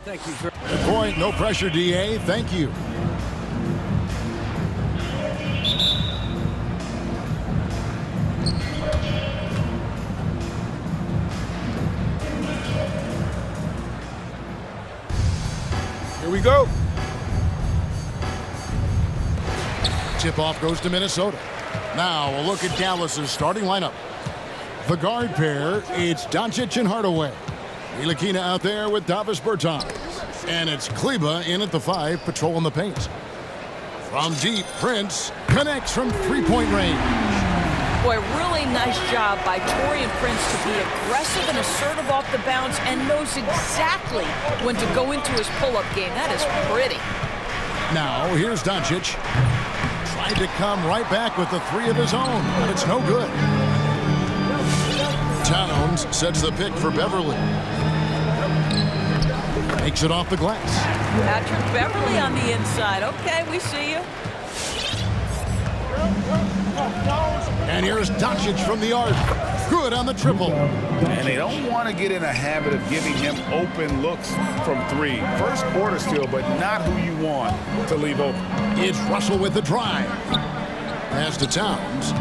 Thank you, sir. Good point. No pressure, DA. Thank you. Here we go. Tip-off goes to Minnesota. Now a look at Dallas's starting lineup. The guard pair, it's Doncic and Hardaway. Ntilikina out there with Davis Bertans. And it's Kleba in at the 5, patrolling the paint. From deep, Prince connects from three-point range. Boy, really nice job by Taurean Prince to be aggressive and assertive off the bounce and knows exactly when to go into his pull-up game. That is pretty. Now, here's Doncic. Tried to come right back with the 3 of his own, but it's no good. Towns sets the pick for Beverly. Makes it off the glass. Patrick Beverly on the inside. Okay, we see you. And here's Doncic from the arc. Good on the triple. And they don't want to get in a habit of giving him open looks from 3. First quarter still, but not who you want to leave open. It's Russell with the drive. Pass to Towns.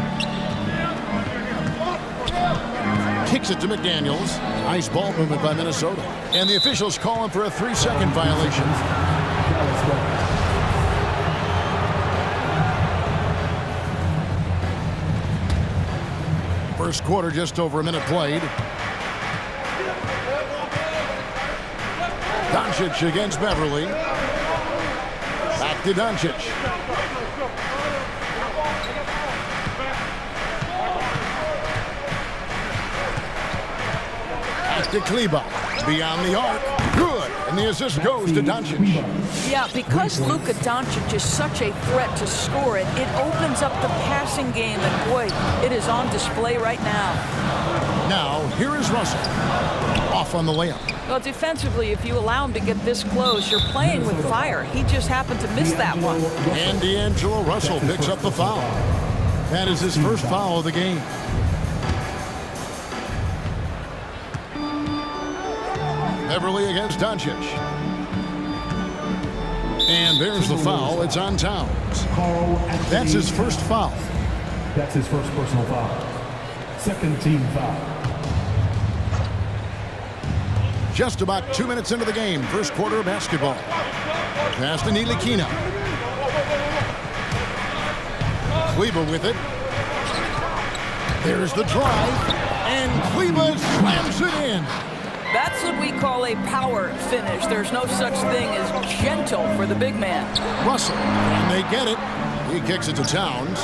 Kicks it to McDaniels. Nice ball movement by Minnesota. And the officials call him for a 3-second violation. First quarter, just over a minute played. Doncic against Beverly. Back to Doncic. Back to Kleba. Beyond the arc. Good. And the assist goes to Doncic. Yeah, because Luka Doncic is such a threat to score it, it opens up the passing game, and boy, it is on display right now. Now, here is Russell. Off on the layup. Well, defensively, if you allow him to get this close, you're playing with fire. He just happened to miss that one. And D'Angelo Russell picks up the foul. That is his first foul of the game. Beverly against Doncic. And there's the foul. It's on Towns. That's his first foul. That's his first personal foul. Second team foul. Just about 2 minutes into the game. First quarter of basketball. Pass to Ntilikina. Kleba with it. There's the drive. And Kleba slams it in. That's what we call a power finish. There's no such thing as gentle for the big man. Russell, and they get it. He kicks it to Towns.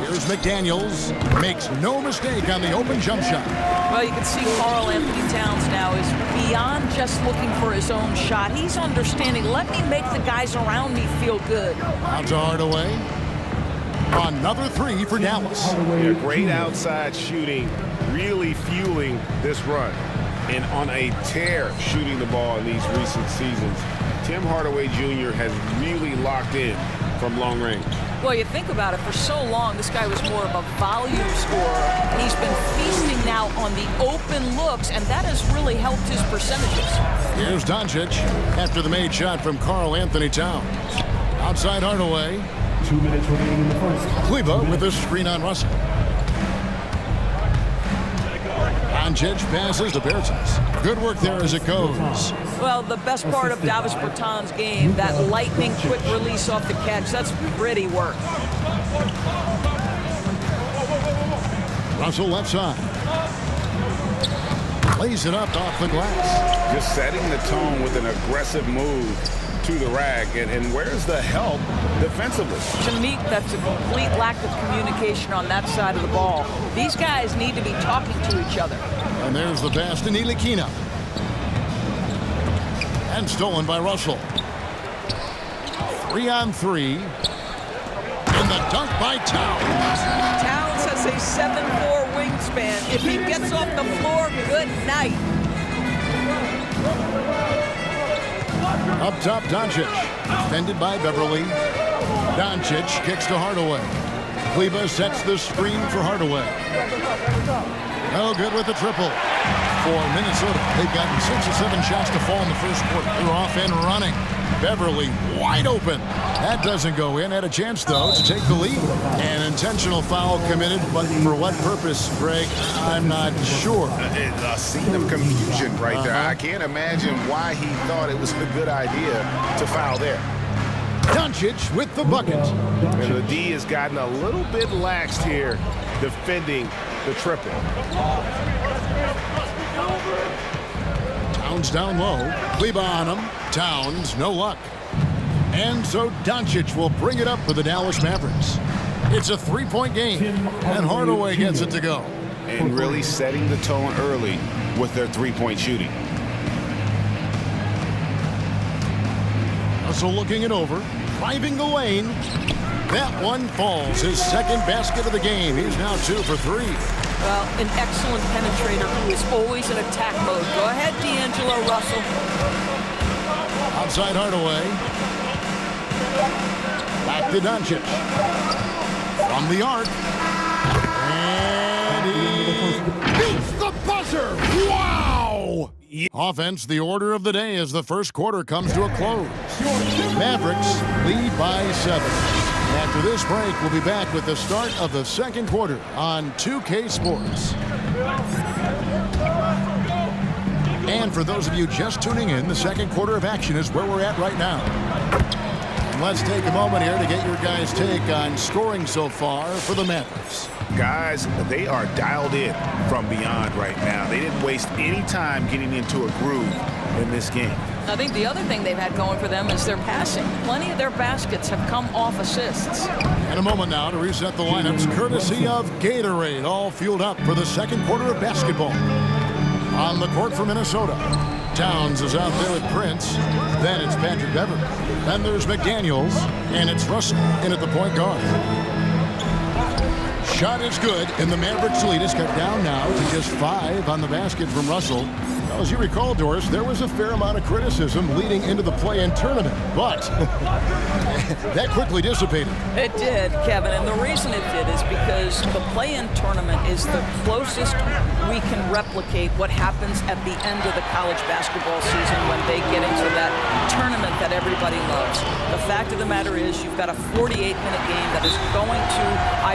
Here's McDaniels. Makes no mistake on the open jump shot. Well, you can see Karl Anthony Towns now is beyond just looking for his own shot. He's understanding, let me make the guys around me feel good. Out to Hardaway. Another 3 for Dallas. Yeah, great outside shooting, really fueling this run. And on a tear shooting the ball in these recent seasons. Tim Hardaway Jr. has really locked in from long range. Well, you think about it, for so long, this guy was more of a volume scorer. He's been feasting now on the open looks, and that has really helped his percentages. Here's Doncic after the made shot from Karl Anthony Towns. Outside Hardaway. 2 minutes remaining in the first. Kleba with a screen on Russell. Doncic passes to Bertans. Good work there as it goes. Well, the best part of Davis Bertans' game, that lightning quick release off the catch, that's pretty work. Russell left side. Lays it up off the glass. Just setting the tone with an aggressive move to the rack. And where's the help defensively? To me, that's a complete lack of communication on that side of the ball. These guys need to be talking to each other. And there's the pass to Ntilikina. And stolen by Russell. 3 on 3. And the dunk by Towns. Towns has a 7'4" wingspan. If he gets off the floor, good night. Up top, Doncic. Defended by Beverly. Doncic kicks to Hardaway. Kleba sets the screen for Hardaway. Oh, good with the triple. for Minnesota. They've gotten 6 or 7 shots to fall in the first quarter. They're off and running. Beverly wide open. That doesn't go in. Had a chance, though, to take the lead. An intentional foul committed, but for what purpose, Greg? I'm not sure. A scene of confusion right there. I can't imagine why he thought it was a good idea to foul there. Doncic with the bucket. And the D has gotten a little bit laxed here defending the triple. Towns down low. Kleba on him. Towns, no luck. And so Doncic will bring it up for the Dallas Mavericks. It's a 3-point game, and Hardaway gets it to go. And really setting the tone early with their 3-point shooting. So looking it over, driving the lane. That one falls. His second basket of the game. He's now 2 for 3. Well, an excellent penetrator who is always in attack mode. Go ahead, D'Angelo Russell. Outside Hardaway. Back to Doncic. From the arc. And he beats the buzzer. Wow! Offense, the order of the day as the first quarter comes to a close. Mavericks lead by 7. After this break, we'll be back with the start of the second quarter on 2K Sports. And for those of you just tuning in, the second quarter of action is where we're at right now. And let's take a moment here to get your guys' take on scoring so far for the Mavericks. Guys, they are dialed in from beyond right now. They didn't waste any time getting into a groove in this game. I think the other thing they've had going for them is their passing. Plenty of their baskets have come off assists. In a moment now to reset the lineups, courtesy of Gatorade, all fueled up for the second quarter of basketball. On the court for Minnesota, Towns is out there with Prince. Then it's Patrick Beverly. Then there's McDaniels, and it's Russell in at the point guard. Shot is good, and the Mavericks lead is cut down now to just 5 on the basket from Russell. Well, as you recall, Doris, there was a fair amount of criticism leading into the play-in tournament, but that quickly dissipated. It did, Kevin, and the reason it did is because the play-in tournament is the closest we can replicate what happens at the end of the college basketball season when they get into that tournament that everybody loves. The fact of the matter is you've got a 48-minute game that is going to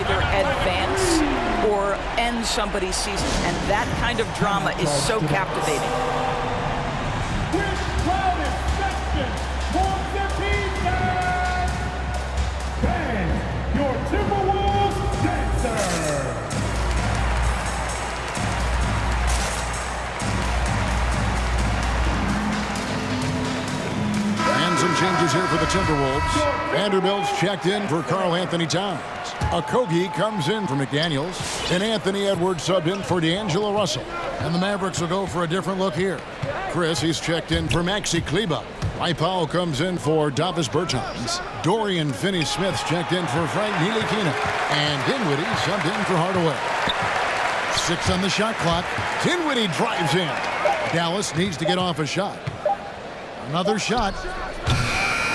either advance or end somebody's season, and that kind of drama is so captivating. Your Timberwolves dancer. And some changes here for the Timberwolves. Vanderbilt's checked in for Karl Anthony Towns. Okogie comes in for McDaniels. And Anthony Edwards subbed in for D'Angelo Russell. And the Mavericks will go for a different look here. Chris, he's checked in for Maxi Kleba. Mike Powell comes in for Davis Bertans. Dorian Finney-Smith's checked in for Frank Ntilikina. And Dinwiddie subbed in for Hardaway. 6 on the shot clock. Dinwiddie drives in. Dallas needs to get off a shot. Another shot.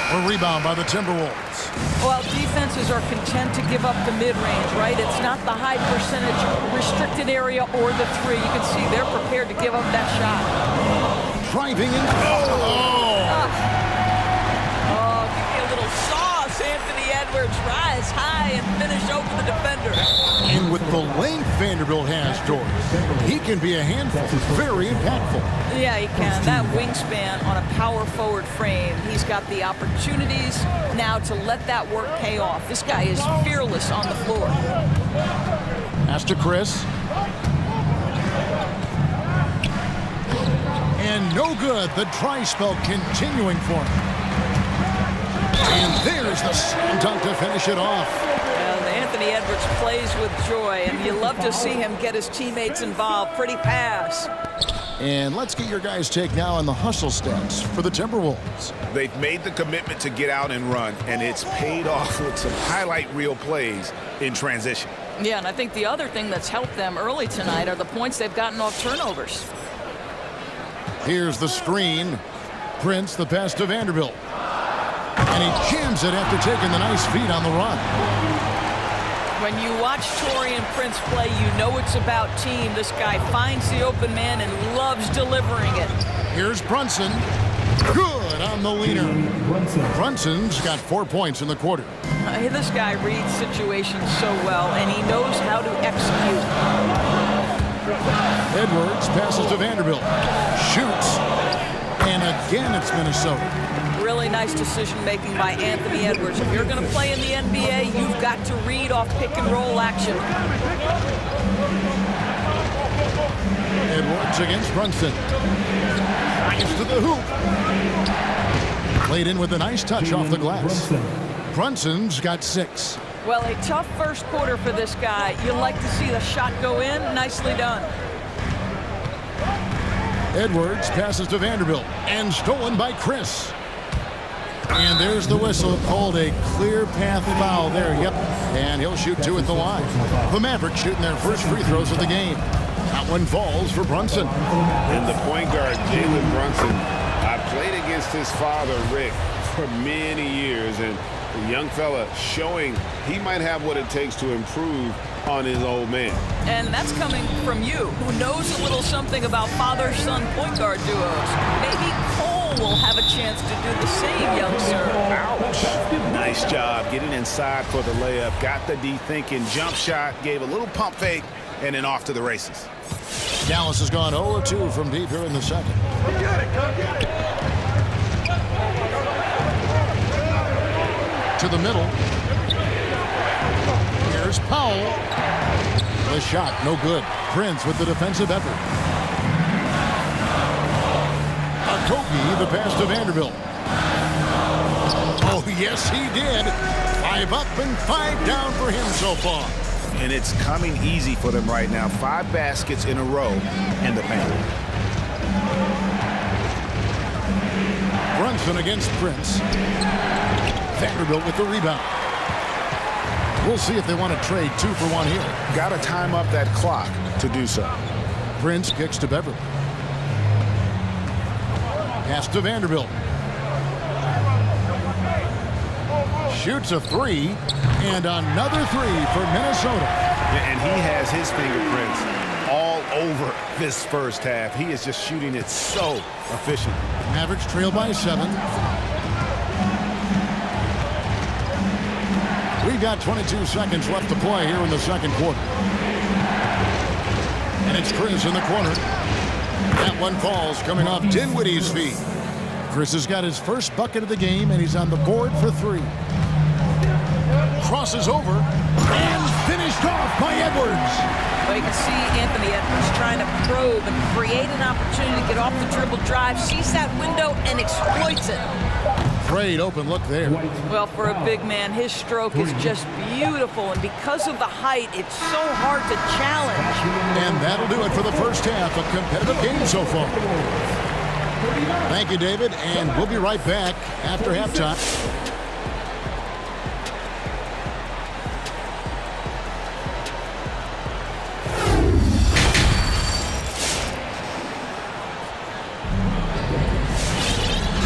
A rebound by the Timberwolves. Well, defenses are content to give up the mid-range, right? It's not the high percentage restricted area or the 3. You can see they're prepared to give up that shot. Driving in. Give me a little sauce. Anthony Edwards rise high and finish over the defender. And with the length Vanderbilt has, Doris, he can be a handful. Very impactful. Yeah, he can. That wingspan on a power forward frame. He's got the opportunities now to let that work pay off. This guy is fearless on the floor. Pass to Chris. And no good. The dry spell continuing for him. And there's the slam dunk to finish it off. And Anthony Edwards plays with joy, and you love to see him get his teammates involved. Pretty pass. And let's get your guys' take now on the hustle stats for the Timberwolves. They've made the commitment to get out and run, and it's paid off with some highlight reel plays in transition. Yeah, and I think the other thing that's helped them early tonight are the points they've gotten off turnovers. Here's the screen. Prince, the pass to Vanderbilt. And he jams it after taking the nice feed on the run. When you watch Taurean Prince play, you know it's about team. This guy finds the open man and loves delivering it. Here's Brunson. Good on the leaner. Brunson's got 4 points in the quarter. This guy reads situations so well, and he knows how to execute. Edwards passes to Vanderbilt. Shoots. And again, it's Minnesota. Really nice decision-making by Anthony Edwards. If you're going to play in the NBA, you've got to read off pick-and-roll action. Edwards against Brunson. Gets to the hoop. Played in with a nice touch off the glass. Brunson's got 6. Well, a tough first quarter for this guy. You like to see the shot go in. Nicely done. Edwards passes to Vanderbilt. And stolen by Chris. And there's the whistle, called a clear path foul there. Yep, and he'll shoot 2 at the line. The Mavericks shooting their first free throws of the game. That one falls for Brunson. And the point guard, Jalen Brunson, I played against his father, Rick, for many years, and the young fella showing he might have what it takes to improve on his old man. And that's coming from you, who knows a little something about father-son point guard duos. Maybe Cole will have a chance to do the same, young sir. Ouch. Nice job getting inside for the layup. Got the D thinking, jump shot, gave a little pump fake, and then off to the races. Dallas has gone 0-2 from deep here in the second. To the middle. Here's Powell. The shot, no good. Prince with the defensive effort. Kogi, the pass to Vanderbilt. Oh, yes, he did. 5 up and 5 down for him so far. And it's coming easy for them right now. 5 baskets in a row in the paint. Brunson against Prince. Vanderbilt with the rebound. We'll see if they want to trade 2 for 1 here. Got to time up that clock to do so. Prince kicks to Beverly. Pass to Vanderbilt. Shoots a 3, and another 3 for Minnesota. And he has his fingerprints all over this first half. He is just shooting it so efficient. Mavericks trail by 7. We've got 22 seconds left to play here in the second quarter. And it's Chris in the corner. That one falls, coming off Dinwiddie's feet. Chris has got his first bucket of the game, and he's on the board for 3. Crosses over, and finished off by Edwards. Well, you can see Anthony Edwards trying to probe and create an opportunity to get off the dribble drive, sees that window, and exploits it. Great open look there. Well, for a big man, his stroke is just beautiful, and because of the height, it's so hard to challenge. And that'll do it for the first half. A competitive game so far. Thank you, David, and we'll be right back after halftime.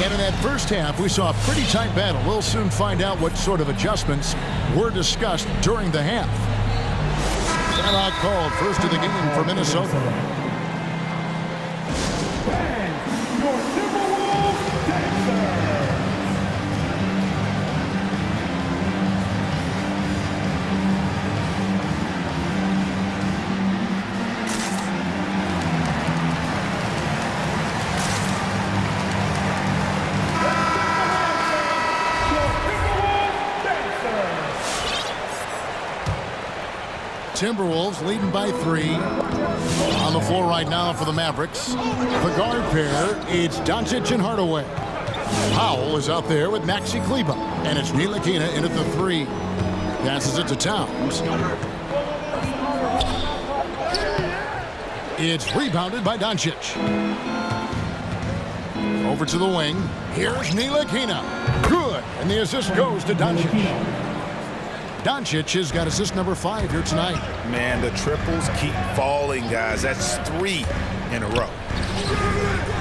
And in that first half, we saw a pretty tight battle. We'll soon find out what sort of adjustments were discussed during the half. Timeout called, first of the game for Minnesota. Timberwolves leading by 3. On the floor right now for the Mavericks. The guard pair, it's Doncic and Hardaway. Powell is out there with Maxi Kleber. And it's Ntilikina in at the 3. Passes it to Towns. It's rebounded by Doncic. Over to the wing. Here's Ntilikina. Good. And the assist goes to Doncic. Doncic has got assist number 5 here tonight. Man, the triples keep falling, guys. That's 3 in a row.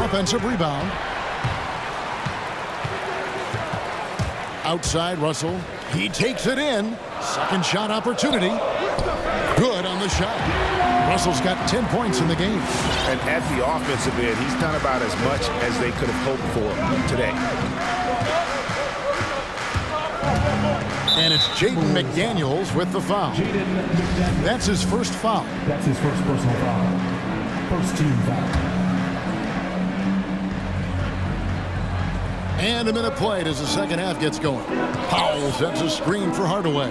Offensive rebound. Outside Russell. He takes it in. Second shot opportunity. Good on the shot. Russell's got 10 points in the game. And at the offensive end, he's done about as much as they could have hoped for today. And it's Jaden McDaniels with the foul. That's his first foul. That's his first personal foul. First team foul. And a minute played as the second half gets going. Powell sets a screen for Hardaway.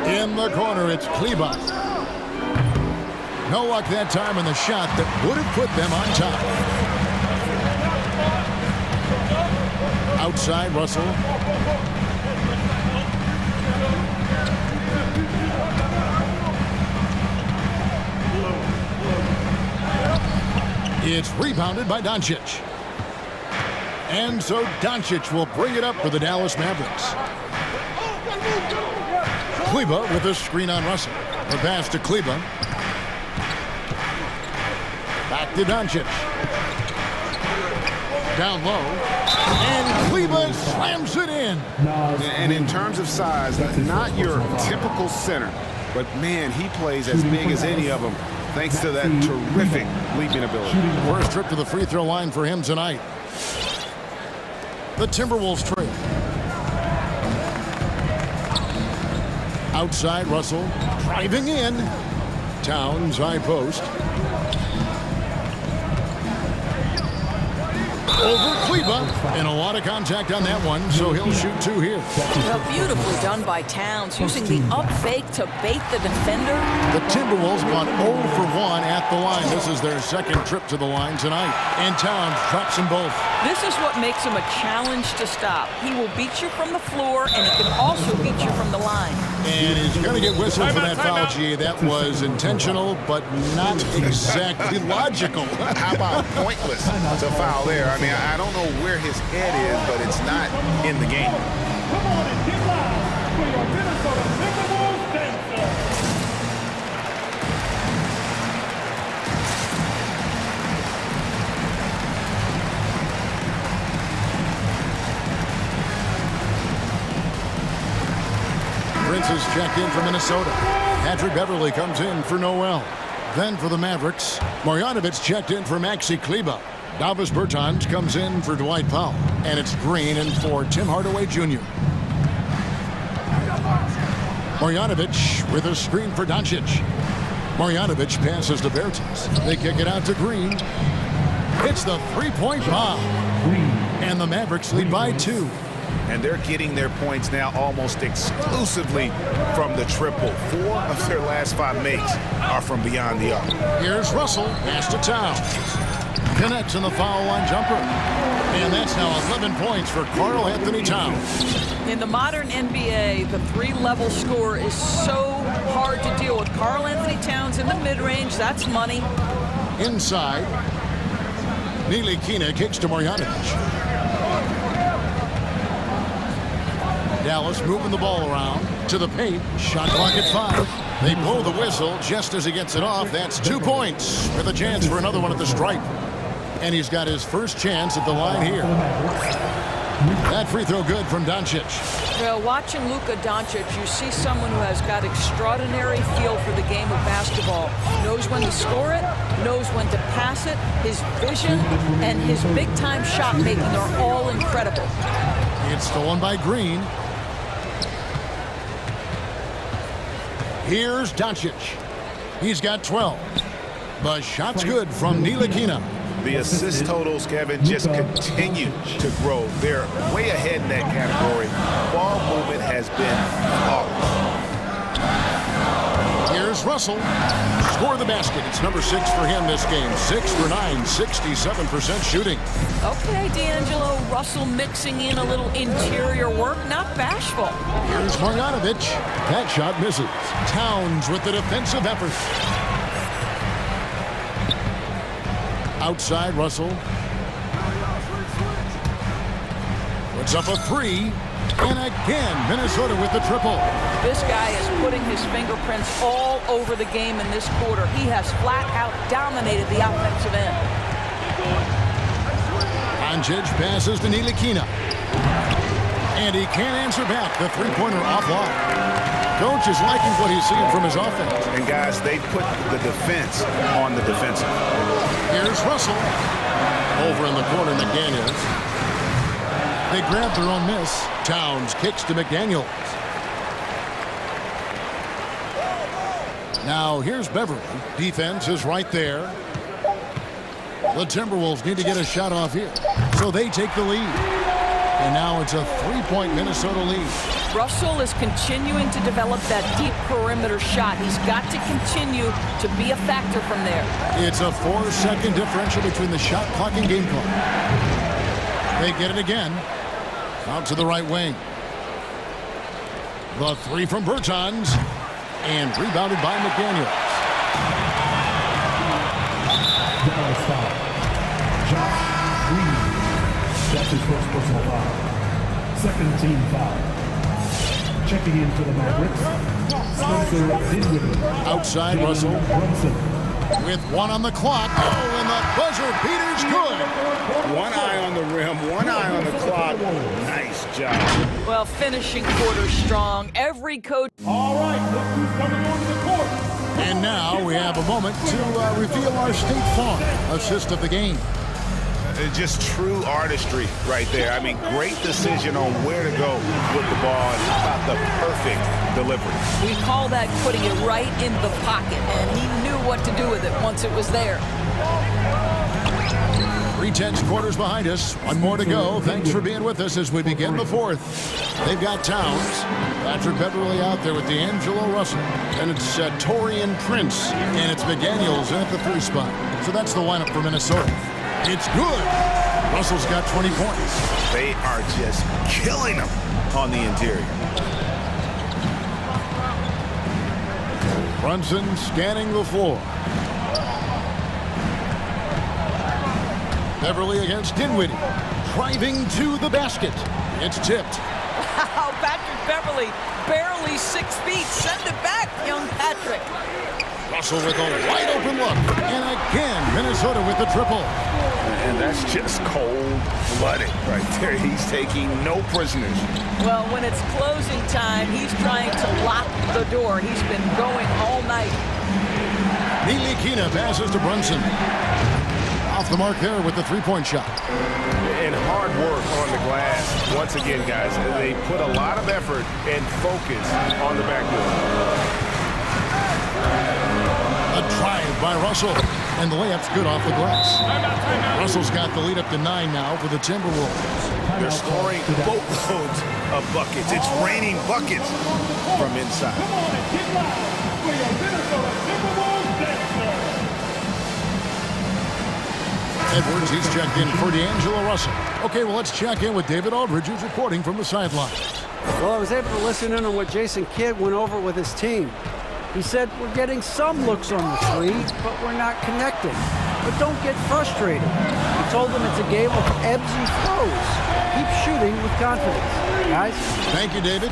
In the corner, it's Kleba. No luck that time in the shot that would have put them on top. Outside, Russell. It's rebounded by Doncic. And so Doncic will bring it up for the Dallas Mavericks. Kleba with a screen on Russell. The pass to Kleba. Back to Doncic. Down low. And Kleba slams it in. And in terms of size, not your typical center. But, man, he plays as big as any of them thanks to that terrific leaping ability. First trip to the free throw line for him tonight. The Timberwolves trade. Outside, Russell driving in. Towns, high post. Over Kleba, and a lot of contact on that one, so he'll shoot two here. Well, beautifully done by Towns, using the up fake to bait the defender. The Timberwolves gone 0 for 1 at the line. This is their second trip to the line tonight, and Towns drops them both. This is what makes him a challenge to stop. He will beat you from the floor, and he can also beat you from the line. And he's going to get whistled for that foul, G. That was intentional, but not exactly logical. How about pointless to foul there? I mean, I don't know where his head is, but it's not in the game. Come on and get live for your Minnesota Timberwolves dancer. Prince is checked in for Minnesota. Patrick Beverly comes in for Noel. Then for the Mavericks, Marjanovic checked in for Maxi Kleba. Davis Bertans comes in for Dwight Powell. And it's Green in for Tim Hardaway Jr. Marjanovic with a screen for Doncic. Marjanovic passes to Bertans. They kick it out to Green. It's the three-point bomb. And the Mavericks lead by 2. And they're getting their points now almost exclusively from the triple. 4 of their last 5 makes are from beyond the arc. Here's Russell, pass to Towns. Connects in the foul line jumper. And that's now 11 points for Karl Anthony Towns. In the modern NBA, the 3-level score is so hard to deal with. Karl Anthony Towns in the mid-range, that's money. Inside, Ntilikina kicks to Marjanovic. Dallas moving the ball around to the paint. Shot clock at 5. They blow the whistle just as he gets it off. That's 2 points with a chance for another one at the stripe. And he's got his first chance at the line here. That free throw good from Doncic. Well, watching Luka Doncic, you see someone who has got extraordinary feel for the game of basketball. Knows when to score it, knows when to pass it. His vision and his big-time shot making are all incredible. It's stolen by Green. Here's Doncic. He's got 12. The shot's good from Ntilikina. The assist totals, Kevin, just continue to grow. They're way ahead in that category. Ball movement has been flawless. Here's Russell. Score the basket. It's number 6 for him this game. 6 for 9, 67% shooting. Okay, D'Angelo, Russell mixing in a little interior work, not bashful. Here's Marjanovic. That shot misses. Towns with the defensive effort. Outside, Russell. Puts up a 3. And again, Minnesota with the triple. This guy is putting his fingerprints all over the game in this quarter. He has flat out dominated the offensive end. Doncic passes to Ntilikina. And he can't answer back. The three-pointer offline. Coach is liking what he's seeing from his offense. And guys, they put the defense on the defensive. Here's Russell. Over in the corner, McDaniels. They grab their own miss. Towns kicks to McDaniels. Now here's Beverly. Defense is right there. The Timberwolves need to get a shot off here. So they take the lead. And now it's a three-point Minnesota lead. Russell is continuing to develop that deep perimeter shot. He's got to continue to be a factor from there. It's a 4-second differential between the shot clock and game clock. They get it again. Out to the right wing. The three from Bertans. And rebounded by McDaniels. Dallas foul. Josh Green. That's his first personal foul. Second team foul. Checking in for the Mavericks. Spencer Dinwiddie. Outside Russell. Brunson. With one on the clock. Oh, and the buzzer beater's good. One eye on the rim, one eye on the clock. Nice job. Well, finishing quarter strong. Every coach. All right, look who's coming onto the court. And now we have a moment to reveal our State Farm assist of the game. Just true artistry right there. I mean, great decision on where to go with the ball. And how about the perfect delivery? We call that putting it right in the pocket, and he knew what to do with it once it was there. 3/10 quarters behind us. One more to go. Thanks for being with us as we begin the fourth. They've got Towns. Patrick Beverly out there with D'Angelo Russell. And it's Torian Prince. And it's McDaniels at the three spot. So that's the lineup for Minnesota. It's good. Russell's got 20 points. They are just killing them on the interior. Brunson scanning the floor. Beverly against Dinwiddie. Driving to the basket. It's tipped. Wow, Patrick Beverly, barely 6 feet. Send it back, young Patrick. Russell with a wide open look. And again, Minnesota with the triple. And that's just cold-blooded right there. He's taking no prisoners. Well, when it's closing time, he's trying to lock the door. He's been going all night. Ntilikina passes to Brunson. Off the mark there with the three-point shot. And hard work on the glass. Once again, guys, they put a lot of effort and focus on the backboard. A drive by Russell. And the layup's good off the glass. Russell's got the lead up to 9 now for the Timberwolves. They're scoring boatloads of buckets. It's raining buckets from inside. Come on and get loud for your Minnesota Timberwolves dancer. Edwards, he's checked in for D'Angelo Russell. Okay, well, let's check in with David Aldridge, who's reporting from the sidelines. Well, I was able to listen in on what Jason Kidd went over with his team. He said, we're getting some looks on the three, but we're not connecting. But don't get frustrated. He told them it's a game of ebbs and flows. Keep shooting with confidence, guys. Thank you, David.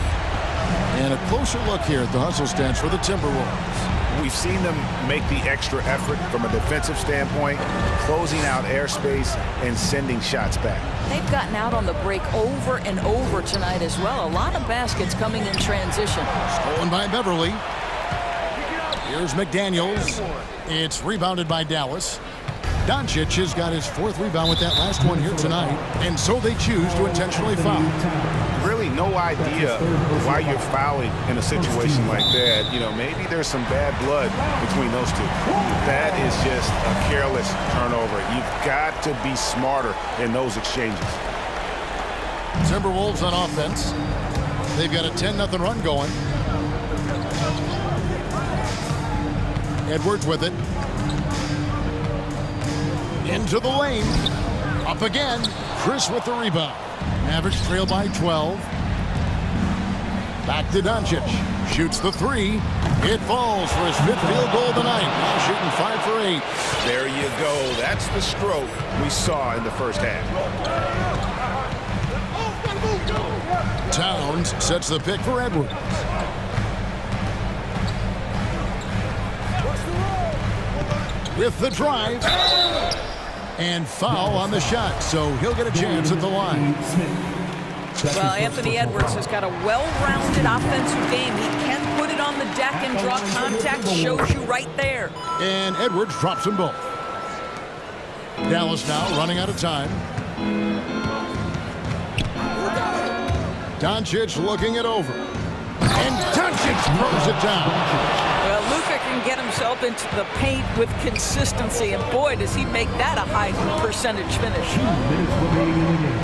And a closer look here at the hustle stance for the Timberwolves. We've seen them make the extra effort from a defensive standpoint, closing out airspace and sending shots back. They've gotten out on the break over and over tonight as well. A lot of baskets coming in transition. Stolen by Beverly. Here's McDaniels. It's rebounded by Dallas. Doncic has got his 4th rebound with that last one here tonight. And so they choose to intentionally foul. Really no idea why you're fouling in a situation like that. You know, maybe there's some bad blood between those two. That is just a careless turnover. You've got to be smarter in those exchanges. Timberwolves on offense. They've got a 10-0 run going. Edwards with it. Into the lane. Up again. Chris with the rebound. Mavericks trail by 12. Back to Doncic. Shoots the 3. It falls for his 5th field goal tonight. Now shooting 5 for 8. There you go. That's the stroke we saw in the first half. Towns sets the pick for Edwards. With the drive. And foul on the shot, so he'll get a chance at the line. Well, Anthony Edwards has got a well-rounded offensive game. He can put it on the deck and draw contact, shows you right there. And Edwards drops them both. Dallas now running out of time. Doncic looking it over. And Doncic throws it down. Well, Luka can get himself into the paint with consistency, and boy, does he make that a high percentage finish. 2 minutes remaining in the game.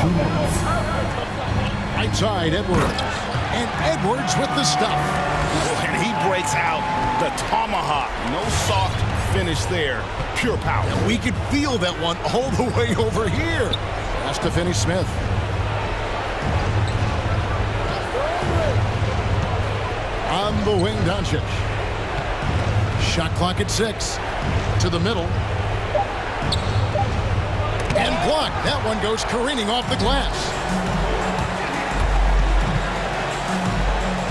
2 minutes. Right side, Edwards. And Edwards with the stuff. And he breaks out the tomahawk. No soft finish there. Pure power. And we could feel that one all the way over here. Has to finish Smith. On the wing, Doncic. Shot clock at 6. To the middle. And blocked. That one goes careening off the glass.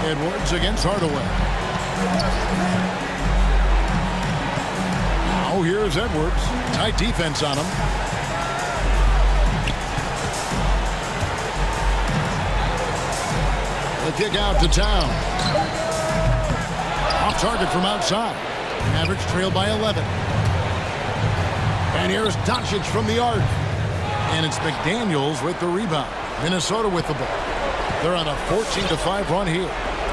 Edwards against Hardaway. Now here's Edwards. Tight defense on him. The kick out to Town. Off target from outside. Mavericks trail by 11. And here's Doncic from the arc. And it's McDaniels with the rebound. Minnesota with the ball. They're on a 14-5 run here.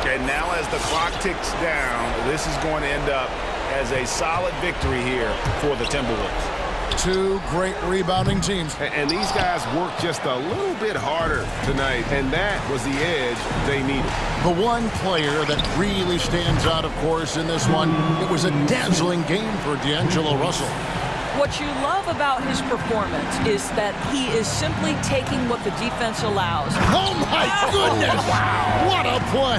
And now as the clock ticks down, this is going to end up as a solid victory here for the Timberwolves. Two great rebounding teams. And these guys worked just a little bit harder tonight, and that was the edge they needed. The one player that really stands out, of course, in this one, it was a dazzling game for D'Angelo Russell. What you love about his performance is that he is simply taking what the defense allows. Oh, my goodness! Wow! What a play!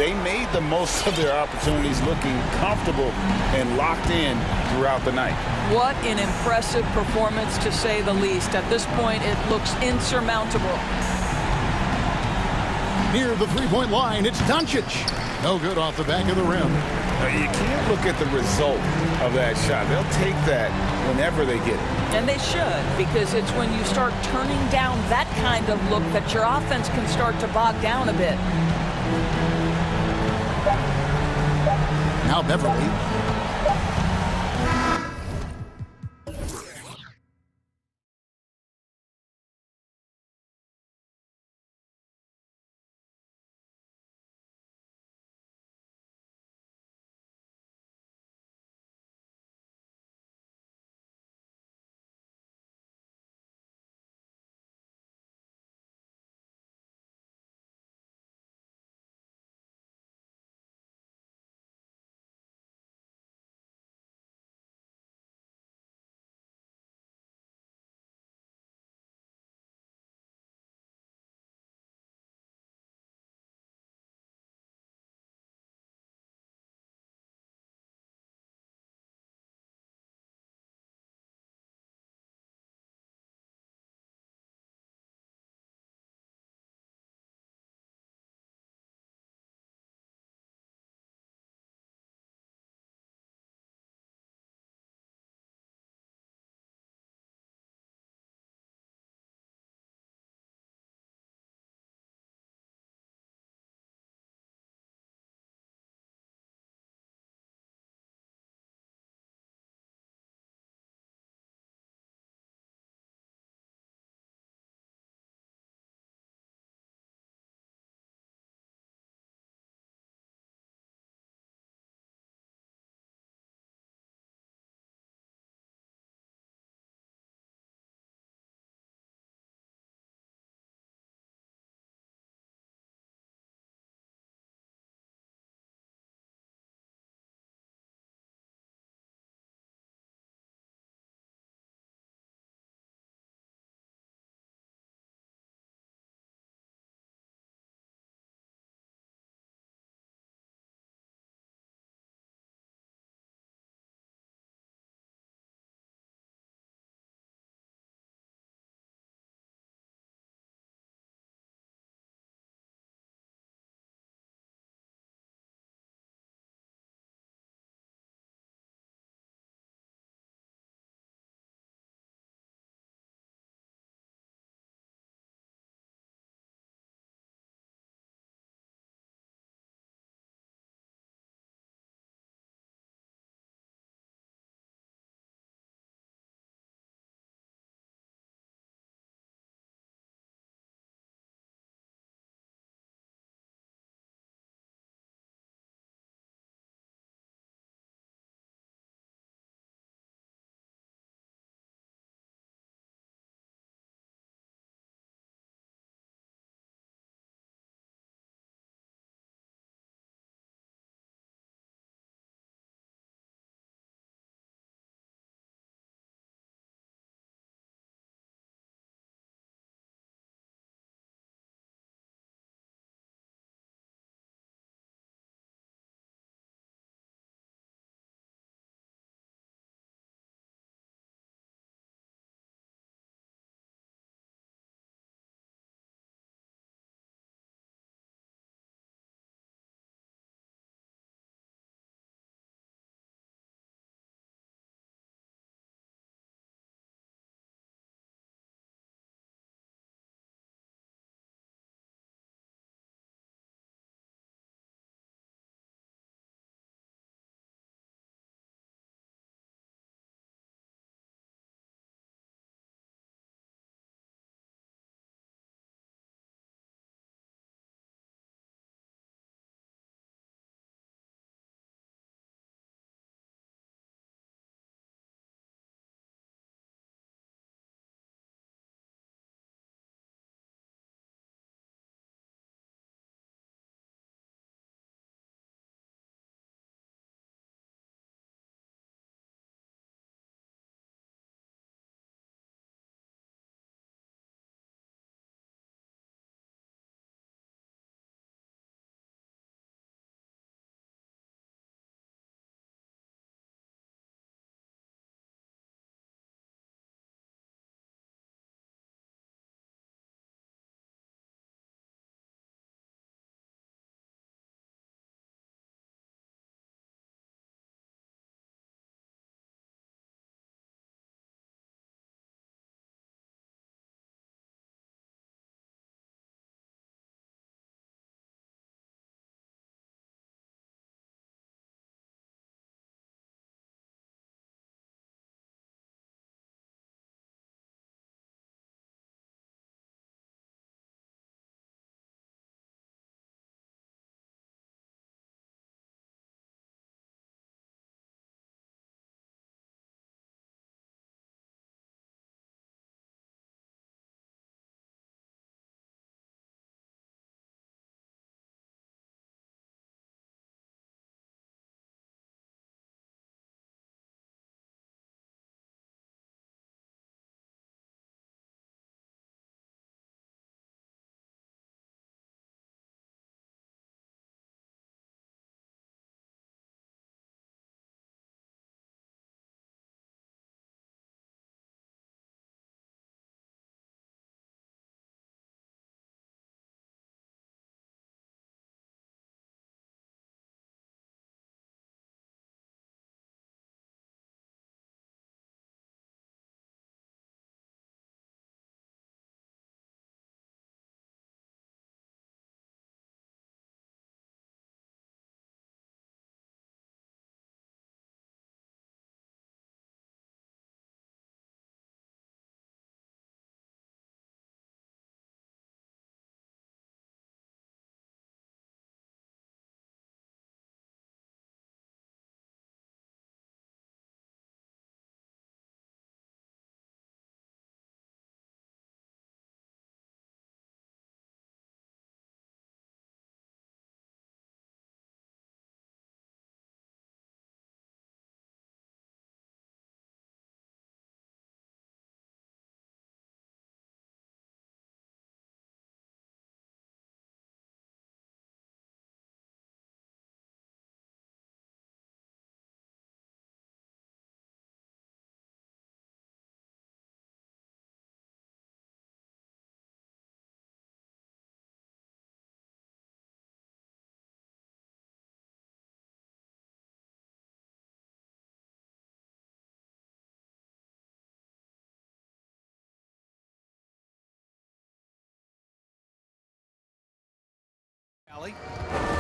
They made the most of their opportunities, looking comfortable and locked in throughout the night. What an impressive performance, to say the least. At this point, it looks insurmountable. Near the three-point line, it's Doncic. No good off the back of the rim. You can't look at the result of that shot. They'll take that whenever they get it. And they should, because it's when you start turning down that kind of look that your offense can start to bog down a bit. Now Beverly.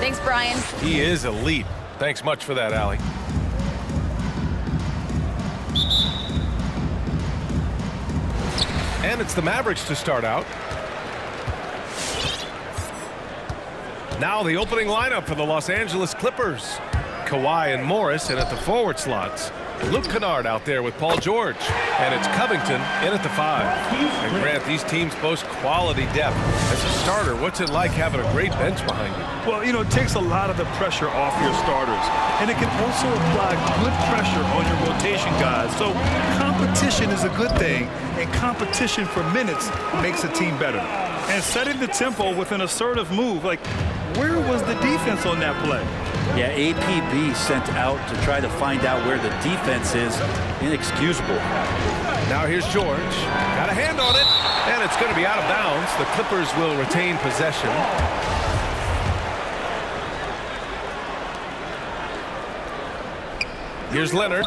Thanks, Brian. He is elite. Thanks much for that, Allie. And it's the Mavericks to start out. Now the opening lineup for the Los Angeles Clippers. Kawhi and Morris in at the forward slots. Luke Kennard out there with Paul George. And it's Covington in at the 5. And Grant, these teams boast quality depth. As a starter, what's it like having a great bench behind you? Well, you know, it takes a lot of the pressure off your starters. And it can also apply good pressure on your rotation guys. So competition is a good thing. And competition for minutes makes a team better. And setting the tempo with an assertive move, like, where was the defense on that play? Yeah, APB sent out to try to find out where the defense is. Inexcusable. Now here's George. Got a hand on it, and it's going to be out of bounds. The Clippers will retain possession. Here's Leonard.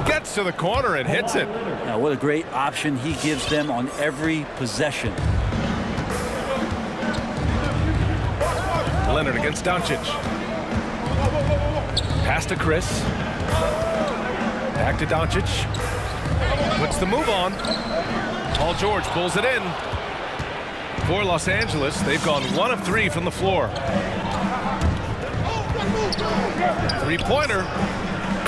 Gets to the corner and hits it. Now, what a great option he gives them on every possession. Leonard against Doncic. Pass to Chris. Back to Doncic. Puts the move on. Paul George pulls it in. For Los Angeles, they've gone 1 of 3 from the floor. Three-pointer.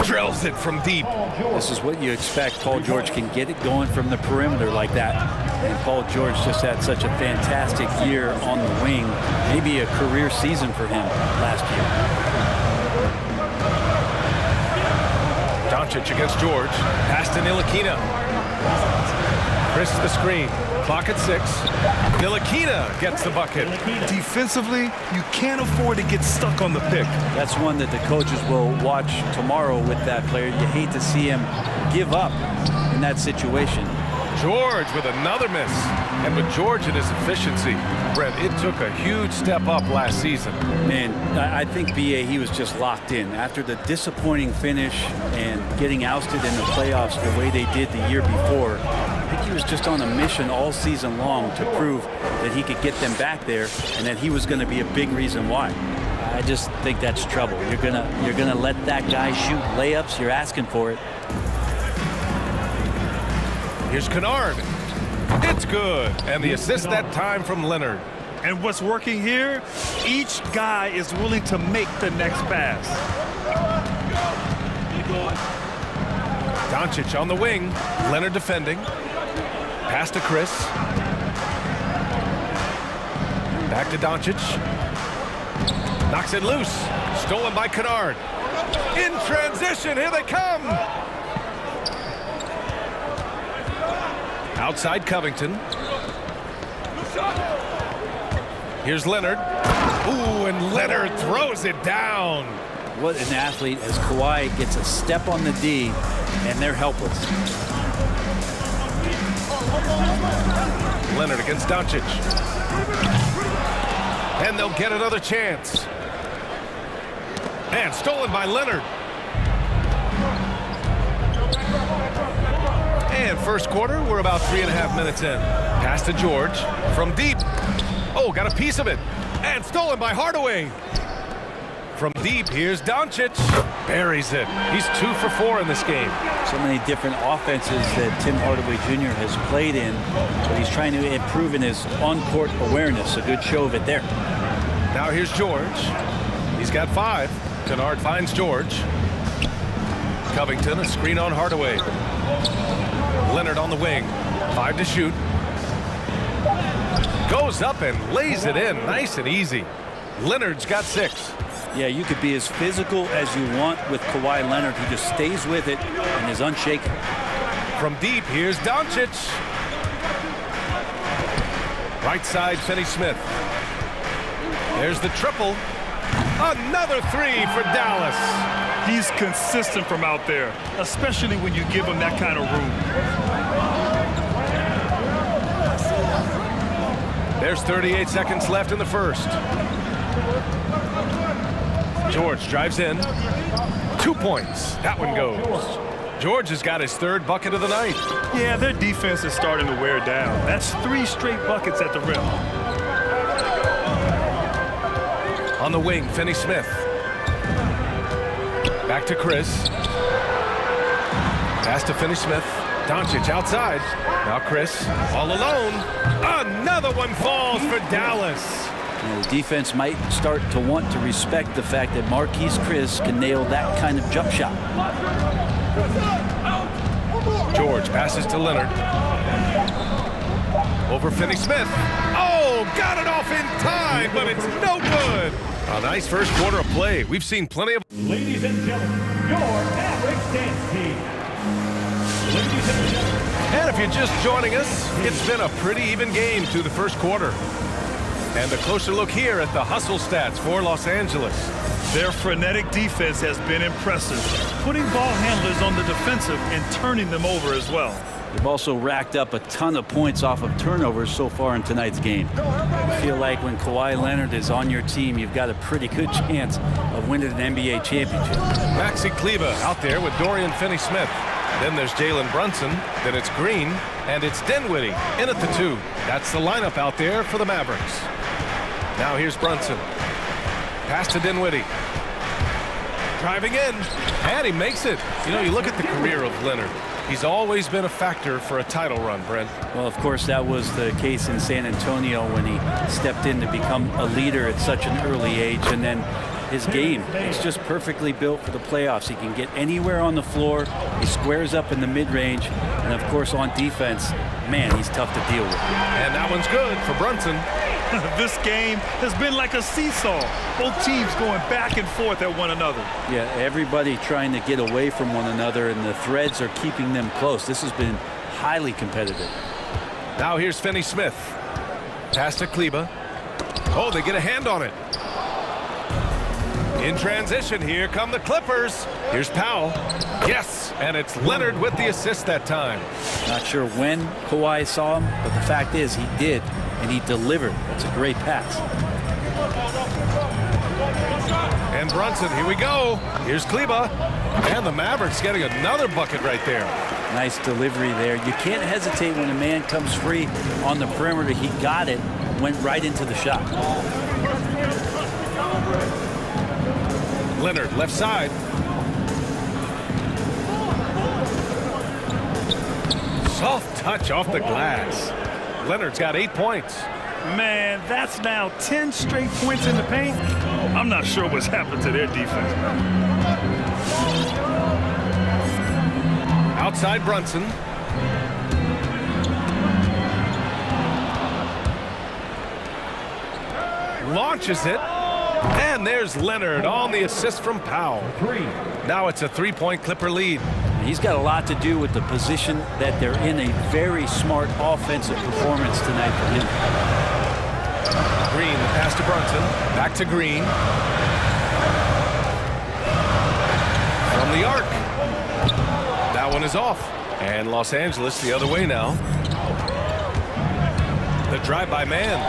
Drills it from deep. This is what you expect. Paul George can get it going from the perimeter like that. And Paul George just had such a fantastic year on the wing. Maybe a career season for him last year. Doncic against George. Pass to Ntilikina. Chris the screen. Clock at 6. Ntilikina gets the bucket. Defensively, you can't afford to get stuck on the pick. That's one that the coaches will watch tomorrow with that player. You hate to see him give up in that situation. George with another miss. And with George and his efficiency, Brent, it took a huge step up last season. Man, I think BA, he was just locked in. After the disappointing finish and getting ousted in the playoffs the way they did the year before, I think he was just on a mission all season long to prove that he could get them back there and that he was going to be a big reason why. I just think that's trouble. You're gonna let that guy shoot layups. You're asking for it. Here's Kennard. It's good. And the assist that time from Leonard. And what's working here, each guy is willing to make the next pass. Doncic on the wing. Leonard defending. Pass to Chris. Back to Doncic. Knocks it loose. Stolen by Kennard. In transition, here they come. Outside Covington. Here's Leonard. Ooh, and Leonard throws it down. What an athlete, as Kawhi gets a step on the D, and they're helpless. Leonard against Doncic. And they'll get another chance. And stolen by Leonard. And first quarter, we're about 3.5 minutes in. Pass to George from deep. Oh, got a piece of it. And stolen by Hardaway. From deep, here's Doncic. Buries it. He's 2 for 4 in this game. So many different offenses that Tim Hardaway Jr. has played in, but he's trying to improve in his on-court awareness. A good show of it there. Now here's George. He's got 5. Kennard finds George. Covington, a screen on Hardaway. Leonard on the wing. 5 to shoot. Goes up and lays it in nice and easy. Leonard's got 6. Yeah, you could be as physical as you want with Kawhi Leonard. He just stays with it and is unshaken. From deep, here's Doncic. Right side, Finney-Smith. There's the triple. Another 3 for Dallas. He's consistent from out there, especially when you give him that kind of room. There's 38 seconds left in the first. George drives in. 2 points. That one goes. George has got his 3rd bucket of the night. Yeah, their defense is starting to wear down. That's 3 straight buckets at the rim. On the wing, Finney Smith. Back to Chris. Pass to Finney Smith. Doncic outside. Now Chris all alone. Another one falls for Dallas. The defense might start to want to respect the fact that Marquise Chris can nail that kind of jump shot. George passes to Leonard. Over Finney Smith. Oh, got it off in time, but it's no good. A nice first quarter of play. We've seen plenty of... Ladies and gentlemen, your average dance team. Ladies and gentlemen. And if you're just joining us, it's been a pretty even game through the first quarter. And a closer look here at the hustle stats for Los Angeles. Their frenetic defense has been impressive, putting ball handlers on the defensive and turning them over as well. They've also racked up a ton of points off of turnovers so far in tonight's game. I feel like when Kawhi Leonard is on your team, you've got a pretty good chance of winning an NBA championship. Maxi Kleber out there with Dorian Finney-Smith. Then there's Jalen Brunson, then it's Green, and it's Dinwiddie in at the 2. That's the lineup out there for the Mavericks. Now here's Brunson. Pass to Dinwiddie. Driving in, and he makes it. You know, you look at the career of Leonard. He's always been a factor for a title run, Brent. Well, of course, that was the case in San Antonio when he stepped in to become a leader at such an early age. And then his game, it's just perfectly built for the playoffs. He can get anywhere on the floor. He squares up in the mid-range. And, of course, on defense, man, he's tough to deal with. And that one's good for Brunson. This game has been like a seesaw. Both teams going back and forth at one another. Yeah, everybody trying to get away from one another, and the threads are keeping them close. This has been highly competitive. Now here's Finney-Smith. Pass to Kleber. Oh, they get a hand on it. In transition, here come the Clippers. Here's Powell. Yes, and it's Leonard with the assist that time. Not sure when Kawhi saw him, but the fact is he did, and he delivered. That's a great pass. And Brunson, here we go. Here's Kleber. And the Mavericks getting another bucket right there. Nice delivery there. You can't hesitate when a man comes free on the perimeter. He got it, went right into the shot. Leonard, left side. Soft touch off the glass. Leonard's got 8 points. Man, that's now 10 straight points in the paint. I'm not sure what's happened to their defense. Outside Brunson. Launches it. And there's Leonard on the assist from Powell. Now it's a 3-point Clipper lead. He's got a lot to do with the position that they're in. A very smart offensive performance tonight for him. Green, the pass to Brunson. Back to Green. From the arc. That one is off. And Los Angeles the other way now. The drive-by man.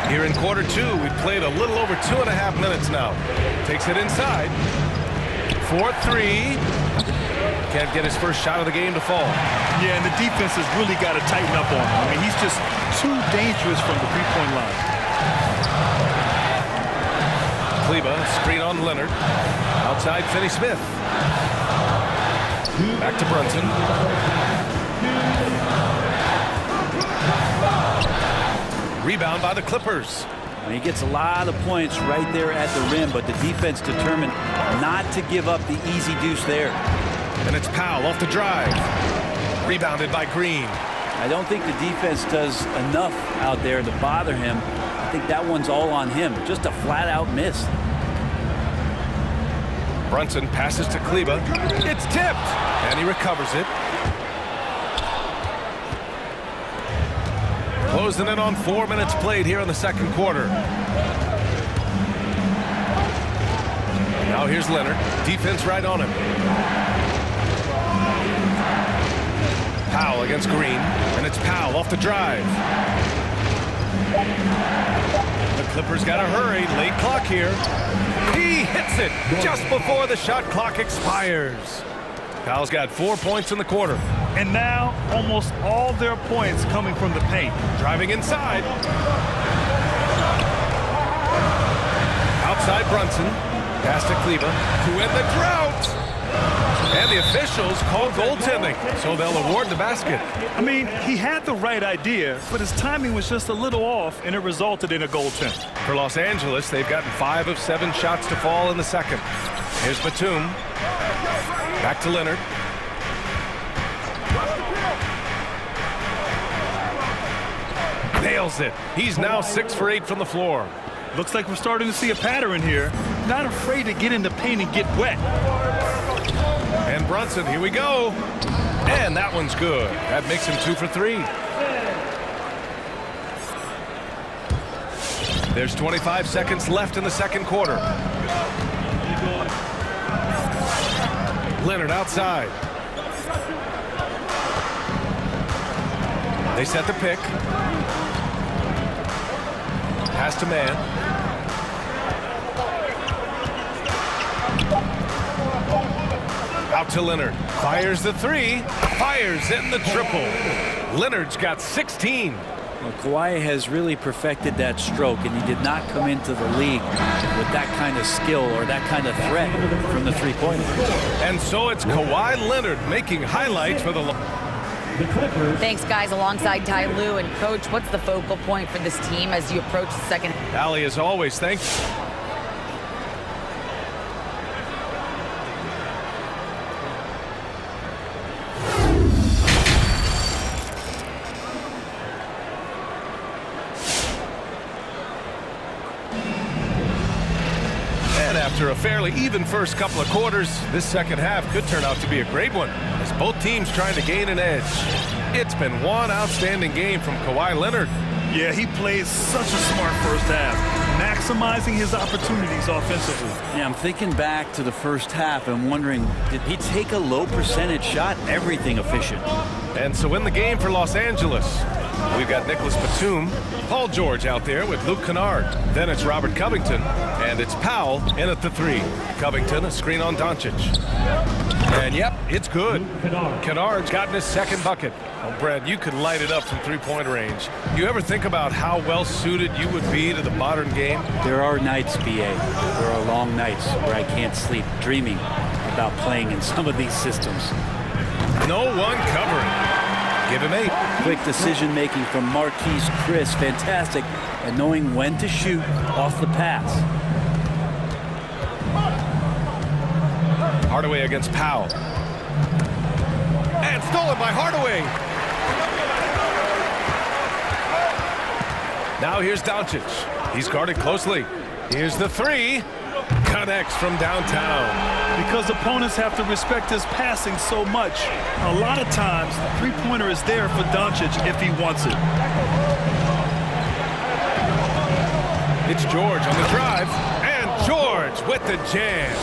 Here in quarter 2, we've played a little over 2.5 minutes now. Takes it inside. 4-3. Can't get his first shot of the game to fall. Yeah, and the defense has really got to tighten up on him. I mean, he's just too dangerous from the three-point line. Kleber, screen on Leonard. Outside Finney-Smith. Back to Brunson. Rebound by the Clippers. And he gets a lot of points right there at the rim, but the defense determined not to give up the easy deuce there. And it's Powell off the drive. Rebounded by Green. I don't think the defense does enough out there to bother him. I think that one's all on him. Just a flat-out miss. Brunson passes to Kleber. It's tipped, and he recovers it. Closing in on 4 minutes played here in the second quarter. Now here's Leonard. Defense right on him. Powell against Green, and it's Powell off the drive. The Clippers got to hurry. Late clock here. He hits it just before the shot clock expires. Powell's got 4 points in the quarter. And now almost all their points coming from the paint. Driving inside. Outside Brunson. Pass to Kleba to end the drought. And the officials call goaltending, so they'll award the basket. I mean, he had the right idea, but his timing was just a little off, and it resulted in a goaltend. For Los Angeles, they've gotten 5 of 7 shots to fall in the second. Here's Batum. Back to Leonard. Nails it. He's now 6 for 8 from the floor. Looks like we're starting to see a pattern here. Not afraid to get in the paint and get wet. And Brunson, here we go. And that one's good. That makes him 2 for 3. There's 25 seconds left in the second quarter. Leonard outside. They set the pick. Pass to man. Out to Leonard. Fires the 3. Fires in the triple. Leonard's got 16. Well, Kawhi has really perfected that stroke, and he did not come into the league with that kind of skill or that kind of threat from the three-pointer. And so it's Kawhi Leonard making highlights for the Thanks, guys. Alongside Ty Lue and Coach, what's the focal point for this team as you approach the second? Allie, as always, thanks. After a fairly even first couple of quarters, this second half could turn out to be a great one, as both teams trying to gain an edge. It's been one outstanding game from Kawhi Leonard. Yeah, he plays such a smart first half, maximizing his opportunities offensively. Yeah, I'm thinking back to the first half and wondering, did he take a low percentage shot? Everything efficient. And so in the game for Los Angeles, we've got Nicholas Batum, Paul George out there with Luke Kennard. Then it's Robert Covington, and it's Powell in at the 3. Covington, a screen on Doncic. And yep, it's good. Kennard's gotten his second bucket. Oh, Brad, you could light it up from three-point range. You ever think about how well-suited you would be to the modern game? There are nights, BA. There are long nights where I can't sleep, dreaming about playing in some of these systems. No one covering. Give him 8. Quick decision-making from Marquise Chris. Fantastic. And knowing when to shoot off the pass. Hardaway against Powell. And stolen by Hardaway. Now here's Doncic. He's guarded closely. Here's the 3. Connects from downtown. Because opponents have to respect his passing so much, a lot of times the three-pointer is there for Doncic if he wants it. It's George on the drive, and George with the jam.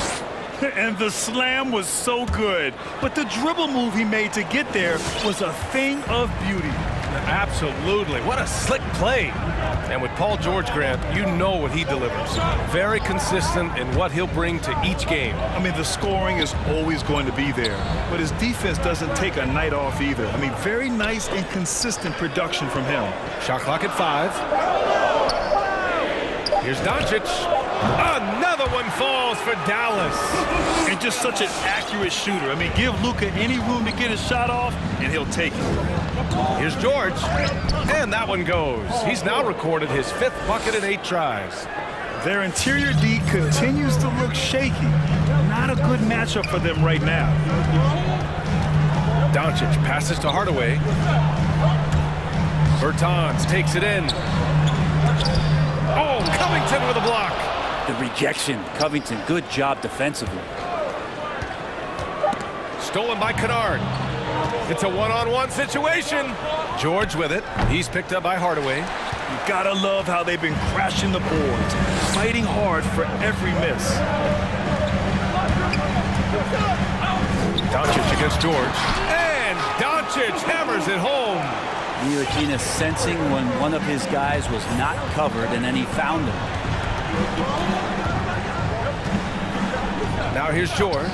And the slam was so good, but the dribble move he made to get there was a thing of beauty. Absolutely. What a slick play. And with Paul George, Grant, you know what he delivers. Very consistent in what he'll bring to each game. I mean, the scoring is always going to be there, but his defense doesn't take a night off either. I mean, very nice and consistent production from him. Shot clock at 5. Here's Doncic. Another one falls for Dallas. And just such an accurate shooter. I mean, give Luka any room to get his shot off, and he'll take it. Here's George. And that one goes. He's now recorded his 5th bucket in 8 tries. Their interior D continues to look shaky. Not a good matchup for them right now. Doncic passes to Hardaway. Bertans takes it in. Oh, Covington with a block. The rejection. Covington, good job defensively. Stolen by Kennard. It's a one-on-one situation. George with it. He's picked up by Hardaway. You gotta love how they've been crashing the boards, fighting hard for every miss. Doncic against George. And Doncic hammers it home. Ntilikina sensing when one of his guys was not covered, and then he found him. Now here's George.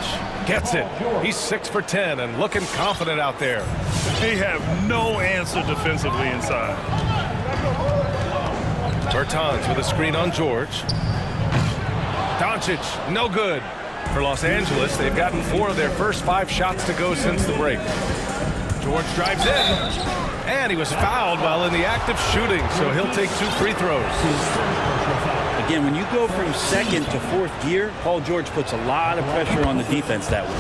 Gets it. He's 6 for 10 and looking confident out there. They have no answer defensively inside. Bertans with a screen on George. Doncic, no good. For Los Angeles, they've gotten 4 of their first 5 shots to go since the break. George drives in, and he was fouled while in the act of shooting, so he'll take 2 free throws. Again, when you go from second to fourth gear, Paul George puts a lot of pressure on the defense that way.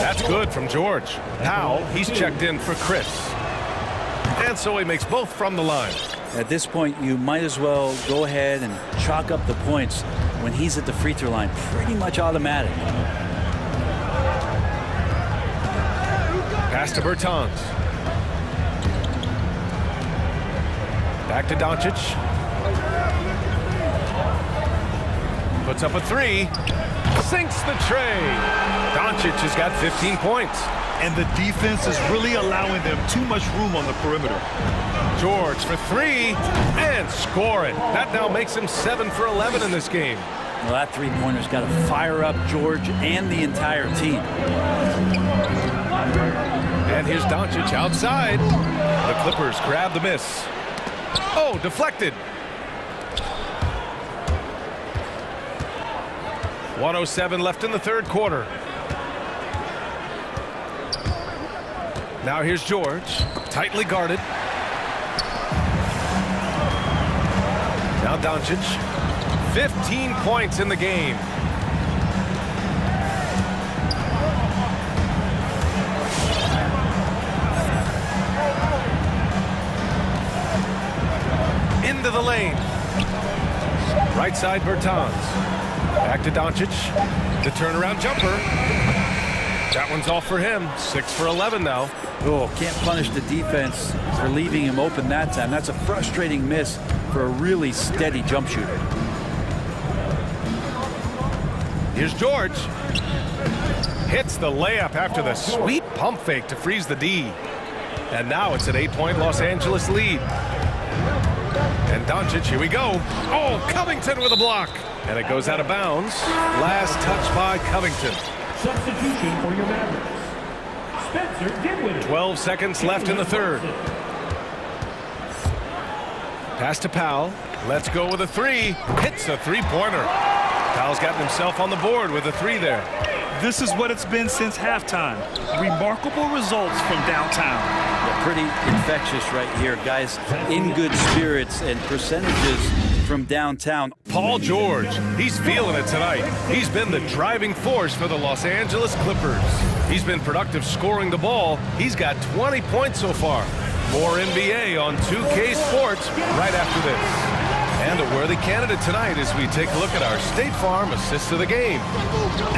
That's good from George. Now he's checked in for Chris. And so he makes both from the line. At this point, you might as well go ahead and chalk up the points when he's at the free throw line. Pretty much automatic. Pass to Bertans. Back to Doncic. Puts up a 3. Sinks the tray. Doncic has got 15 points. And the defense is really allowing them too much room on the perimeter. George for 3 and score it. That now makes him 7 for 11 in this game. Well, that three-pointer's got to fire up George and the entire team. And here's Doncic outside. The Clippers grab the miss. Oh, deflected. 1:07 left in the third quarter. Now here's George, tightly guarded. Now Doncic, 15 points in the game. Into the lane. Right side Bertans. Back to Doncic. The turnaround jumper. That one's off for him. 6 for 11 now. Oh, can't punish the defense for leaving him open that time. That's a frustrating miss for a really steady jump shooter. Here's George. Hits the layup after the sweet pump fake to freeze the D. And now it's an 8-point Los Angeles lead. And Doncic, here we go. Oh, Covington with a block. And it goes out of bounds. Last touch by Covington. Substitution for your Mavericks. Spencer Dinwiddie. 12 seconds left in the third. Pass to Powell. Let's go with a 3. Hits a 3-pointer. Powell's gotten himself on the board with a 3 there. This is what it's been since halftime. Remarkable results from downtown. Yeah, pretty infectious right here, guys. In good spirits and percentages from downtown. Paul George, he's feeling it tonight. He's been the driving force for the Los Angeles Clippers. He's been productive scoring the ball. He's got 20 points so far. More NBA on 2K Sports right after this. And a worthy candidate tonight as we take a look at our State Farm assist of the game.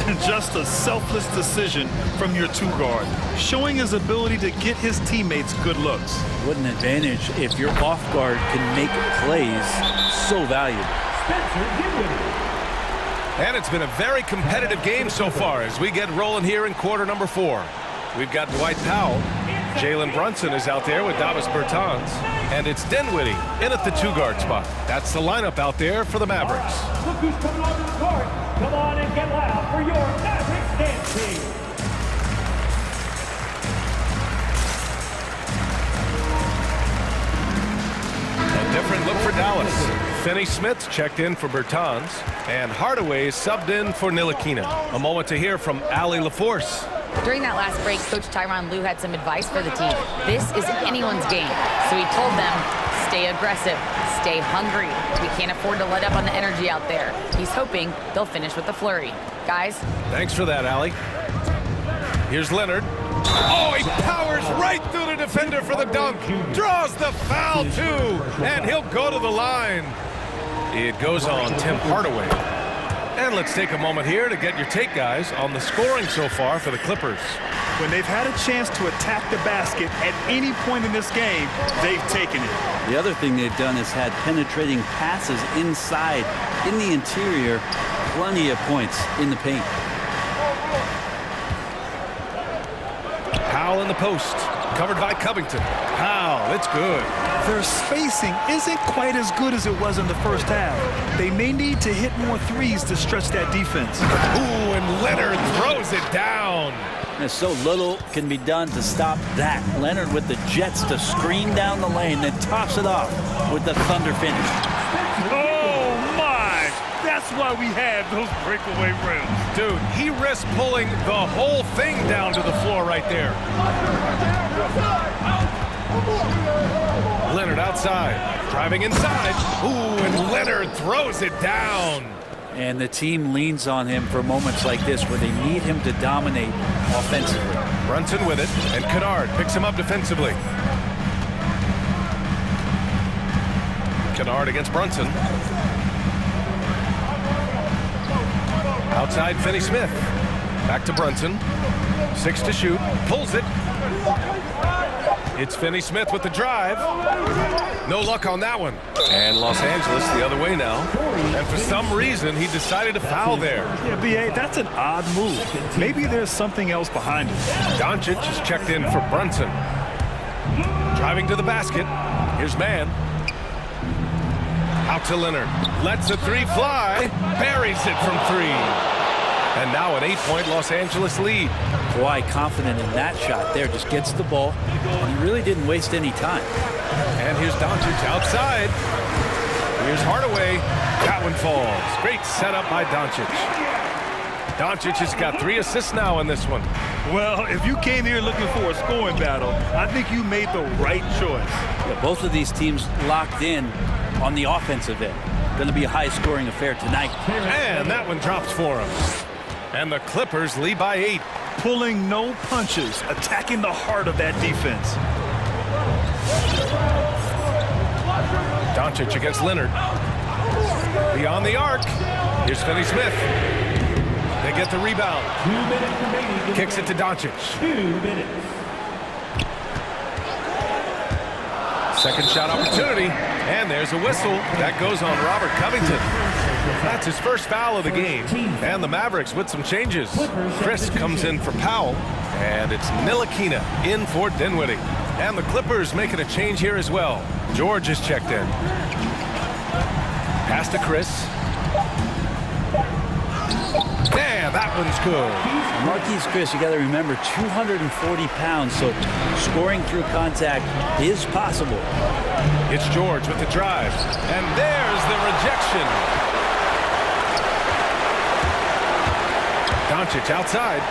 And just a selfless decision from your 2-guard, showing his ability to get his teammates good looks. What an advantage if your off guard can make plays so valuable. And it's been a very competitive game so far as we get rolling here in quarter number 4. We've got Dwight Powell. Jalen Brunson is out there with Davis Bertans. And it's Dinwiddie in at the 2-guard spot. That's the lineup out there for the Mavericks. Look who's coming onto the court. Come on and get loud for your Mavericks dance team. A different look for Dallas. Finney Smith's checked in for Bertans. And Hardaway subbed in for Ntilikina. A moment to hear from Allie LaForce. During that last break, Coach Tyronn Lue had some advice for the team. This is anyone's game. So he told them, stay aggressive, stay hungry. We can't afford to let up on the energy out there. He's hoping they'll finish with a flurry. Guys? Thanks for that, Allie. Here's Leonard. Oh, he powers right through the defender for the dunk. Draws the foul, too. And he'll go to the line. It goes on Tim Hardaway. And let's take a moment here to get your take, guys, on the scoring so far for the Clippers. When they've had a chance to attack the basket at any point in this game, they've taken it. The other thing they've done is had penetrating passes inside, in the interior, plenty of points in the paint. Powell in the post. Covered by Covington. Powell, it's good. Their spacing isn't quite as good as it was in the first half. They may need to hit more threes to stretch that defense. Ooh, and Leonard throws it down. There's so little can be done to stop that. Leonard with the jets to screen down the lane, then tops it off with the thunder finish. Oh, my! That's why we have those breakaway rims. Dude, he risked pulling the whole thing down to the floor right there. Leonard outside, driving inside. Ooh, and Leonard throws it down. And the team leans on him for moments like this where they need him to dominate offensively. Brunson with it, and Kennard picks him up defensively. Kennard against Brunson. Outside Finney-Smith. Back to Brunson. 6 to shoot. Pulls it. It's Finney-Smith with the drive. No luck on that one. And Los Angeles the other way now. And for some reason, he decided to foul there. Yeah, B.A., that's an odd move. Maybe there's something else behind it. Doncic is checked in for Brunson. Driving to the basket. Here's Mann. Out to Leonard. Lets a three fly. Buries it from 3. And now an 8-point Los Angeles lead. Kawhi confident in that shot there. Just gets the ball. And he really didn't waste any time. And here's Doncic outside. Here's Hardaway. That one falls. Great setup by Doncic. Doncic has got 3 assists now in this one. Well, if you came here looking for a scoring battle, I think you made the right choice. Yeah, both of these teams locked in on the offensive end. Going to be a high-scoring affair tonight. And that one drops for him. And the Clippers lead by 8. Pulling no punches, attacking the heart of that defense. Doncic against Leonard. Beyond the arc. Here's Finney-Smith. They get the rebound. Kicks it to Doncic. 2 minutes. Second shot opportunity. And there's a whistle. That goes on Robert Covington. That's his first foul of the game. And the Mavericks with some changes. Chris comes in for Powell. And it's Ntilikina in for Dinwiddie. And the Clippers making a change here as well. George is checked in. Pass to Chris. Yeah, that one's good. Marquise Chris, you got to remember, 240 pounds, so scoring through contact is possible. It's George with the drive. And there's the rejection. Doncic outside.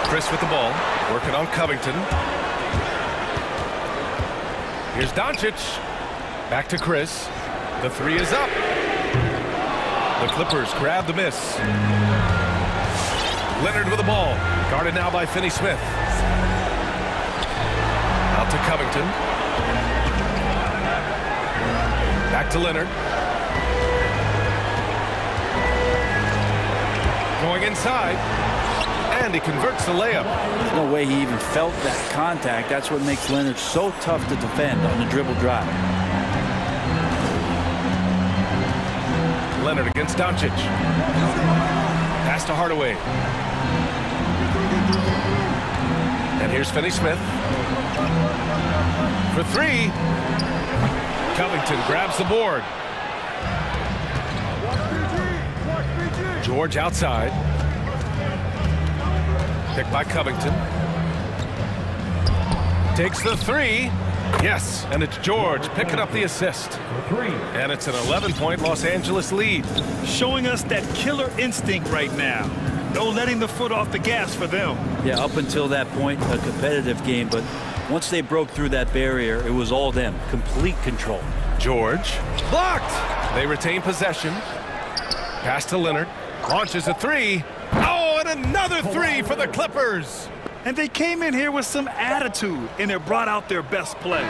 Chris with the ball, working on Covington. Here's Doncic. Back to Chris. The 3 is up. The Clippers grab the miss. Leonard with the ball. Guarded now by Finney-Smith. Out to Covington. Back to Leonard. Going inside. And he converts the layup. There's no way he even felt that contact. That's what makes Leonard so tough to defend on the dribble drive. Leonard against Doncic. Pass to Hardaway. And here's Finney-Smith. For 3. Covington grabs the board. George outside. Picked by Covington. Takes the 3. Yes, and it's George picking up the assist. And it's an 11-point Los Angeles lead. Showing us that killer instinct right now. No letting the foot off the gas for them. Yeah, up until that point, a competitive game, but once they broke through that barrier, it was all them. Complete control. George blocked. They retain possession. Pass to Leonard. Launches a 3. Oh, and another 3 for the Clippers. And they came in here with some attitude, and it brought out their best play.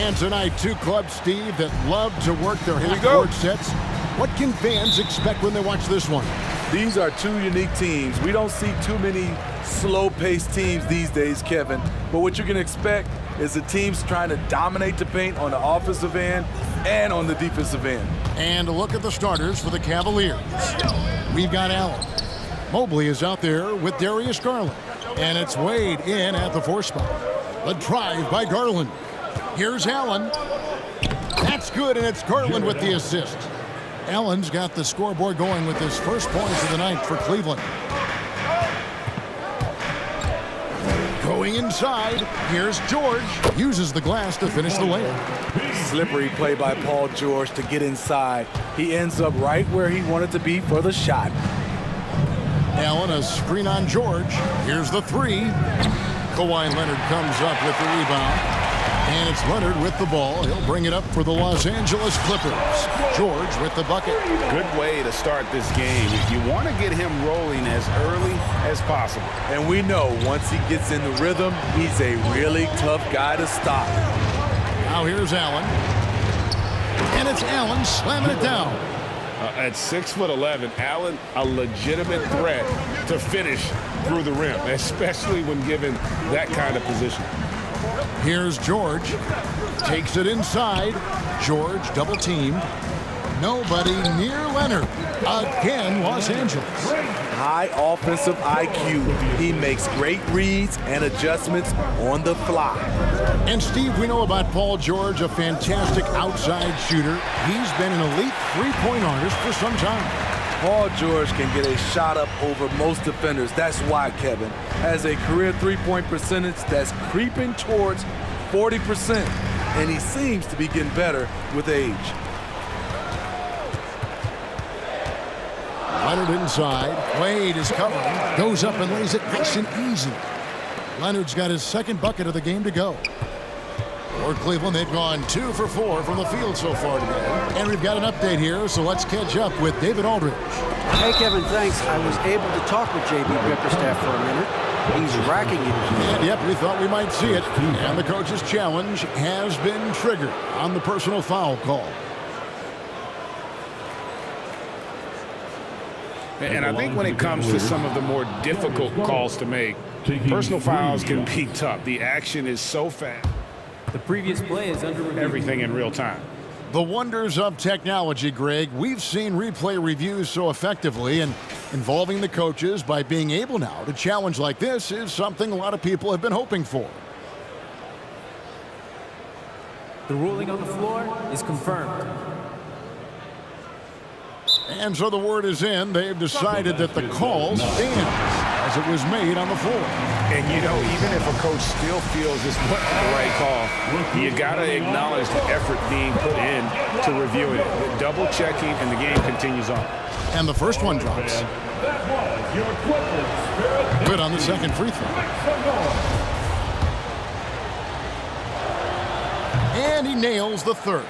And tonight, two clubs, Steve, that love to work their half-court sets. What can fans expect when they watch this one? These are two unique teams. We don't see too many slow-paced teams these days, Kevin. But what you can expect is the teams trying to dominate the paint on the offensive end and on the defensive end. And a look at the starters for the Cavaliers. We've got Allen. Mobley is out there with Darius Garland. And it's Wade in at the 4 spot. The drive by Garland. Here's Allen. That's good, and it's Garland with the assist. Allen's got the scoreboard going with his first points of the night for Cleveland. Going inside, here's George. Uses the glass to finish the layup. Slippery play by Paul George to get inside. He ends up right where he wanted to be for the shot. Allen, a screen on George. Here's the 3. Kawhi Leonard comes up with the rebound. And it's Leonard with the ball. He'll bring it up for the Los Angeles Clippers. George with the bucket. Good way to start this game. You want to get him rolling as early as possible. And we know once he gets in the rhythm, he's a really tough guy to stop. Now here's Allen. And it's Allen slamming it down. At 6'11", Allen, a legitimate threat to finish through the rim, especially when given that kind of position. Here's George. Takes it inside. George double teamed. Nobody near Leonard. Again, Los Angeles. High offensive IQ. He makes great reads and adjustments on the fly. And Steve, we know about Paul George, a fantastic outside shooter. He's been an elite three-point artist for some time. Paul George can get a shot up over most defenders. That's why Kevin has a career three-point percentage that's creeping towards 40%. And he seems to be getting better with age. Leonard inside. Wade is covering. Goes up and lays it nice and easy. Leonard's got his second bucket of the game to go. For Cleveland, they've gone 2 for 4 from the field so far today. And we've got an update here, so let's catch up with David Aldridge. Hey, Kevin, thanks. I was able to talk with J.B. Bickerstaff for a minute. He's racking it. And yep, we thought we might see it. And the coach's challenge has been triggered on the personal foul call. And I think when it comes to some of the more difficult calls to make, personal fouls can be tough. The action is so fast. The previous play is under review. Everything in real time. The wonders of technology, Greg. We've seen replay reviews so effectively, and involving the coaches by being able now to challenge like this is something a lot of people have been hoping for. The ruling on the floor is confirmed. And so the word is in. They've decided that the call stands as it was made on the floor. And, you know, even if a coach still feels this wasn't the right call, you got to acknowledge the effort being put in to reviewing it. Double checking, and the game continues on. And the first one drops. Good on the second free throw. And he nails the third.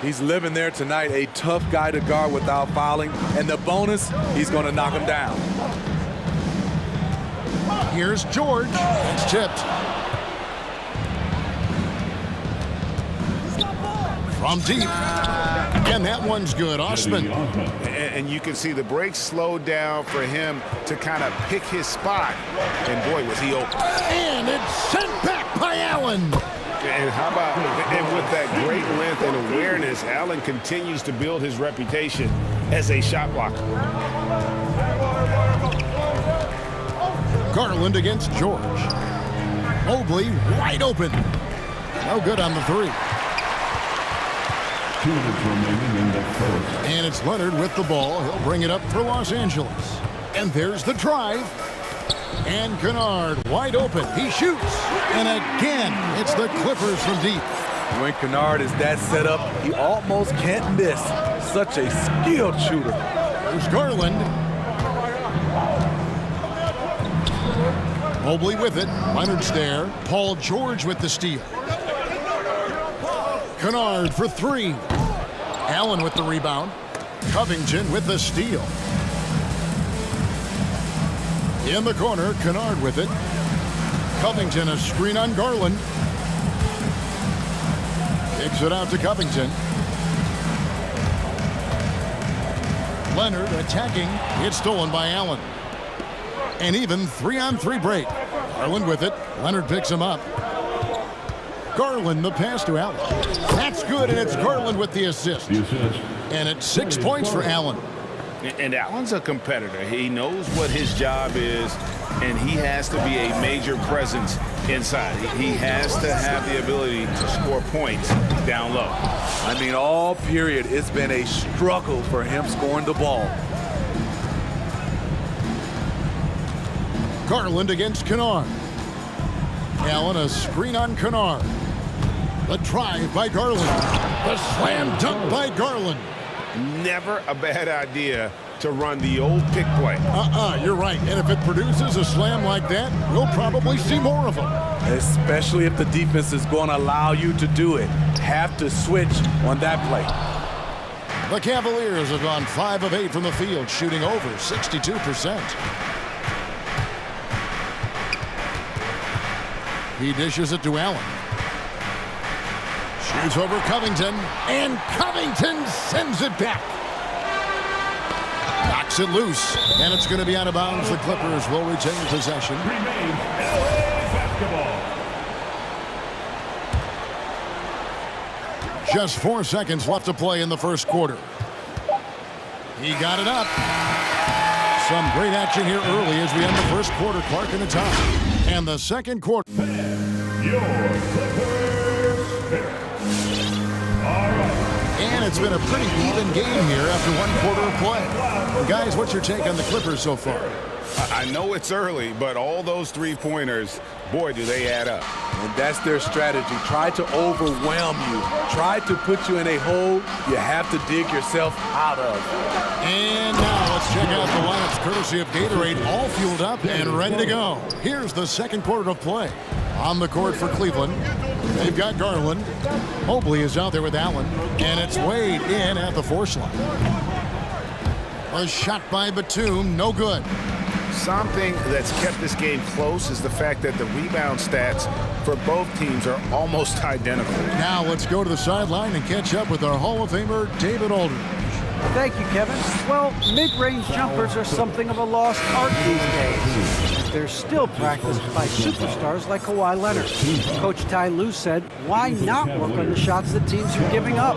He's living there tonight, a tough guy to guard without fouling. And the bonus, he's going to knock him down. Here's George. It's tipped. From deep. And that one's good. Osman. And you can see the break slowed down for him to kind of pick his spot. And boy, was he open. And it's sent back by Allen. And how about, and with that great length and awareness, Allen continues to build his reputation as a shot blocker. Garland against George. Mobley wide open. No good on the three. 2 minutes remaining in the first. And it's Leonard with the ball. He'll bring it up for Los Angeles. And there's the drive. And Kennard wide open. He shoots. And again, it's the Clippers from deep. When Kennard is that set up, he almost can't miss. Such a skilled shooter. There's Garland. Mobley with it. Leonard's there. Paul George with the steal. Kennard for 3. Allen with the rebound. Covington with the steal. In the corner, Kennard with it. Covington a screen on Garland. Kicks it out to Covington. Leonard attacking. It's stolen by Allen. An even 3-on-3 break. Garland with it. Leonard picks him up. Garland the pass to Allen. That's good, and it's Garland with the assist. And it's 6 points for Allen. And Allen's a competitor. He knows what his job is, and he has to be a major presence inside. He has to have the ability to score points down low. I mean, all period, it's been a struggle for him scoring the ball. Garland against Kennard. Allen a screen on Kennard. The drive by Garland. The slam dunk by Garland. Never a bad idea to run the old pick play. You're right. And if it produces a slam like that, we'll probably see more of them. Especially if the defense is going to allow you to do it. Have to switch on that play. The Cavaliers have gone 5 of 8 from the field, shooting over 62%. He dishes it to Allen. Shoots over Covington, and Covington sends it back. Knocks it loose, and it's going to be out of bounds. The Clippers will retain possession. Just 4 seconds left to play in the first quarter. He got it up. Some great action here early as we end the first quarter. Clark in the top. And the second quarter. Your Clippers. And it's been a pretty even game here after 1 quarter of play. Guys, what's your take on the Clippers so far? I know it's early, but all those three-pointers, boy, do they add up. And that's their strategy. Try to overwhelm you. Try to put you in a hole you have to dig yourself out of. And now let's check out the lineups courtesy of Gatorade, all fueled up and ready to go. Here's the second quarter of play. On the court for Cleveland, they've got Garland. Mobley is out there with Allen, and it's Wade in at the 4 slot. A shot by Batum, no good. Something that's kept this game close is the fact that the rebound stats for both teams are almost identical. Now let's go to the sideline and catch up with our Hall of Famer, David Aldridge. Thank you, Kevin. Well, mid-range jumpers are something of a lost art these days. They're still practiced by superstars like Kawhi Leonard. Coach Ty Lue said, why not work on the shots that teams are giving up?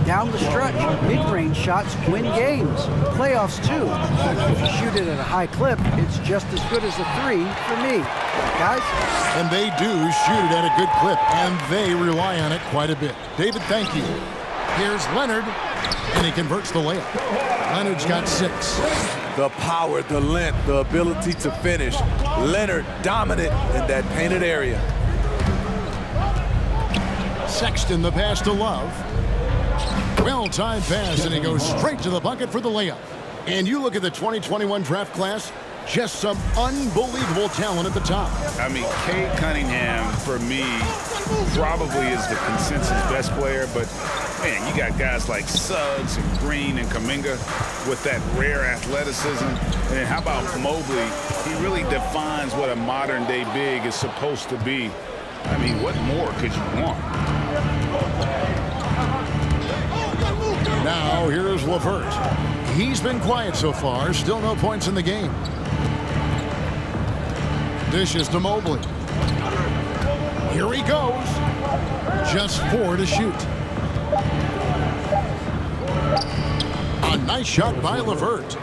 Down the stretch, mid-range shots win games. Playoffs, too. If you shoot it at a high clip, it's just as good as a 3 for me. Guys? And they do shoot it at a good clip, and they rely on it quite a bit. David, thank you. Here's Leonard, and he converts the layup. Leonard's got 6. The power, the length, the ability to finish. Leonard dominant in that painted area. Sexton the pass to Love. Well-timed pass, and he goes straight to the bucket for the layup. And you look at the 2021 draft class, just some unbelievable talent at the top. I mean, Cade Cunningham, for me, probably is the consensus best player, but man, you got guys like Suggs and Green and Kuminga with that rare athleticism. And how about Mobley? He really defines what a modern-day big is supposed to be. I mean, what more could you want? Now, here's LeVert. He's been quiet so far. Still no points in the game. Dishes to Mobley. Here he goes. Just 4 to shoot. A nice shot by LeVert.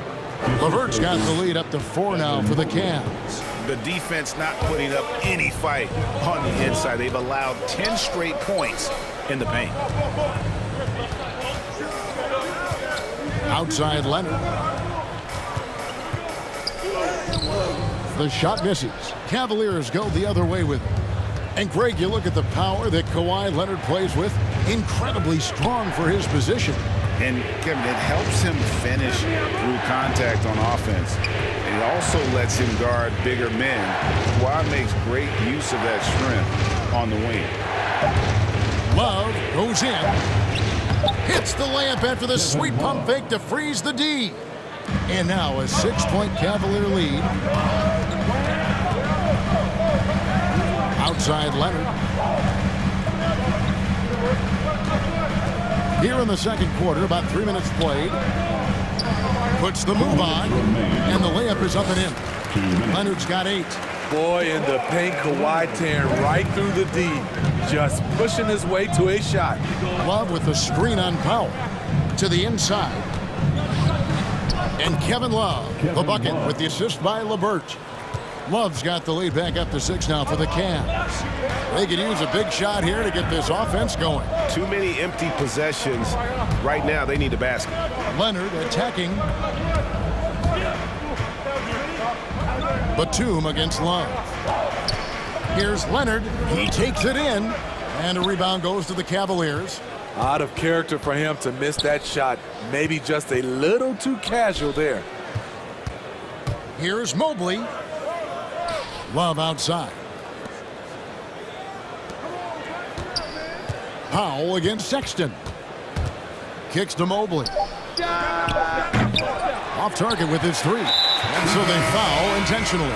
LeVert's got the lead up to 4 now for the Cavs. The defense not putting up any fight on the inside. They've allowed 10 straight points in the paint. Outside Leonard. The shot misses. Cavaliers go the other way with it. And Greg, you look at the power that Kawhi Leonard plays with. Incredibly strong for his position. And Kevin, it helps him finish through contact on offense. It also lets him guard bigger men. Kawhi makes great use of that strength on the wing. Love goes in. Hits the layup after the sweet pump fake to freeze the D. And now a 6-point Cavalier lead. Outside Leonard. Here in the second quarter, about 3 minutes played. Puts the move on, and the layup is up and in. Leonard's got 8. Boy, in the paint, Kawhi tearing right through the D, just pushing his way to a shot. Love with the screen on Powell to the inside. And Kevin Love, the bucket with the assist by LeVert. Love's got the lead back up to 6 now for the Cavs. They could use a big shot here to get this offense going. Too many empty possessions. Right now, they need a basket. Leonard attacking. Batum against Love. Here's Leonard. He takes it in. And a rebound goes to the Cavaliers. Out of character for him to miss that shot. Maybe just a little too casual there. Here's Mobley. Love outside. Powell against Sexton. Kicks to Mobley. Off target with his 3. And so they foul intentionally.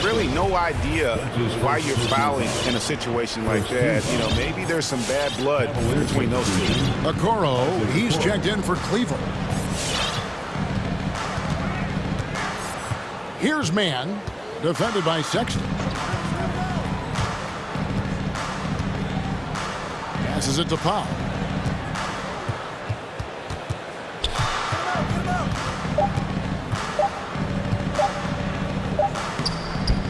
Really no idea why you're fouling in a situation like that. You know, maybe there's some bad blood between those two. Okoro, he's checked in for Cleveland. Here's Man, defended by Sexton. Passes it to Powell.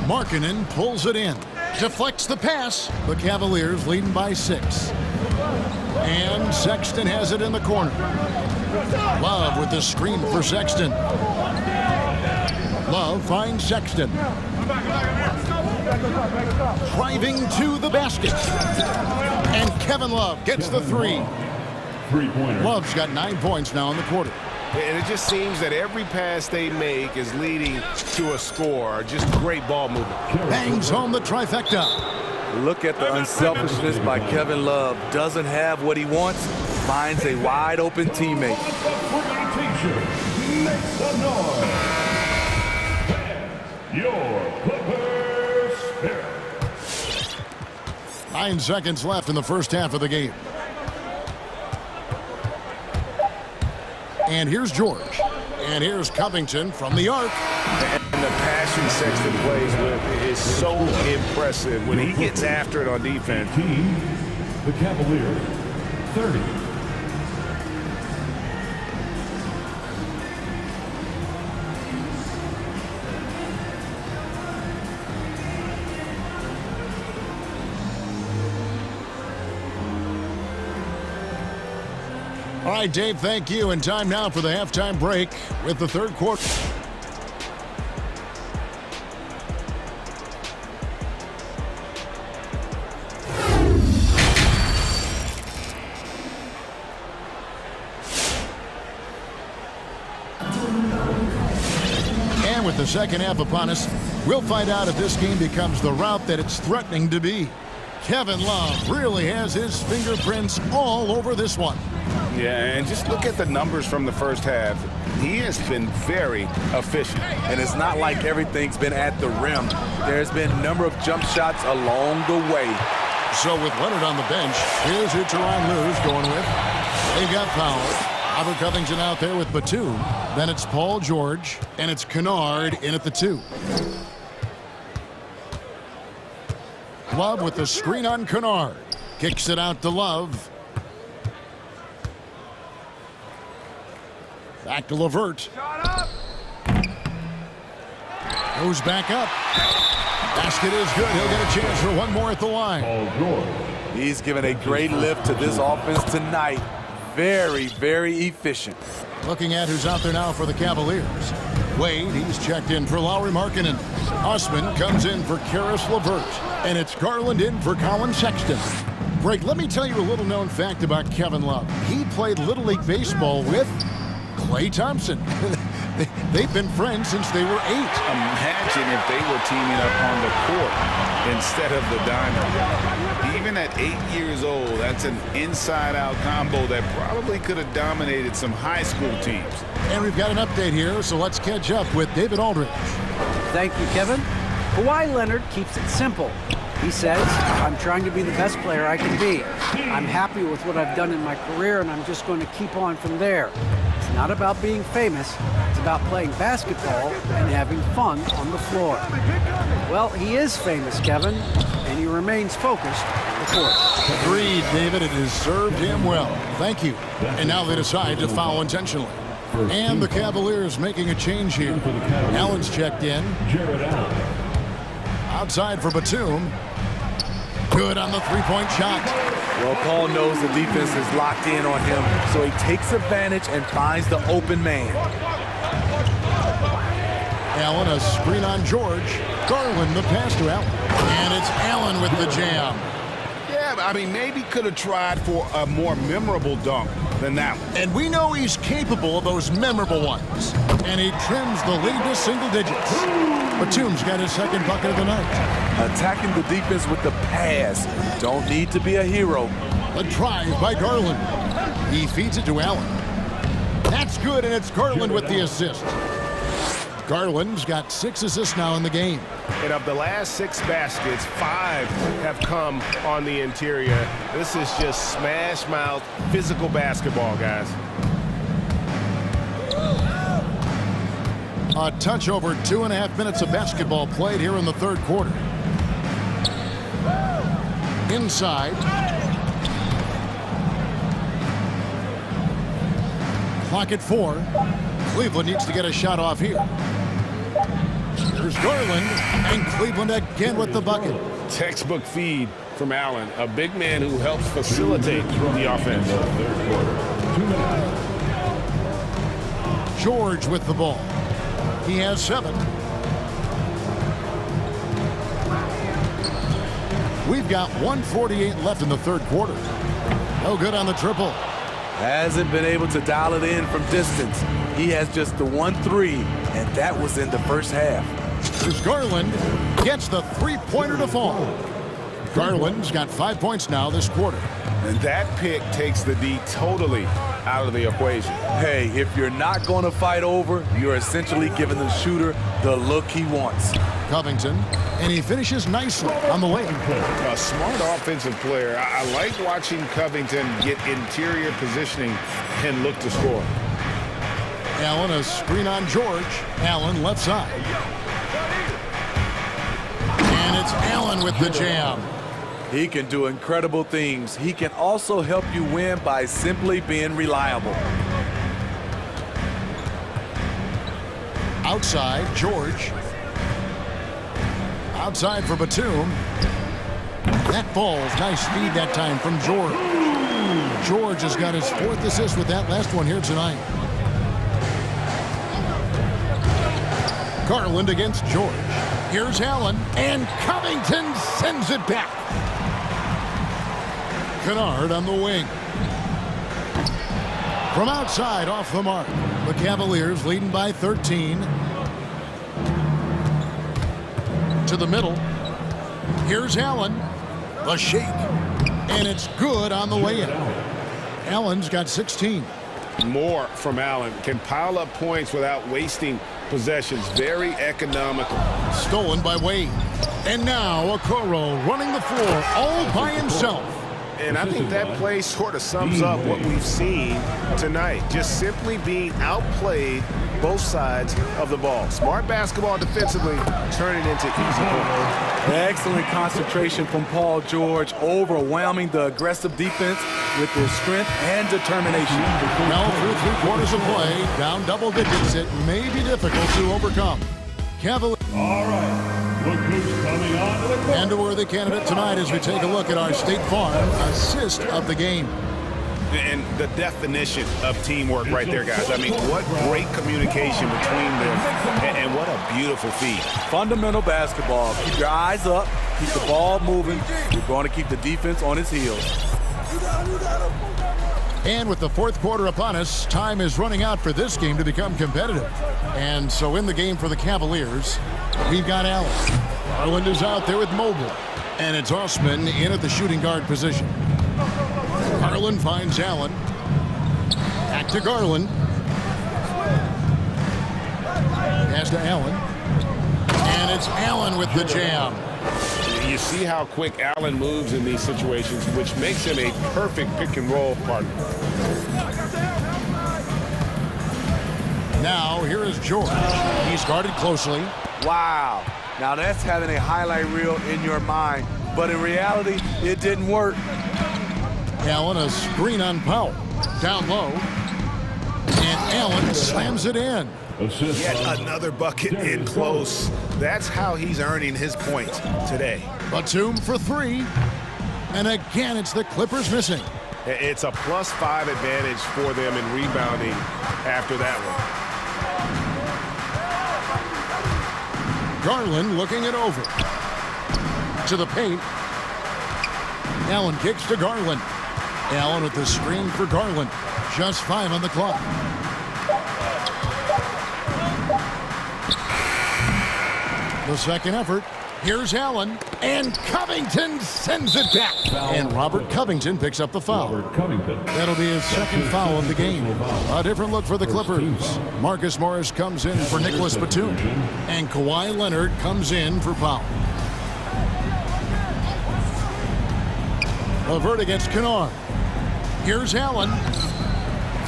Markkanen pulls it in. Deflects the pass. The Cavaliers leading by 6. And Sexton has it in the corner. Love with the screen for Sexton. Love finds Sexton. Driving to the basket. And Kevin Love gets the 3. Love's got 9 points now in the quarter. And it just seems that every pass they make is leading to a score. Just great ball movement. Bangs home the trifecta. Look at the unselfishness by Kevin Love. Doesn't have what he wants. Finds a wide open teammate. Your Clippers Spirit. 9 seconds left in the first half of the game. And here's George. And here's Covington from the arc. And the passion Sexton plays with is so impressive. When he gets after it on defense. The Cavaliers, 30. All right, Dave, thank you. And time now for the halftime break with the third quarter. And with the second half upon us, we'll find out if this game becomes the route that it's threatening to be. Kevin Love really has his fingerprints all over this one. Yeah, and just look at the numbers from the first half. He has been very efficient. And it's not like everything's been at the rim. There's been a number of jump shots along the way. So with Leonard on the bench, here's who Tyronn Lue's going with. They've got Powell. Robert Covington out there with Batum. Then it's Paul George, and it's Kennard in at the 2. Love with the screen on Kennard. Kicks it out to Love. Back to LeVert. Goes back up. Basket is good. He'll get a chance for one more at the line. He's given a great lift to this offense tonight. Very, very efficient. Looking at who's out there now for the Cavaliers. Wade, he's checked in for Lauri Markkanen. Osman comes in for Karis LeVert. And it's Garland in for Colin Sexton. Greg, let me tell you a little known fact about Kevin Love. He played Little League Baseball with Klay Thompson. They've been friends since they were 8. Imagine if they were teaming up on the court instead of the diamond. Even at 8 years old, that's an inside-out combo that probably could have dominated some high school teams. And we've got an update here, so let's catch up with David Aldridge. Thank you, Kevin. Kawhi Leonard keeps it simple. He says, I'm trying to be the best player I can be. I'm happy with what I've done in my career, and I'm just going to keep on from there. It's not about being famous. It's about playing basketball and having fun on the floor. Well, he is famous, Kevin, and he remains focused on the court. Agreed, David. It has served him well. Thank you. And now they decide to foul intentionally. And the Cavaliers making a change here. Allen's checked in. Outside for Batum. Good on the three-point shot. Well, Paul knows the defense is locked in on him, so he takes advantage and finds the open man. Allen, a screen on George. Garland, the pass to Allen. And it's Allen with the jam. Yeah, I mean, maybe could have tried for a more memorable dunk than that one. And we know he's capable of those memorable ones. And he trims the lead to single digits. Batum's got his second bucket of the night. Attacking the defense with the pass. Don't need to be a hero. The drive by Garland. He feeds it to Allen. That's good, and it's Garland with the assist. Garland's got 6 assists now in the game. And of the last 6 baskets, 5 have come on the interior. This is just smash mouth, physical basketball, guys. A touch over 2.5 minutes of basketball played here in the third quarter. Inside. Clock at 4. Cleveland needs to get a shot off here. Here's Garland, and Cleveland again with the bucket. Textbook feed from Allen, a big man who helps facilitate the offense. George with the ball. He has 7. We've got 1:48 left in the third quarter. No good on the triple. Hasn't been able to dial it in from distance. He has just the 1-3, and that was in the first half. Here's Garland. Gets the three-pointer to fall. Garland's got 5 points now this quarter. And that pick takes the D totally out of the equation. Hey, if you're not going to fight over, you're essentially giving the shooter the look he wants. Covington, and he finishes nicely on the lane. A smart offensive player. I like watching Covington get interior positioning and look to score. Allen, a screen on George. Allen left side. And it's Allen with the jam. He can do incredible things. He can also help you win by simply being reliable. Outside, George. Outside for Batum. That falls. Nice feed that time from George. George has got his 4th assist with that last one here tonight. Garland against George. Here's Allen, and Covington sends it back. Kennard on the wing. From outside, off the mark. The Cavaliers leading by 13. To the middle. Here's Allen. The shake. And it's good on the way in. Allen's got 16. More from Allen. Can pile up points without wasting possessions. Very economical. Stolen by Wade. And now Okoro running the floor all by himself. And I think that play sort of sums up what we've seen tonight. Just simply being outplayed both sides of the ball. Smart basketball defensively, turning into easy points. Excellent concentration from Paul George, overwhelming the aggressive defense with his strength and determination. Now through 3 quarters of play, down double digits, it may be difficult to overcome. Cavaliers. All right. Look who's coming on to the court. And a worthy candidate tonight as we take a look at our State Farm assist of the game. And the definition of teamwork right there, guys. I mean, what great communication between them, and what a beautiful feed. Fundamental basketball. Keep your eyes up, keep the ball moving. You're going to keep the defense on its heels. And with the 4th quarter upon us, time is running out for this game to become competitive. And so in the game for the Cavaliers, we've got Allen. Garland is out there with Mobile. And it's Osman in at the shooting guard position. Garland finds Allen. Back to Garland. Pass to Allen. And it's Allen with the jam. You see how quick Allen moves in these situations, which makes him a perfect pick-and-roll partner. Now, here is George. He's guarded closely. Wow. Now that's having a highlight reel in your mind, but in reality, it didn't work. Allen, a screen on Powell. Down low. And Allen slams it in. Yet another bucket in close. That's how he's earning his points today. Batum for three. And again, it's the Clippers missing. It's a +5 advantage for them in rebounding after that one. Garland looking it over. To the paint. Allen kicks to Garland. Allen with the screen for Garland. Just 5 on the clock. The second effort. Here's Allen. And Covington sends it back. And Robert Covington picks up the foul. That'll be his second foul of the game. A different look for the Clippers. Marcus Morris comes in for Nicholas Batum. And Kawhi Leonard comes in for Powell. LeVert against Kennard. Here's Allen.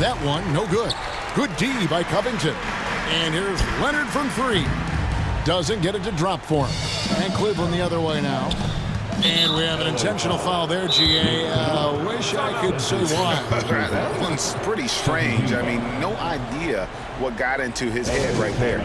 That one, no good. Good D by Covington. And here's Leonard from three. Doesn't get it to drop for him. And Cleveland the other way now. And we have an intentional foul there, GA. Wish I could say why. That one's pretty strange. I mean, no idea what got into his head right there.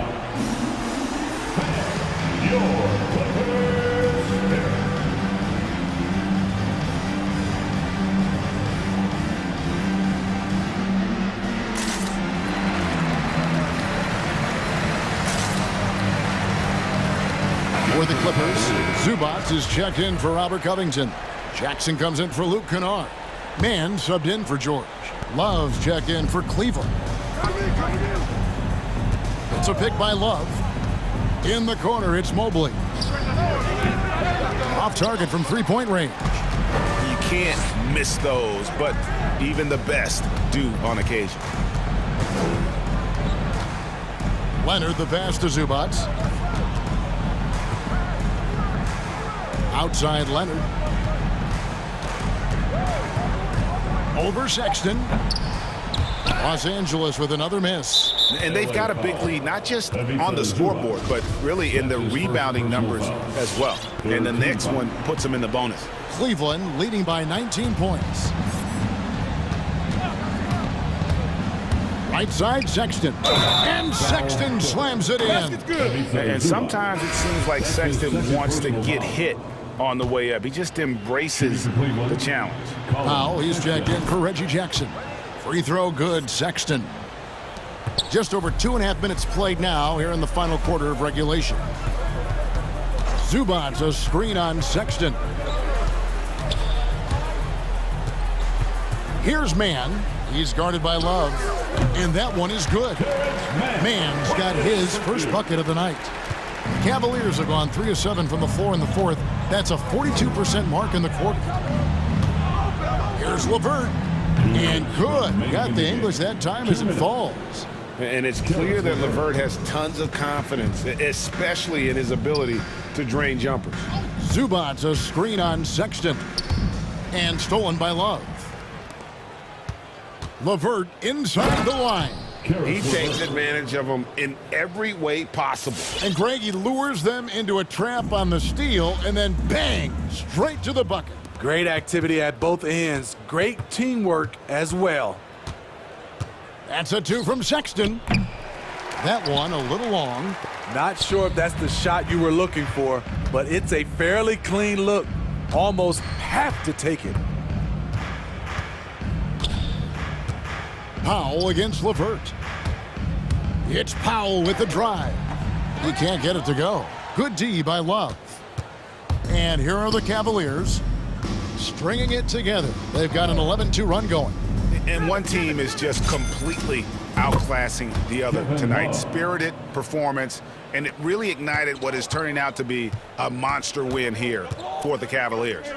For the Clippers, Zubac is checked in for Robert Covington. Jackson comes in for Luke Kennard. Mann subbed in for George. Love's checked in for Cleveland. It's a pick by Love. In the corner, it's Mobley. Off target from three-point range. You can't miss those, but even the best do on occasion. Leonard the pass to Zubac. Outside Leonard. Over Sexton. Los Angeles with another miss. And they've got a big lead, not just on the scoreboard, but really in the rebounding numbers as well. And the next one puts them in the bonus. Cleveland leading by 19 points. Right side, Sexton. And Sexton slams it in. And sometimes it seems like Sexton wants to get hit on the way up. He just embraces the challenge. Powell, he's checked in for Reggie Jackson. Free throw good, Sexton. Just over 2.5 minutes played now here in the final quarter of regulation. Zubac, a screen on Sexton. Here's Mann. He's guarded by Love. And that one is good. Mann's got his first bucket of the night. Cavaliers have gone 3 of 7 from the floor in the fourth. That's a 42% mark in the quarter. Here's LeVert. And good. Got the English that time as it falls. And it's clear that LeVert has tons of confidence, especially in his ability to drain jumpers. Zubac, a screen on Sexton. And stolen by Love. LeVert inside the line. He takes advantage of them in every way possible. And Greg, he lures them into a trap on the steal and then bang, straight to the bucket. Great activity at both ends. Great teamwork as well. That's a 2 from Sexton. That one a little long. Not sure if that's the shot you were looking for, but it's a fairly clean look. Almost have to take it. Powell against LeVert. It's Powell with the drive. He can't get it to go. Good D by Love. And here are the Cavaliers stringing it together. They've got an 11-2 run going. And one team is just completely outclassing the other tonight. Spirited performance, and it really ignited what is turning out to be a monster win here for the Cavaliers.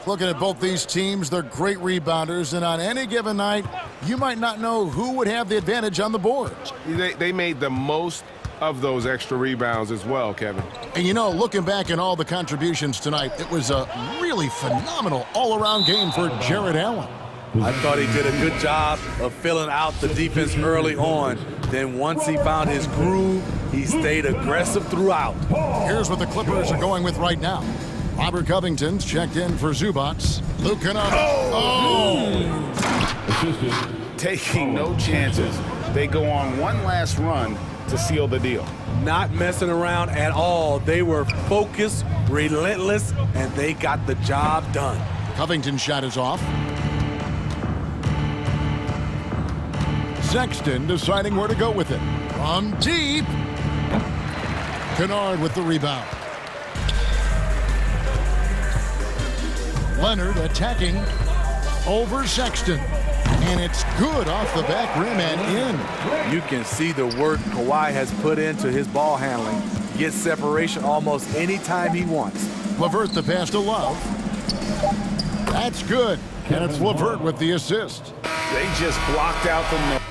Looking at both these teams, they're great rebounders, and on any given night, you might not know who would have the advantage on the boards. They made the most of those extra rebounds as well, Kevin. And you know, looking back at all the contributions tonight, it was a really phenomenal all-around game for Jared Allen. I thought he did a good job of filling out the defense early on. Then once he found his groove, he stayed aggressive throughout. Here's what the Clippers are going with right now. Robert Covington's checked in for Zubats. Luke Kennard. Taking no chances. They go on one last run to seal the deal. Not messing around at all. They were focused, relentless, and they got the job done. Covington's shot is off. Sexton deciding where to go with it. From deep. Kennard with the rebound. Leonard attacking over Sexton. And it's good off the back rim and in. You can see the work Kawhi has put into his ball handling. Gets separation almost any time he wants. LeVert the pass to Love. That's good. And it's LeVert with the assist. They just blocked out the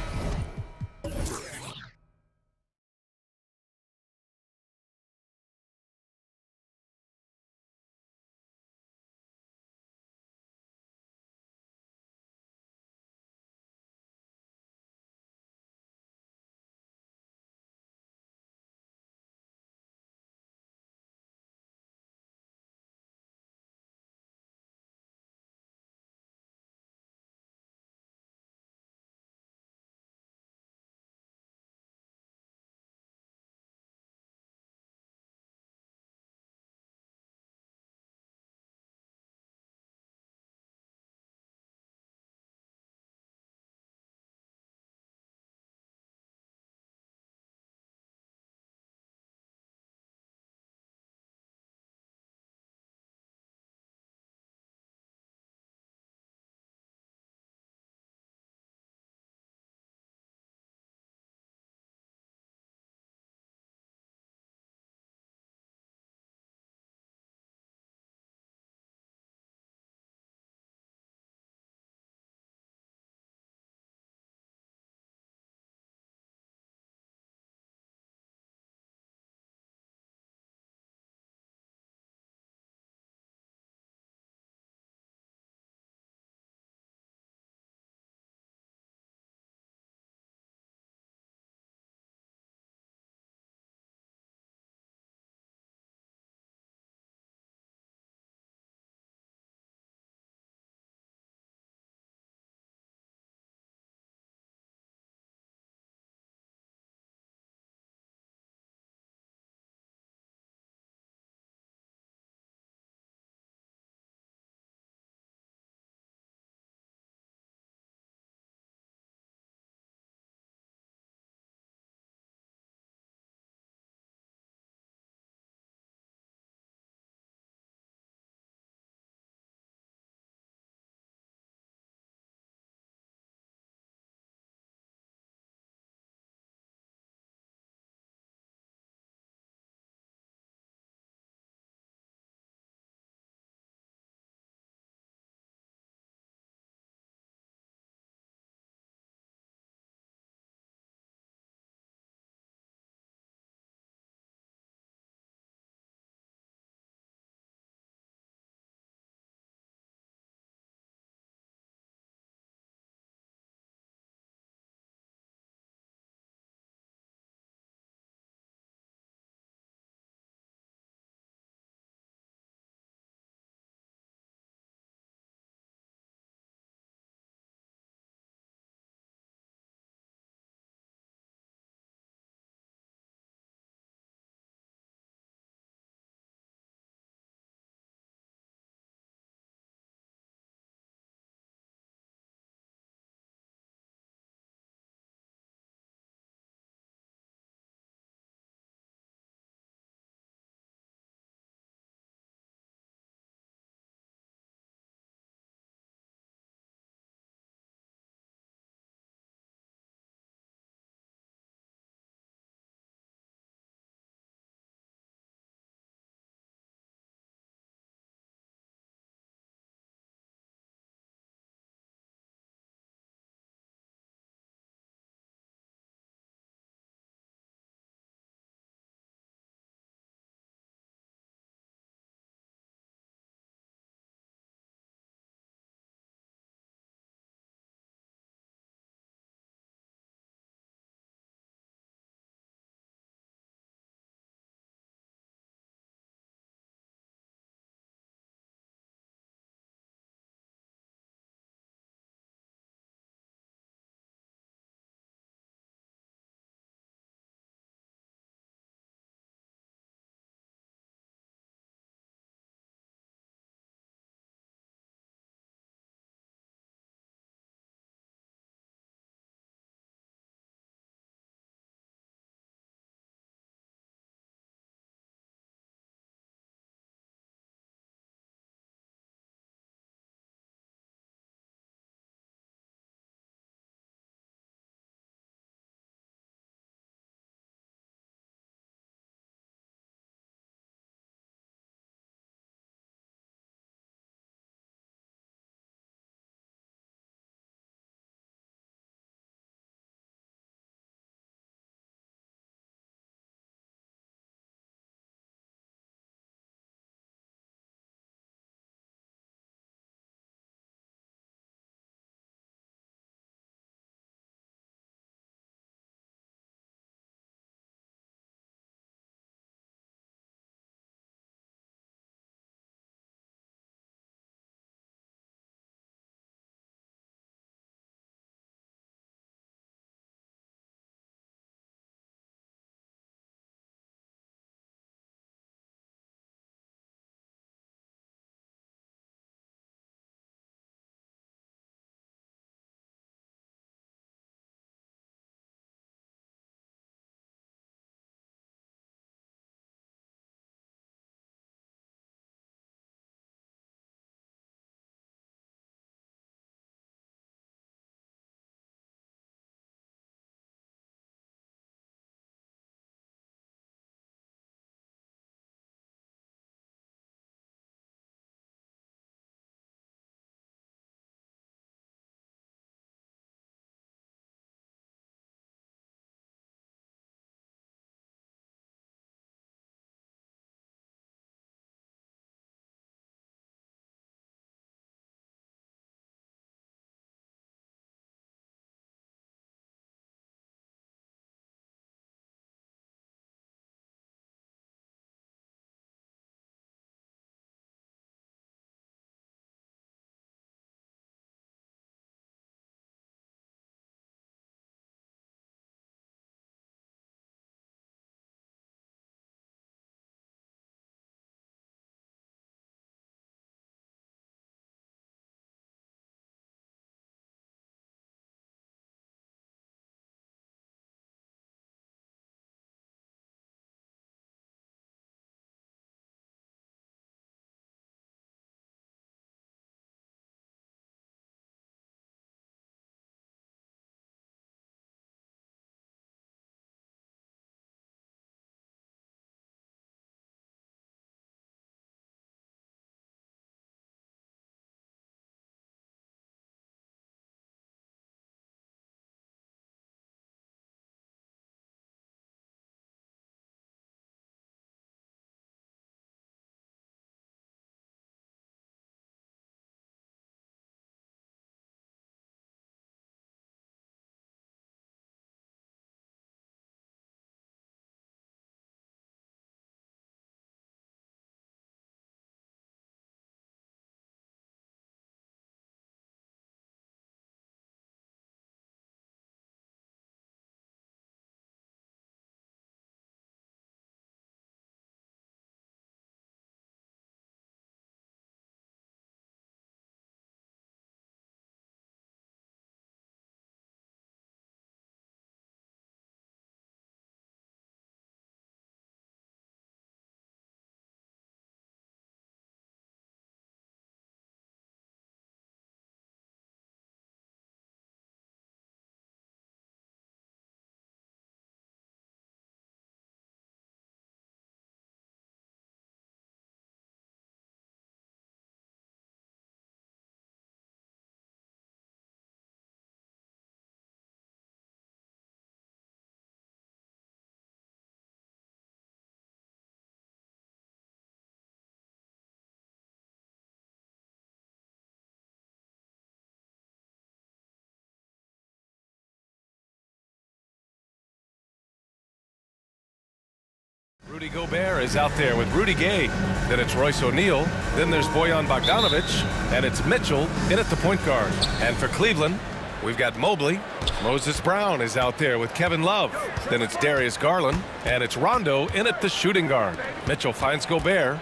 Rudy Gobert is out there with Rudy Gay. Then it's Royce O'Neal. Then there's Bojan Bogdanovic. And it's Mitchell in at the point guard. And for Cleveland, we've got Mobley. Moses Brown is out there with Kevin Love. Then it's Darius Garland. And it's Rondo in at the shooting guard. Mitchell finds Gobert.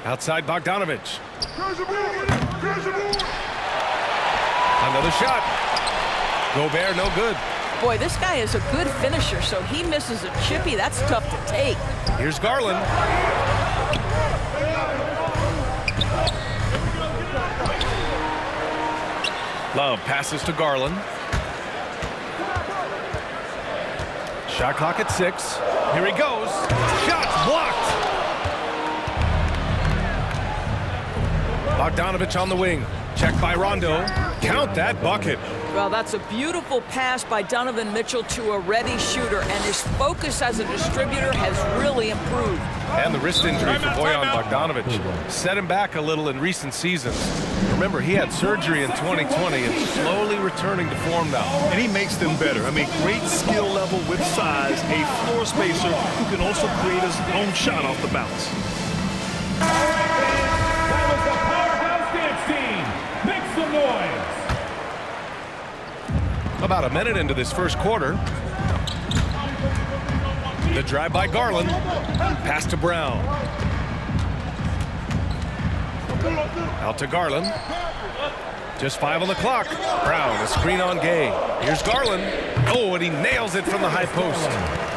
Outside Bogdanovic. Another shot. Gobert no good. Boy, this guy is a good finisher, so he misses a chippy. That's tough to take. Here's Garland. Love passes to Garland. Shot clock at 6. Here he goes. Shot blocked. Bogdanovic on the wing. Checked by Rondo. Count that bucket. Well, that's a beautiful pass by Donovan Mitchell to a ready shooter, and his focus as a distributor has really improved. And the wrist injury for Bojan Bogdanovic set him back a little in recent seasons. Remember, he had surgery in 2020 and slowly returning to form now. And he makes them better. I mean, great skill level with size, a floor spacer who can also create his own shot off the bounce. That was the Powerhouse Dance Team. Make some noise. About a minute into this first quarter. The drive by Garland. Pass to Brown. Out to Garland. Just 5 on the clock. Brown, a screen on Gay. Here's Garland. Oh, and he nails it from the high post.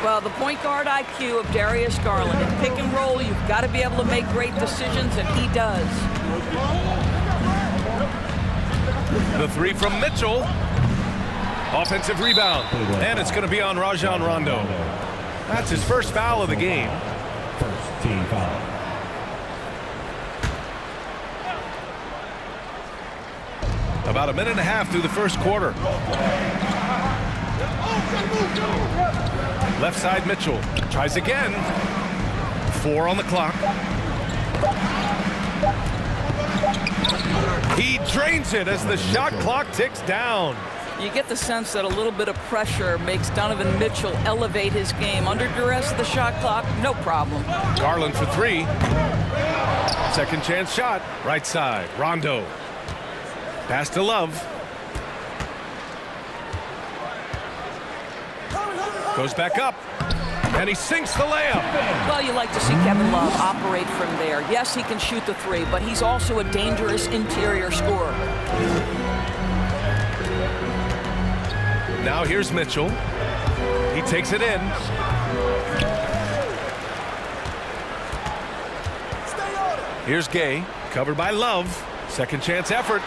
Well, the point guard IQ of Darius Garland. In pick and roll, you've got to be able to make great decisions, and he does. The 3 from Mitchell. Offensive rebound. And it's going to be on Rajon Rondo. That's his first foul of the game. First team foul. About a minute and a half through the first quarter. Left side Mitchell. Tries again. 4 on the clock. He drains it as the shot clock ticks down. You get the sense that a little bit of pressure makes Donovan Mitchell elevate his game. Under duress of the shot clock, no problem. Garland for 3. Second chance shot. Right side. Rondo. Pass to Love. Goes back up. And he sinks the layup. Well, you like to see Kevin Love operate from there. Yes, he can shoot the 3, but he's also a dangerous interior scorer. Now here's Mitchell. He takes it in. Here's Gay, covered by Love. Second chance effort.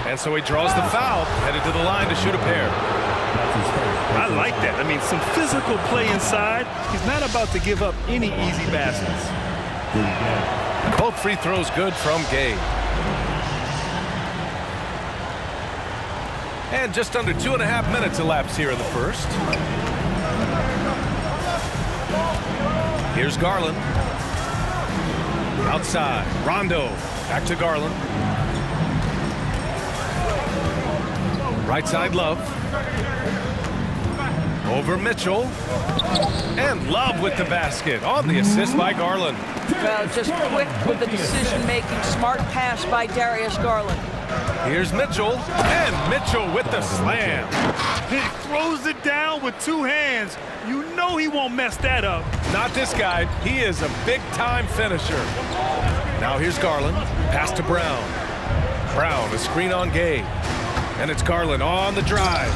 And so he draws the foul, headed to the line to shoot a pair. I like that. I mean, some physical play inside. He's not about to give up any easy baskets. Both free throws good from Gay. And just under 2.5 minutes elapsed here in the first. Here's Garland. Outside. Rondo. Back to Garland. Right side Love. Over Mitchell. And Love with the basket on the assist by Garland. Well, just quick with the decision-making. Smart pass by Darius Garland. Here's Mitchell, and Mitchell with the slam. He throws it down with 2 hands. You know he won't mess that up. Not this guy. He is a big-time finisher. Now here's Garland. Pass to Brown. Brown, a screen on Gay. And it's Garland on the drive.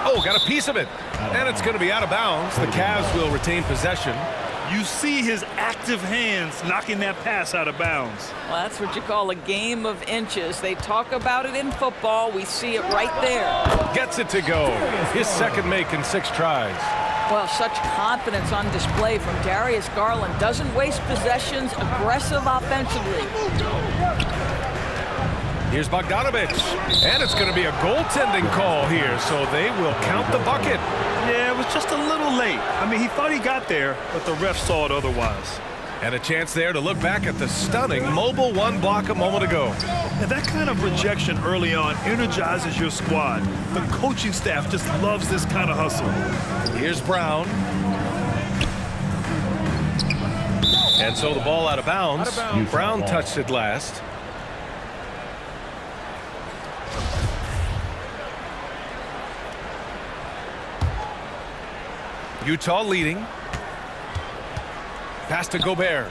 Oh, got a piece of it. And it's going to be out of bounds. The Cavs will retain possession. You see his active hands knocking that pass out of bounds. Well, that's what you call a game of inches. They talk about it in football. We see it right there. Gets it to go. His second make in 6 tries. Well, such confidence on display from Darius Garland. Doesn't waste possessions, aggressive offensively. Here's Bogdanovic. And it's going to be a goaltending call here, so they will count the bucket. Yeah, it was just a little late. I mean, he thought he got there, but the ref saw it otherwise. And a chance there to look back at the stunning mobile one block a moment ago. And that kind of rejection early on energizes your squad. The coaching staff just loves this kind of hustle. Here's Brown. And so the ball out of bounds. Brown touched it last. Utah leading. Pass to Gobert.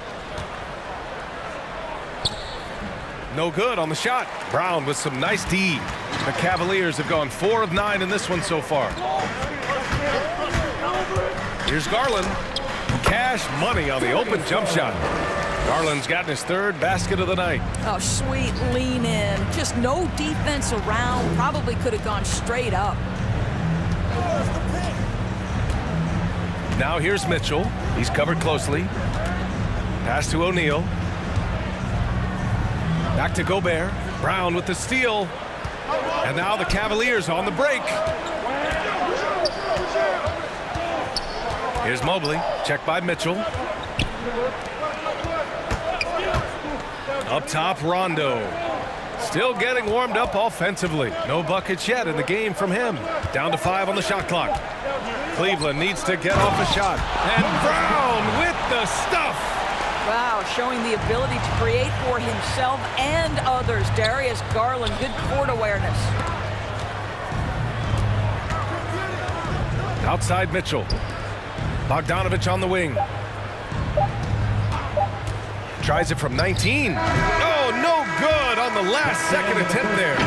No good on the shot. Brown with some nice D. The Cavaliers have gone 4 of 9 in this one so far. Here's Garland. Cash money on the open jump shot. Garland's gotten his 3rd basket of the night. Oh, sweet lean in. Just no defense around. Probably could have gone straight up. Now here's Mitchell. He's covered closely. Pass to O'Neal. Back to Gobert. Brown with the steal. And now the Cavaliers on the break. Here's Mobley. Checked by Mitchell. Up top, Rondo. Still getting warmed up offensively. No buckets yet in the game from him. Down to 5 on the shot clock. Cleveland needs to get off a shot. And Brown with the stuff. Wow, showing the ability to create for himself and others. Darius Garland, good court awareness. Outside Mitchell. Bogdanovich on the wing. Tries it from 19. Oh, no good on the last second attempt there.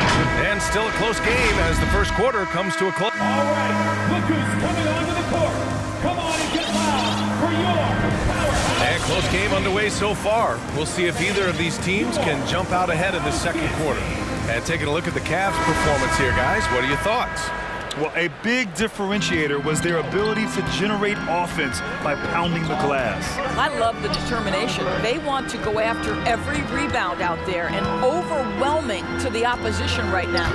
And still a close game as the first quarter comes to a close. All right, look who's coming onto the court. Come on and get loud for your power. And close game underway so far. We'll see if either of these teams can jump out ahead in the second quarter. And taking a look at the Cavs' performance here, guys. What are your thoughts? Well, a big differentiator was their ability to generate offense by pounding the glass. I love the determination. They want to go after every rebound out there and overwhelming to the opposition right now.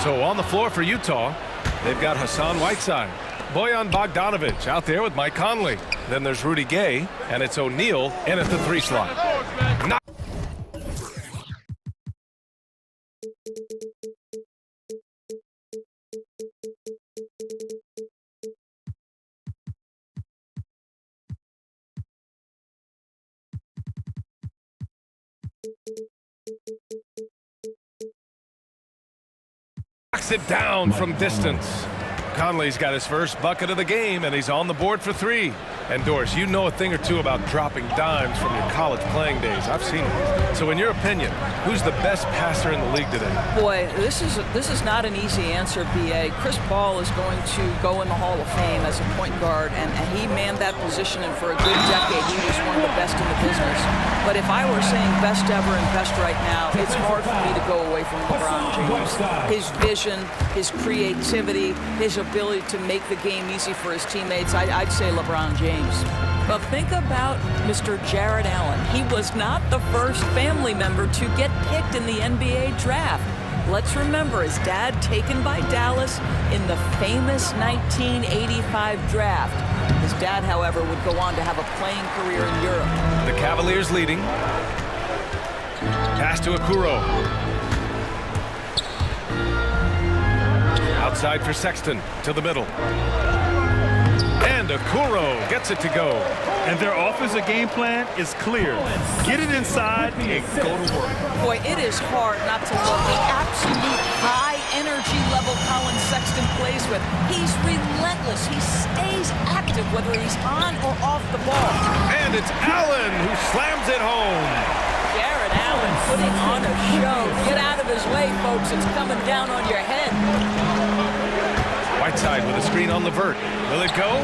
So on the floor for Utah, they've got Hassan Whiteside. Bojan Bogdanović out there with Mike Conley. Then there's Rudy Gay, and it's O'Neal in at the 3 slot. Knocks it down from distance. Conley's got his first bucket of the game, and he's on the board for 3. And Doris, you know a thing or two about dropping dimes from your college playing days. I've seen it. So in your opinion, who's the best passer in the league today? Boy, this is not an easy answer, B.A. Chris Paul is going to go in the Hall of Fame as a point guard, and he manned that position, and for a good decade, he was one of the best in the business. But if I were saying best ever and best right now, it's hard for me to go away from LeBron James. His vision, his creativity, his ability to make the game easy for his teammates, I'd say LeBron James. But think about Mr. Jared Allen. He was not the first family member to get picked in the NBA draft. Let's remember his dad taken by Dallas in the famous 1985 draft. His dad, however, would go on to have a playing career in Europe. The Cavaliers leading. Pass to Okoro. Outside for Sexton, to the middle. And Okoro gets it to go. And their offensive game plan is clear. Get it inside and go to work. Boy, it is hard not to love the absolute high energy level Colin Sexton plays with. He's relentless. He stays active whether he's on or off the ball. And it's Allen who slams it home. Jared Allen putting on a show. Get out of his way, folks. It's coming down on your head. Whiteside with a screen on Levert. Will it go?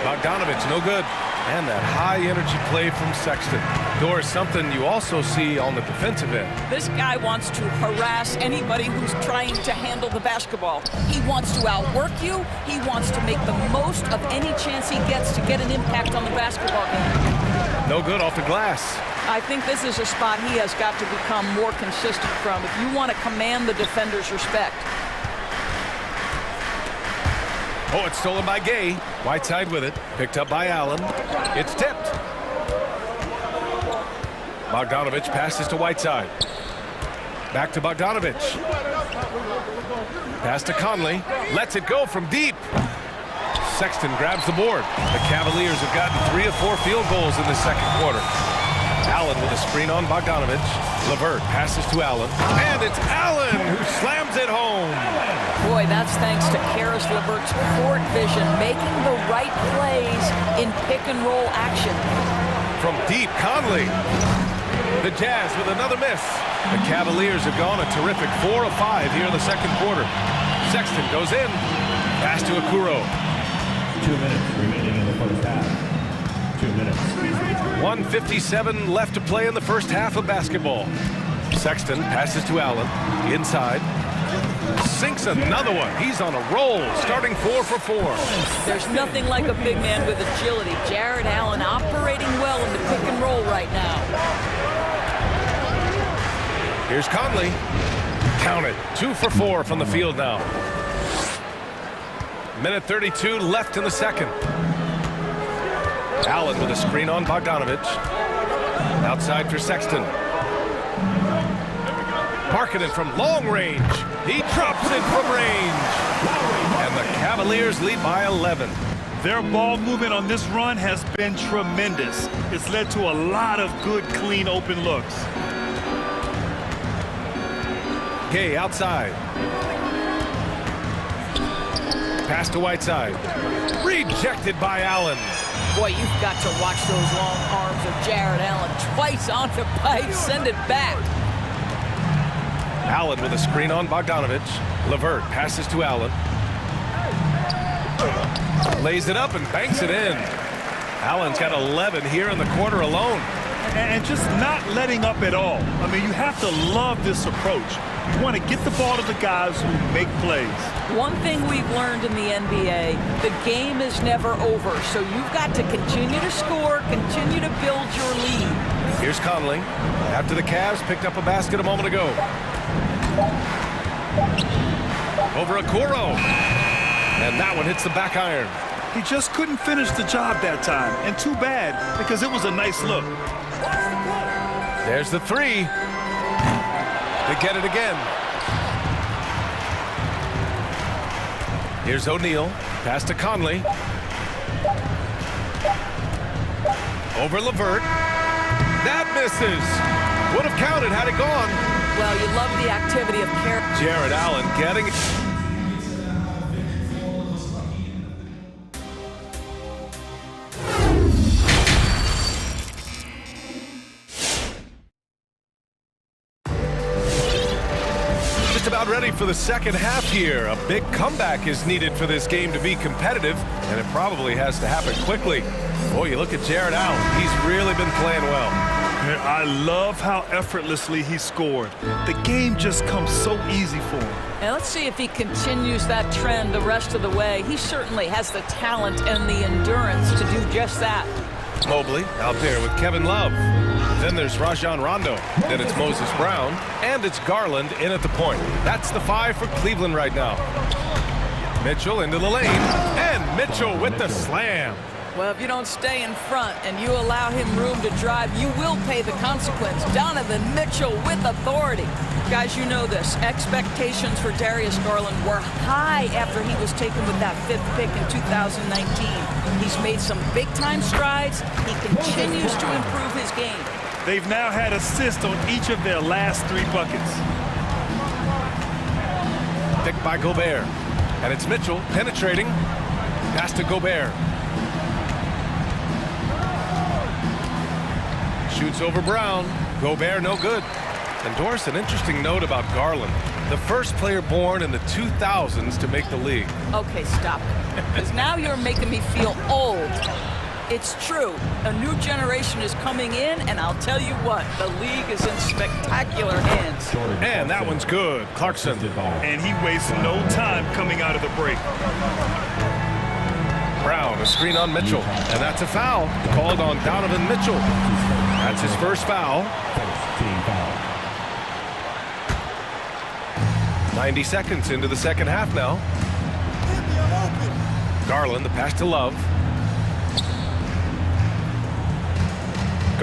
Bogdanovich, no good. And that high-energy play from Sexton. Doris, something you also see on the defensive end. This guy wants to harass anybody who's trying to handle the basketball. He wants to outwork you. He wants to make the most of any chance he gets to get an impact on the basketball game. No good off the glass. I think this is a spot he has got to become more consistent from if you want to command the defender's respect. Oh, it's stolen by Gay. Whiteside with it. Picked up by Allen. It's tipped. Bogdanovich passes to Whiteside. Back to Bogdanovich. Pass to Conley. Lets it go from deep. Sexton grabs the board. The Cavaliers have gotten 3 of 4 field goals in the second quarter. Allen with a screen on Bogdanovich. LeVert passes to Allen. And it's Allen who slams it home. Boy, that's thanks to Karis LeVert's court vision, making the right plays in pick-and-roll action. From deep, Conley. The Jazz with another miss. The Cavaliers have gone a terrific 4 of 5 here in the second quarter. Sexton goes in. Pass to Okuro. 2 minutes remaining in the first half. 2 minutes. 1:57 left to play in the first half of basketball. Sexton passes to Allen. Inside. Sinks another one. He's on a roll, starting 4 for 4. There's nothing like a big man with agility. Jared Allen operating well in the pick and roll right now. Here's Conley. Count it. 2 for 4 from the field now. Minute 32 left in the second. Allen with a screen on Bogdanovich. Outside for Sexton. Markkanen from long range. He drops it from range. And the Cavaliers lead by 11. Their ball movement on this run has been tremendous. It's led to a lot of good, clean, open looks. Gay outside. Pass to Whiteside. Rejected by Allen. Boy, you've got to watch those long arms of Jared Allen. Twice on the pipe, send it back. Allen with a screen on Bogdanovich. LeVert passes to Allen. Lays it up and banks it in. Allen's got 11 here in the quarter alone. And just not letting up at all. I mean, you have to love this approach. You want to get the ball to the guys who make plays. One thing we've learned in the NBA, the game is never over. So you've got to continue to score, continue to build your lead. Here's Conley. After the Cavs picked up a basket a moment ago. Over Okuro. And that one hits the back iron. He just couldn't finish the job that time. And too bad, because it was a nice look. There's the three. They get it again. Here's O'Neal. Pass to Conley. Over LeVert. That misses. Would have counted had it gone. Well, you love the activity of Jared Allen getting it. About ready for the second half here. A big comeback is needed for this game to be competitive, and it probably has to happen quickly. Boy, you look at Jared Allen. He's really been playing well. I love how effortlessly he scored. The game just comes so easy for him. And let's see if he continues that trend the rest of the way. He certainly has the talent and the endurance to do just that. Mobley out there with Kevin Love. Then there's Rajon Rondo. Then it's Moses Brown. And it's Garland in at the point. That's the 5 for Cleveland right now. Mitchell into the lane. And Mitchell with the slam. Well, if you don't stay in front and you allow him room to drive, you will pay the consequence. Donovan Mitchell with authority. Guys, you know this. Expectations for Darius Garland were high after he was taken with that 5th pick in 2019. He's made some big-time strides. He continues to improve his game. They've now had assists on each of their last 3 buckets. Picked by Gobert. And it's Mitchell penetrating. Pass to Gobert. Shoots over Brown. Gobert no good. And Doris, an interesting note about Garland. The first player born in the 2000s to make the league. Okay, stop it. Because now you're making me feel old. It's true. A new generation is coming in, and I'll tell you what, the league is in spectacular hands. And that one's good. Clarkson. And he wastes no time coming out of the break. Brown, a screen on Mitchell. And that's a foul called on Donovan Mitchell. That's his first foul. 90 seconds into the second half now. Garland, the pass to Love.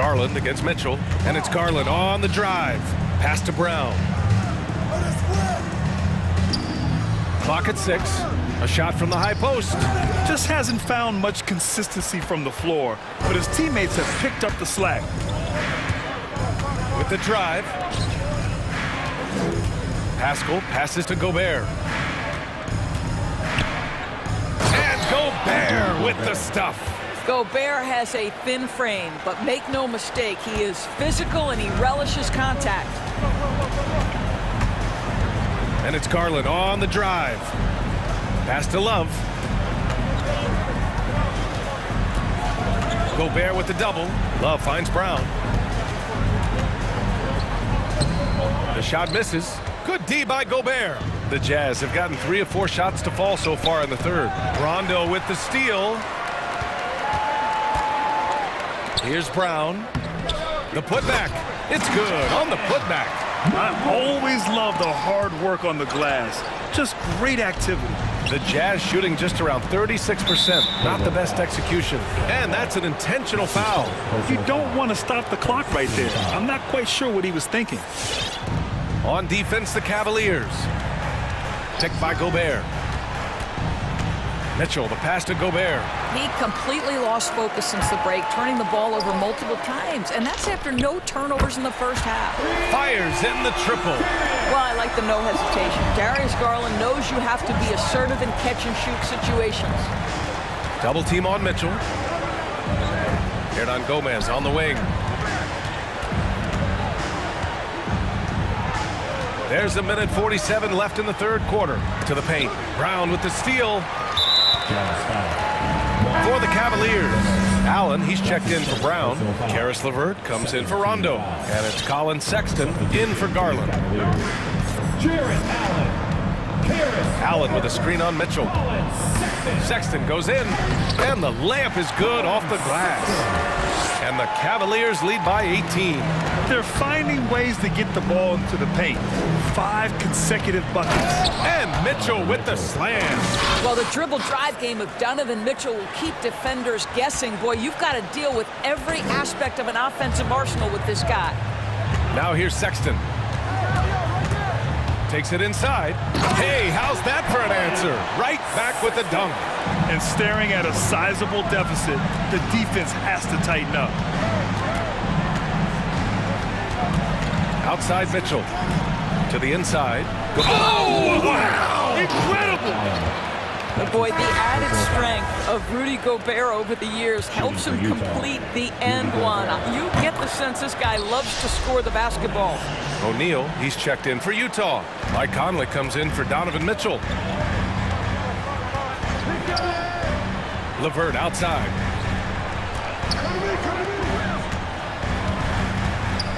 Garland against Mitchell, and it's Garland on the drive. Pass to Brown. Clock at 6. A shot from the high post. Just hasn't found much consistency from the floor, but his teammates have picked up the slack. With the drive. Pascal passes to Gobert. And Gobert with the stuff. Gobert has a thin frame, but make no mistake, he is physical and he relishes contact. And it's Garland on the drive. Pass to Love. Gobert with the double. Love finds Brown. The shot misses. Good D by Gobert. The Jazz have gotten 3 of 4 shots to fall so far in the third. Rondo with the steal. Here's Brown. The putback. It's good on the putback. I always love the hard work on the glass. Just great activity. The Jazz shooting just around 36%. Not the best execution. And that's an intentional foul. You don't want to stop the clock right there. I'm not quite sure what he was thinking. On defense, the Cavaliers. Picked by Gobert. Mitchell, the pass to Gobert. He completely lost focus since the break, turning the ball over multiple times, and that's after no turnovers in the first half. Fires in the triple. Well, I like the no hesitation. Darius Garland knows you have to be assertive in catch-and-shoot situations. Double team on Mitchell. Hernan Gomez on the wing. There's a minute 47 left in the third quarter. To the paint. Brown with the steal. For the Cavaliers. Allen, he's checked in for Brown. Karis LeVert comes in for Rondo. And it's Colin Sexton in for Garland. Allen with a screen on Mitchell. Sexton goes in. And the layup is good off the glass. And the Cavaliers lead by 18. They're finding ways to get the ball into the paint. 5 consecutive buckets. And Mitchell with the slam. Well, the dribble drive game of Donovan Mitchell will keep defenders guessing. Boy, you've got to deal with every aspect of an offensive arsenal with this guy. Now here's Sexton. Takes it inside. Hey, how's that for an answer? Right back with the dunk. And staring at a sizable deficit, the defense has to tighten up. Outside Mitchell. To the inside. Oh, wow! Incredible! But boy, the added strength of Rudy Gobert over the years helps him complete the end one. You get the sense this guy loves to score the basketball. O'Neal, he's checked in for Utah. Mike Conley comes in for Donovan Mitchell. LeVert outside.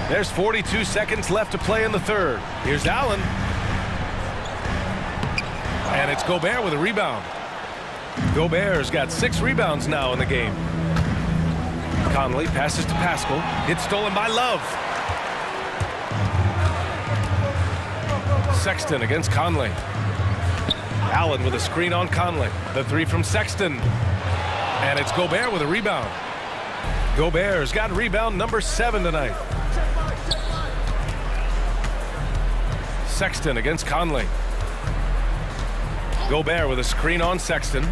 There's 42 seconds left to play in the third. Here's Allen. And it's Gobert with a rebound. Gobert's got 6 rebounds now in the game. Conley passes to Pascal. It's stolen by Love. Sexton against Conley. Allen with a screen on Conley. The 3 from Sexton. And it's Gobert with a rebound. Gobert's got rebound number 7 tonight. Sexton against Conley. Gobert with a screen on Sexton.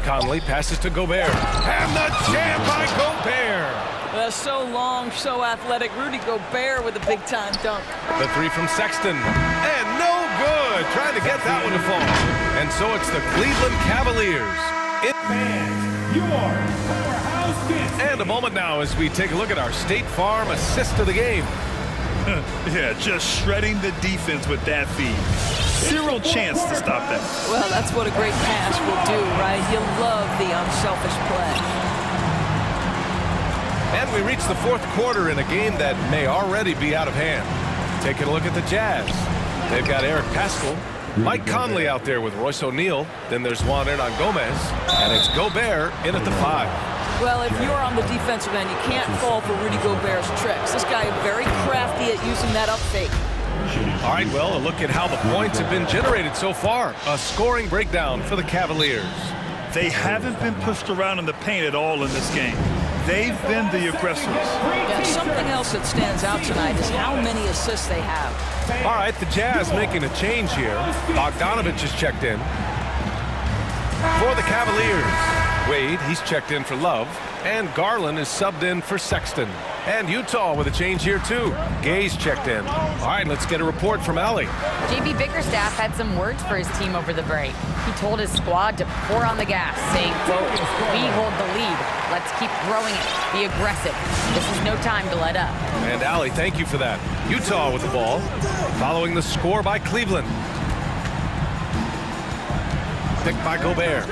Conley passes to Gobert. And the jam by Gobert. So long, so athletic. Rudy Gobert with a big-time dunk. The 3 from Sexton. And no good. Trying to get that one to fall. And so it's the Cleveland Cavaliers. And a moment now as we take a look at our State Farm assist of the game. Yeah, just shredding the defense with that feed. 0 chance to stop that. Well, that's what a great pass will do, right? You love the unselfish play. And we reach the fourth quarter in a game that may already be out of hand. Taking a look at the Jazz. They've got Eric Pascal, Mike Conley out there with Royce O'Neal. Then there's Juan Hernan Gomez. And it's Gobert in at the 5. Well, if you're on the defensive end, you can't fall for Rudy Gobert's tricks. This guy is very crafty at using that up fake. All right, well, a look at how the points have been generated so far. A scoring breakdown for the Cavaliers. They haven't been pushed around in the paint at all in this game. They've been the aggressors. Yeah, something else that stands out tonight is how many assists they have. All right, the Jazz making a change here. Bogdanovich is checked in. For the Cavaliers, Wade, he's checked in for Love. And Garland is subbed in for Sexton. And Utah with a change here, too. Gay's checked in. All right, let's get a report from Allie. JB Bickerstaff had some words for his team over the break. He told his squad to pour on the gas, saying, quote, "We hold the lead. Let's keep growing it. Be aggressive. This is no time to let up." And Allie, thank you for that. Utah with the ball, following the score by Cleveland. Picked by Gobert.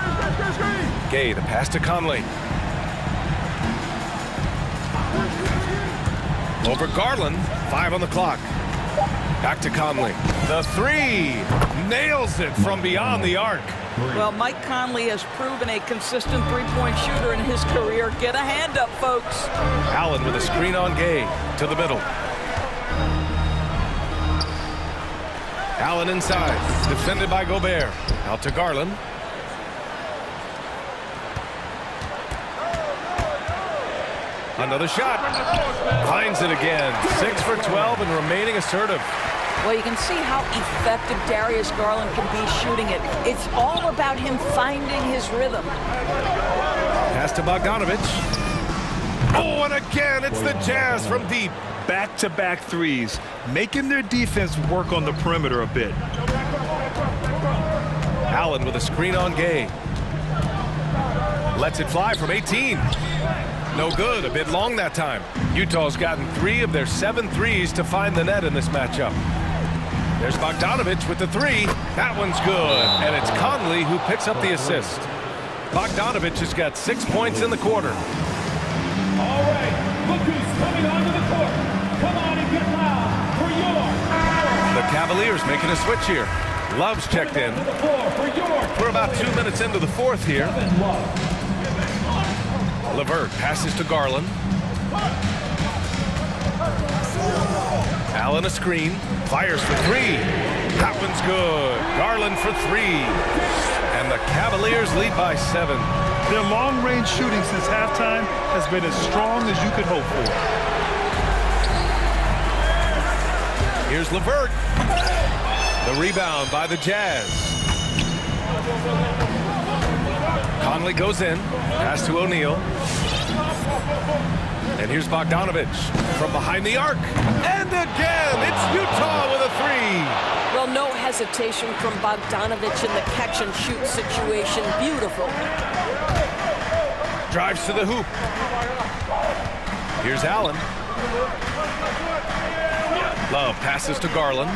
Gay, the pass to Conley. Over Garland, 5 on the clock. Back to Conley. The three, nails it from beyond the arc. Well, Mike Conley has proven a consistent three-point shooter in his career. Get a hand up, folks. Allen with a screen on Gay to the middle. Allen inside, defended by Gobert. Out to Garland. Another shot. Finds it again. 6 for 12 and remaining assertive. Well, you can see how effective Darius Garland can be shooting it. It's all about him finding his rhythm. Pass to Bogdanovich. Oh, and again, it's the Jazz from deep. Back-to-back threes, making their defense work on the perimeter a bit. Allen with a screen on Gay. Lets it fly from 18. No good, a bit long that time. Utah's gotten 3 of their 7 threes to find the net in this matchup. There's Bogdanovich with the 3. That one's good, and it's Conley who picks up the assist. Bogdanovich has got 6 points in the quarter. All right, look who's coming onto the court. Come on and get loud for your... The Cavaliers making a switch here. Love's checked in. We're about 2 minutes into the fourth here. LeVert passes to Garland. Allen a screen. Fires for 3. That one's good. Garland for 3. And the Cavaliers lead by 7. Their long-range shooting since halftime has been as strong as you could hope for. Here's LeVert. The rebound by the Jazz. Conley goes in. Pass to O'Neal. And here's Bogdanovich from behind the arc. And again, it's Utah with a 3. Well, no hesitation from Bogdanovich in the catch-and-shoot situation. Beautiful. Drives to the hoop. Here's Allen. Love passes to Garland.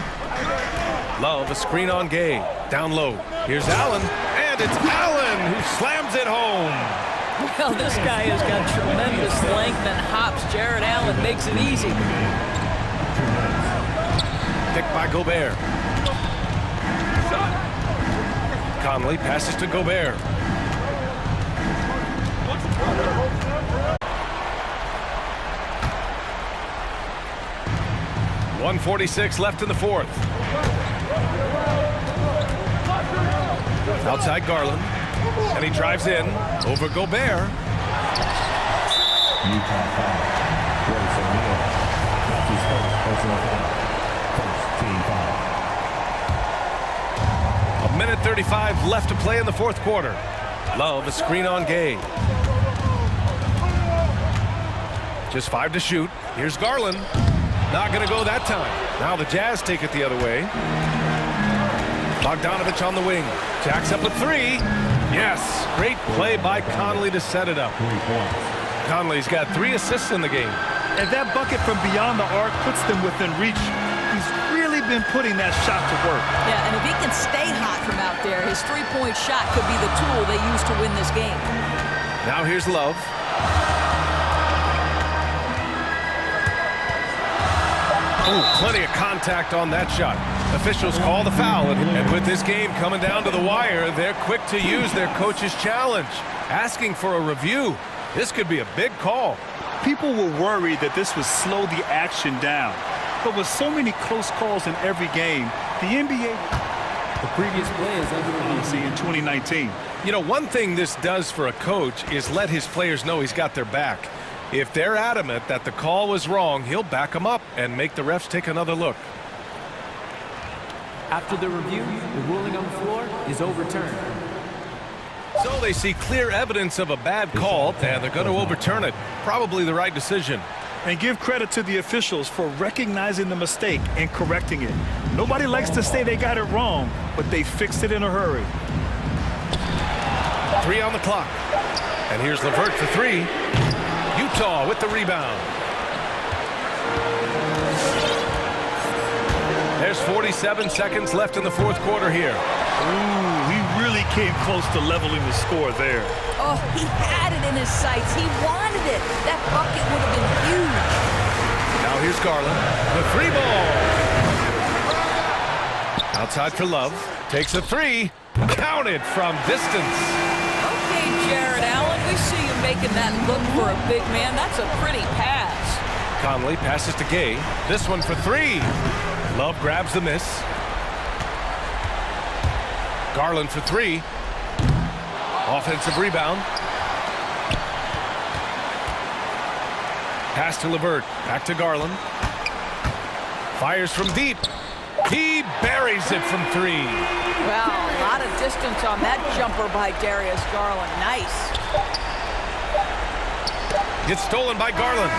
Love a screen on Gay. Down low. Here's Allen. And it's Allen who slams it home. Well, this guy has got tremendous length and hops. Jared Allen makes it easy. Picked by Gobert. Conley passes to Gobert. .146 left in the fourth. Outside Garland. And he drives in over Gobert. Utah foul. A minute 35 left to play in the fourth quarter. Love a screen on Gay. Just 5 to shoot. Here's Garland. Not going to go that time. Now the Jazz take it the other way. Bogdanovich on the wing. Jacks up a 3. Yes, great play by Conley to set it up. Conley's got 3 assists in the game. And that bucket from beyond the arc puts them within reach. He's really been putting that shot to work. Yeah, and if he can stay hot from out there, his three-point shot could be the tool they use to win this game. Now here's Love. Oh, plenty of contact on that shot. Officials call the foul, and with this game coming down to the wire, they're quick to use their coach's challenge, asking for a review. This could be a big call. People were worried that this would slow the action down. But with so many close calls in every game, the NBA... The previous play is under in 2019. You know, one thing this does for a coach is let his players know he's got their back. If they're adamant that the call was wrong, he'll back them up and make the refs take another look. After the review, the ruling on the floor is overturned. So they see clear evidence of a bad call, and they're going to overturn it. Probably the right decision. And give credit to the officials for recognizing the mistake and correcting it. Nobody likes to say they got it wrong, but they fixed it in a hurry. 3 on the clock. And here's LeVert for 3. Utah with the rebound. There's 47 seconds left in the fourth quarter here. Ooh, he really came close to leveling the score there. Oh, he had it in his sights. He wanted it. That bucket would have been huge. Now here's Garland. The 3 ball. Outside for Love. Takes a 3. Counted from distance. Okay, Jared Allen, we see you making that look for a big man. That's a pretty pass. Conley passes to Gay. This one for 3. Love grabs the miss. Garland for 3. Offensive rebound. Pass to LeVert. Back to Garland. Fires from deep. He buries it from 3. Well, a lot of distance on that jumper by Darius Garland. Nice. Gets stolen by Garland.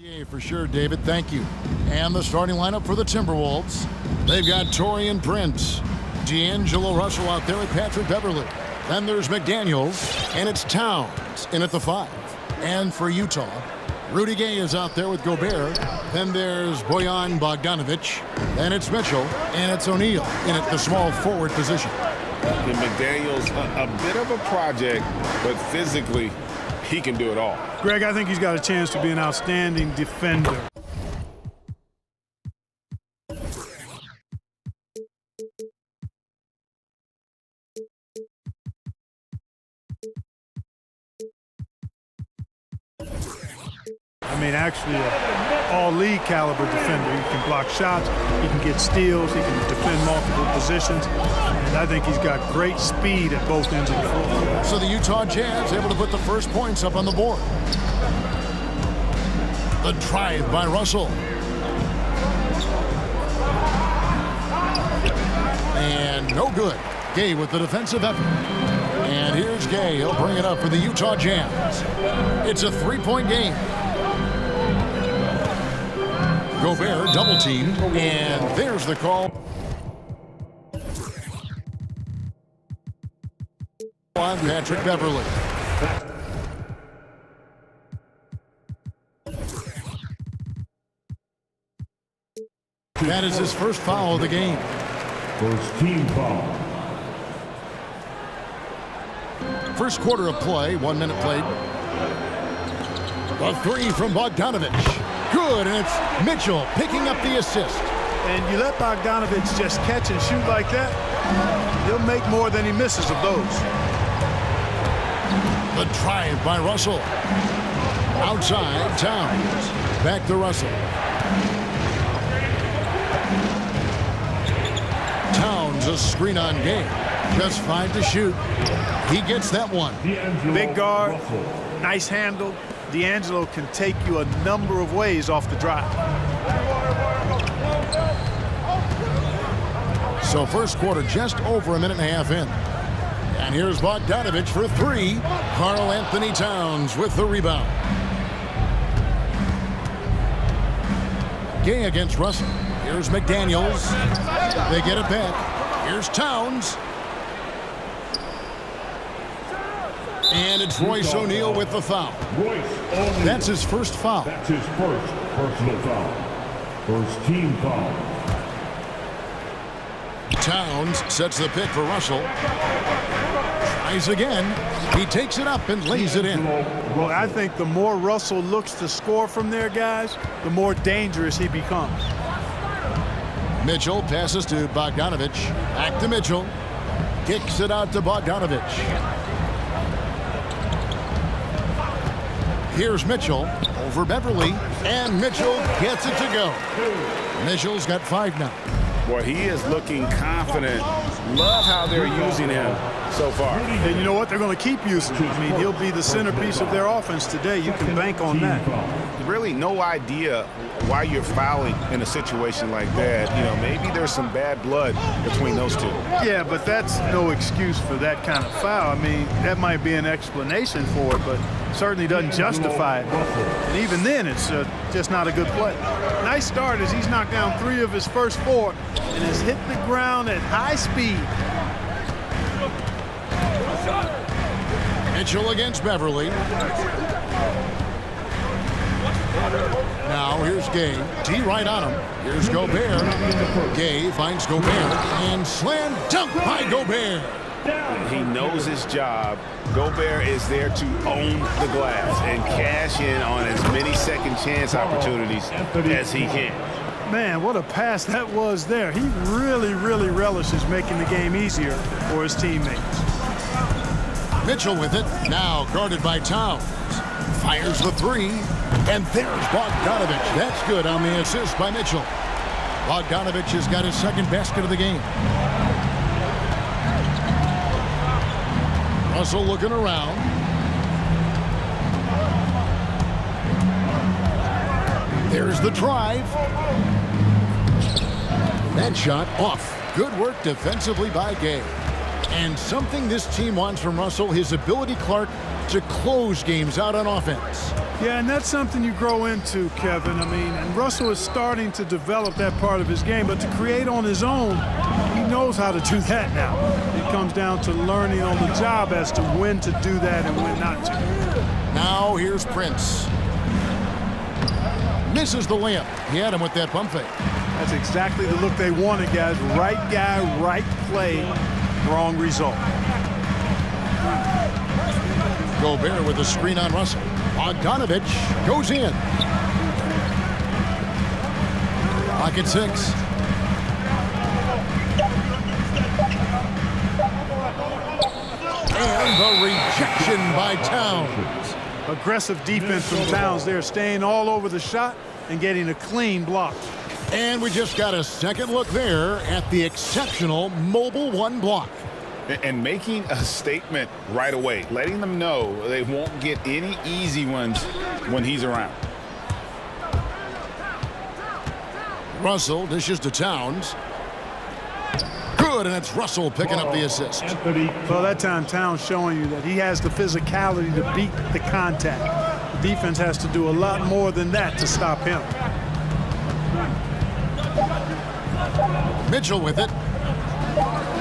Yeah, for sure, David. Thank you. And the starting lineup for the Timberwolves. They've got Taurean Prince, D'Angelo Russell out there with Patrick Beverley. Then there's McDaniels, and it's Towns in at the 5. And for Utah, Rudy Gay is out there with Gobert. Then there's Bojan Bogdanovic. Then it's Mitchell, and it's O'Neal in at the small forward position. And McDaniels, a bit of a project, but physically, he can do it all. Greg, I think he's got a chance to be an outstanding defender. I mean, actually, an all-league caliber defender. He can block shots, he can get steals, he can defend multiple positions, and I think he's got great speed at both ends of the floor. So the Utah Jazz able to put the first points up on the board. The drive by Russell. And no good. Gay with the defensive effort. And here's Gay. He'll bring it up for the Utah Jazz. It's a three-point game. Gobert double-teamed, and there's the call on Patrick Beverley. That is his first foul of the game. First team foul. First quarter of play, 1 minute played. A three from Bogdanovic. Good, and it's Mitchell picking up the assist. And you let Bogdanovic just catch and shoot like that, he'll make more than he misses of those. The drive by Russell. Outside, Towns. Back to Russell. Towns, a screen on game. Just 5 to shoot. He gets that one. Big guard, nice handle. D'Angelo can take you a number of ways off the drive. So first quarter just over a minute and a half in. And here's Bogdanovic for three. Karl Anthony Towns with the rebound. Gay against Russell. Here's McDaniels. They get it back. Here's Towns. And it's Royce O'Neal with the foul. That's his first foul. That's his first personal foul. First team foul. Towns sets the pick for Russell. Tries again. He takes it up and lays it in. Well, I think the more Russell looks to score from there, guys, the more dangerous he becomes. Mitchell passes to Bogdanovic. Back to Mitchell. Kicks it out to Bogdanovic. Here's Mitchell over Beverly, and Mitchell gets it to go. Mitchell's got 5 now. Boy, he is looking confident. Love how they're using him so far. And you know what? They're going to keep using him. I mean, he'll be the centerpiece of their offense today. You can bank on that. Really no idea why you're fouling in a situation like that. You know, maybe there's some bad blood between those two. Yeah, but that's no excuse for that kind of foul. I mean, that might be an explanation for it, but certainly doesn't justify it. And even then, it's just not a good play. Nice start as he's knocked down 3 of his first 4 and has hit the ground at high speed. Mitchell against Beverly. Now here's Gay. T right on him. Here's Gobert. Gay finds Gobert and slam dunk by Gobert. He knows his job. Gobert is there to own the glass and cash in on as many second chance opportunities as he can. Man, what a pass that was there. He really, really relishes making the game easier for his teammates. Mitchell with it. Now guarded by Towns. Fires the 3. And there's Bogdanovic. That's good on the assist by Mitchell. Bogdanovic has got his second basket of the game. Russell looking around. There's the drive. That shot off. Good work defensively by Gay. And something this team wants from Russell, his ability, Clark, to close games out on offense. Yeah, and that's something you grow into, Kevin. I mean, and Russell is starting to develop that part of his game, but to create on his own, he knows how to do that now. It comes down to learning on the job as to when to do that and when not to. Now here's Prince. Misses the layup. He had him with that pump fake. That's exactly the look they wanted, guys. Right guy, right play, wrong result. Gobert with the screen on Russell. Bogdanovich goes in. Pocket 6. And the rejection by Towns. Aggressive defense from Towns there, staying all over the shot and getting a clean block. And we just got a second look there at the exceptional mobile one block. And making a statement right away, letting them know they won't get any easy ones when he's around. Russell dishes to Towns. Good, and it's Russell picking up the assist. Well, that time Towns showing you that he has the physicality to beat the contact. The defense has to do a lot more than that to stop him. Mitchell with it.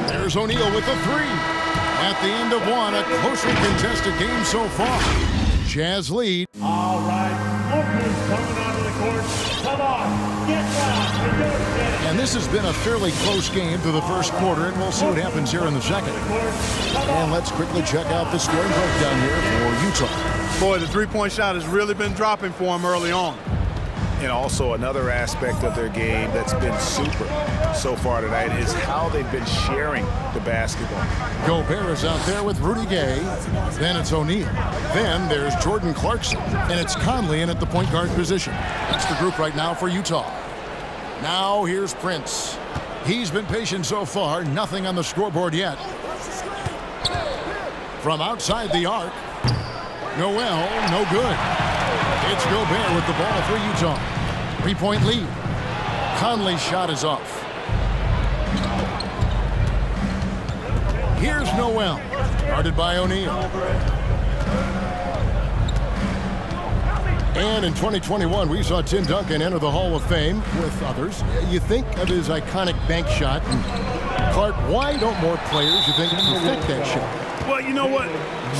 There's O'Neal with the three. At the end of one, a closely contested game so far. Jazz lead. All right, Lucas coming onto the court. Come on, get down. And this has been a fairly close game through the first quarter, and we'll see what happens here in the second. And let's quickly check out the scoring breakdown here for Utah. Boy, the three-point shot has really been dropping for him early on. And also another aspect of their game that's been super so far tonight is how they've been sharing the basketball. Gobert is out there with Rudy Gay. Then it's O'Neal. Then there's Jordan Clarkson. And it's Conley in at the point guard position. That's the group right now for Utah. Now here's Prince. He's been patient so far. Nothing on the scoreboard yet. From outside the arc. Noel, no good. It's Gobert with the ball for Utah. 3-point lead. Conley's shot is off. Here's Noel, guarded by O'Neal. And in 2021, we saw Tim Duncan enter the Hall of Fame with others. You think of his iconic bank shot. And Clark, why don't more players, you think, perfect that shot? Well, you know what?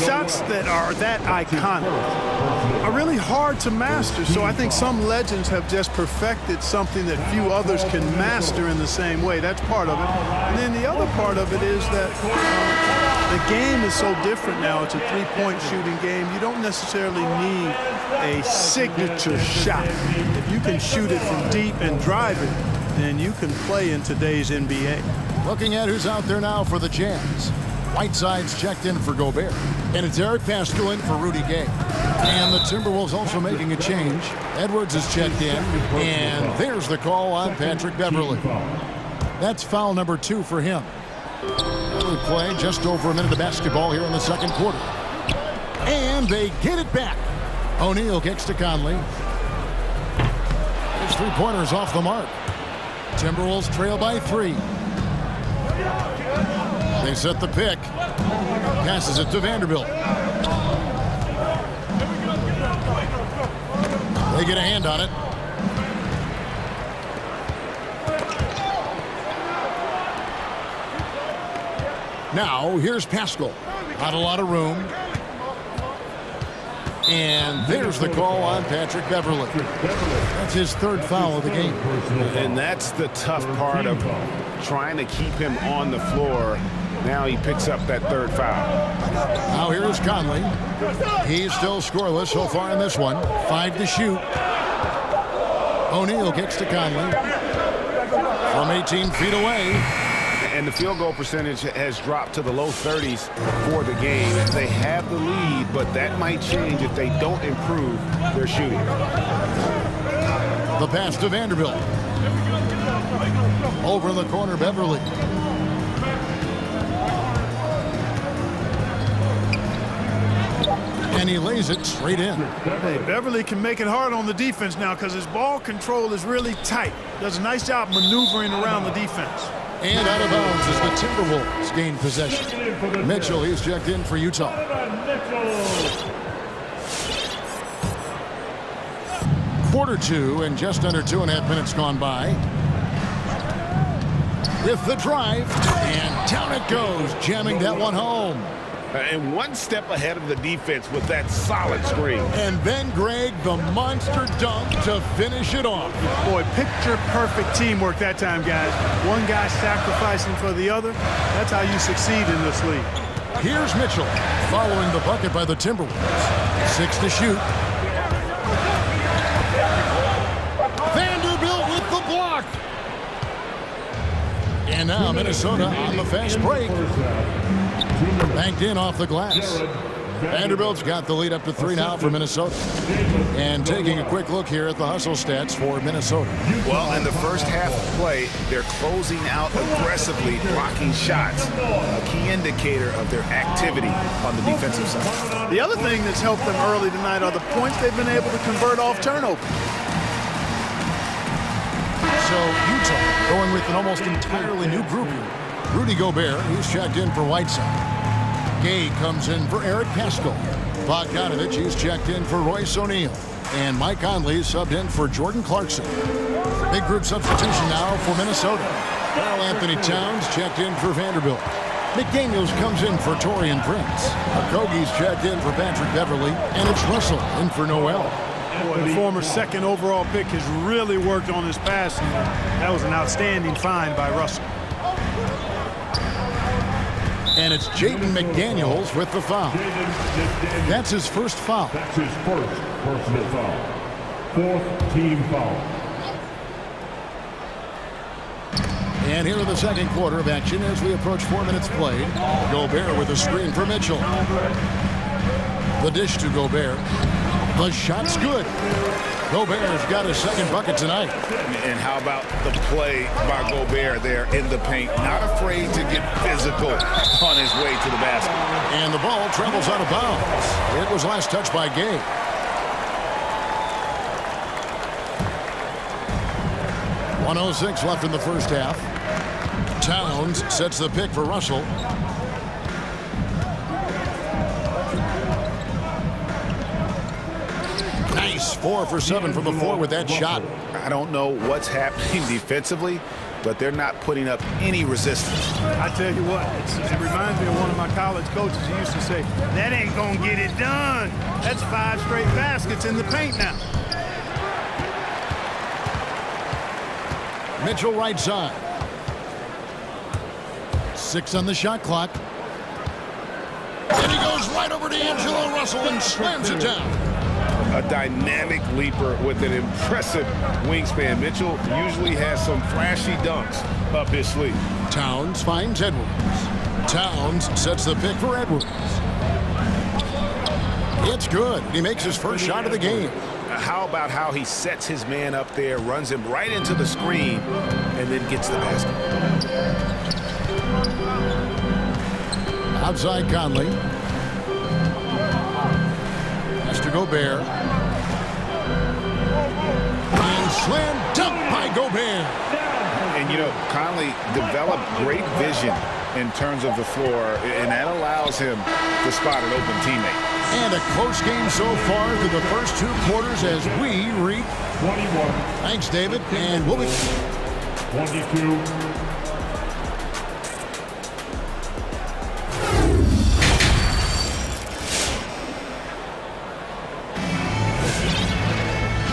Shots that are that iconic are really hard to master. So I think some legends have just perfected something that few others can master in the same way. That's part of it. And then the other part of it is that the game is so different now. It's a three-point shooting game. You don't necessarily need a signature shot. If you can shoot it from deep and drive it, then you can play in today's NBA. Looking at who's out there now for the Jazz. Whiteside's checked in for Gobert. And it's Eric Pascal in for Rudy Gay. And the Timberwolves also making a change. Edwards is checked in. And there's the call on Patrick Beverley. That's foul number 2 for him. We play just over a minute of basketball here in the second quarter. And they get it back. O'Neal kicks to Conley. His three-pointer's off the mark. Timberwolves trail by 3. They set the pick. Passes it to Vanderbilt. They get a hand on it. Now, here's Pascal. Not a lot of room. And there's the call on Patrick Beverley. That's his third foul of the game. And that's the tough part of trying to keep him on the floor. Now he picks up that third foul. Now here's Conley. He's still scoreless so far in this one. 5 to shoot. O'Neal kicks to Conley. From 18 feet away. And the field goal percentage has dropped to the low 30s for the game. They have the lead, but that might change if they don't improve their shooting. The pass to Vanderbilt. Over in the corner, Beverley. And he lays it straight in. Hey, Beverley can make it hard on the defense now because his ball control is really tight. Does a nice job maneuvering around the defense. And out of bounds as the Timberwolves gain possession. Mitchell, he's checked in for Utah. Quarter two and just under 2.5 minutes gone by. With the drive, and down it goes, jamming that one home. And one step ahead of the defense with that solid screen. And then Greg, the monster dunk to finish it off. Boy, picture-perfect teamwork that time, guys. One guy sacrificing for the other. That's how you succeed in this league. Here's Mitchell, following the bucket by the Timberwolves. 6 to shoot. Vanderbilt with the block. And now Minnesota on the fast break. Banked in off the glass. Vanderbilt's got the lead up to 3 now for Minnesota. And taking a quick look here at the hustle stats for Minnesota. Well, in the first half of play, they're closing out aggressively, blocking shots. A key indicator of their activity on the defensive side. The other thing that's helped them early tonight are the points they've been able to convert off turnover. So Utah going with an almost entirely new group here. Rudy Gobert, he's checked in for Whiteside. Gay comes in for Eric Paschall. Bogdanovich, he's checked in for Royce O'Neal. And Mike Conley subbed in for Jordan Clarkson. Big group substitution now for Minnesota. Karl Anthony Towns checked in for Vanderbilt. McDaniels comes in for Taurean Prince. Okogie's checked in for Patrick Beverly. And it's Russell in for Noel. Boy, the former second overall pick has really worked on his passing. That was an outstanding find by Russell. And it's Jaden McDaniels with the foul. That's his first foul. That's his first personal foul. 4th team foul. And here in the second quarter of action as we approach 4 minutes played. Gobert with a screen for Mitchell. The dish to Gobert. The shot's good. Gobert's got his second bucket tonight. And how about the play by Gobert there in the paint? Not afraid to get physical on his way to the basket. And the ball travels out of bounds. It was last touched by Gay. .106 left in the first half. Towns sets the pick for Russell. Nice 4 for 7 from the floor with that shot. I don't know what's happening defensively, but they're not putting up any resistance. I tell you what, it reminds me of one of my college coaches who used to say, that ain't gonna get it done. That's 5 straight baskets in the paint now. Mitchell right side. 6 on the shot clock. And he goes right over to D'Angelo Russell and slams it down. A dynamic leaper with an impressive wingspan. Mitchell usually has some flashy dunks up his sleeve. Towns finds Edwards. Towns sets the pick for Edwards. It's good. He makes his first shot of the game. How about how he sets his man up there, runs him right into the screen, and then gets the basket. Outside Conley. Has to Gobert. And slam dunk by Gobert. And, you know, Conley developed great vision in terms of the floor, and that allows him to spot an open teammate. And a close game so far through the first 2 quarters as we reach 21. Thanks, David. And we'll be 22.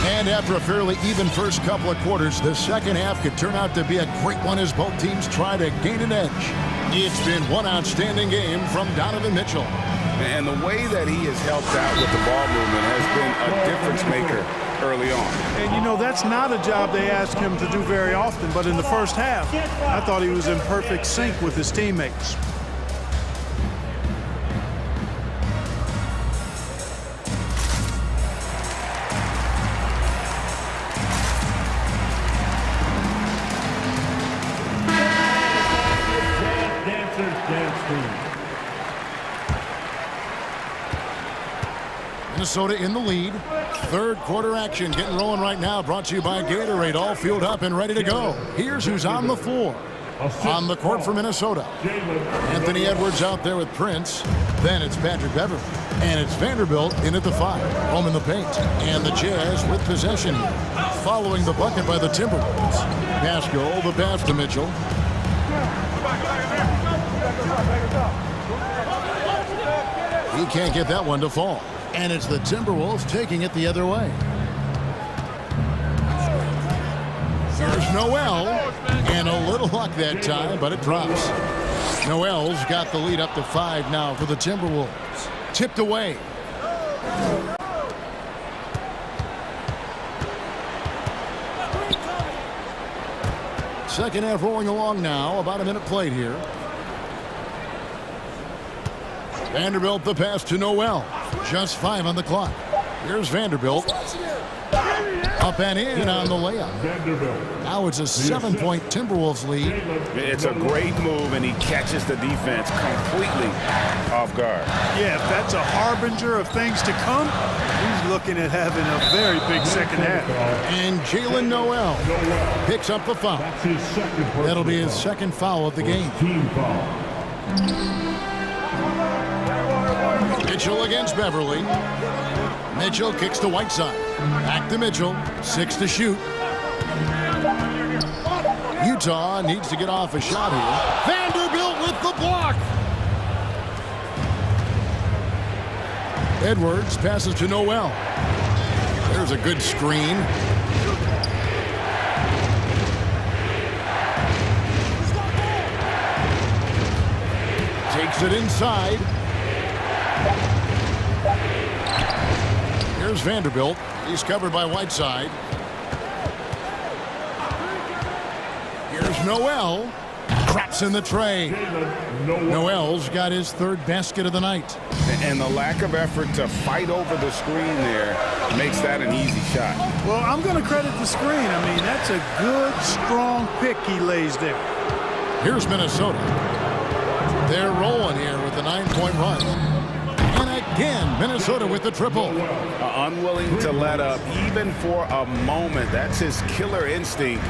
And after a fairly even first couple of quarters, the second half could turn out to be a great one as both teams try to gain an edge. It's been one outstanding game from Donovan Mitchell. And the way that he has helped out with the ball movement has been a difference maker early on. And, you know, that's not a job they ask him to do very often, but in the first half, I thought he was in perfect sync with his teammates. Minnesota in the lead. Third quarter action getting rolling right now. Brought to you by Gatorade. All fueled up and ready to go. Here's who's on the floor. On the court for Minnesota. Anthony Edwards out there with Prince. Then it's Patrick Beverly. And it's Vanderbilt in at the 5. Home in the paint. And the Jazz with possession here. Following the bucket by the Timberwolves. Pascal, the pass to Mitchell. He can't get that one to fall. And it's the Timberwolves taking it the other way. There's Noel. And a little luck that time, but it drops. Noel's got the lead up to 5 now for the Timberwolves. Tipped away. Second half rolling along now. About a minute played here. Vanderbilt the pass to Noel. Just 5 on the clock. Here's Vanderbilt. Up and in on the layup. Now it's a 7-point Timberwolves lead. It's a great move, and he catches the defense completely off guard. Yeah, if that's a harbinger of things to come, he's looking at having a very big second half. And Jalen Noel picks up the foul. That'll be his second foul of the game. Mitchell against Beverly. Mitchell kicks to Whiteside. Back to Mitchell. 6 to shoot. Utah needs to get off a shot here. Vanderbilt with the block. Edwards passes to Noel. There's a good screen. Takes it inside. Here's Vanderbilt. He's covered by Whiteside. Here's Noel. Traps in the tray. Noel's got his 3rd basket of the night. And the lack of effort to fight over the screen there makes that an easy shot. Well, I'm going to credit the screen. I mean, that's a good, strong pick he lays there. Here's Minnesota. They're rolling here with a 9-point run. And again, Minnesota with the triple. Unwilling to let up even for a moment. That's his killer instinct,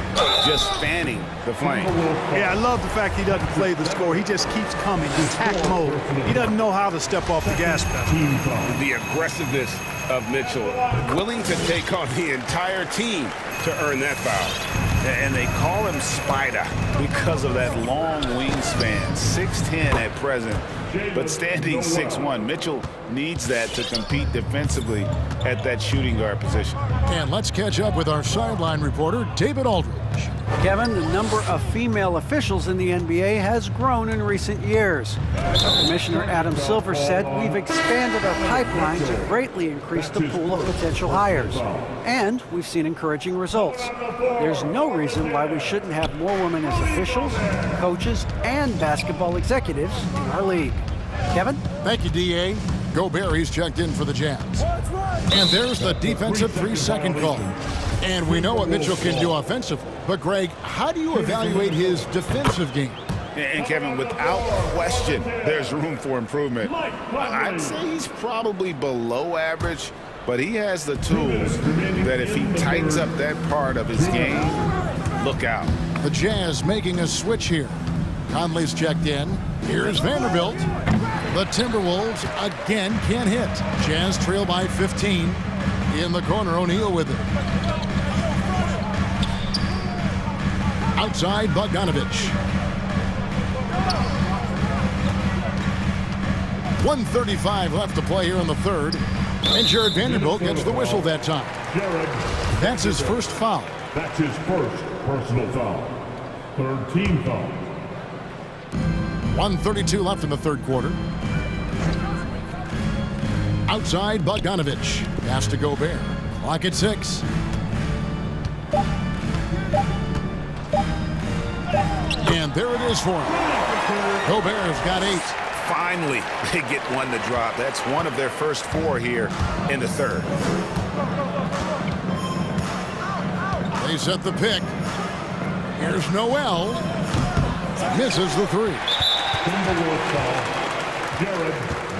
just fanning the flame. Yeah, I love the fact he doesn't play the score. He just keeps coming, attack mode. He doesn't know how to step off the gas pedal. The aggressiveness of Mitchell, willing to take on the entire team to earn that foul. And they call him Spider because of that long wingspan, 6'10" at present, but standing 6'1". Mitchell needs that to compete defensively at that shooting guard position. And let's catch up with our sideline reporter, David Aldridge. Kevin, the number of female officials in the NBA has grown in recent years. Commissioner Adam Silver said, "We've expanded our pipeline to greatly increase the pool of potential hires. And we've seen encouraging results. There's no reason why we shouldn't have more women as officials, coaches, and basketball executives in our league." Kevin? Thank you, D.A. Gobert, he's checked in for the Jazz. And there's the defensive 3-second call. And we know what Mitchell can do offensively. But, Greg, how do you evaluate his defensive game? And, Kevin, without question, there's room for improvement. I'd say he's probably below average, but he has the tools that if he tightens up that part of his game, look out. The Jazz making a switch here. Conley's checked in. Here's Vanderbilt. The Timberwolves again can't hit. Jazz trail by 15. In the corner, O'Neal with it. Outside, Bogdanovich. 1:35 left to play here in the third. And Jared Vanderbilt gets the whistle that time. That's his first foul. That's his first personal foul. 3rd team foul. 1:32 left in the third quarter. Outside, Bogdanovich. Pass to Gobert. Clock at 6. And there it is for him. Gobert's got 8. Finally, they get one to drop. That's one of their first 4 here in the third. They set the pick. Here's Noel. Misses the 3.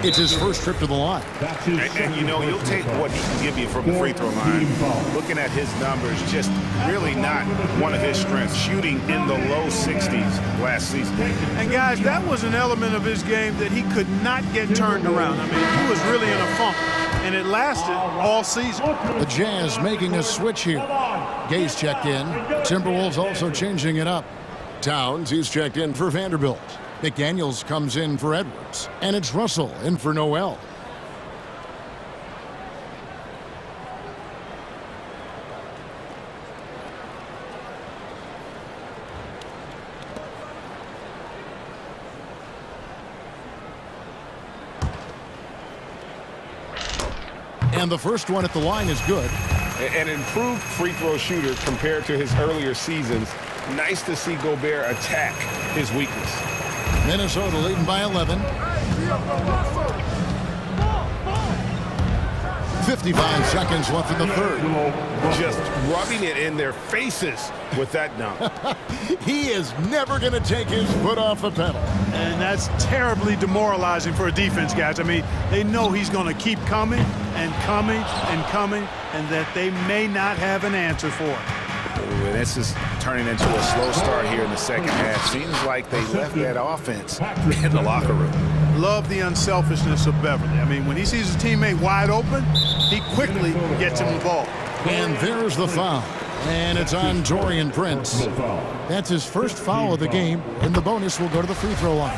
It's his first trip to the line. And you know, you'll take what he can give you from the free throw line. Looking at his numbers, just really not one of his strengths, shooting in the low 60s last season. And guys, that was an element of his game that he could not get turned around. I mean, he was really in a funk, and it lasted all season. The Jazz making a switch here. Gay's checked in. Timberwolves also changing it up. Towns, he's checked in for Vanderbilt. McDaniels comes in for Edwards. And it's Russell in for Noel. And the first one at the line is good. An improved free throw shooter compared to his earlier seasons. Nice to see Gobert attack his weakness. Minnesota leading by 11. 55 seconds left in the third. Just rubbing it in their faces with that dunk. He is never going to take his foot off the pedal. And that's terribly demoralizing for a defense, guys. I mean, they know he's going to keep coming and coming and coming, and that they may not have an answer for it. And this is turning into a slow start here in the second half. Seems like they left that offense in the locker room. Love the unselfishness of Beverly. I mean, when he sees his teammate wide open, he quickly gets him the ball. And there's the foul. And it's on Dorian Prince. That's his first foul of the game, and the bonus will go to the free throw line.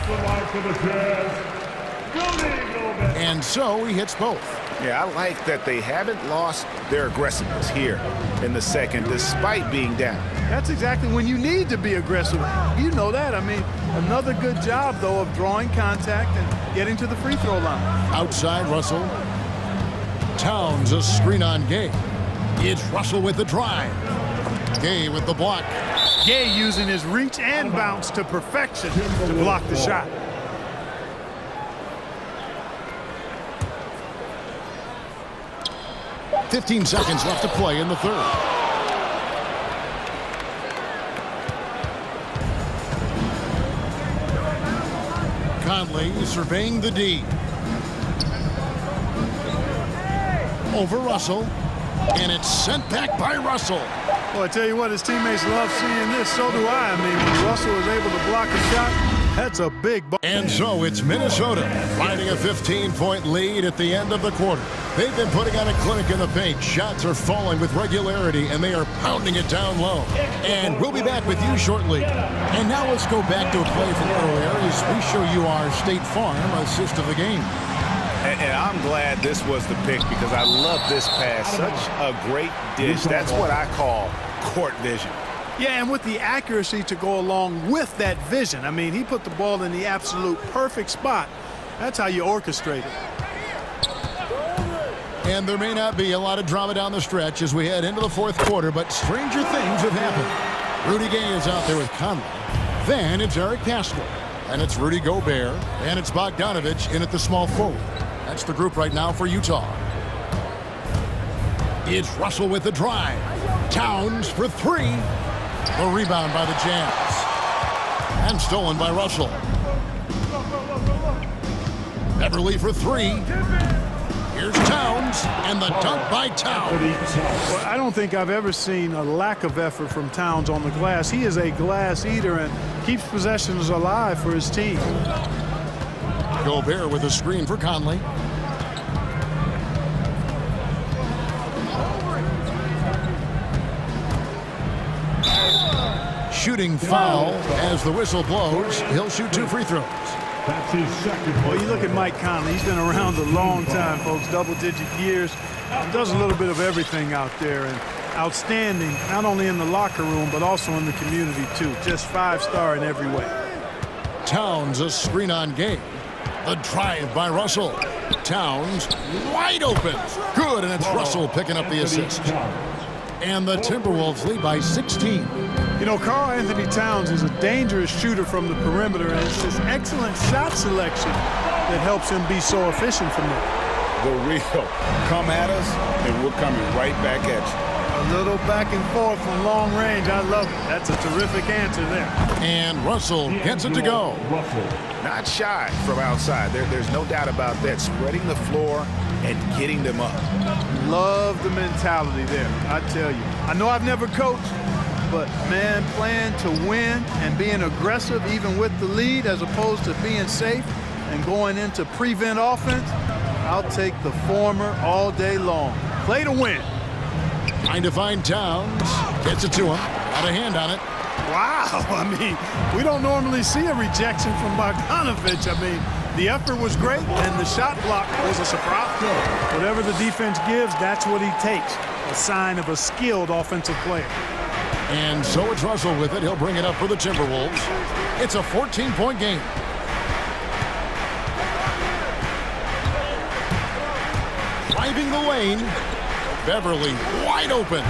And so he hits both. Yeah, I like that they haven't lost their aggressiveness here in the second, despite being down. That's exactly when you need to be aggressive. You know that. I mean, another good job, though, of drawing contact and getting to the free throw line. Outside Russell. Towns a screen on Gay. It's Russell with the drive. Gay with the block. Gay using his reach and bounce to perfection to block the shot. .15 seconds left to play in the third. Conley surveying the D. Over Russell. And it's sent back by Russell. Well, I tell you what, his teammates love seeing this. So do I. I mean, when Russell is able to block a shot, that's a big ball. And so it's Minnesota finding a 15-point lead at the end of the quarter. They've been putting on a clinic in the paint. Shots are falling with regularity, and they are pounding it down low. And we'll be back with you shortly. And now let's go back to a play from earlier as we show you our State Farm assist of the game. And I'm glad this was the pick because I love this pass. Such a great dish. That's what I call court vision. Yeah, and with the accuracy to go along with that vision. I mean, he put the ball in the absolute perfect spot. That's how you orchestrate it. And there may not be a lot of drama down the stretch as we head into the fourth quarter, but stranger things have happened. Rudy Gay is out there with Conley. Then it's Eric Castro. And it's Rudy Gobert. And it's Bogdanovich in at the small forward. That's the group right now for Utah. It's Russell with the drive. Towns for three. The rebound by the Jazz. And stolen by Russell. Beverly for three. Here's Towns, and the dunk by Towns. Well, I don't think I've ever seen a lack of effort from Towns on the glass. He is a glass eater and keeps possessions alive for his team. Gobert with a screen for Conley. Shooting foul as the whistle blows. He'll shoot two free throws. That's his second. Well, you look at Mike Conley. He's been around a long time, folks, double-digit years. He does a little bit of everything out there, and outstanding, not only in the locker room, but also in the community, too. Just five-star in every way. Towns a screen on Gay. The drive by Russell. Towns wide open. Good, and it's Russell picking up the assist. And the Timberwolves lead by 16. You know, Karl Anthony Towns is a dangerous shooter from the perimeter, and it's his excellent shot selection that helps him be so efficient from there. The real come at us, and we're coming right back at you. A little back and forth from long range. I love it. That's a terrific answer there. And Russell gets it to go. Not shy from outside. There's no doubt about that. Spreading the floor and getting them up. Love the mentality there, I tell you. I know I've never coached, but man, playing to win and being aggressive even with the lead as opposed to being safe and going into prevent offense, I'll take the former all day long. Play to win. Trying to find Towns. Gets it to him. Got a hand on it. Wow, I mean, we don't normally see a rejection from Bogdanovich. I mean, the effort was great, and the shot block was a surprise. Whatever the defense gives, that's what he takes. A sign of a skilled offensive player. And so it's Russell with it. He'll bring it up for the Timberwolves. It's a 14-point game. Driving the lane. Beverly wide open.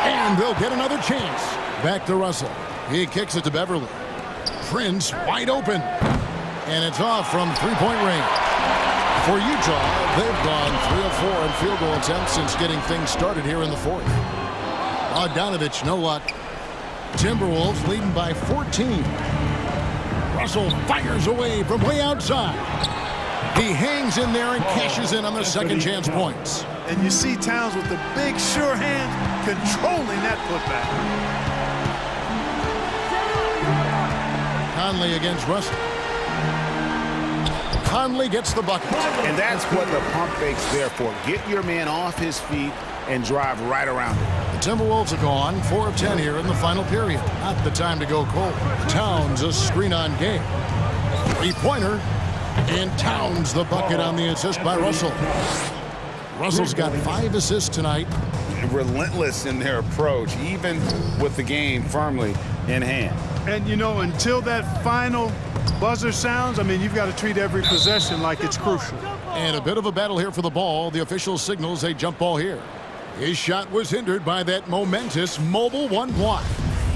And they'll get another chance. Back to Russell. He kicks it to Beverly. Prince wide open. And it's off from three-point range. For Utah, they've gone 3 of 4 in field goal attempts since getting things started here in the fourth. Bogdanovich, no luck. Timberwolves leading by 14. Russell fires away from way outside. He hangs in there and cashes in on the second chance points. And you see Towns with the big, sure hand controlling that putback. Conley against Russell. Conley gets the bucket. And that's what the pump fake's there for. Get your man off his feet and drive right around him. The Timberwolves are gone 4 of 10 here in the final period. Not the time to go cold. Towns a screen on game. Three-pointer. And Towns the bucket on the assist by Russell. Russell's got 5 assists tonight. Relentless in their approach, even with the game firmly in hand. And, you know, until that final buzzer sounds, I mean, you've got to treat every possession like it's crucial. And a bit of a battle here for the ball. The official signals a jump ball here. His shot was hindered by that momentous mobile one block.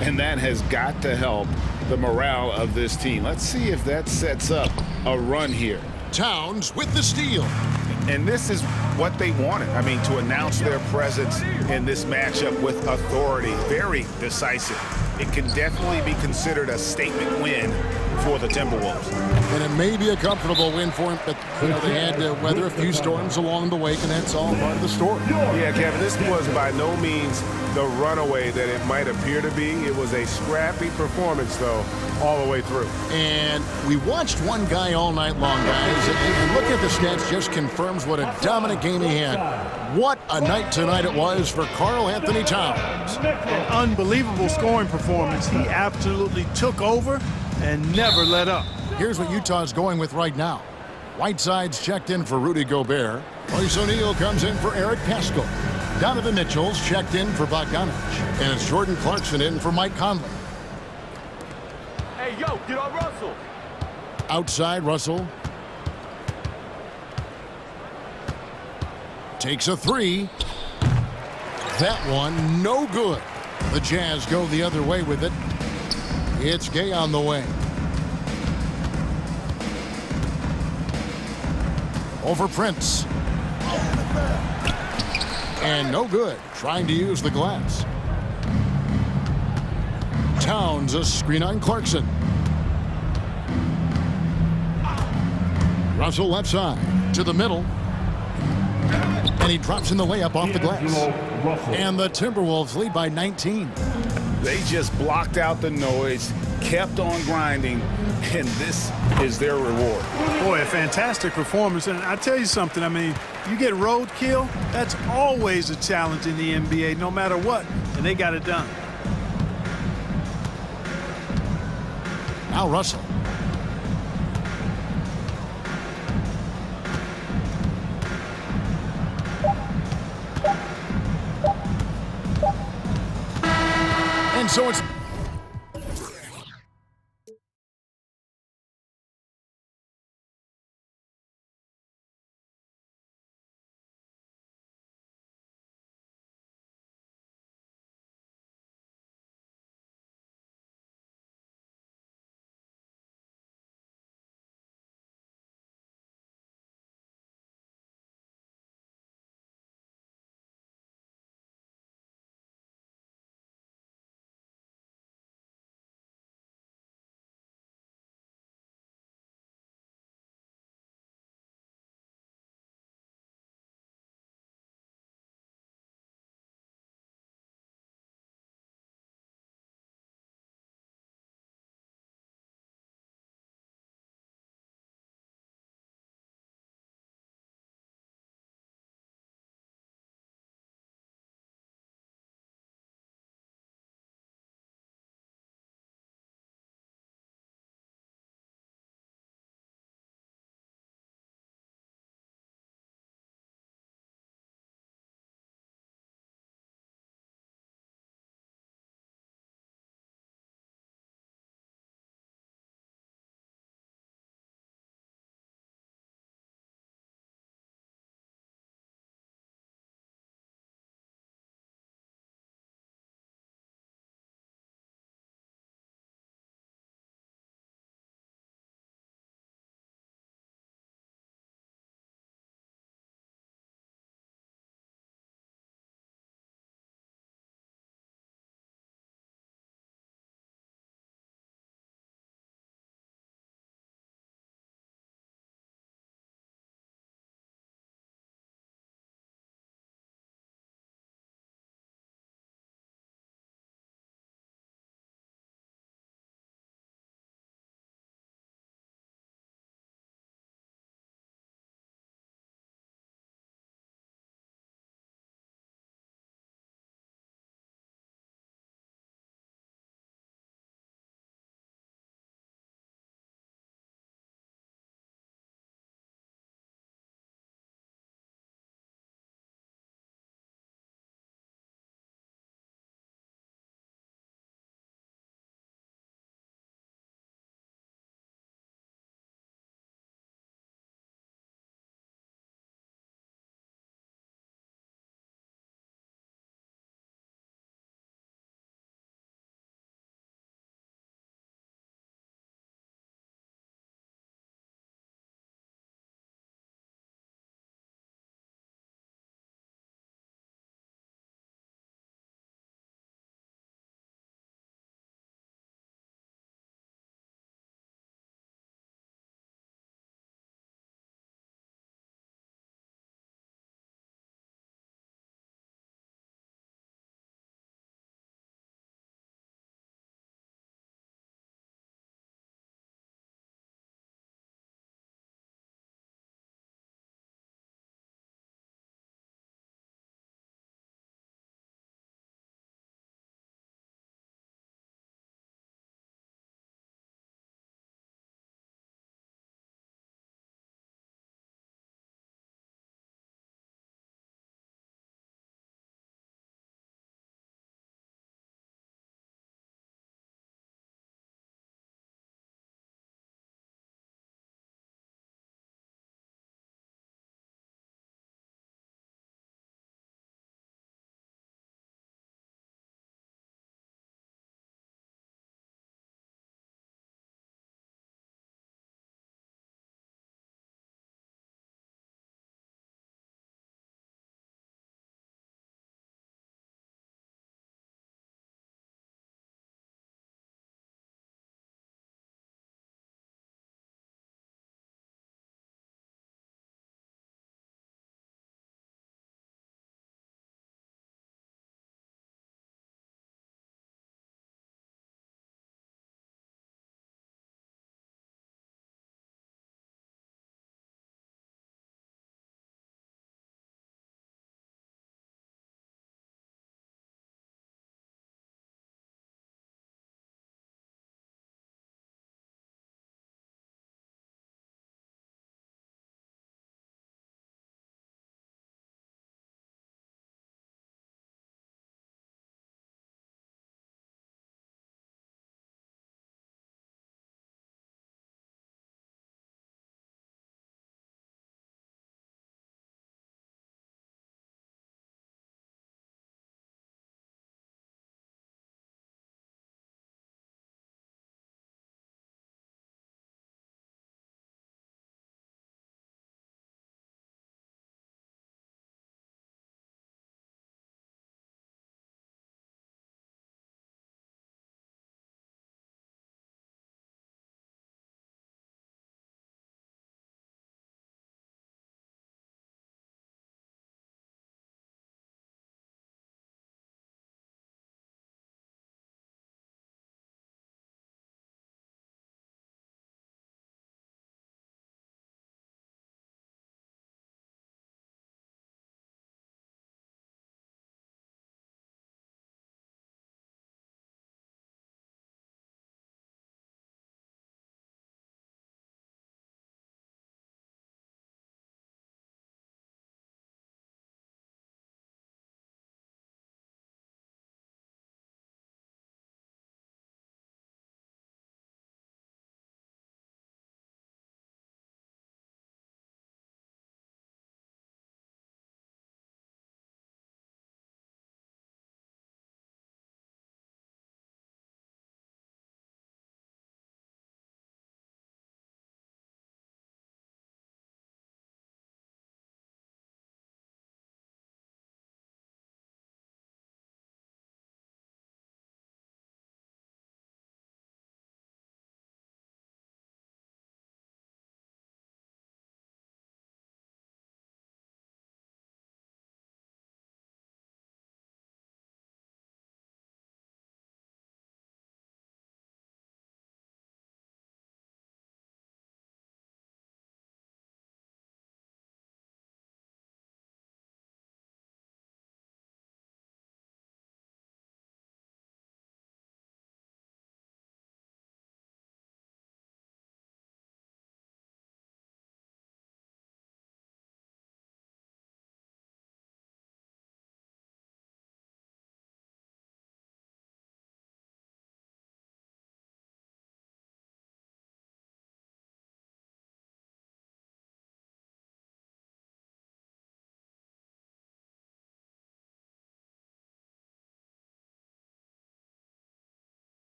And that has got to help the morale of this team. Let's see if that sets up a run here. Towns with the steal. And this is what they wanted. I mean, to announce their presence in this matchup with authority. Very decisive. It can definitely be considered a statement win for the Timberwolves. And it may be a comfortable win for him, but you know, they had to weather a few storms along the way, and that's all part of the story. Yeah, Kevin, this was by no means the runaway that it might appear to be. It was a scrappy performance, though, all the way through. And we watched one guy all night long, guys, and look at the stats, just confirms what a dominant game he had. What a night tonight it was for Karl Anthony Towns. An unbelievable scoring performance. He absolutely took over and never let up. Here's what Utah's going with right now. Whiteside's checked in for Rudy Gobert. Royce O'Neal comes in for Eric Paschall. Donovan Mitchell's checked in for Bogdanovich. And it's Jordan Clarkson in for Mike Conley. Hey, yo, get on Russell. Outside, Russell. Takes a three. That one, no good. The Jazz go the other way with it. It's Gay on the way. Over Prince. And no good. Trying to use the glass. Towns a screen on Clarkson. Russell left side to the middle. And he drops in the layup off the glass. And the Timberwolves lead by 19. They just blocked out the noise, kept on grinding, and this is their reward. Boy, a fantastic performance. And I tell you something, I mean, you get roadkill, that's always a challenge in the NBA, no matter what. And they got it done. Now Russell. And so it's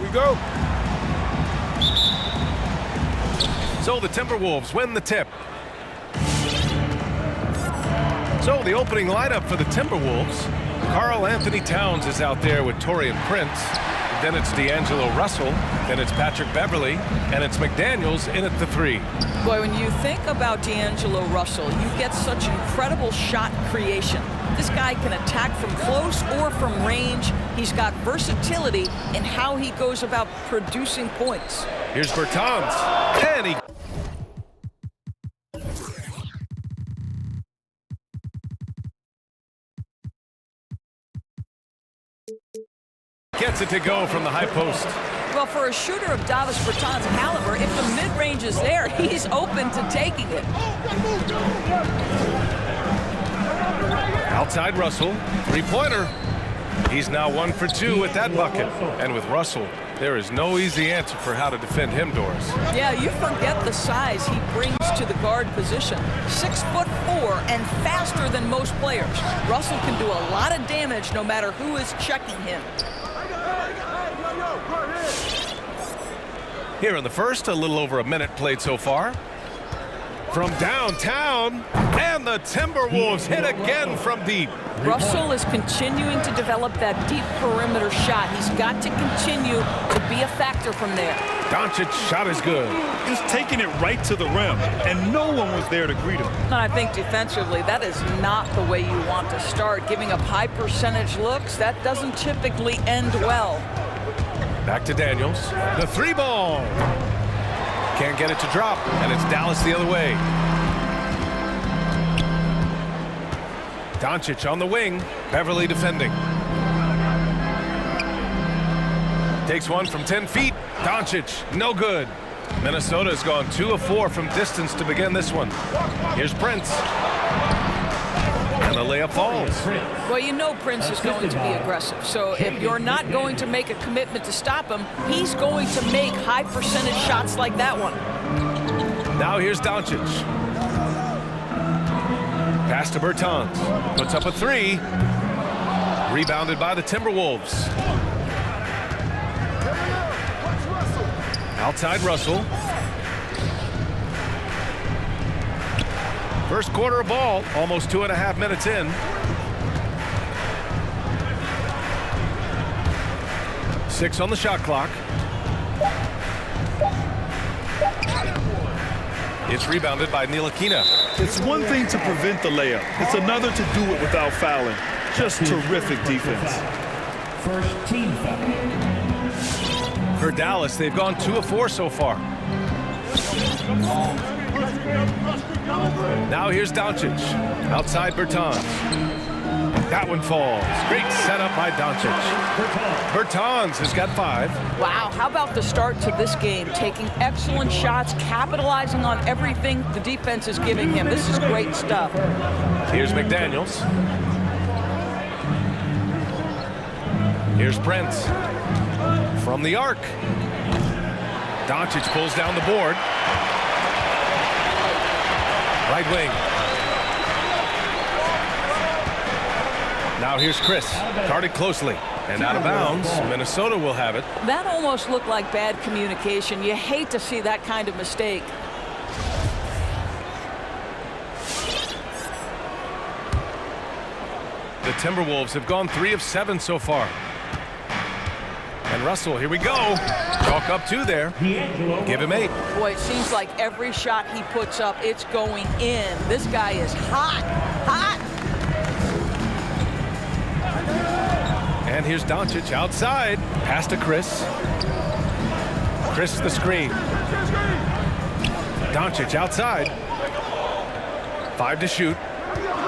we go. So the Timberwolves win the tip. So the opening lineup for the Timberwolves. Karl Anthony Towns is out there with Taurean Prince. Then it's D'Angelo Russell. Then it's Patrick Beverley. And it's McDaniels in at the 3. Boy, when you think about D'Angelo Russell, you get such incredible shot creation. This guy can attack from close or from range. He's got versatility in how he goes about producing points. Here's Bertans. And he gets it to go from the high post. Well, for a shooter of Davis Bertans' caliber, if the mid-range is there, he's open to taking it. Outside Russell, three-pointer. He's now 1 for 2 with that bucket. And with Russell, there is no easy answer for how to defend him, Doris. Yeah, you forget the size he brings to the guard position. 6'4" and faster than most players. Russell can do a lot of damage no matter who is checking him. Here in the first, a little over a minute played so far. From downtown, and the Timberwolves hit again from deep. Russell is continuing to develop that deep perimeter shot. He's got to continue to be a factor from there. Doncic's shot is good. Just taking it right to the rim, and no one was there to greet him. And I think defensively, that is not the way you want to start. Giving up high percentage looks, that doesn't typically end well. Back to Daniels. The 3-ball. Can't get it to drop, and it's Dallas the other way. Doncic on the wing. Beverley defending. Takes one from 10 feet. Doncic, no good. Minnesota's gone 2 of 4 from distance to begin this one. Here's Prince. And the layup falls. Well, you know Prince is going to be aggressive. So if you're not going to make a commitment to stop him, he's going to make high percentage shots like that one. Now here's Doncic. Pass to Bertans. Puts up a 3. Rebounded by the Timberwolves. Outside Russell. First quarter of ball, almost 2.5 minutes in. Six on the shot clock. It's rebounded by Ntilikina. It's one thing to prevent the layup. It's another to do it without fouling. Just terrific defense. First team foul. For Dallas, they've gone 2 of 4 so far. Now here's Doncic. Outside Bertans. That one falls. Great setup by Doncic. Bertans has got 5. Wow, how about the start to this game? Taking excellent shots, capitalizing on everything the defense is giving him. This is great stuff. Here's McDaniels. Here's Prince. From the arc. Doncic pulls down the board. Right wing. Now here's Chris. Guarded closely. And out of bounds. Minnesota will have it. That almost looked like bad communication. You hate to see that kind of mistake. The Timberwolves have gone 3 of 7 so far. And Russell, here we go. Chalk up 2 there. Give him 8. Boy, it seems like every shot he puts up, it's going in. This guy is hot, hot. And here's Doncic outside. Pass to Chris. Chris the screen. Doncic outside. 5 to shoot.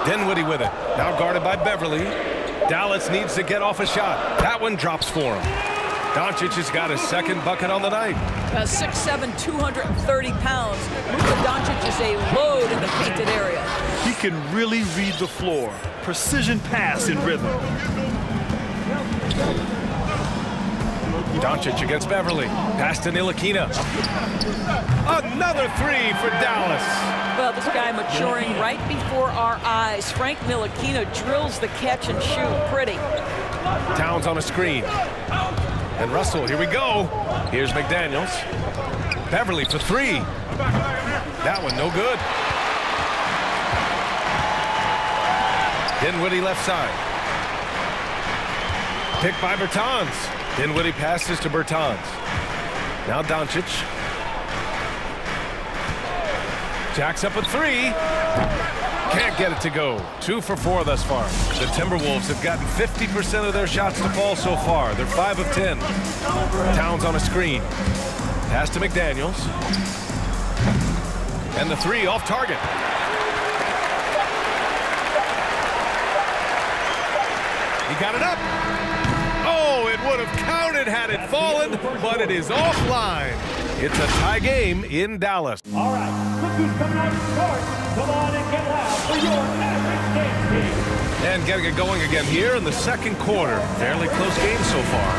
Dinwiddie with it. Now guarded by Beverley. Dallas needs to get off a shot. That one drops for him. Doncic has got his second bucket on the night. 6'7", 230 pounds. Luka Doncic is a load in the painted area. He can really read the floor. Precision pass in rhythm. Doncic against Beverley. Pass to Ntilikina. Another 3 for Dallas. Well, this guy maturing right before our eyes. Frank Ntilikina drills the catch and shoot. Pretty. Towns on a screen. And Russell, here we go. Here's McDaniels. Beverly for three. That one no good. Dinwiddie left side. Picked by Bertans. Dinwiddie passes to Bertans. Now Doncic. Jacks up a three. Can't get it to go. 2 for 4 thus far. The Timberwolves have gotten 50% of their shots to fall so far. They're 5 of 10. Towns on a screen. Pass to McDaniels. And the three off target. He got it up. Oh, it would have counted had it fallen, but it is offline. It's a tie game in Dallas. All right, look who's coming out to start. Come on and get loud for your Mavericks game team. And getting it going again here in the second quarter. Fairly close game so far.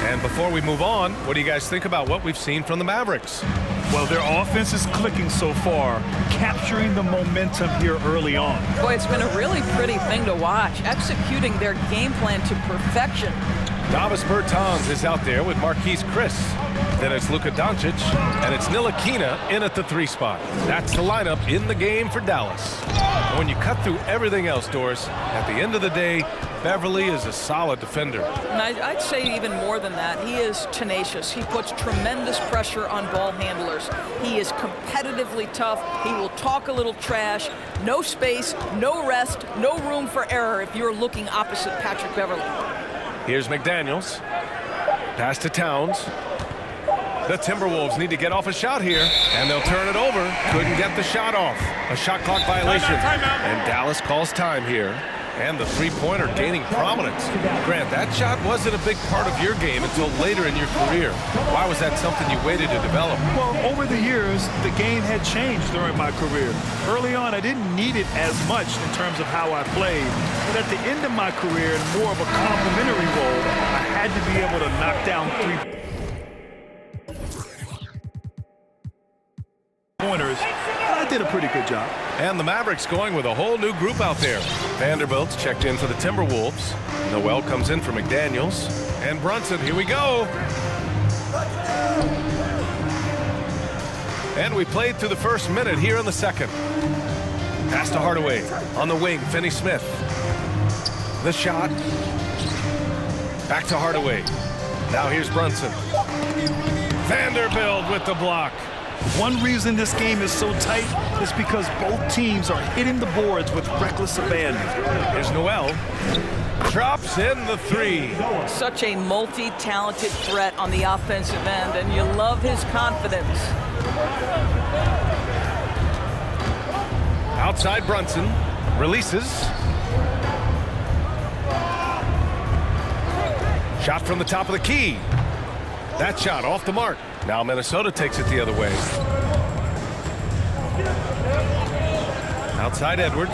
And before we move on, what do you guys think about what we've seen from the Mavericks? Well, their offense is clicking so far, capturing the momentum here early on. Boy, it's been a really pretty thing to watch, executing their game plan to perfection. Davis Bertans is out there with Marquise Chris. Then it's Luka Doncic, and it's Ntilikina in at the 3 spot. That's the lineup in the game for Dallas. And when you cut through everything else, Doris, at the end of the day, Beverly is a solid defender. And I'd say even more than that. He is tenacious. He puts tremendous pressure on ball handlers. He is competitively tough. He will talk a little trash. No space, no rest, no room for error if you're looking opposite Patrick Beverly. Here's McDaniels. Pass to Towns. The Timberwolves need to get off a shot here, and they'll turn it over. Couldn't get the shot off. A shot clock violation. And Dallas calls time here. And the three-pointer gaining prominence. Grant, that shot wasn't a big part of your game until later in your career. Why was that something you waited to develop? Well, over the years, the game had changed during my career. Early on, I didn't need it as much in terms of how I played. But at the end of my career, in more of a complementary role, I had to be able to knock down three-pointers. I did a pretty good job. And the Mavericks going with a whole new group out there. Vanderbilt's checked in for the Timberwolves. Noel comes in for McDaniels. And Brunson, here we go. And we played through the first minute here in the second. Pass to Hardaway. On the wing, Finney-Smith. The shot. Back to Hardaway. Now here's Brunson. Vanderbilt with the block. One reason this game is so tight is because both teams are hitting the boards with reckless abandon. Here's Noel. Drops in the three. Such a multi-talented threat on the offensive end, and you love his confidence. Outside Brunson. Releases. Shot from the top of the key. That shot off the mark. Now Minnesota takes it the other way. Outside Edwards.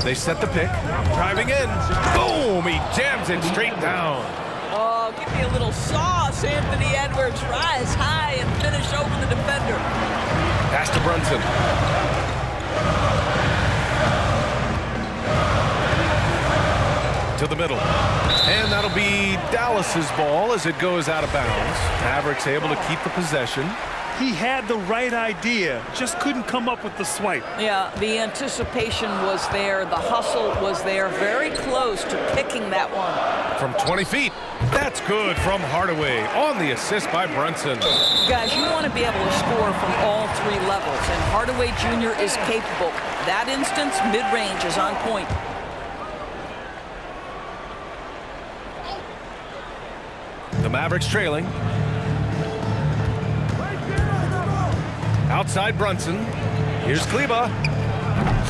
They set the pick. Driving in. Boom! He jams it straight down. Oh, give me a little sauce, Anthony Edwards. Rise high and finish over the defender. Pass to Brunson. To the middle. And that'll be Dallas's ball as it goes out of bounds. Mavericks able to keep the possession. He had the right idea, just couldn't come up with the swipe. Yeah, the anticipation was there. The hustle was there. Very close to picking that one. From 20 feet. That's good from Hardaway on the assist by Brunson. Guys, you want to be able to score from all 3 levels, and Hardaway Jr. is capable. That instance, mid-range is on point. The Mavericks trailing. Outside Brunson. Here's Kleba.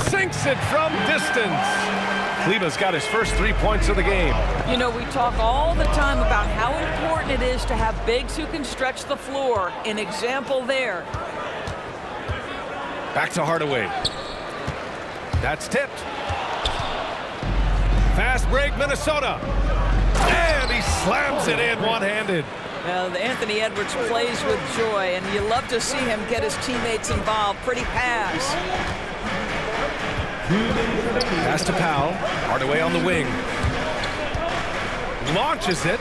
Sinks it from distance. Kleba's got his first 3 points of the game. You know, we talk all the time about how important it is to have bigs who can stretch the floor. An example there. Back to Hardaway. That's tipped. Fast break, Minnesota. And he slams it in one-handed. Well, Anthony Edwards plays with joy, and you love to see him get his teammates involved. Pretty pass. Pass to Powell. Hardaway on the wing. Launches it.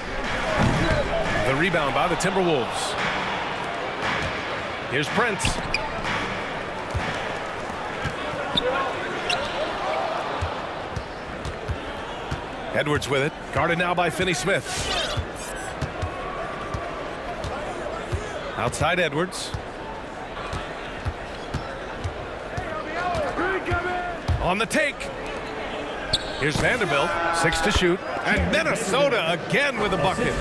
The rebound by the Timberwolves. Here's Prince. Edwards with it. Guarded now by Finney-Smith. Outside Edwards. On the take. Here's Vanderbilt. 6 to shoot. And Minnesota again with a bucket.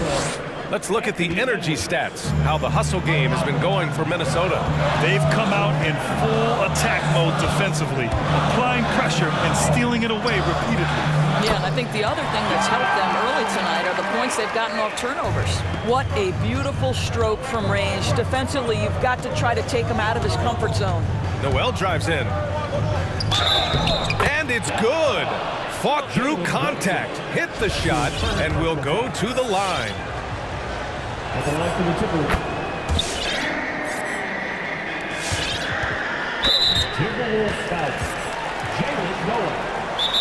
Let's look at the energy stats, how the hustle game has been going for Minnesota. They've come out in full attack mode defensively, applying pressure and stealing it away repeatedly. Yeah, and I think the other thing that's helped them early tonight are the points they've gotten off turnovers. What a beautiful stroke from range. Defensively, you've got to try to take him out of his comfort zone. Noel drives in. And it's good. Fought through contact, hit the shot, and will go to the line.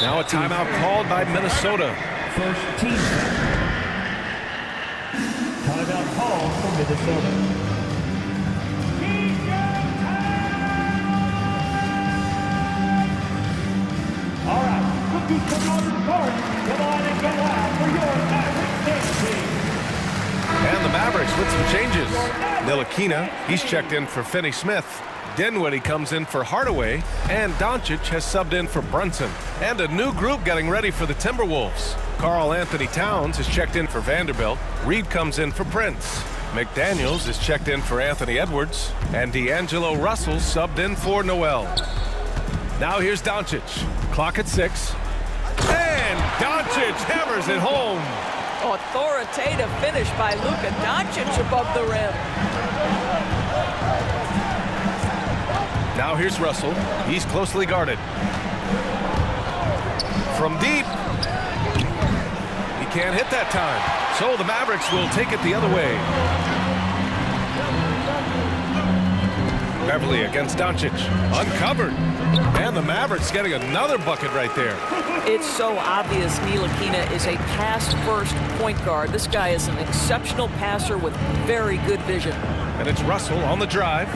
Now a timeout called by Minnesota. First team. Timeout called for Minnesota. All right, rookies from Northern Garden, come on and go out for your Mavericks team. And the Mavericks with some changes. Ntilikina, he's checked in for Finney-Smith. Dinwiddie comes in for Hardaway, and Doncic has subbed in for Brunson. And a new group getting ready for the Timberwolves. Karl Anthony Towns is checked in for Vanderbilt. Reed comes in for Prince. McDaniels is checked in for Anthony Edwards. And D'Angelo Russell subbed in for Noel. Now here's Doncic. Clock at 6. And Doncic hammers it home. Authoritative finish by Luka Doncic above the rim. Now here's Russell. He's closely guarded. From deep. He can't hit that time. So the Mavericks will take it the other way. Beverly against Doncic. Uncovered. And the Mavericks getting another bucket right there. It's so obvious Ntilikina is a pass-first point guard. This guy is an exceptional passer with very good vision. And it's Russell on the drive.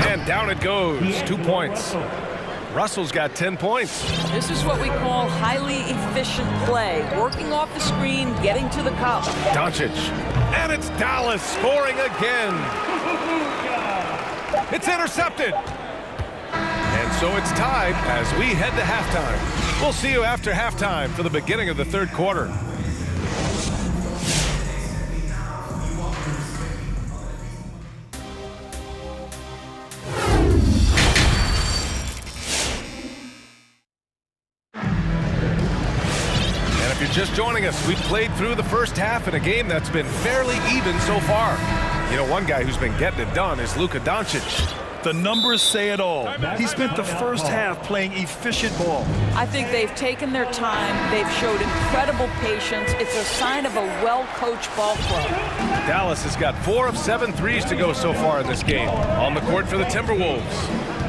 And down it goes. 2 points. Russell's got 10 points. This is what we call highly efficient play. Working off the screen, getting to the cup. Doncic. And it's Dallas scoring again. It's intercepted. And so it's tied as we head to halftime. We'll see you after halftime for the beginning of the third quarter. And if you're just joining us, we've played through the first half in a game that's been fairly even so far. You know, one guy who's been getting it done is Luka Doncic. The numbers say it all. He spent the first half playing efficient ball. I think they've taken their time. They've showed incredible patience. It's a sign of a well-coached ball club. Dallas has got 4 of 7 threes to go so far in this game. On the court for the Timberwolves.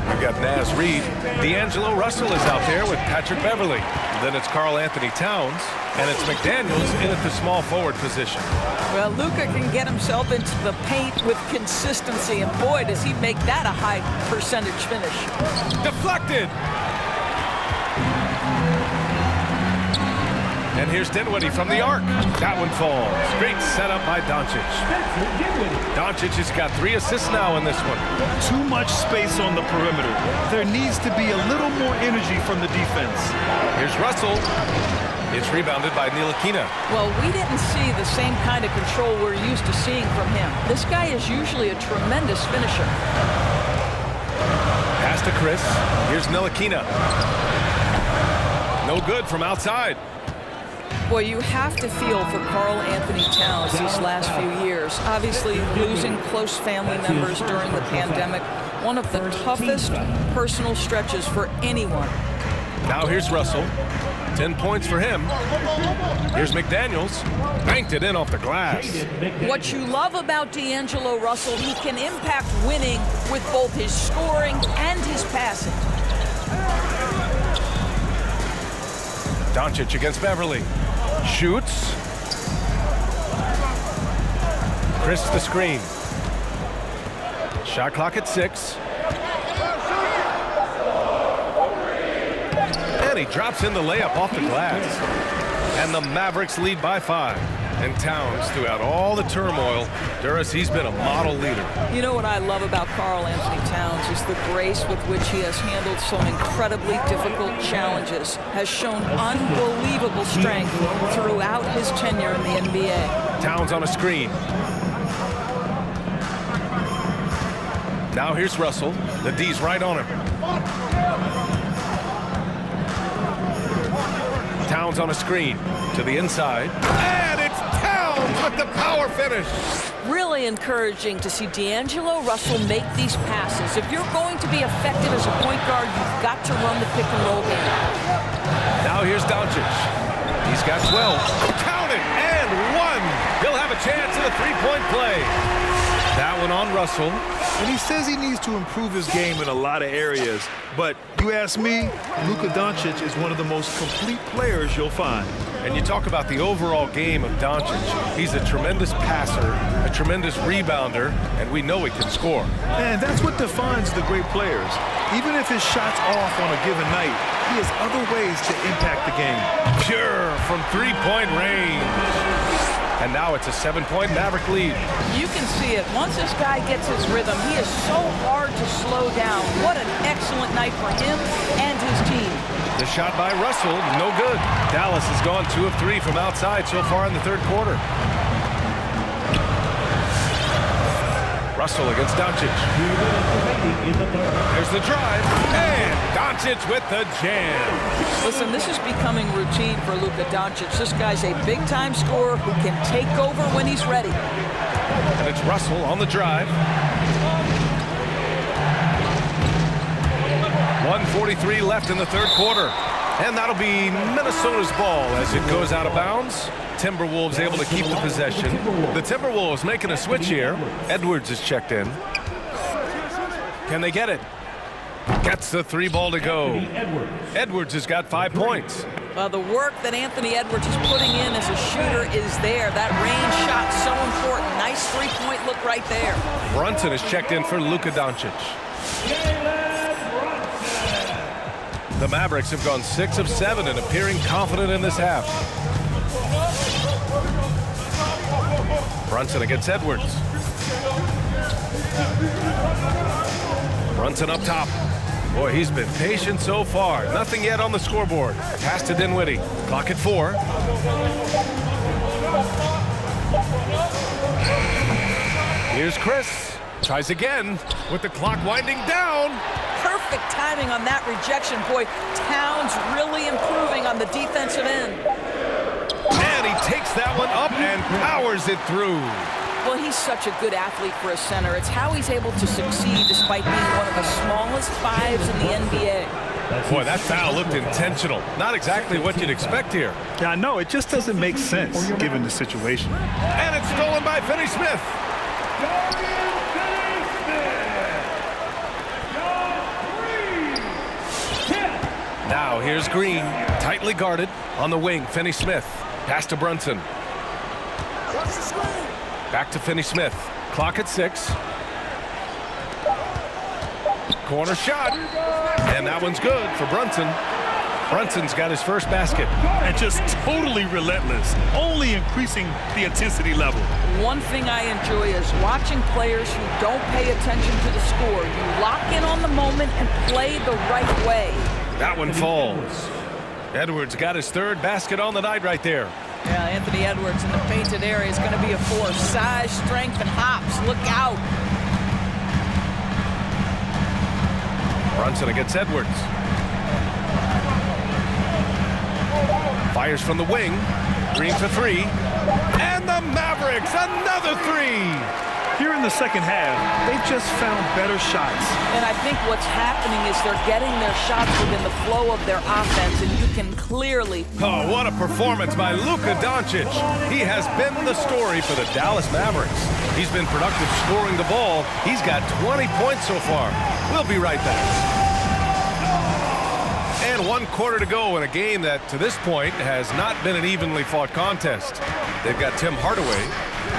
We've got Naz Reid. D'Angelo Russell is out there with Patrick Beverly. Then it's Karl Anthony Towns. And it's McDaniels in at the small forward position. Well, Luka can get himself into the paint with consistency, and boy, does he make that a high percentage finish. Deflected! And here's Dinwiddie from the arc. That one falls. Great setup by Doncic. Doncic has got 3 assists now in this one. Too much space on the perimeter. There needs to be a little more energy from the defense. Here's Russell. It's rebounded by Ntilikina. Well, we didn't see the same kind of control we're used to seeing from him. This guy is usually a tremendous finisher. Pass to Chris. Here's Ntilikina. No good from outside. Boy, you have to feel for Karl Anthony Towns these last few years. Obviously, losing close family members during the pandemic, one of the toughest personal stretches for anyone. Now here's Russell. 10 points for him. Here's McDaniels. Banked it in off the glass. What you love about D'Angelo Russell, he can impact winning with both his scoring and his passing. Doncic against Beverly. Shoots. Chris the screen. Shot clock at 6. And he drops in the layup off the glass. And the Mavericks lead by 5. And Towns, throughout all the turmoil, Duras, he's been a model leader. You know what I love about Karl Anthony Towns is the grace with which he has handled some incredibly difficult challenges, has shown unbelievable strength throughout his tenure in the NBA. Towns on a screen. Now here's Russell. The D's right on him. Towns on a screen to the inside. And it's Towns with the power finish. Really encouraging to see D'Angelo Russell make these passes. If you're going to be effective as a point guard, you've got to run the pick and roll game. Now here's Doncic. He's got 12. Count it! And 1. He'll have a chance in a three-point play. That one on Russell. And he says he needs to improve his game in a lot of areas. But you ask me, Luka Doncic is one of the most complete players you'll find. And you talk about the overall game of Doncic. He's a tremendous passer, a tremendous rebounder, and we know he can score. And that's what defines the great players. Even if his shot's off on a given night, he has other ways to impact the game. Pure from three-point range. And now it's a 7-point Maverick lead. You can see it. Once this guy gets his rhythm, he is so hard to slow down. What an excellent night for him and his team. The shot by Russell, no good. Dallas has gone 2 of 3 from outside so far in the third quarter. Russell against Doncic. There's the drive, and Doncic with the jam. Listen, this is becoming routine for Luka Doncic. This guy's a big-time scorer who can take over when he's ready. And it's Russell on the drive. 1:43 left in the third quarter. And that'll be Minnesota's ball as it goes out of bounds. Timberwolves able to keep the possession. The Timberwolves making a switch here. Edwards is checked in. Can they get it? Gets the 3 ball to go. Edwards has got 5 points. The work that Anthony Edwards is putting in as a shooter is there. That range shot so important. Nice three-point look right there. Brunson is checked in for Luka Doncic. The Mavericks have gone 6 of 7 and appearing confident in this half. Brunson against Edwards. Brunson up top. Boy, he's been patient so far. Nothing yet on the scoreboard. Pass to Dinwiddie. Clock at 4. Here's Chris. Tries again with the clock winding down. Perfect timing on that rejection. Boy, Towns really improving on the defensive end. And he takes that one up and powers it through. Well, he's such a good athlete for a center. It's how he's able to succeed despite being one of the smallest 5s in the NBA. Boy, that foul looked intentional. Not exactly what you'd expect here. Yeah, I know. It just doesn't make sense given the situation. And it's stolen by Finney-Smith. Now here's Green, tightly guarded on the wing. Finney-Smith, pass to Brunson. Back to Finney-Smith. Clock at 6. Corner shot, and that one's good for Brunson. Brunson's got his first basket. And just totally relentless, only increasing the intensity level. One thing I enjoy is watching players who don't pay attention to the score. You lock in on the moment and play the right way. That one falls. Edwards got his 3rd basket on the night right there. Yeah, Anthony Edwards in the painted area is going to be a force. Size, strength, and hops. Look out. Brunson against Edwards. Fires from the wing. Green for 3. And the Mavericks, another 3. Here in the second half, they've just found better shots. And I think what's happening is they're getting their shots within the flow of their offense, and you can clearly... Oh, what a performance by Luka Doncic. He has been the story for the Dallas Mavericks. He's been productive scoring the ball. He's got 20 points so far. We'll be right back. And And 1 quarter to go in a game that, to this point, has not been an evenly fought contest. They've got Tim Hardaway,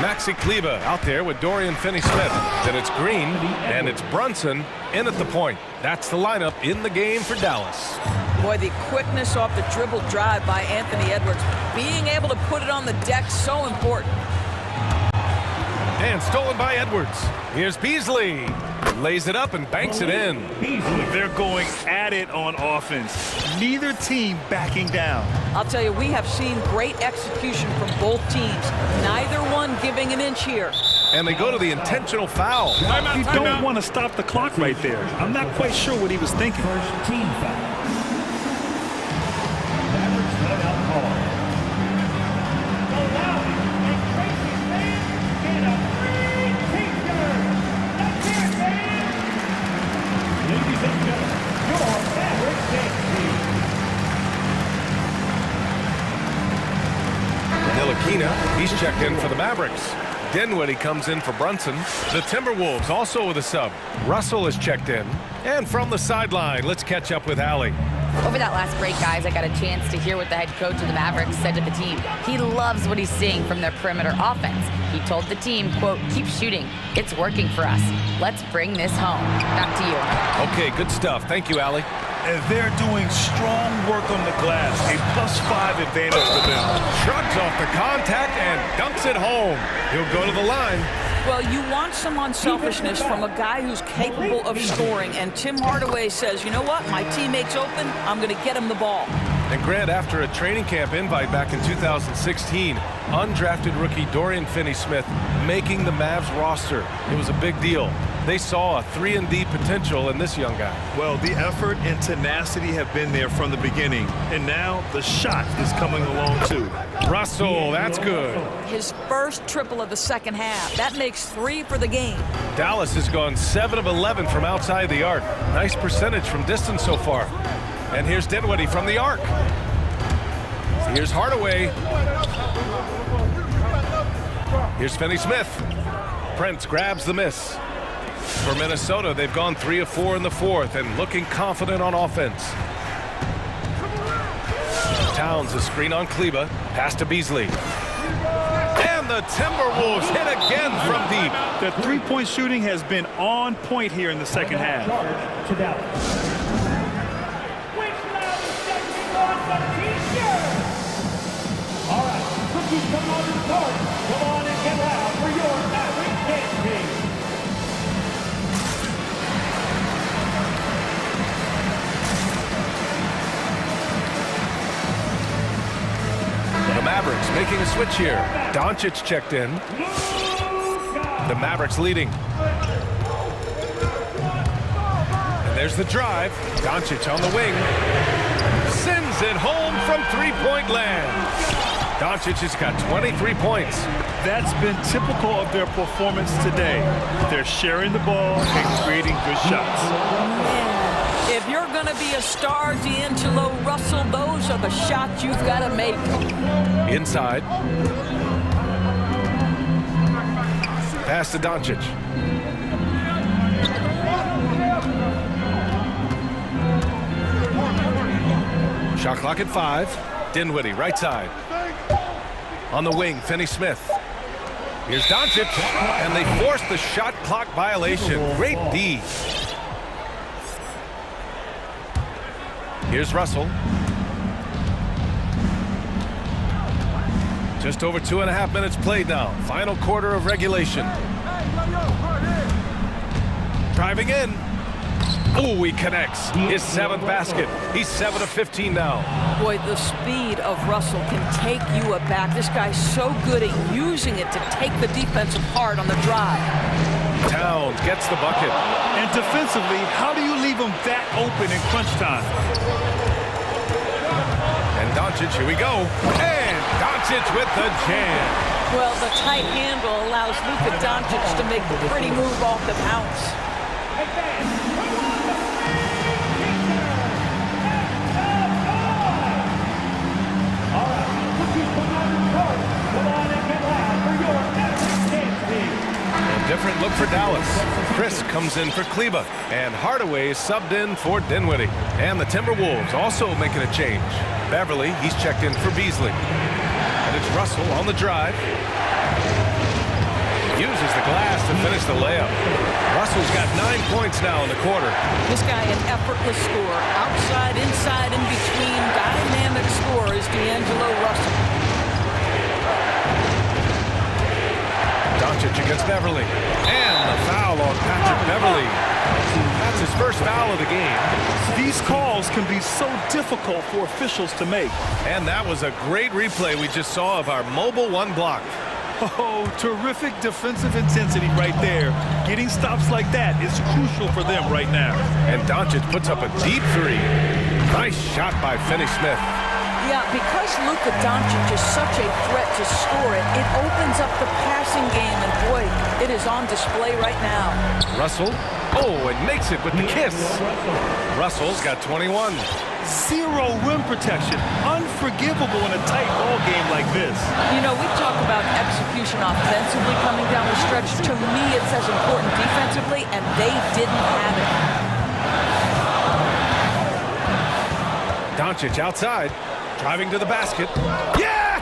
Maxi Kleber out there with Dorian Finney-Smith. Then it's Green, and it's Brunson in at the point. That's the lineup in the game for Dallas. Boy, the quickness off the dribble drive by Anthony Edwards. Being able to put it on the deck, so important. And stolen by Edwards. Here's Beasley. Lays it up and banks it in. They're going at it on offense. Neither team backing down. I'll tell you, we have seen great execution from both teams. Neither one giving an inch here. And they go to the intentional foul. You don't want to stop the clock right there. I'm not quite sure what he was thinking. First team foul. Mavericks let out call. He's checked in for the Mavericks. Dinwiddie comes in for Brunson. The Timberwolves also with a sub. Russell is checked in. And from the sideline, let's catch up with Allie. Over that last break, guys, I got a chance to hear what the head coach of the Mavericks said to the team. He loves what he's seeing from their perimeter offense. He told the team, quote, "Keep shooting. It's working for us. Let's bring this home." Back to you. Okay, good stuff. Thank you, Allie. And they're doing strong work on the glass. A +5 advantage for them. Shrugs off the contact and dunks it home. He'll go to the line. Well, you want some unselfishness from a guy who's capable of scoring, and Tim Hardaway says, you know what, my teammate's open, I'm going to get him the ball. And Grant, after a training camp invite back in 2016, undrafted rookie Dorian Finney-Smith making the Mavs roster. It was a big deal. They saw a 3-and-D potential in this young guy. Well, the effort and tenacity have been there from the beginning, and now the shot is coming along too. Russell, that's good. His first triple of the second half. That makes 3 for the game. Dallas has gone 7 of 11 from outside the arc. Nice percentage from distance so far. And here's Dinwiddie from the arc. Here's Hardaway. Here's Finney-Smith. Prince grabs the miss. For Minnesota, they've gone 3 of 4 in the fourth and looking confident on offense. Towns a screen on Kleber. Pass to Beasley. And the Timberwolves hit again from deep. The three-point shooting has been on point here in the second half. To Dallas. All right, rookies come on the court. Come on and get loud for your Maverick dance team. The Mavericks making a switch here. Doncic checked in. The Mavericks leading. And there's the drive. Doncic on the wing. Sends it home from three-point land. Doncic has got 23 points. That's been typical of their performance today. They're sharing the ball and creating good shots. If you're going to be a star, D'Angelo Russell, those are the shots you've got to make. Inside. Pass to Doncic. Shot clock at 5. Dinwiddie, right side. On the wing, Finney-Smith. Here's Doncic, and they force the shot clock violation. Great D. Here's Russell. Just over 2.5 minutes played now. Final quarter of regulation. Driving in. Oh, he connects. His 7th basket. He's 7 of 15 now. Boy, the speed of Russell can take you aback. This guy's so good at using it to take the defense apart on the drive. Towns gets the bucket. And defensively, how do you leave him that open in crunch time? And Doncic, here we go. And Doncic with the jam. Well, the tight handle allows Luka Doncic to make the pretty move off the bounce. Different look for Dallas. Chris comes in for Kleba, and Hardaway is subbed in for Dinwiddie. And the Timberwolves also making a change. Beverly, he's checked in for Beasley. And it's Russell on the drive. Uses the glass to finish the layup. Russell's got 9 points now in the quarter. This guy an effortless scorer. Outside, inside, in between. Dynamic scorer is D'Angelo Russell. Doncic against Beverly. And the foul on Patrick Beverly. That's his first foul of the game. These calls can be so difficult for officials to make. And that was a great replay we just saw of our mobile one block. Oh, terrific defensive intensity right there. Getting stops like that is crucial for them right now. And Doncic puts up a deep three. Nice shot by Finney-Smith. Yeah, because Luka Doncic is such a threat to score it, it opens up the passing game, and boy, it is on display right now. Russell, and makes it with the kiss. Russell's got 21. Zero rim protection. Unforgivable in a tight ball game like this. You know, we talk about execution offensively coming down the stretch. To me, it's as important defensively, and they didn't have it. Doncic outside, driving to the basket. Yes!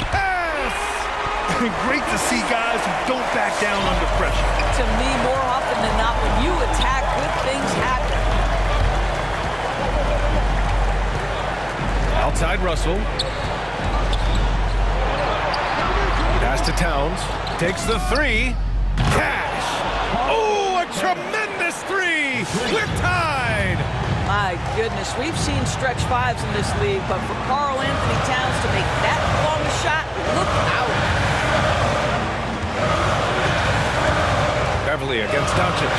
Great to see guys who don't back down under pressure. To me, more often than not, when you attack, good things happen. Outside Russell. Pass to Towns. Takes the three. Cash! Oh, a tremendous three! We're tied! My goodness, we've seen stretch fives in this league, but for Karl Anthony Towns to make that long a shot, look out. Beverly against Doncic.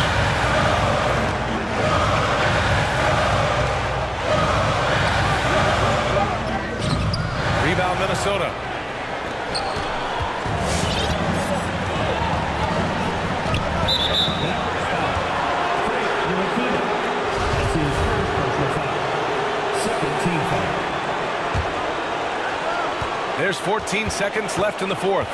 Rebound Minnesota. There's 14 seconds left in the fourth.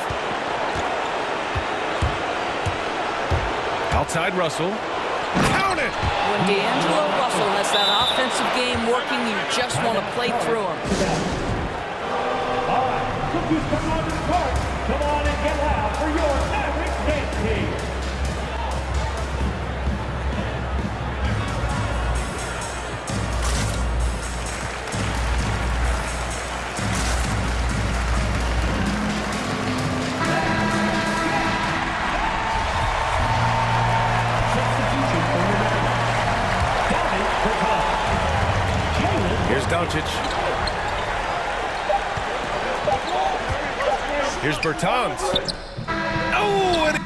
Outside Russell. Count it! When D'Angelo Russell has that offensive game working, you just want to play through him. All right, cookies come on to the court. Come on and get loud for your Maverick game team. Here's Doncic. Here's Bertans. Oh, and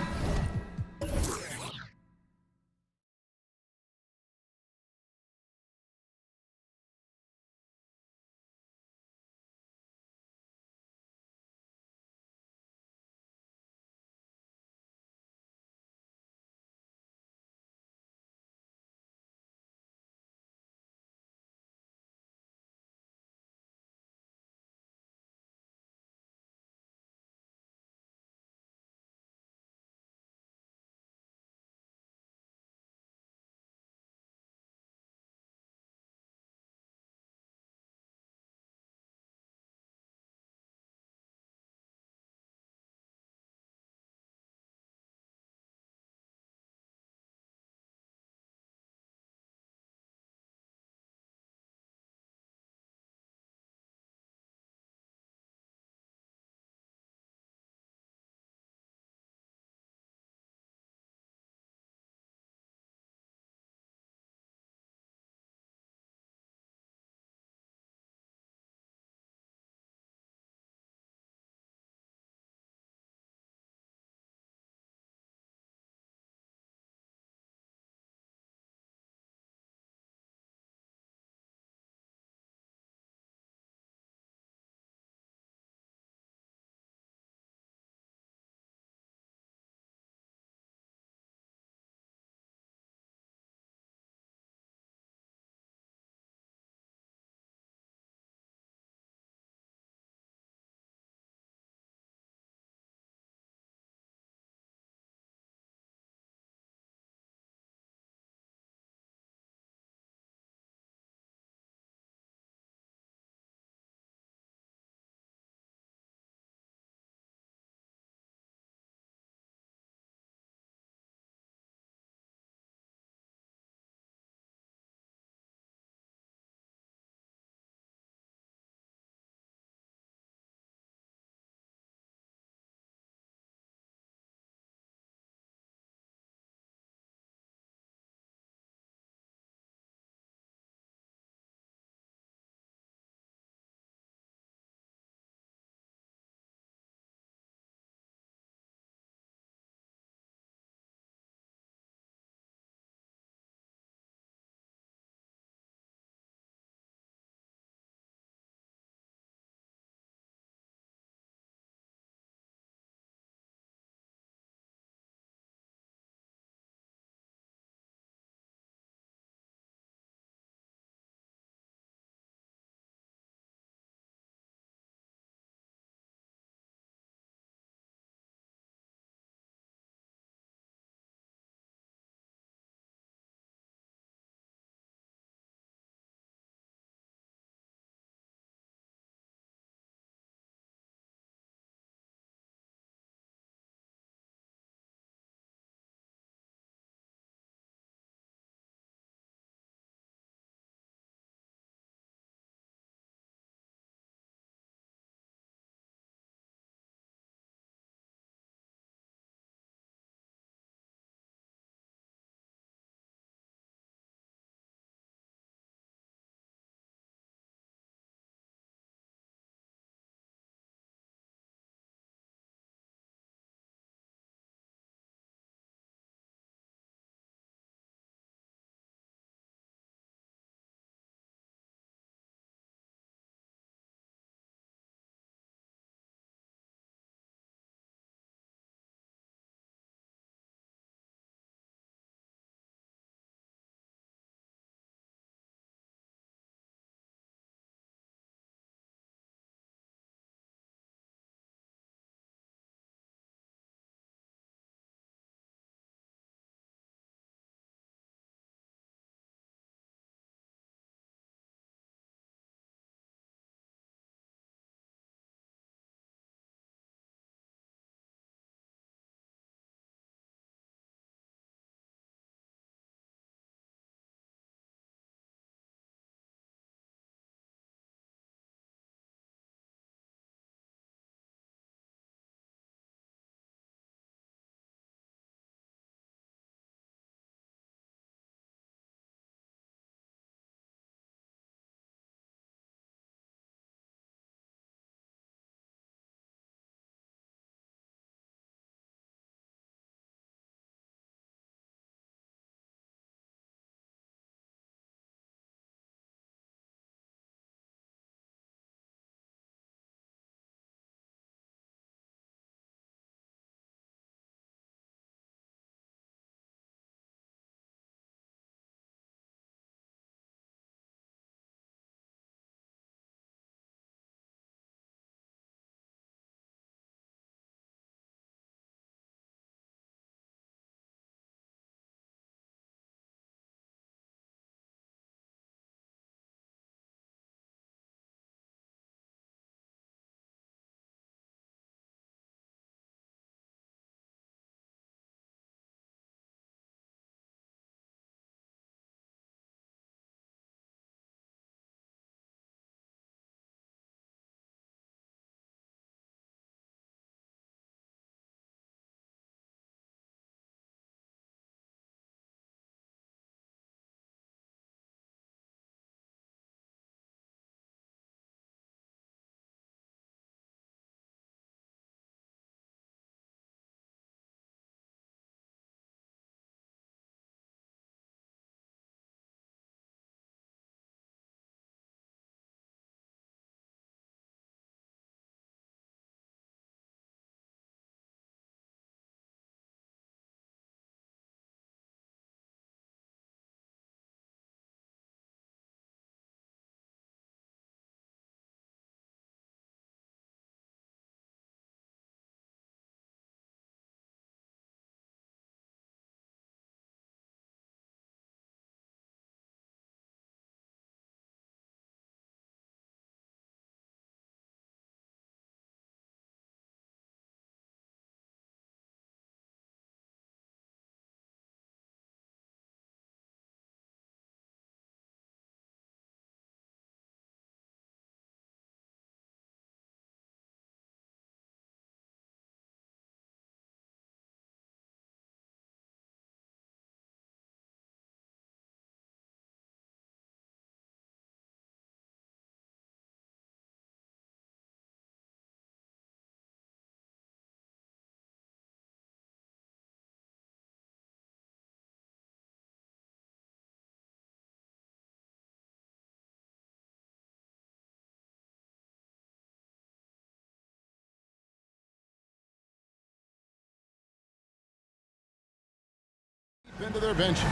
Into their benches.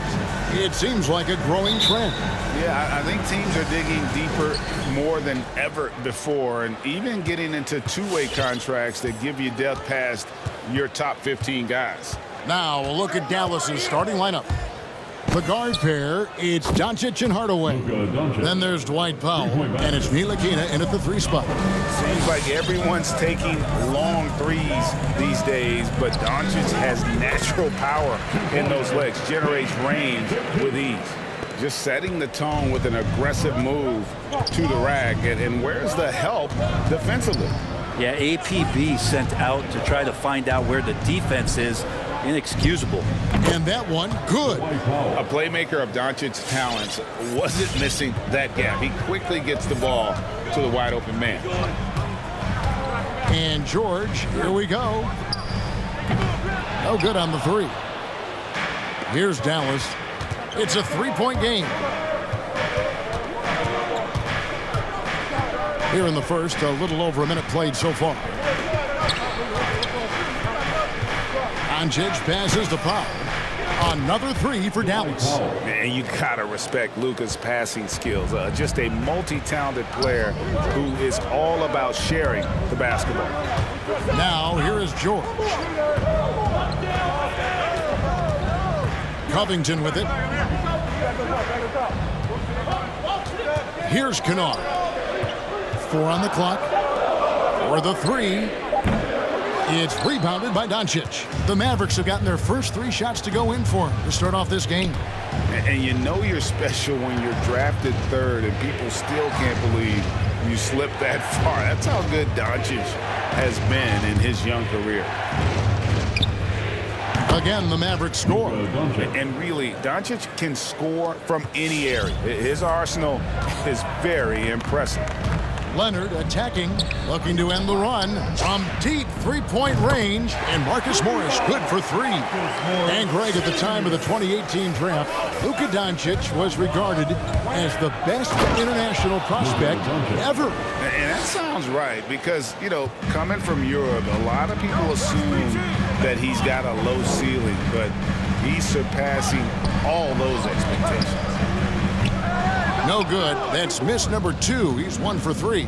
It seems like a growing trend. Yeah, I think teams are digging deeper more than ever before, and even getting into two-way contracts that give you depth past your top 15 guys. Now we'll look at Dallas's starting lineup. The guard pair, it's Doncic and Hardaway. Then there's Dwight Powell, and it's Ntilikina in at the 3 spot. Seems like everyone's taking long threes these days, but Doncic has natural power in those legs, generates range with ease. Just setting the tone with an aggressive move to the rack. And where's the help defensively? Yeah, APB sent out to try to find out where the defense is. Inexcusable. And that one, good. A playmaker of Doncic's talents wasn't missing that gap. He quickly gets the ball to the wide open man. And George, here we go. No good on the 3. Here's Dallas. It's a 3-point game. Here in the first, a little over a minute played so far. Doncic passes to Powell. Another 3 for Dallas. And you gotta respect Luka's passing skills. Just a multi-talented player who is all about sharing the basketball. Now here is George. Covington with it. Here's Kennard. 4 on the clock. For the 3. It's rebounded by Doncic. The Mavericks have gotten their first 3 shots to go in for him to start off this game. And you know you're special when you're drafted 3rd and people still can't believe you slipped that far. That's how good Doncic has been in his young career. Again, the Mavericks score. And really, Doncic can score from any area. His arsenal is very impressive. Leonard attacking, looking to end the run from deep 3-point range, and Marcus Morris good for 3. And Greg, at the time of the 2018 draft, Luka Doncic was regarded as the best international prospect ever. And that sounds right, because, you know, coming from Europe, a lot of people assume that he's got a low ceiling, but he's surpassing all those expectations. No good. That's miss number 2. He's 1 for 3.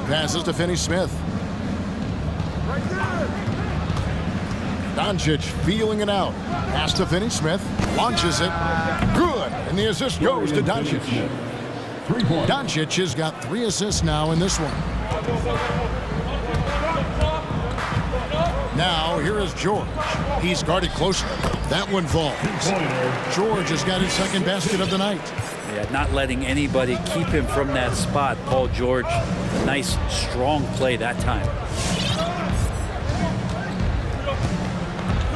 Passes to Finney-Smith. Doncic feeling it out. Pass to Finney-Smith. Launches it. Good. And the assist goes to Doncic. Doncic has got 3 assists now in this one. Now, here is George. He's guarded closely. That one falls. George has got his second basket of the night. Yeah, not letting anybody keep him from that spot. Paul George, a nice, strong play that time.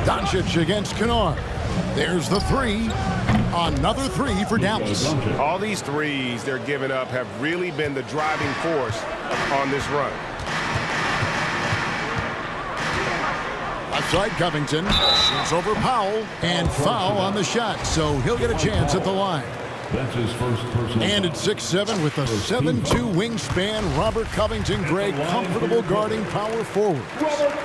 Doncic against Kennard. There's the 3. Another 3 for Dallas. All these threes they're giving up have really been the driving force on this run. Outside Covington, shoots over Powell, and foul on the shot, so he'll get a chance at the line. That's his first personal. And at 6'7" with a 7'2" wingspan, Robert Covington, Greg, comfortable guarding power forward.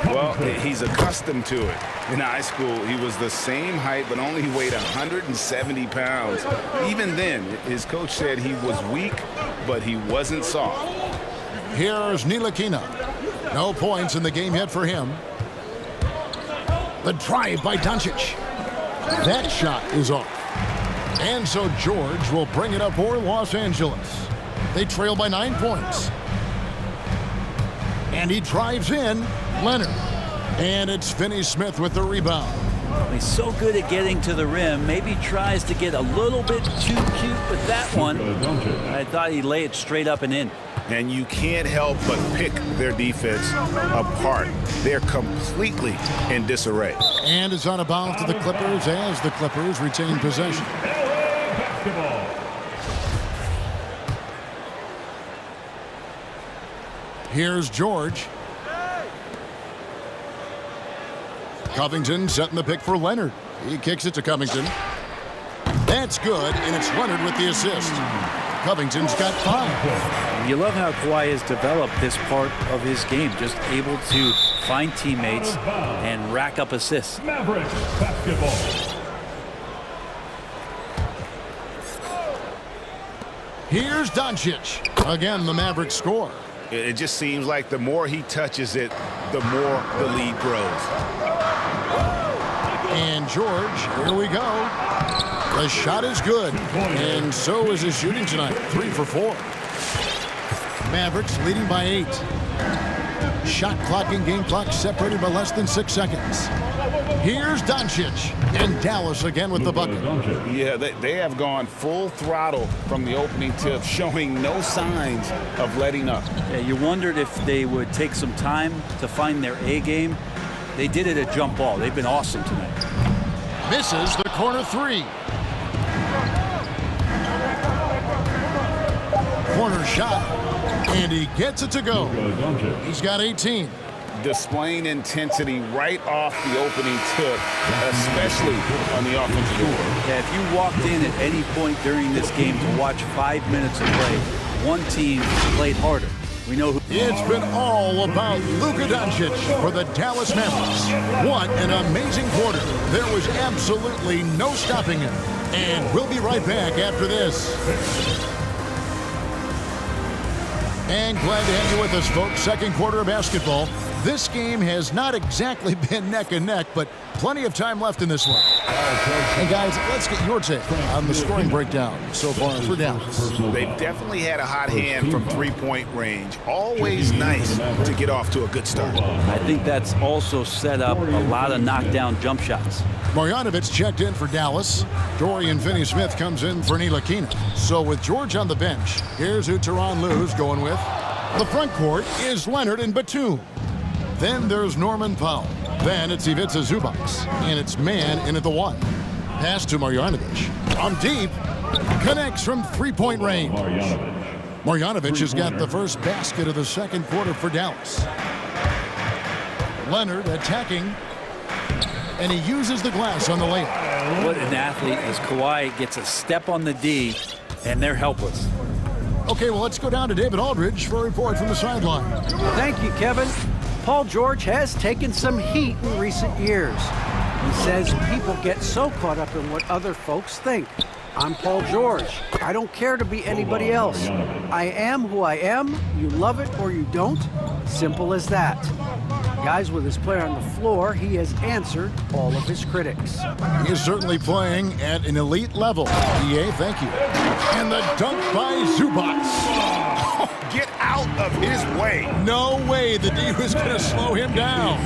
Well, he's accustomed to it. In high school, he was the same height, but only weighed 170 pounds. Even then, his coach said he was weak, but he wasn't soft. Here's Ntilikina. No points in the game yet for him. The drive by Doncic. That shot is off. And so George will bring it up for Los Angeles. They trail by 9 points. And he drives in. Leonard. And it's Finney-Smith with the rebound. He's so good at getting to the rim. Maybe tries to get a little bit too cute with that one. I thought he'd lay it straight up and in. And you can't help but pick their defense apart. They're completely in disarray. And it's on a bounce to the Clippers as the Clippers retain possession. Here's George. Covington setting the pick for Leonard. He kicks it to Covington. That's good, and it's Leonard with the assist. Covington's got 5. You love how Kawhi has developed this part of his game, just able to find teammates and rack up assists. Mavericks basketball. Here's Doncic. Again, the Mavericks score. It just seems like the more he touches it, the more the lead grows. And George, here we go. The shot is good, and so is his shooting tonight. 3 for 4. Mavericks leading by 8. Shot clock and game clock separated by less than 6 seconds. Here's Doncic, and Dallas again with the bucket. Yeah, they have gone full throttle from the opening tip, showing no signs of letting up. Yeah, you wondered if they would take some time to find their A game. They did it at jump ball. They've been awesome tonight. Misses the corner 3. Corner shot, and he gets it to go. He's got 18. Displaying intensity right off the opening tip, especially on the offensive end. Yeah, if you walked in at any point during this game to watch 5 minutes of play, one team played harder. We know who. It's been all about Luka Doncic for the Dallas Mavericks. What an amazing quarter. There was absolutely no stopping him. And we'll be right back after this. And glad to have you with us, folks. Second quarter of basketball. This game has not exactly been neck and neck, but plenty of time left in this one. Hey, guys, let's get your take on the scoring breakdown so far for Dallas. They've definitely had a hot hand from three-point range. Always nice to get off to a good start. I think that's also set up a lot of knockdown jump shots. Marjanovic checked in for Dallas. Dorian Finney-Smith comes in for Ntilikina. So with George on the bench, here's who Tyronn Lue's going with. The front court is Leonard and Batum. Then there's Norman Powell. Then it's Ivica Zubac. And it's man in at the 1. Pass to Marjanovic. From deep. Connects from three-point range. Marjanovic has got the first basket of the second quarter for Dallas. Leonard attacking. And he uses the glass on the layup. What an athlete as Kawhi gets a step on the D, and they're helpless. Okay, well, let's go down to David Aldridge for a report from the sideline. Thank you, Kevin. Paul George has taken some heat in recent years. He says people get so caught up in what other folks think. I'm Paul George. I don't care to be anybody else. I am who I am. You love it or you don't. Simple as that. Guys, with his player on the floor, he has answered all of his critics. He is certainly playing at an elite level. EA, thank you. And the dunk by Zubac. Get out of his way. No way the D was going to slow him down.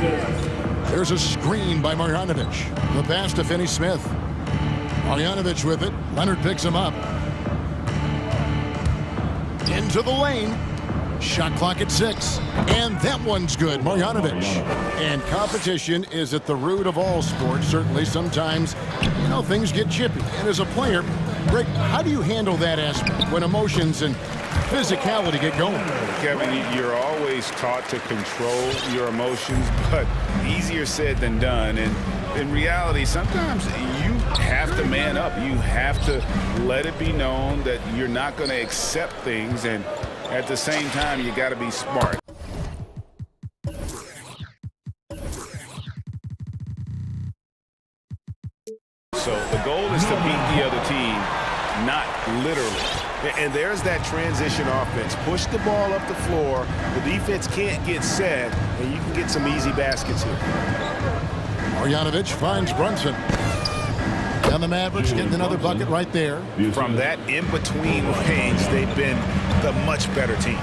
There's a screen by Marjanovic. The pass to Finney-Smith. Marjanovic with it. Leonard picks him up. Into the lane. Shot clock at 6. And that one's good. Marjanovic. And competition is at the root of all sports. Certainly sometimes, things get chippy. And as a player, Rick, how do you handle that aspect when emotions and physicality get going? Kevin, you're always taught to control your emotions, but easier said than done. And in reality, sometimes you have to man up. You have to let it be known that you're not going to accept things, and at the same time, you got to be smart. So the goal is to beat the other team, not literally. And there's that transition offense. Push the ball up the floor. The defense can't get set, and you can get some easy baskets here. Marjanovic finds Brunson. And the Mavericks getting another bucket right there. From that in-between range, they've been the much better team.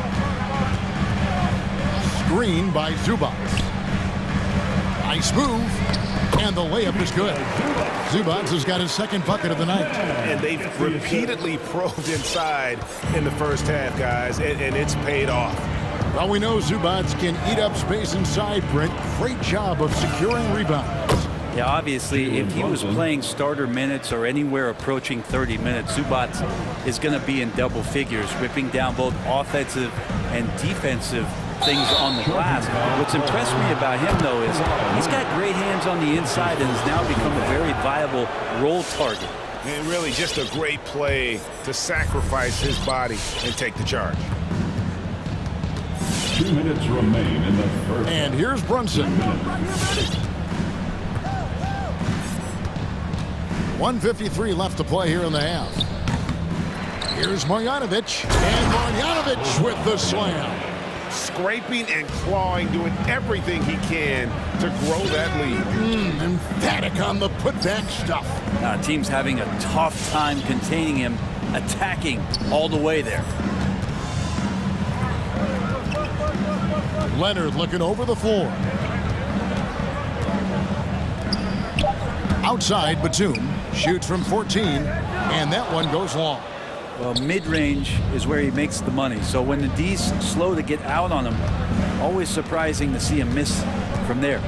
Screen by Zubac. Nice move. And the layup is good. Zubac has got his second bucket of the night. And they've repeatedly probed inside in the first half, guys, and it's paid off. Well, we know Zubac can eat up space inside, Brent. Great job of securing rebounds. Yeah, obviously, if he was playing starter minutes or anywhere approaching 30 minutes, Zubac is going to be in double figures, ripping down both offensive and defensive things on the glass. What's impressed me about him, though, is he's got great hands on the inside and has now become a very viable role target. And really just a great play to sacrifice his body and take the charge. 2 minutes remain in the first. And here's Brunson. 1:53 left to play here in the half. Here's Marjanovic, and Marjanovic with the slam. Scraping and clawing, doing everything he can to grow that lead. Emphatic on the putback stuff. Team's having a tough time containing him, attacking all the way there. Leonard looking over the floor. Outside, Batum shoots from 14, and that one goes long. Well, mid-range is where he makes the money. So when the D's slow to get out on him, always surprising to see him miss from there.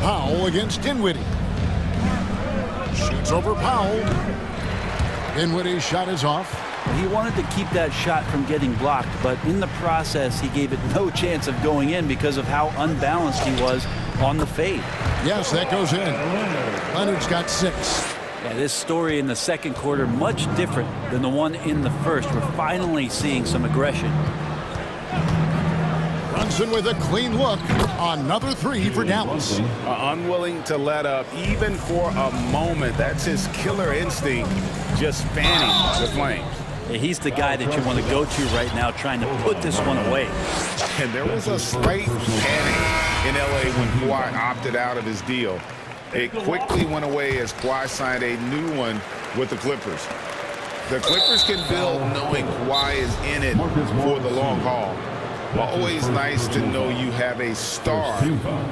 Powell against Dinwiddie. Shoots over Powell. Dinwiddie's shot is off. He wanted to keep that shot from getting blocked, but in the process, he gave it no chance of going in because of how unbalanced he was on the fade. Yes, that goes in. Leonard's got 6. Yeah, this story in the second quarter, much different than the one in the first. We're finally seeing some aggression. Brunson with a clean look. Another 3 for Dallas. Unwilling to let up, even for a moment. That's his killer instinct, just fanning the flames. Yeah, he's the guy that you want to go to right now, trying to put this one away. And there was a slight panic in LA when Kawhi opted out of his deal. It quickly went away as Kawhi signed a new one with the Clippers. The Clippers can build knowing Kawhi is in it for the long haul. Always nice to know you have a star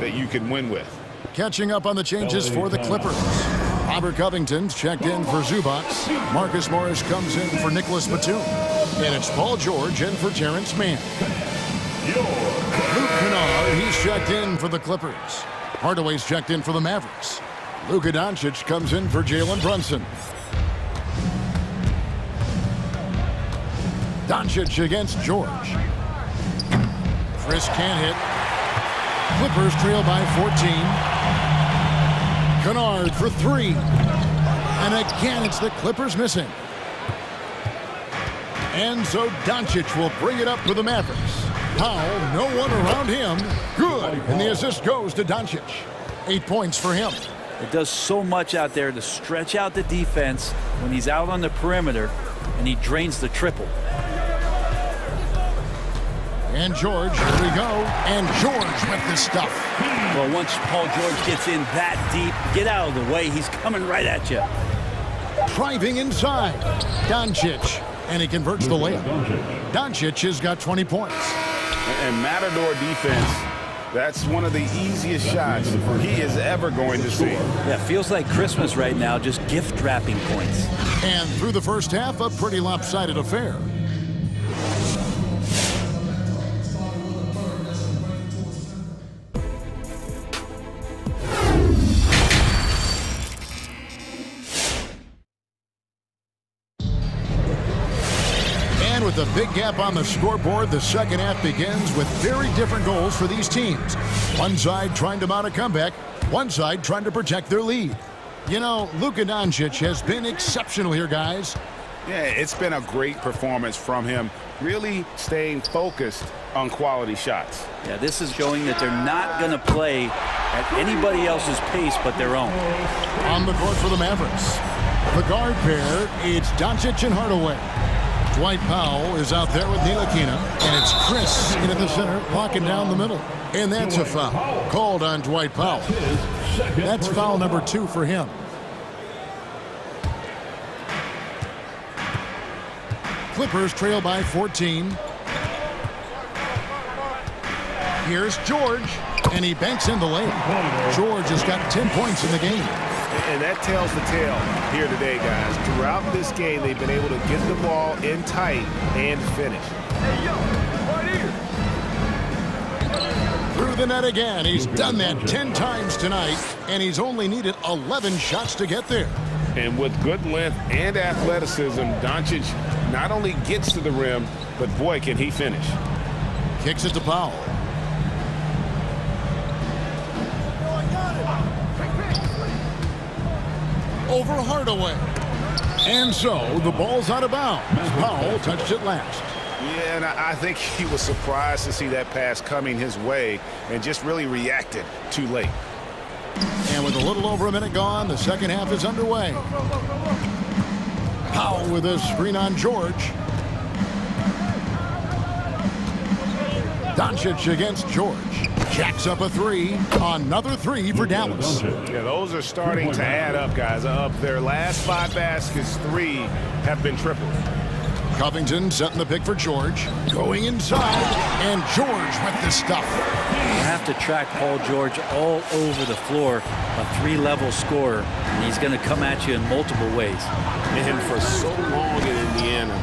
that you can win with. Catching up on the changes for the Clippers. Robert Covington's checked in for Zubac. Marcus Morris comes in for Nicholas Batum. And it's Paul George in for Terrence Mann. Luke Kennard, he's checked in for the Clippers. Hardaway's checked in for the Mavericks. Luka Doncic comes in for Jalen Brunson. Doncic against George. Chris can't hit. Clippers trail by 14. Kennard for 3. And again, it's the Clippers missing. And so Doncic will bring it up for the Mavericks. Powell, no one around him. Good. And the assist goes to Doncic. 8 points for him. It does so much out there to stretch out the defense when he's out on the perimeter, and he drains the triple. And George, here we go. And George with the stuff. Well, once Paul George gets in that deep, get out of the way. He's coming right at you. Driving inside. Doncic. And he converts the layup. Doncic has got 20 points. And Matador defense, that's one of the easiest shots he is ever going to see. Yeah, feels like Christmas right now, just gift wrapping points. And through the first half, a pretty lopsided affair. With a big gap on the scoreboard, the second half begins with very different goals for these teams. One side trying to mount a comeback, one side trying to protect their lead. You know, Luka Doncic has been exceptional here, guys. Yeah, it's been a great performance from him, really staying focused on quality shots. Yeah, this is showing that they're not going to play at anybody else's pace but their own. On the court for the Mavericks, the guard pair, it's Doncic and Hardaway. Dwight Powell is out there with Ntilikina, and it's Chris in at the center, locking down the middle. And that's a foul called on Dwight Powell. That's foul number 2 for him. Clippers trail by 14. Here's George, and he banks in the layup. George has got 10 points in the game. And that tells the tale here today, guys. Throughout this game, they've been able to get the ball in tight and finish. Through the net again. He's done that 10 times tonight, and he's only needed 11 shots to get there. And with good length and athleticism, Doncic not only gets to the rim, but boy, can he finish. Kicks it to Powell. over Hardaway. And so the ball's out of bounds. Powell touched it last. Yeah, and I think he was surprised to see that pass coming his way and just really reacted too late. And with a little over a minute gone, the second half is underway. Powell with a screen on George. Doncic against George. Jacks up a three. Another three for Dallas. Yeah, those are starting to add up, guys. Of their last 5 baskets, 3 have been tripled. Covington setting the pick for George. Going inside, and George with the stuff. You have to track Paul George all over the floor, a 3-level scorer, and he's going to come at you in multiple ways. And for so long in Indiana,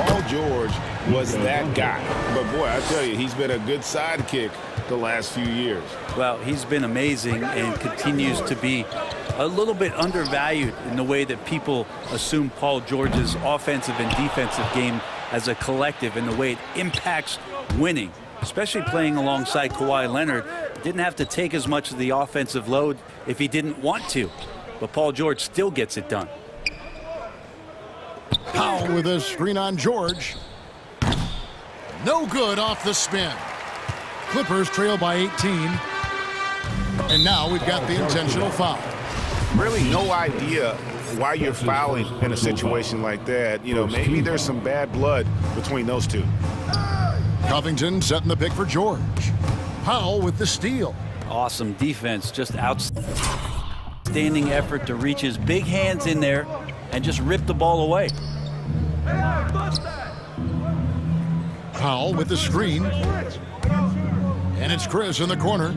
Paul George was that guy. But boy, I tell you, he's been a good sidekick the last few years. Well, he's been amazing and continues to be a little bit undervalued in the way that people assume Paul George's offensive and defensive game as a collective, and the way it impacts winning, especially playing alongside Kawhi Leonard. Didn't have to take as much of the offensive load if he didn't want to, but Paul George still gets it done. Powell with a screen on George. No good off the spin. Clippers trail by 18. And now we've got the intentional foul. Really no idea why you're fouling in a situation like that. You know, maybe there's some bad blood between those two. Covington setting the pick for George. Powell with the steal. Awesome defense, just outstanding effort to reach his big hands in there and just rip the ball away. Powell with the screen. And it's Chris in the corner.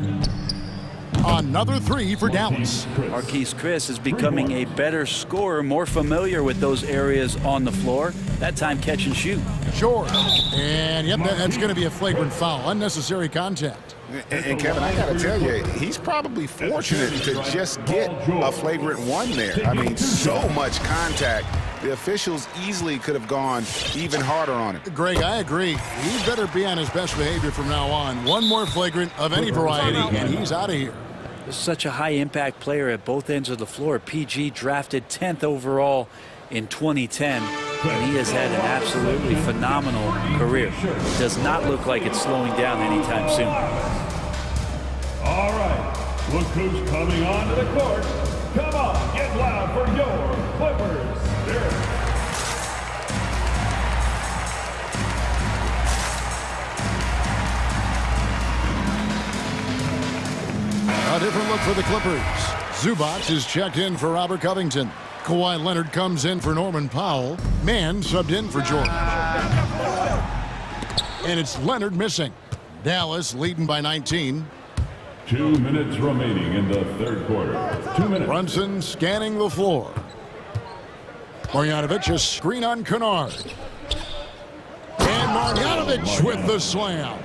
Another three for Dallas. Marquise Chris is becoming a better scorer, more familiar with those areas on the floor. That time catch and shoot. George. And yep, that's going to be a flagrant foul. Unnecessary contact. And Kevin, I got to tell you, he's probably fortunate to just get a flagrant one there. I mean, so much contact. The officials easily could have gone even harder on it. Greg, I agree. He better be on his best behavior from now on. One more flagrant of any variety, and he's out of here. Such a high-impact player at both ends of the floor. PG drafted 10th overall in 2010, and he has had an absolutely phenomenal career. It does not look like it's slowing down anytime soon. All right, look who's coming onto the court. Come on, get loud for your Clippers. A different look for the Clippers. Zubac is checked in for Robert Covington. Kawhi Leonard comes in for Norman Powell. Mann subbed in for George. And it's Leonard missing. Dallas leading by 19. 2 minutes remaining in the third quarter. 2 minutes. Brunson scanning the floor. Marjanovic a screen on Kennard. And Marjanovic with the slam.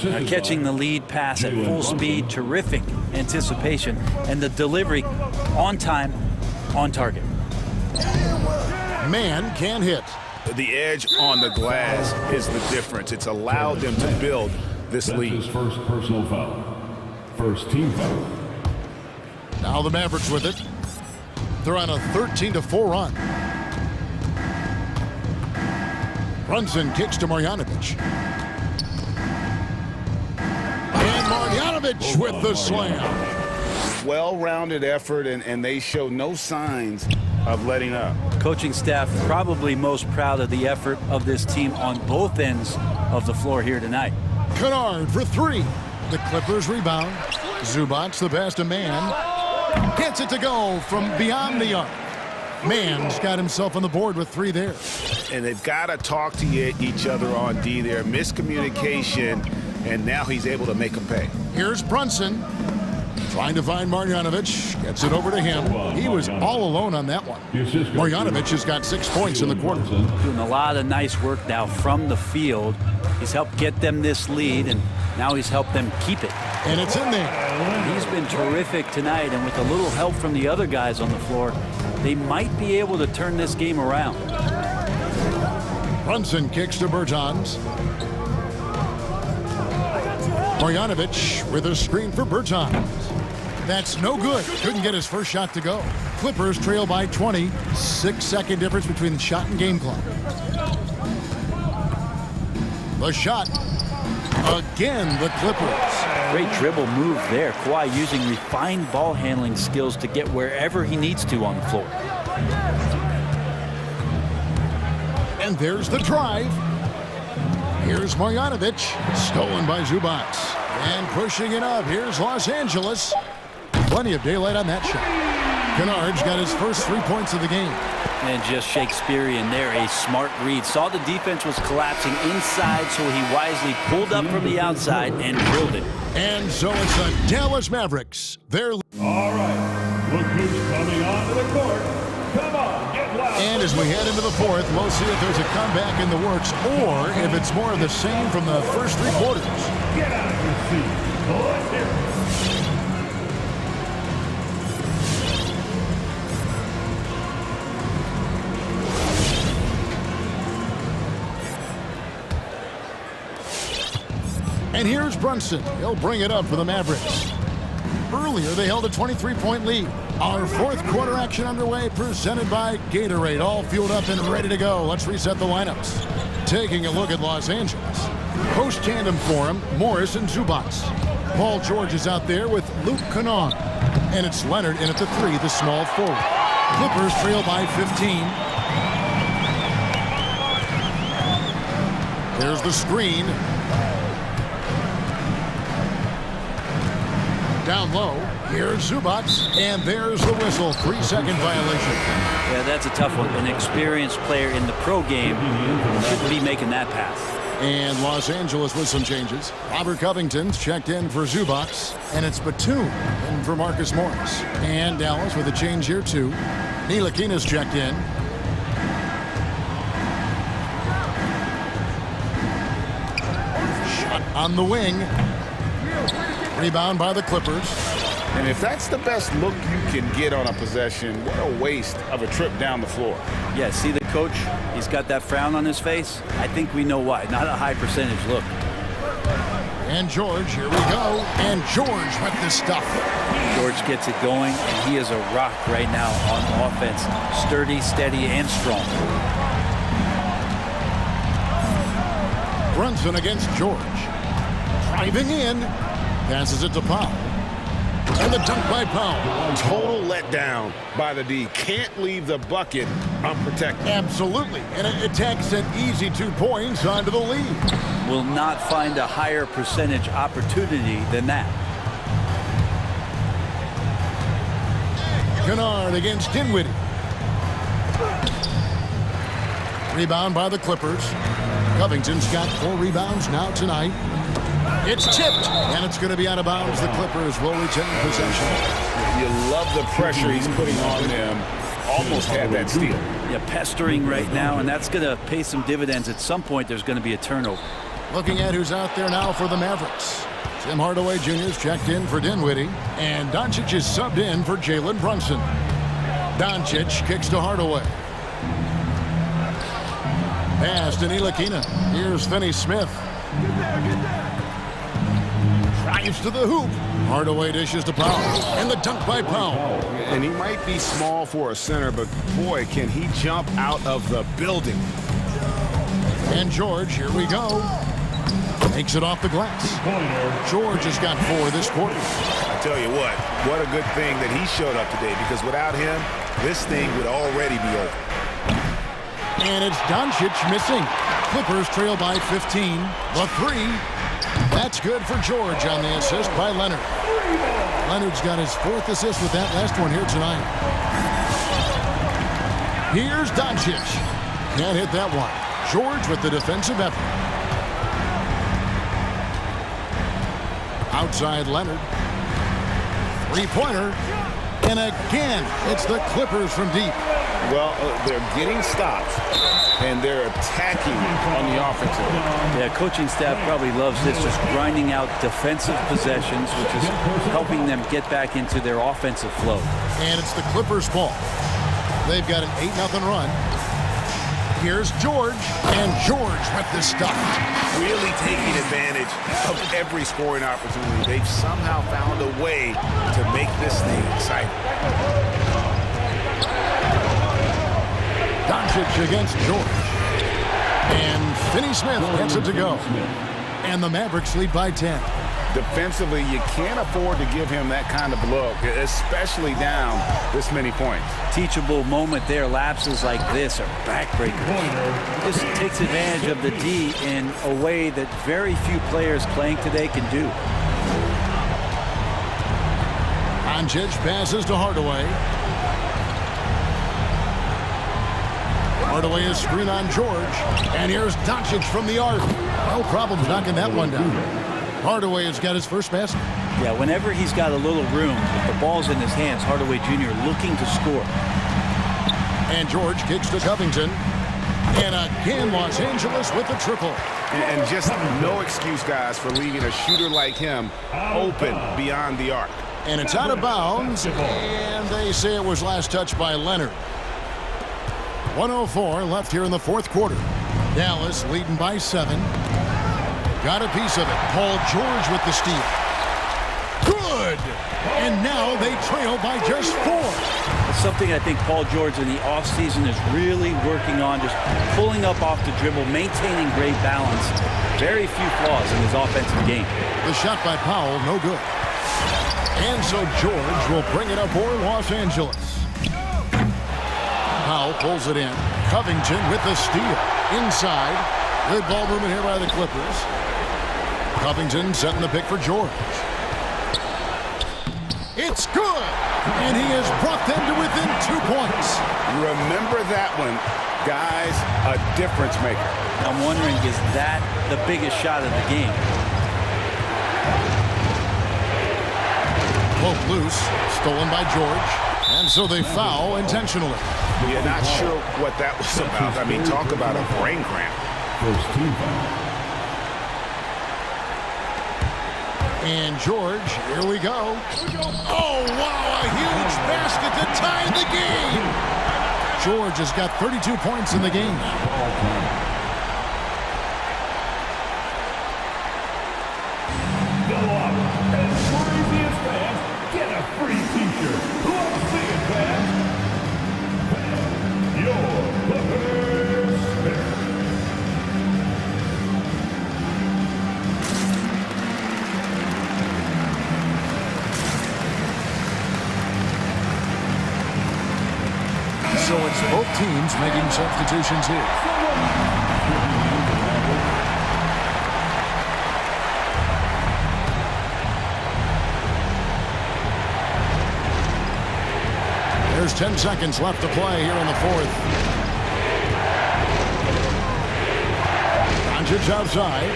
Now catching the lead pass at full speed, terrific anticipation, and the delivery on time, on target. Mann can't hit. The edge on the glass is the difference. It's allowed them to build this lead. His first personal foul. First team foul. Now the Mavericks with it. They're on a 13-4 run. Brunson kicks to Marjanovic. And Marjanovic with the slam. Well-rounded effort, and they show no signs of letting up. Coaching staff probably most proud of the effort of this team on both ends of the floor here tonight. Kennard for three. The Clippers rebound. Zubac, the pass to Mann. Gets it to go from beyond the arc. Mann's got himself on the board with three there. And they've got to talk to each other on D there. Miscommunication, and now he's able to make them pay. Here's Brunson. Trying to find Marjanovic. Gets it over to him. He was all alone on that one. Marjanovic has got 6 points in the quarter. Doing a lot of nice work now from the field. He's helped get them this lead, and now he's helped them keep it. And it's in there. He's been terrific tonight, and with a little help from the other guys on the floor, they might be able to turn this game around. Brunson kicks to Bertans. Marjanovic with a screen for Bertans. That's no good. Couldn't get his first shot to go. Clippers trail by 20. 6-second difference between the shot and game clock. The shot. Again, the Clippers. Great dribble move there. Kawhi using refined ball handling skills to get wherever he needs to on the floor. And there's the drive. Here's Marjanovic. Stolen by Zubac. And pushing it up. Here's Los Angeles. Plenty of daylight on that shot. Kennard's got his first 3 points of the game. And just Shakespearean there, a smart read. Saw the defense was collapsing inside, so he wisely pulled up from the outside and drilled it. And so it's the Dallas Mavericks. They're all right. Look who's coming onto the court. Come on, get loud. And as we head into the fourth, we'll see if there's a comeback in the works or if it's more of the same from the first 3 quarters. Get out of your seat. Let's hear it. And here's Brunson. He'll bring it up for the Mavericks. Earlier, they held a 23-point lead. Our fourth quarter action underway, presented by Gatorade. All fueled up and ready to go. Let's reset the lineups. Taking a look at Los Angeles. Post tandem for him, Morris and Zubac. Paul George is out there with Luke Kennard. And it's Leonard in at the 3, the small forward. Clippers trail by 15. There's the screen. Down low, here's Zubac, and there's the whistle. 3-second violation. Yeah, that's a tough one. An experienced player in the pro game shouldn't be making that pass. And Los Angeles with some changes. Robert Covington's checked in for Zubac, and it's Batum in for Marcus Morris. And Dallas with a change here too. Ntilikina's checked in. Shot on the wing. Rebound by the Clippers. And if that's the best look you can get on a possession, what a waste of a trip down the floor. Yeah, see the coach? He's got that frown on his face. I think we know why. Not a high percentage look. And George, here we go. And George with the stuff. George gets it going, and he is a rock right now on offense. Sturdy, steady, and strong. Brunson against George. Driving in. Passes it to Powell. And the dunk by Powell. Total letdown by the D. Can't leave the bucket unprotected. Absolutely. And it takes an easy 2 points onto the lead. Will not find a higher percentage opportunity than that. Kennard against Dinwiddie. Rebound by the Clippers. Covington's got 4 rebounds now tonight. It's tipped, and it's going to be out of bounds. The Clippers will retain possession. You love the pressure he's putting on them. Almost had that steal. Yeah, pestering right now, and that's going to pay some dividends. At some point, there's going to be a turnover. Looking at who's out there now for the Mavericks. Tim Hardaway Jr. is checked in for Dinwiddie, and Doncic is subbed in for Jalen Brunson. Doncic kicks to Hardaway. Pass to Ntilikina. Here's Finney-Smith. Drives to the hoop. Hardaway dishes to Powell. And the dunk by Powell. And he might be small for a center, but boy, can he jump out of the building. And George, here we go. Takes it off the glass. George has got 4 this quarter. I tell you what a good thing that he showed up today, because without him, this thing would already be over. And it's Doncic missing. Clippers trail by 15. The 3. That's good for George on the assist by Leonard. Leonard's got his 4th assist with that last one here tonight. Here's Doncic. Can't hit that one. George with the defensive effort. Outside Leonard. 3-pointer. And again, it's the Clippers from deep. Well, they're getting stops, and they're attacking on the offensive end. Yeah, coaching staff probably loves this, just grinding out defensive possessions, which is helping them get back into their offensive flow. And it's the Clippers' ball. They've got an 8-0 run. Here's George, and George with the stop. Really taking advantage of every scoring opportunity. They've somehow found a way to make this thing exciting. Doncic against George. And Finney-Smith gets it to go. And the Mavericks lead by 10. Defensively, you can't afford to give him that kind of look, especially down this many points. Teachable moment there. Lapses like this are backbreakers. He just takes advantage of the D in a way that very few players playing today can do. Doncic passes to Hardaway. Hardaway is screen on George. And here's Doncic from the arc. No problems knocking that one down. Hardaway has got his first basket. Yeah, whenever he's got a little room, the ball's in his hands, Hardaway Jr. looking to score. And George kicks to Covington. And again, Los Angeles with the triple. And just no excuse, guys, for leaving a shooter like him open beyond the arc. And it's out of bounds. And they say it was last touched by Leonard. 1:04 left here in the fourth quarter. Dallas leading by 7. Got a piece of it. Paul George with the steal. Good! And now they trail by just 4. It's something I think Paul George in the offseason is really working on, just pulling up off the dribble, maintaining great balance. Very few flaws in his offensive game. The shot by Powell, no good. And so George will bring it up for Los Angeles. Powell pulls it in. Covington with the steal. Inside. Good ball movement here by the Clippers. Covington setting the pick for George. It's good! And he has brought them to within 2 points. Remember that one, guys, a difference maker. I'm wondering, is that the biggest shot of the game? Poke loose, stolen by George. And so they foul intentionally. You're not sure what that was about. I mean, talk about a brain cramp. First team foul. And George, here we go. Oh, wow, a huge basket to tie the game. George has got 32 points in the game. Go up and craziest fans get a free t-shirt. Let's see it, fans. Your Clippers spirit. So it's both teams making substitutions here. There's 10 seconds left to play here in the fourth. Doncic outside.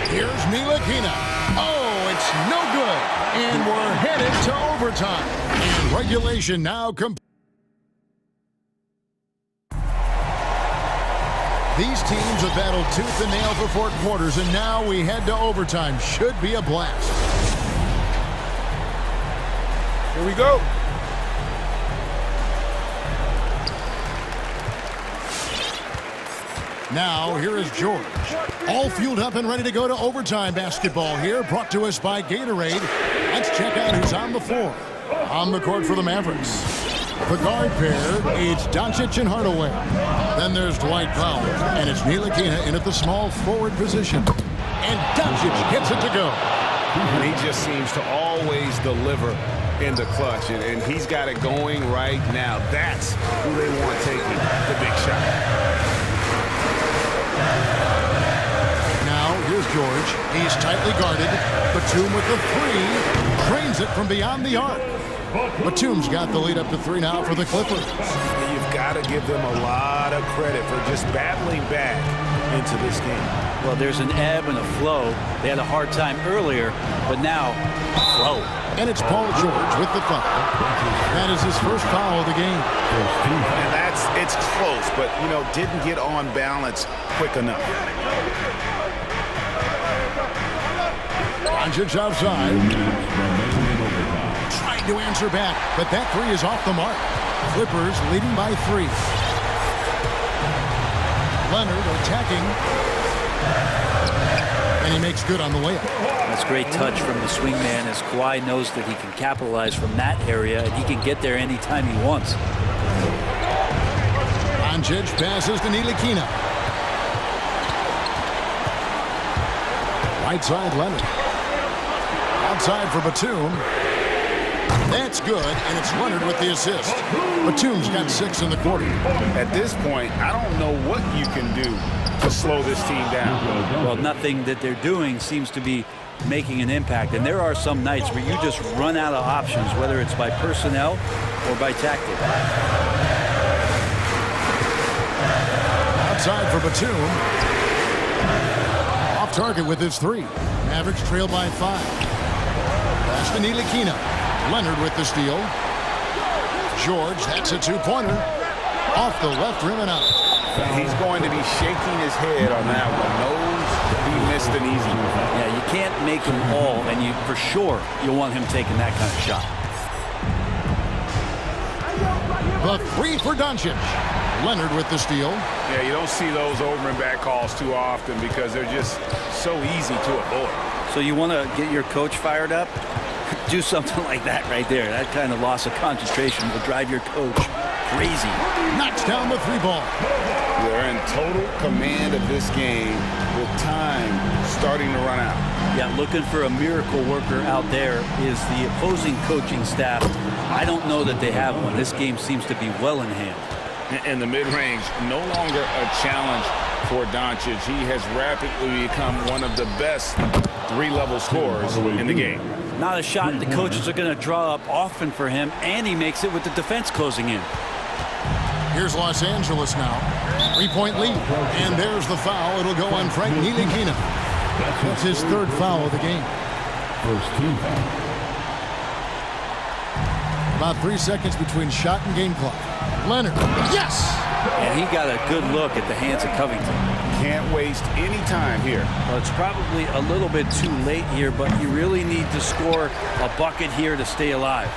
Here's Ntilikina. Oh, it's no good. And we're headed to overtime. And regulation now complete. These teams have battled tooth and nail for 4 quarters, and now we head to overtime. Should be a blast. Here we go. Now, here is George. All fueled up and ready to go to overtime basketball here, brought to us by Gatorade. Let's check out who's on the floor. On the court for the Mavericks. The guard pair, it's Doncic and Hardaway. Then there's Dwight Powell, and it's Ntilikina in at the small forward position. And Doncic gets it to go. And he just seems to always deliver in the clutch, and he's got it going right now. That's who they want taking the big shot. Now, here's George. He's tightly guarded. Batum with the 3. Drains it from beyond the arc. Batum's got the lead up to 3 now for the Clippers. You've got to give them a lot of credit for just battling back into this game. Well, there's an ebb and a flow. They had a hard time earlier, but now, flow. And it's Paul George with the foul. That is his first foul of the game. And it's close, but, you know, didn't get on balance quick enough. Doncic outside. Trying to answer back, but that 3 is off the mark. Clippers leading by 3. Leonard attacking. And he makes good on the layup. That's great touch from the swingman as Kawhi knows that he can capitalize from that area and he can get there anytime he wants. Doncic passes to Ntilikina. Right side, Leonard. Outside for Batum. That's good, and it's Leonard with the assist. Batum's got 6 in the quarter. At this point, I don't know what you can do to slow this team down. Well, nothing that they're doing seems to be making an impact. And there are some nights where you just run out of options, whether it's by personnel or by tactic. Outside for Batum. Off target with his 3. Mavericks trail by 5. Pass to Ntilikina. Leonard with the steal. George, that's a 2-pointer. Off the left rim and out. He's going to be shaking his head on that one. Knows he missed an easy one. Yeah, you can't make them all, and you for sure you'll want him taking that kind of shot. The 3 for Doncic. Leonard with the steal. Yeah, you don't see those over and back calls too often because they're just so easy to avoid. So you want to get your coach fired up? Do something like that right there. That kind of loss of concentration will drive your coach crazy. Knocks down the 3 ball. They're in total command of this game with time starting to run out. Yeah, looking for a miracle worker out there is the opposing coaching staff. I don't know that they have one. This game seems to be well in hand. And the mid-range, no longer a challenge for Doncic. He has rapidly become one of the best 3-level scorers in the game. Not a shot the coaches are going to draw up often for him, and he makes it with the defense closing in. Here's Los Angeles now. 3-point lead. And there's the foul. It'll go on Frank Ntilikina. That's his 3rd foul of the game. First team foul. About 3 seconds between shot and game clock. Leonard. Yes! And he got a good look at the hands of Covington. Can't waste any time here. Well, it's probably a little bit too late here, but you really need to score a bucket here to stay alive.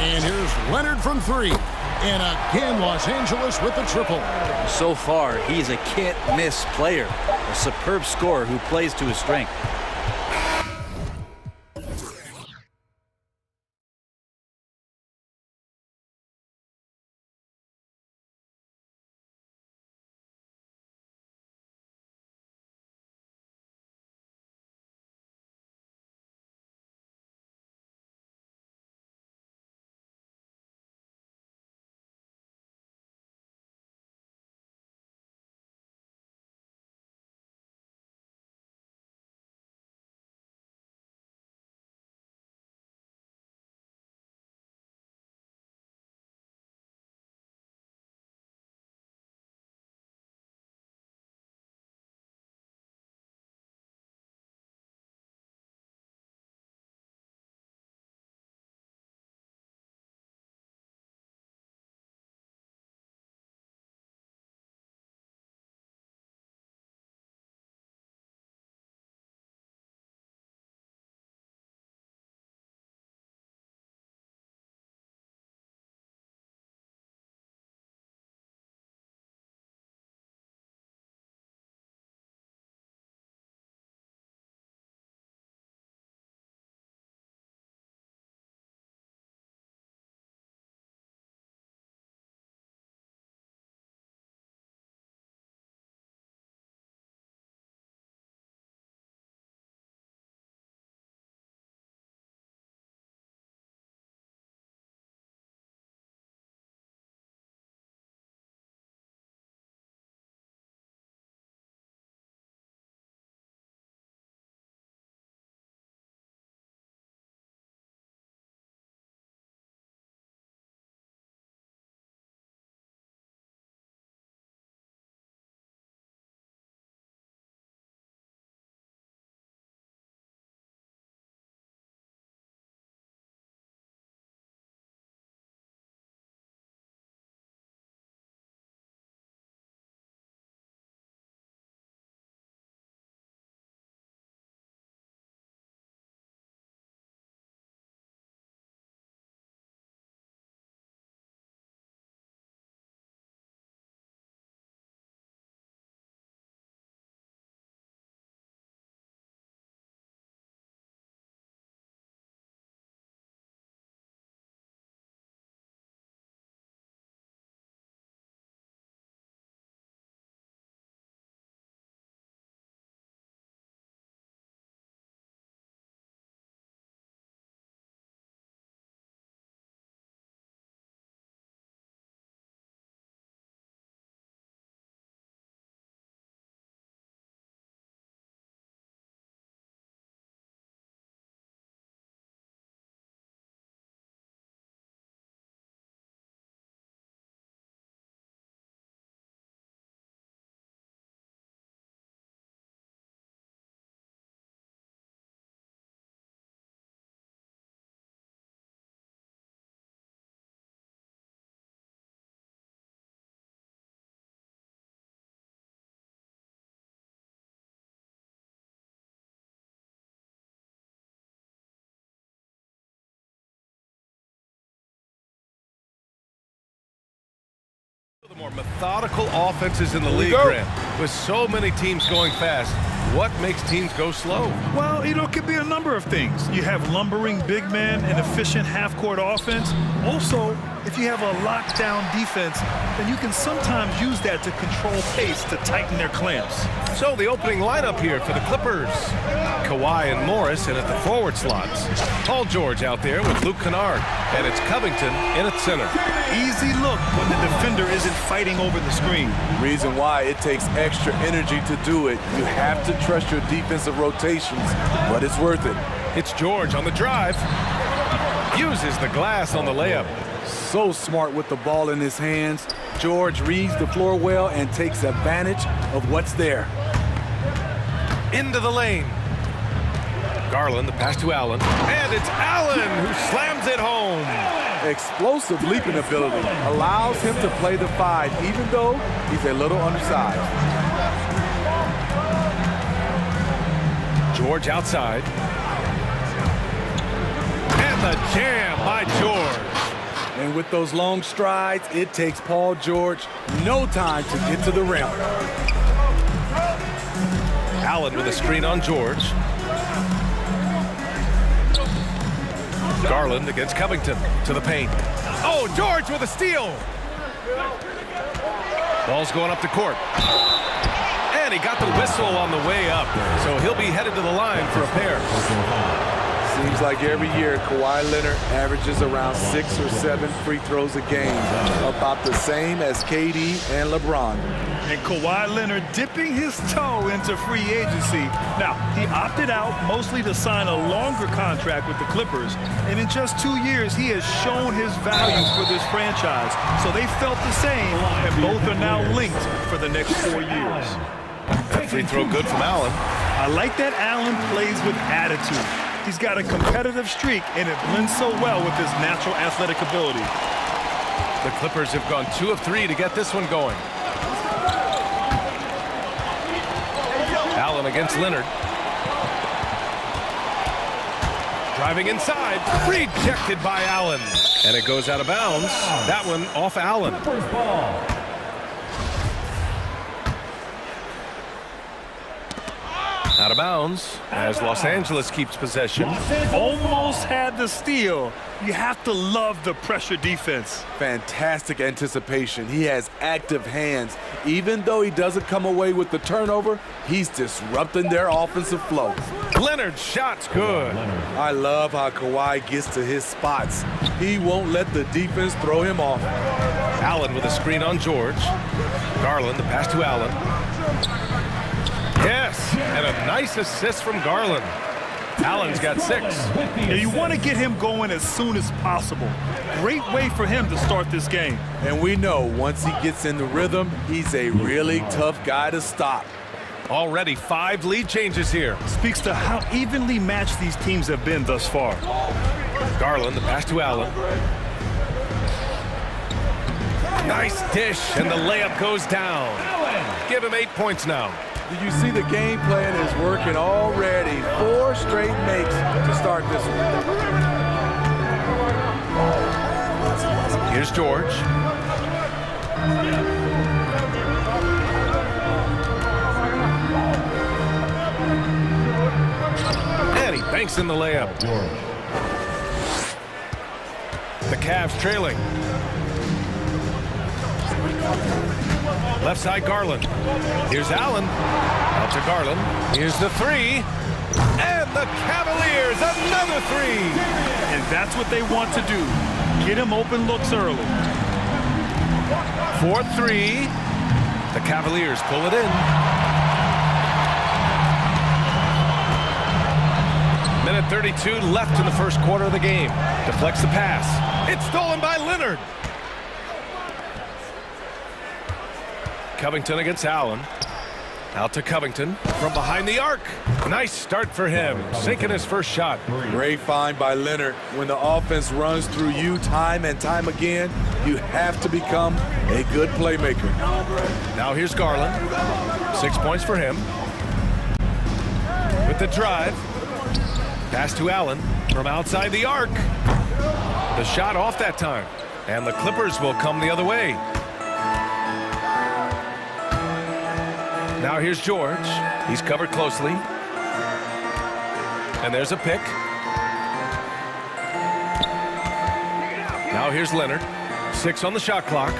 And here's Leonard from 3. And again, Los Angeles with the triple. So far, he's a can't-miss player. A superb scorer who plays to his strength. More methodical offenses in the league, Grant. With so many teams going fast, what makes teams go slow? Well, it could be a number of things. You have lumbering big men and efficient half-court offense. Also, if you have a lockdown defense, then you can sometimes use that to control pace to tighten their clamps. So the opening lineup here for the Clippers. Kawhi and Morris in at the forward slots. Paul George out there with Luke Kennard. And it's Covington in at center. Easy look when the defender isn't fighting over the screen. Reason why it takes extra energy to do it. You have to trust your defensive rotations, but it's worth it. It's George on the drive. Uses the glass on the layup. So smart with the ball in his hands. George reads the floor well and takes advantage of what's there. Into the lane. Garland, the pass to Allen. And it's Allen who slams it home. Explosive leaping ability allows him to play the 5, even though he's a little undersized. George outside. And the jam by George. And with those long strides, it takes Paul George no time to get to the rim. Allen with a screen on George. Garland against Covington to the paint. Oh, George with a steal. Ball's going up the court. And he got the whistle on the way up. So he'll be headed to the line for a pair. Seems like every year Kawhi Leonard averages around 6 or 7 free throws a game. About the same as KD and LeBron. And Kawhi Leonard dipping his toe into free agency. Now, he opted out mostly to sign a longer contract with the Clippers. And in just 2 years, he has shown his value for this franchise. So they felt the same, and both are now linked for the next 4 years. That free throw good from Allen. I like that Allen plays with attitude. He's got a competitive streak, and it blends so well with his natural athletic ability. The Clippers have gone 2 of 3 to get this one going. Allen against Leonard. Driving inside. Rejected by Allen. And it goes out of bounds. That one off Allen. Out of bounds as Los Angeles keeps possession. Almost had the steal. You have to love the pressure defense. Fantastic anticipation. He has active hands. Even though he doesn't come away with the turnover, he's disrupting their offensive flow. Leonard's shot's good. I love how Kawhi gets to his spots. He won't let the defense throw him off. Allen with a screen on George. Garland, the pass to Allen. Yes, and a nice assist from Garland. Allen's got 6. Now you want to get him going as soon as possible. Great way for him to start this game. And we know once he gets in the rhythm, he's a really tough guy to stop. Already 5 lead changes here. Speaks to how evenly matched these teams have been thus far. Garland, the pass to Allen. Nice dish, and the layup goes down. Give him 8 points now. Do you see the game plan is working already? 4 straight makes to start this one. Here's George. And he banks in the layup. The Cavs trailing. Left side, Garland. Here's Allen. Out to Garland. Here's the 3. And the Cavaliers, another 3. And that's what they want to do. Get him open looks early. 4-3. The Cavaliers pull it in. Minute 32 left in the first quarter of the game. Deflects the pass. It's stolen by Leonard. Covington against Allen. Out to Covington from behind the arc. Nice start for him, sinking his first shot. Great find by Leonard. When the offense runs through you time and time again, you have to become a good playmaker. Now here's Garland. 6 points for him. With the drive. Pass to Allen from outside the arc. The shot off that time. And the Clippers will come the other way. Now here's George. He's covered closely. And there's a pick. Now here's Leonard. 6 on the shot clock.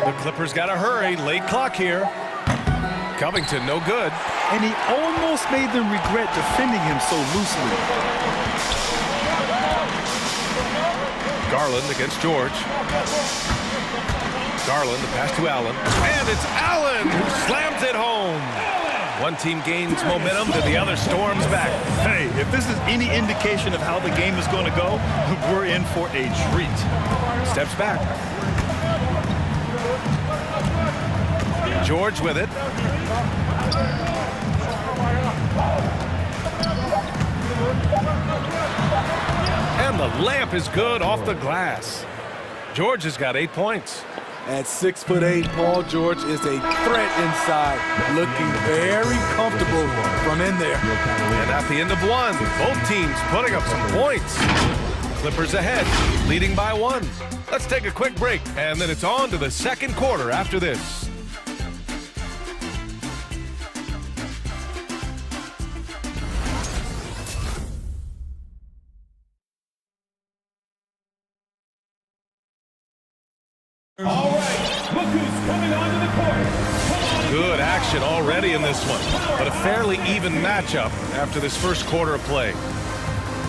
The Clippers got to hurry. Late clock here. Covington, no good. And he almost made them regret defending him so loosely. Garland against George. Garland, the pass to Allen. And it's Allen who slams it home. One team gains momentum, then the other storms back. Hey, if this is any indication of how the game is going to go, we're in for a treat. Steps back. George with it. And the layup is good off the glass. George has got 8 points. At 6'8", Paul George is a threat inside, looking very comfortable from in there. And at the end of one, both teams putting up some points. Clippers ahead, leading by 1. Let's take a quick break, and then it's on to the second quarter after this. All right, look who's coming onto the court. Good action already in this one, but a fairly even matchup after this first quarter of play.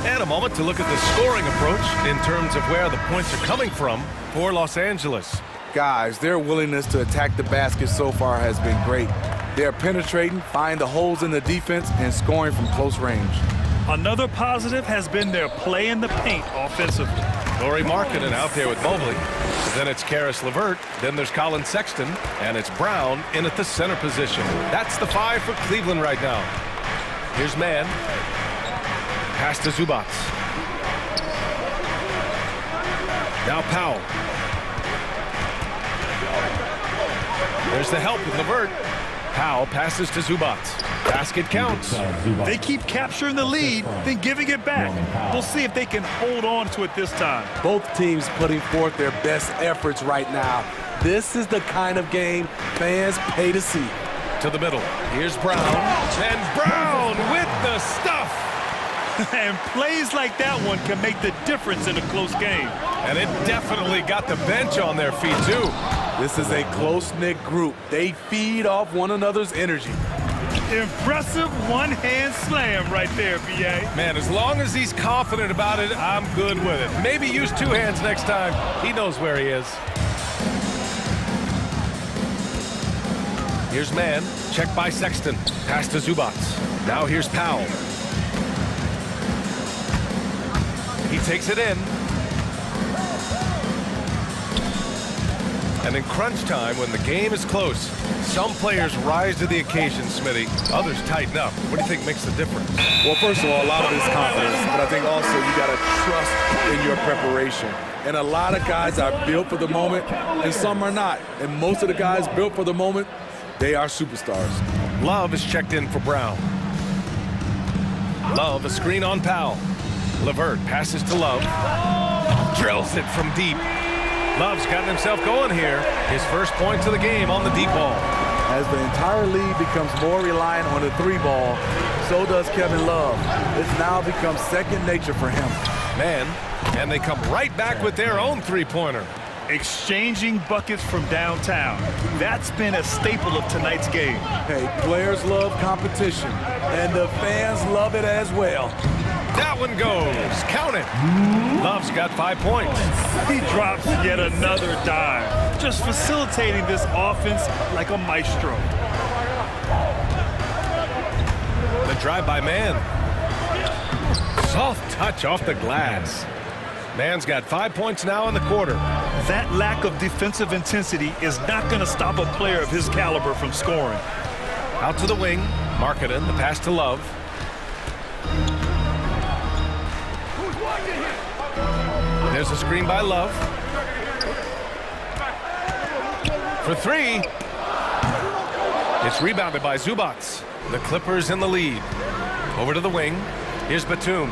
And a moment to look at the scoring approach in terms of where the points are coming from for Los Angeles. Guys, their willingness to attack the basket so far has been great. They're penetrating, finding the holes in the defense, and scoring from close range. Another positive has been their play in the paint offensively. Laurie Markkinen out there with Mobley. Then it's Karis LeVert. Then there's Colin Sexton. And it's Brown in at the center position. That's the 5 for Cleveland right now. Here's Mann. Pass to Zubac. Now Powell. There's the help with LeVert. Powell passes to Zubac. Basket counts. They keep capturing the lead, then giving it back. We'll see if they can hold on to it this time. Both teams putting forth their best efforts right now. This is the kind of game fans pay to see. To the middle. Here's Brown. And Brown with the stuff. And plays like that one can make the difference in a close game. And it definitely got the bench on their feet, too. This is a close-knit group. They feed off one another's energy. Impressive one-hand slam right there, B.A. Man, as long as he's confident about it, I'm good with it. Maybe use 2 hands next time. He knows where he is. Here's Mann. Check by Sexton. Pass to Zubac. Now here's Powell. He takes it in. And in crunch time, when the game is close, some players rise to the occasion, Smitty. Others tighten up. What do you think makes the difference? Well, first of all, a lot of it is confidence, but I think also you got to trust in your preparation. And a lot of guys are built for the moment, and some are not. And most of the guys built for the moment, they are superstars. Love is checked in for Brown. Love, a screen on Powell. LeVert passes to Love. Drills it from deep. Love's gotten himself going here. His first points of the game on the deep ball. As the entire league becomes more reliant on the 3-ball, so does Kevin Love. It's now become second nature for him. Man, and they come right back with their own 3-pointer. Exchanging buckets from downtown. That's been a staple of tonight's game. Hey, players love competition, and the fans love it as well. That one goes. Count it. Love's got 5 points. He drops yet another dime, just facilitating this offense like a maestro. The drive by Mann. Soft touch off the glass. Mann's got 5 points now in the quarter. That lack of defensive intensity is not going to stop a player of his caliber from scoring. Out to the wing. Markkinen, the pass to Love. There's a screen by Love. For 3. It's rebounded by Zubac. The Clippers in the lead. Over to the wing. Here's Batum.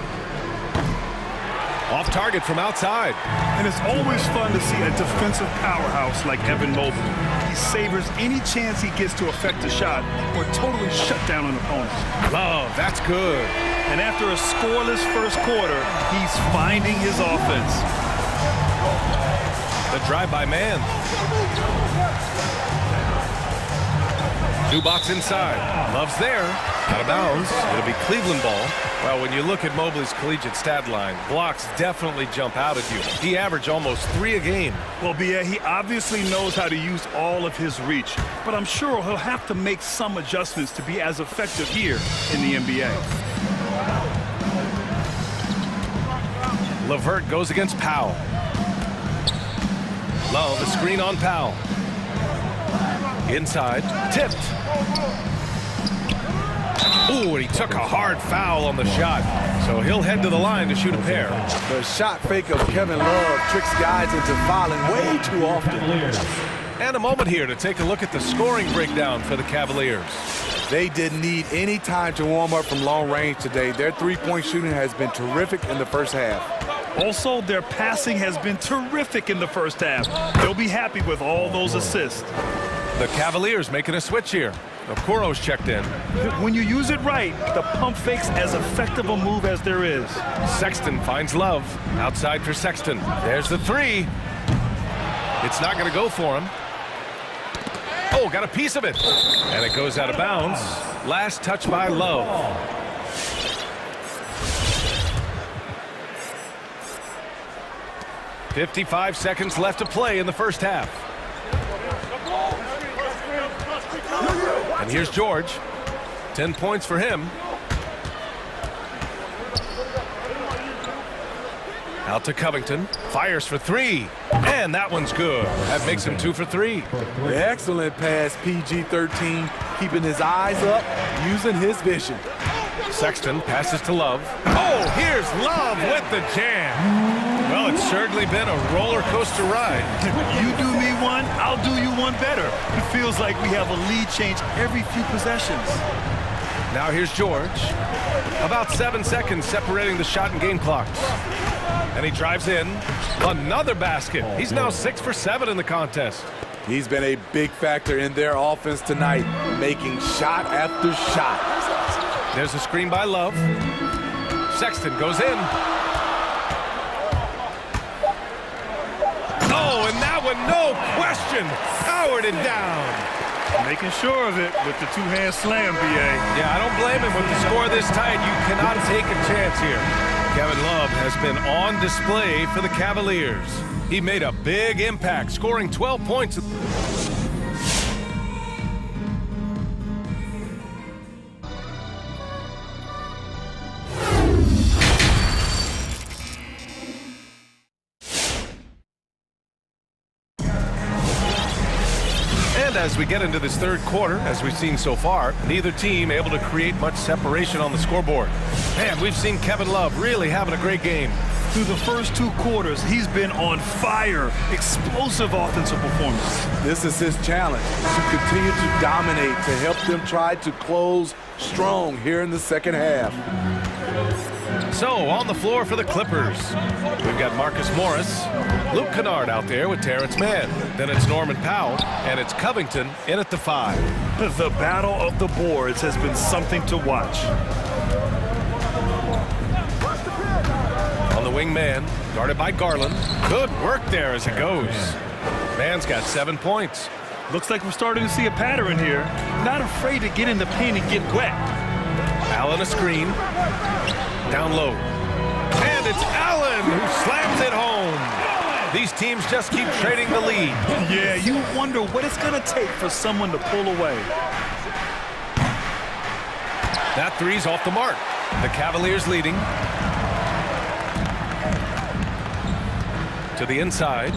Off target from outside. And it's always fun to see a defensive powerhouse like Evan Mobley. He savors any chance he gets to affect a shot or totally shut down an opponent. Love, that's good. And after a scoreless first quarter, he's finding his offense. The drive-by man. Zubac inside. Love's there. Out of bounds. It'll be Cleveland ball. Well, when you look at Mobley's collegiate stat line, blocks definitely jump out at you. He averaged almost 3 a game. Well, B.A., he obviously knows how to use all of his reach, but I'm sure he'll have to make some adjustments to be as effective here in the NBA. LeVert goes against Powell. Love, a screen on Powell. Inside, tipped. Ooh, and he took a hard foul on the shot. So he'll head to the line to shoot a pair. The shot fake of Kevin Love tricks guys into fouling way too often. And a moment here to take a look at the scoring breakdown for the Cavaliers. They didn't need any time to warm up from long range today. Their three-point shooting has been terrific in the first half. Also, their passing has been terrific in the first half. They'll be happy with all those assists. The Cavaliers making a switch here. Okoro's checked in. When you use it right, the pump fake's as effective a move as there is. Sexton finds Love. Outside for Sexton. There's the three. It's not going to go for him. Oh, got a piece of it. And it goes out of bounds. Last touch by Love. "55 seconds left to play in the first half. And here's George. 10 points for him. Out to Covington. Fires for three. And that one's good. That makes him 2 for 3. Excellent pass, PG-13. Keeping his eyes up, using his vision. Sexton passes to Love. Oh, here's Love with the jam. Well, it's certainly been a roller coaster ride. You do me one, I'll do you one better. It feels like we have a lead change every few possessions. Now here's George. About 7 seconds separating the shot and game clocks. And he drives in. Another basket. He's now 6 for 7 in the contest. He's been a big factor in their offense tonight, making shot after shot. There's a screen by Love. Sexton goes in. Oh, and that one, no question, powered it down. Making sure of it with the two-hand slam, B.A. Yeah, I don't blame him with the score this tight. You cannot take a chance here. Kevin Love has been on display for the Cavaliers. He made a big impact, scoring 12 points. As we get into this third quarter, as we've seen so far, neither team able to create much separation on the scoreboard. Man, we've seen Kevin Love really having a great game. Through the first 2 quarters, he's been on fire. Explosive offensive performance. This is his challenge, to continue to dominate, to help them try to close strong here in the second half. So, on the floor for the Clippers, we've got Marcus Morris, Luke Kennard out there with Terrence Mann. Then it's Norman Powell, and it's Covington in at the 5. The battle of the boards has been something to watch. On the wing man, guarded by Garland. Good work there as it goes. Mann's got 7 points. Looks like we're starting to see a pattern here. Not afraid to get in the paint and get wet. Allen a screen. Down low. And it's Allen who slams it home. These teams just keep trading the lead. Yeah, you wonder what it's going to take for someone to pull away. That three's off the mark. The Cavaliers leading. To the inside.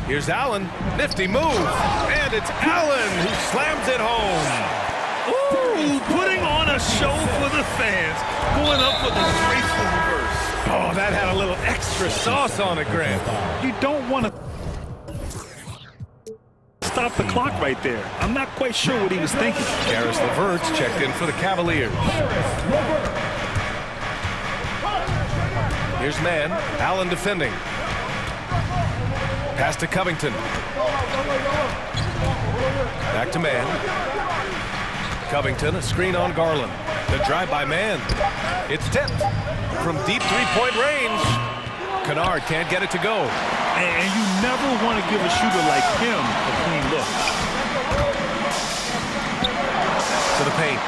Here's Allen. Nifty move. And it's Allen who slams it home. Ooh, putting on a show for the fans. Going up with a graceful reverse. Oh, that had a little extra sauce on it, Grant. You don't want to stop the clock right there. I'm not quite sure what he was thinking. Caris LeVert's checked in for the Cavaliers. Here's Mann. Allen defending. Pass to Covington. Back to man. Covington, a screen on Garland. The drive by man. It's tipped from deep three-point range. Kennard can't get it to go. And you never want to give a shooter like him a clean look. To the paint.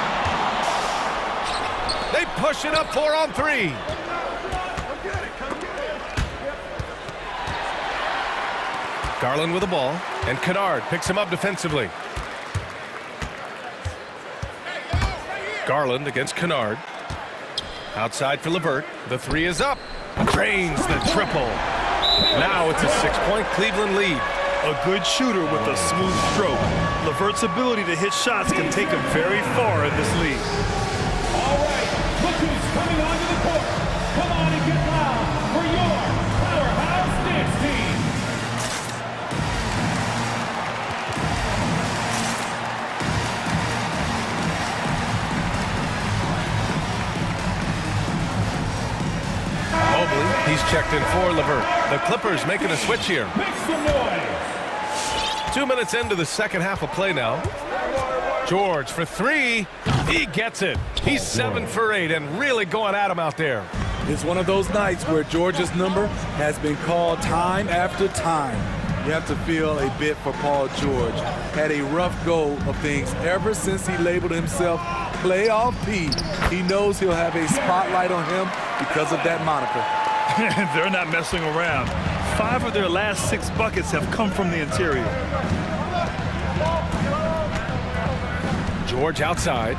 They push it up 4-on-3. Garland with the ball, and Kennard picks him up defensively. Garland against Kennard. Outside for LeVert. The three is up. Drains the triple. Now it's a 6-point Cleveland lead. A good shooter with a smooth stroke. LeVert's ability to hit shots can take him very far in this league. All right, look who's coming onto the court. Come on and get loud for your Powerhouse Dance Team. Mobley, he's checked in for LeVert. The Clippers making a switch here. Make some noise. 2 minutes into the second half of play now. George for three. He gets it. He's 7 for 8 and really going at him out there. It's one of those nights where George's number has been called time after time. You have to feel a bit for Paul George. Had a rough go of things ever since he labeled himself Playoff P. He knows he'll have a spotlight on him because of that moniker. They're not messing around. 5 of their last 6 buckets have come from the interior. George outside.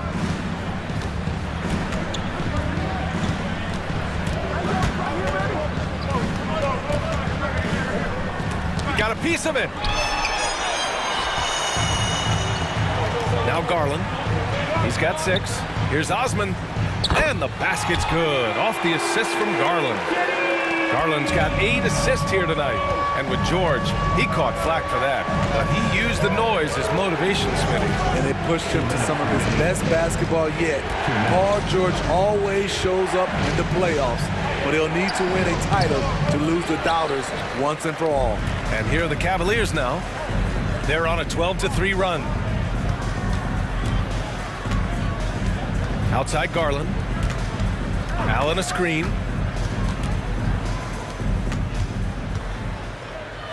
He got a piece of it. Now Garland. He's got 6. Here's Osman. And the basket's good. Off the assist from Garland. Garland's got 8 assists here tonight. And with George, he caught flack for that. But he used the noise as motivation, Smitty. And it pushed him to some of his best basketball yet. Paul George always shows up in the playoffs, but he'll need to win a title to lose the doubters once and for all. And here are the Cavaliers now. They're on a 12-3 run. Outside Garland. Allen a screen.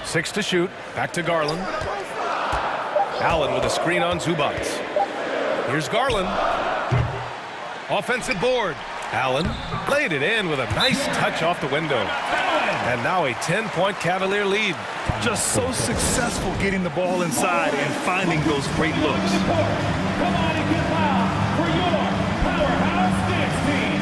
6 to shoot. Back to Garland. Allen with a screen on Zubac. Here's Garland. Offensive board. Allen laid it in with a nice touch off the window. And now a 10-point Cavalier lead. Just so successful getting the ball inside and finding those great looks. Come on and get loud for your Powerhouse Dance Team.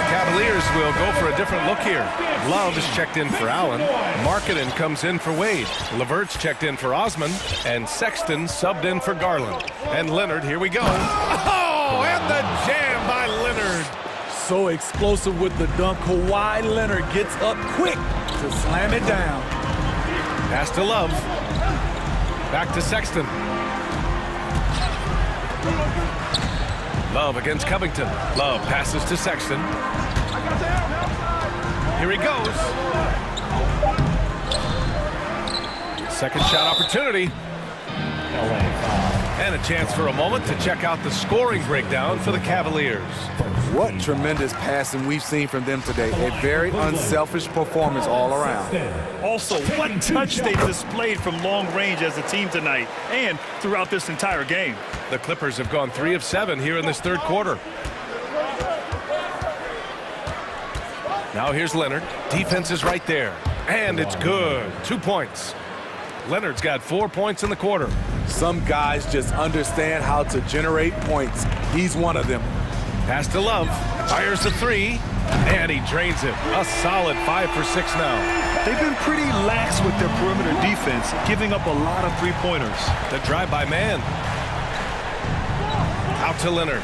Cavaliers will go for a different look here. Love is checked in for Allen. Markkanen comes in for Wade. LeVert's checked in for Osman. And Sexton subbed in for Garland. And Leonard, here we go. Oh, and the jam by Leonard. So explosive with the dunk. Kawhi Leonard gets up quick to slam it down. Pass to Love. Back to Sexton. Love against Covington. Love passes to Sexton. Here he goes. Second shot opportunity. And a chance for a moment to check out the scoring breakdown for the Cavaliers. What tremendous passing we've seen from them today. A very unselfish performance all around. Also, what touch they displayed from long range as a team tonight and throughout this entire game. The Clippers have gone 3 of 7 here in this third quarter. Now here's Leonard. Defense is right there. And it's good. 2 points. Leonard's got 4 points in the quarter. Some guys just understand how to generate points. He's one of them. Pass to Love. Fires the 3. And he drains it. A solid 5 for 6 now. They've been pretty lax with their perimeter defense, giving up a lot of three-pointers. The drive by man. Out to Leonard.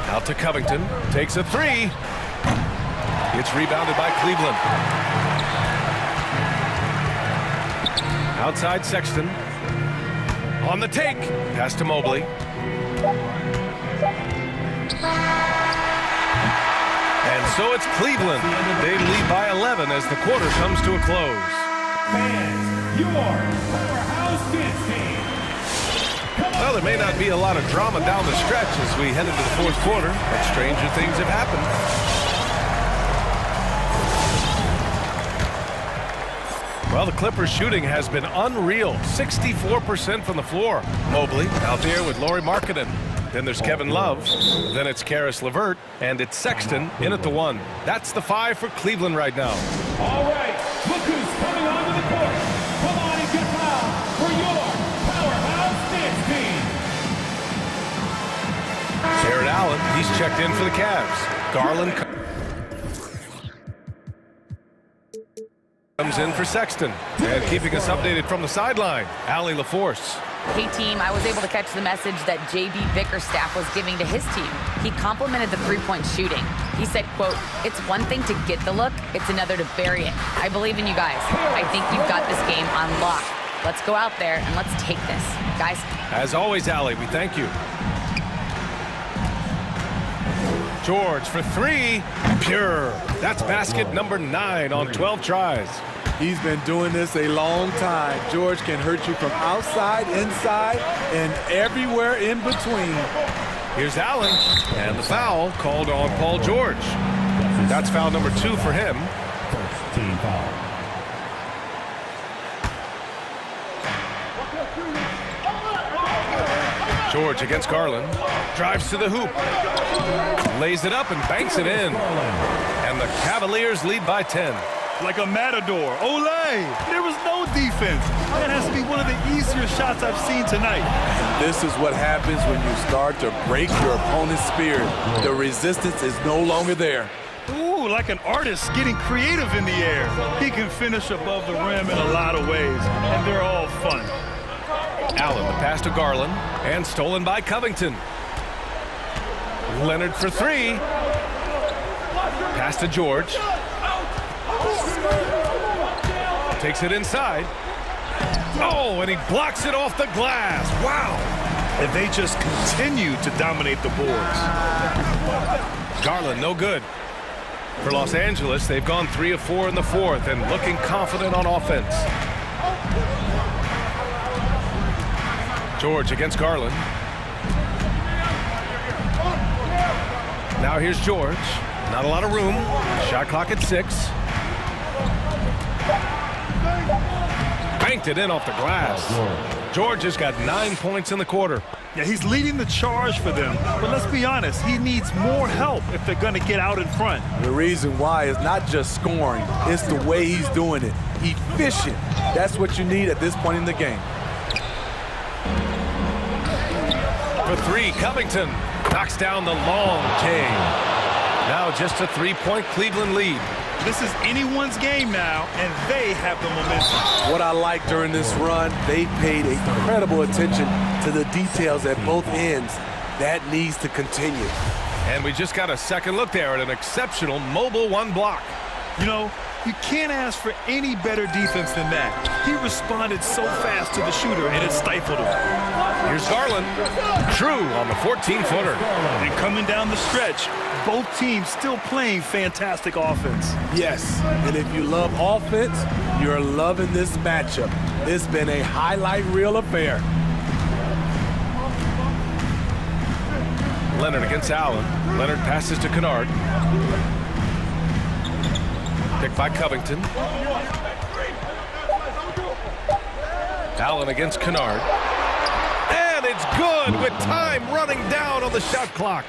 Out to Covington. Takes a 3. It's rebounded by Cleveland. Outside Sexton. On the take. Pass to Mobley. And so it's Cleveland. They lead by 11 as the quarter comes to a close. Fans, your powerhouse dance team. Well, there may not be a lot of drama down the stretch as we head into the fourth quarter, but stranger things have happened. Well, the Clippers shooting has been unreal. 64% from the floor. Mobley out there with Lauri Markkanen. Then there's Kevin Love. Then it's Karis LeVert. And it's Sexton in at the 1. That's the 5 for Cleveland right now. All right, look who's coming onto the court. Come on and get loud for your powerhouse dance team. Jared Allen, he's checked in for the Cavs. Garland comes in for Sexton. And keeping us updated from the sideline, Allie LaForce. Hey team, I was able to catch the message that JB Bickerstaff was giving to his team. He complimented the three-point shooting. He said, quote, "It's one thing to get the look, it's another to bury it. I believe in you guys. I think you've got this game on lock. Let's go out there and let's take this. Guys." As always, Allie, we thank you. George for 3. Pure. That's basket number 9 on 12 tries. He's been doing this a long time. George can hurt you from outside, inside, and everywhere in between. Here's Allen, and the foul called on Paul George. That's foul number 2 for him. First team foul. George against Garland. Drives to the hoop. Lays it up and banks it in. And the Cavaliers lead by 10. Like a matador. Olé! There was no defense. That has to be one of the easier shots I've seen tonight. This is what happens when you start to break your opponent's spirit. The resistance is no longer there. Ooh, like an artist getting creative in the air. He can finish above the rim in a lot of ways, and they're all fun. Allen, the pass to Garland, and stolen by Covington. Leonard for 3. Pass to George. Takes it inside. Oh, and he blocks it off the glass. Wow. And they just continue to dominate the boards. Garland, no good. For Los Angeles, they've gone 3 of 4 in the fourth and looking confident on offense. George against Garland. Now here's George. Not a lot of room. Shot clock at 6. Banked it in off the glass. George has got 9 points in the quarter. Yeah, he's leading the charge for them. But let's be honest, he needs more help if they're going to get out in front. The reason why is not just scoring, it's the way he's doing it. Efficient. That's what you need at this point in the game. For 3, Covington knocks down the long K. Now just a 3-point Cleveland lead. This is anyone's game now, and they have the momentum. What I like during this run, they paid incredible attention to the details at both ends. That needs to continue. And we just got a second look there at an exceptional mobile 1 block. You know, you can't ask for any better defense than that. He responded so fast to the shooter, and it stifled him. Here's Garland. True on the 14-footer. And coming down the stretch, both teams still playing fantastic offense. Yes, and if you love offense, you're loving this matchup. It's been a highlight reel affair. Leonard against Allen. Leonard passes to Kennard. Picked by Covington. Allen against Kennard. And it's good with time running down on the shot clock.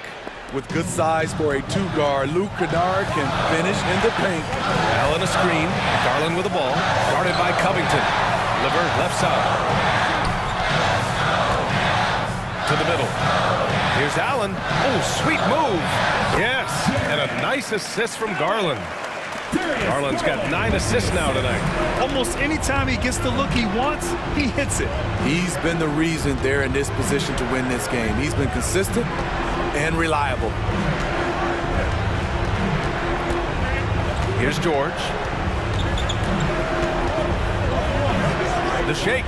With good size for a 2-guard, Luke Kennard can finish in the paint. Allen a screen. Garland with the ball. Guarded by Covington. LeVert left side. To the middle. Here's Allen. Oh, sweet move. Yes, and a nice assist from Garland. Garland's got 9 assists now tonight. Almost any time he gets the look he wants, he hits it. He's been the reason they're in this position to win this game. He's been consistent and reliable. Here's George. The shake.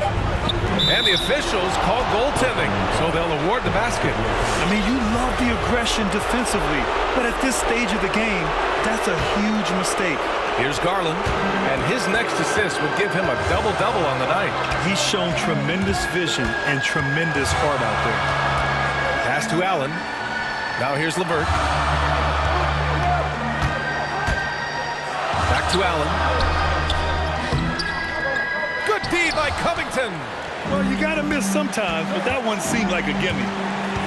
And the officials call goaltending, so they'll award the basket. I mean, you love the aggression defensively, but at this stage of the game, that's a huge mistake. Here's Garland, and his next assist would give him a double-double on the night. He's shown tremendous vision and tremendous heart out there. Pass to Allen. Now here's Levert. Back to Allen. Good deed by Covington. Well, you gotta miss sometimes, but that one seemed like a gimme.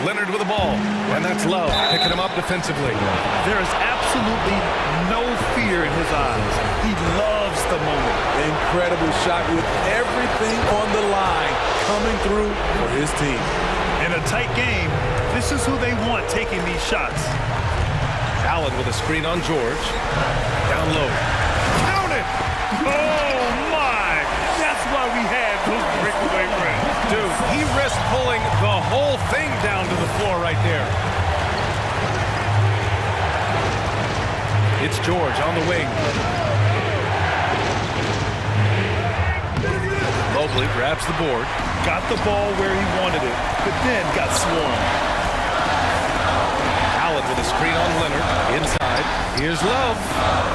Leonard with the ball, and that's Love picking him up defensively. There is absolutely no fear in his eyes. He loves the moment. Incredible shot with everything on the line coming through for his team. In a tight game, this is who they want taking these shots. Allen with a screen on George. Down low. Count it! Oh, my! That's why we had those breakaway runs. Dude, he risked pulling the whole thing down to the floor right there. It's George on the wing. Mobley grabs the board. Got the ball where he wanted it, but then got swarmed. Allen with a screen on Leonard. Inside. Here's Love.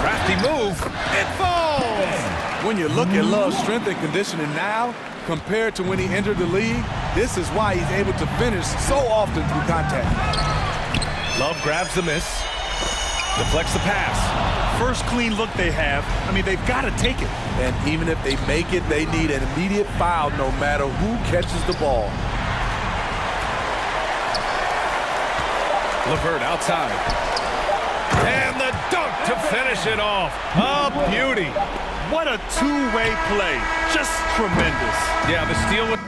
Crafty move. It falls! When you look at Love's strength and conditioning now, compared to when he entered the league, this is why he's able to finish so often through contact. Love grabs the miss. Deflects the pass. First clean look they have. I mean, they've got to take it. And even if they make it, they need an immediate foul no matter who catches the ball. Levert outside. And the dunk to finish it off. A beauty. What a two-way play. Just tremendous. Yeah, the steal with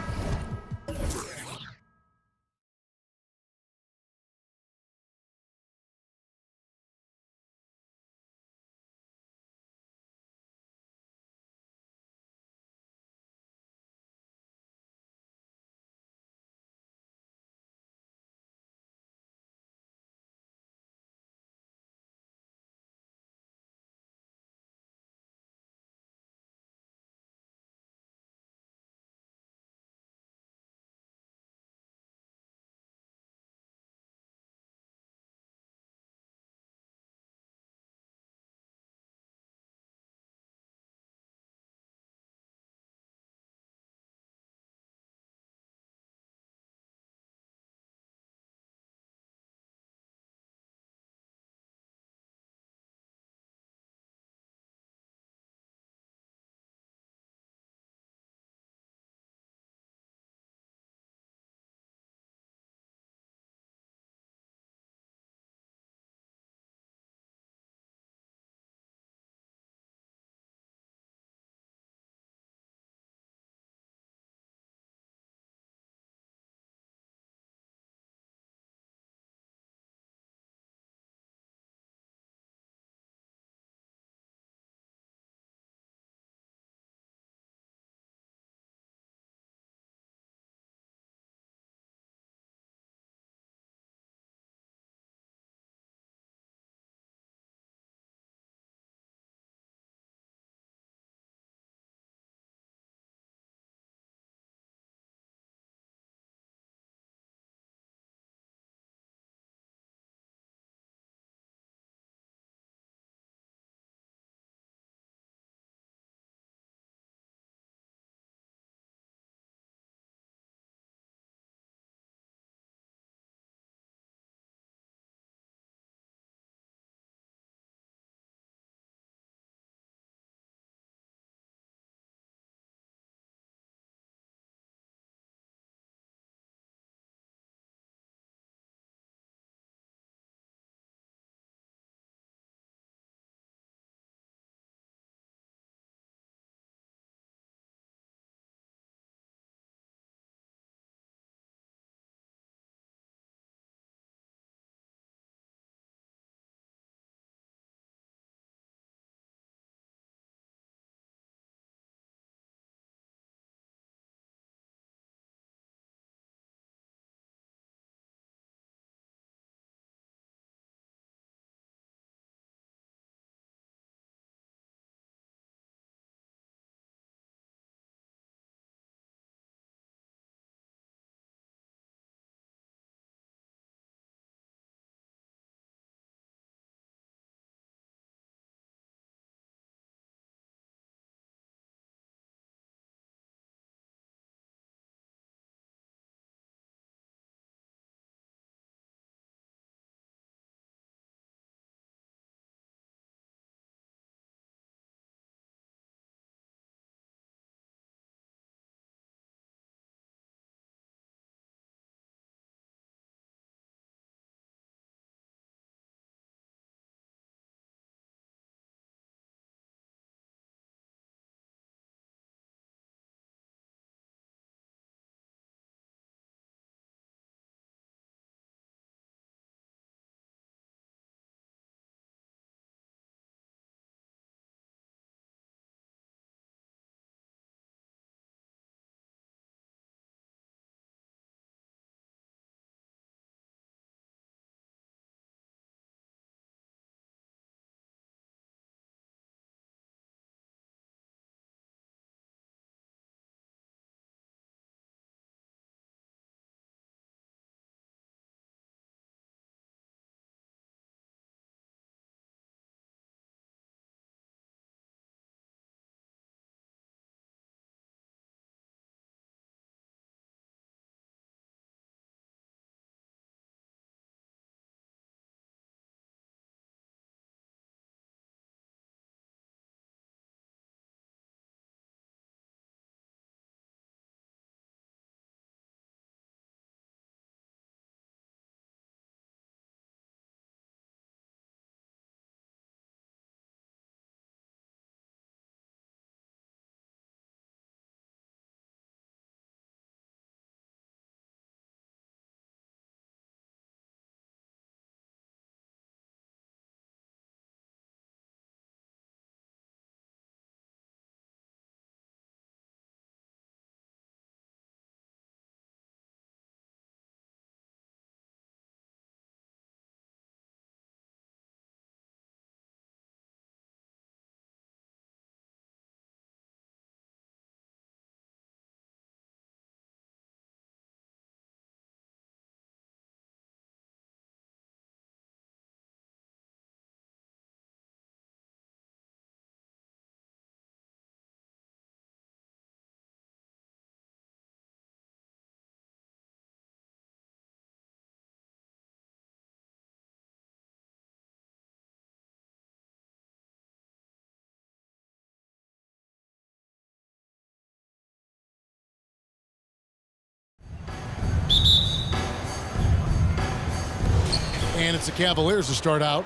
And it's the Cavaliers to start out.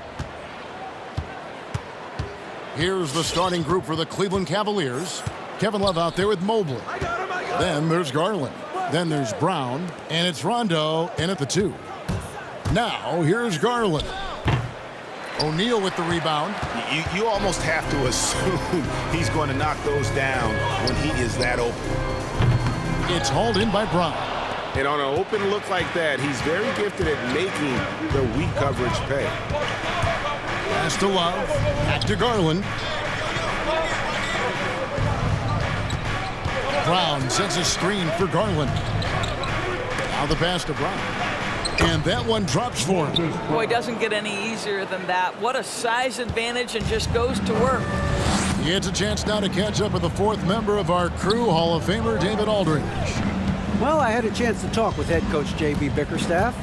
Here's the starting group for the Cleveland Cavaliers. Kevin Love out there with Mobley. Then there's Garland. Then there's Brown. And it's Rondo in at the 2. Now, here's Garland. O'Neal with the rebound. You almost have to assume he's going to knock those down when he is that open. It's hauled in by Brown. And on an open look like that, he's very gifted at making the weak coverage pay. Pass to Love. Back to Garland. Brown sends a screen for Garland. Now the pass to Brown. And that one drops for him. Boy, doesn't get any easier than that. What a size advantage, and just goes to work. He gets a chance now to catch up with the 4th member of our crew, Hall of Famer David Aldridge. Well, I had a chance to talk with head coach J.B. Bickerstaff.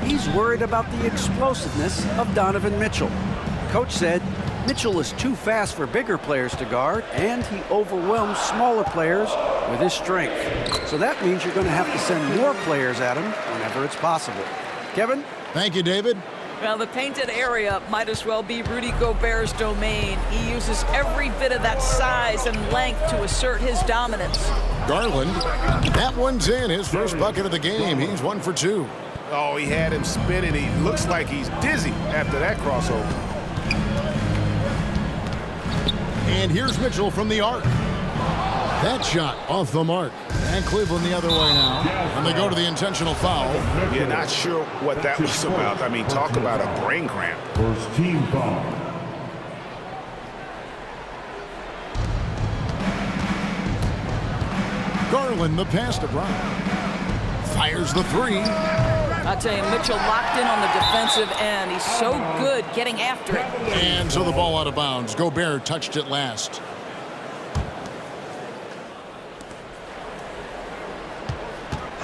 He's worried about the explosiveness of Donovan Mitchell. Coach said Mitchell is too fast for bigger players to guard, and he overwhelms smaller players with his strength. So that means you're going to have to send more players at him whenever it's possible. Kevin? Thank you, David. Well, the painted area might as well be Rudy Gobert's domain. He uses every bit of that size and length to assert his dominance. Garland, that one's in. His first bucket of the game. He's 1 for 2. Oh, he had him spinning. He looks like he's dizzy after that crossover. And here's Mitchell from the arc. That shot off the mark. And Cleveland the other way now. And they go to the intentional foul. Yeah, not sure what that was about. I mean, talk about a brain cramp. First team foul. Garland, the pass to Brown. Fires the 3. I tell you, Mitchell locked in on the defensive end. He's so good getting after it. And so the ball out of bounds. Gobert touched it last.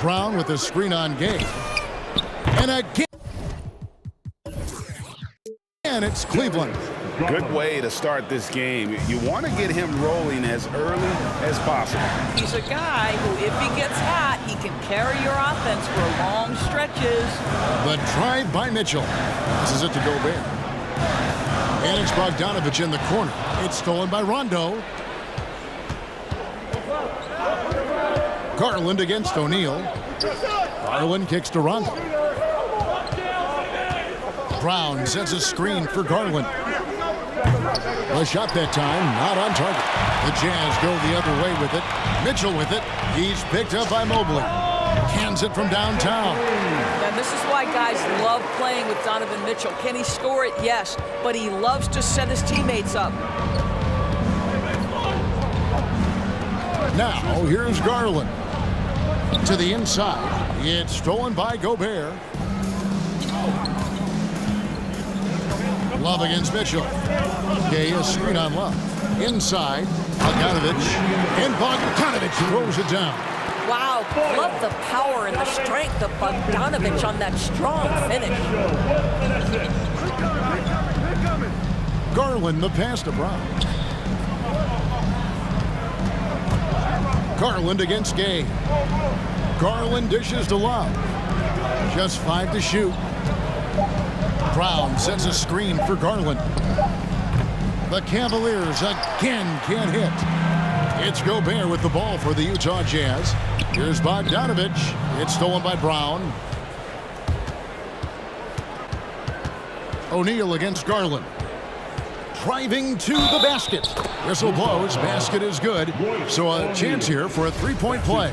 Brown with a screen on Gay. And again. And it's Cleveland. Good way to start this game. You want to get him rolling as early as possible. He's a guy who, if he gets hot, he can carry your offense for long stretches. The drive by Mitchell. This is it to Gobert. And it's Bogdanovich in the corner. It's stolen by Rondo. Garland against O'Neal. Garland kicks to Rondo. Brown sends a screen for Garland. A shot that time, not on target. The Jazz go the other way with it. Mitchell with it. He's picked up by Mobley. Cans it from downtown. And this is why guys love playing with Donovan Mitchell. Can he score it? Yes. But he loves to set his teammates up. Now, here's Garland. To the inside. It's stolen by Gobert. Love against Mitchell. Gay, a screen on Love. Inside, Bogdanovich. And Bogdanovich throws it down. Wow, love the power and the strength of Bogdanovich on that strong finish. Garland, the pass to Brown. Garland against Gay. Garland dishes to Love. Just 5 to shoot. Brown sets a screen for Garland. The Cavaliers again can't hit. It's Gobert with the ball for the Utah Jazz. Here's Bogdanovich. It's stolen by Brown. O'Neal against Garland. Driving to the basket. Whistle blows. Basket is good. So a chance here for a three-point play.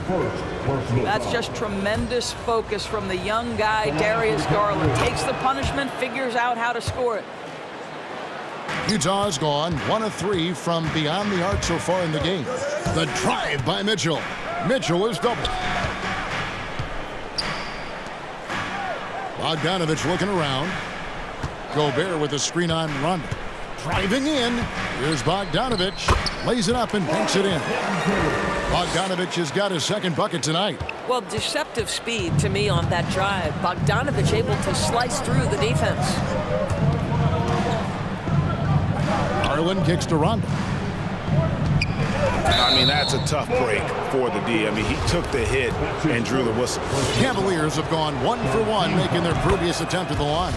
That's just tremendous focus from the young guy, Darius Garland. Takes the punishment, figures out how to score it. Utah's gone 1 of 3 from beyond the arc so far in the game. The drive by Mitchell. Mitchell is doubled. Bogdanovich looking around. Gobert with a screen on Rondo. Driving in. Here's Bogdanovich. Lays it up and banks it in. Bogdanovich has got his second bucket tonight. Well, deceptive speed to me on that drive. Bogdanovich able to slice through the defense. Garland kicks to Rondo. I mean, that's a tough break for the D. I mean, he took the hit and drew the whistle. Cavaliers have gone 1 for 1, making their previous attempt at the line.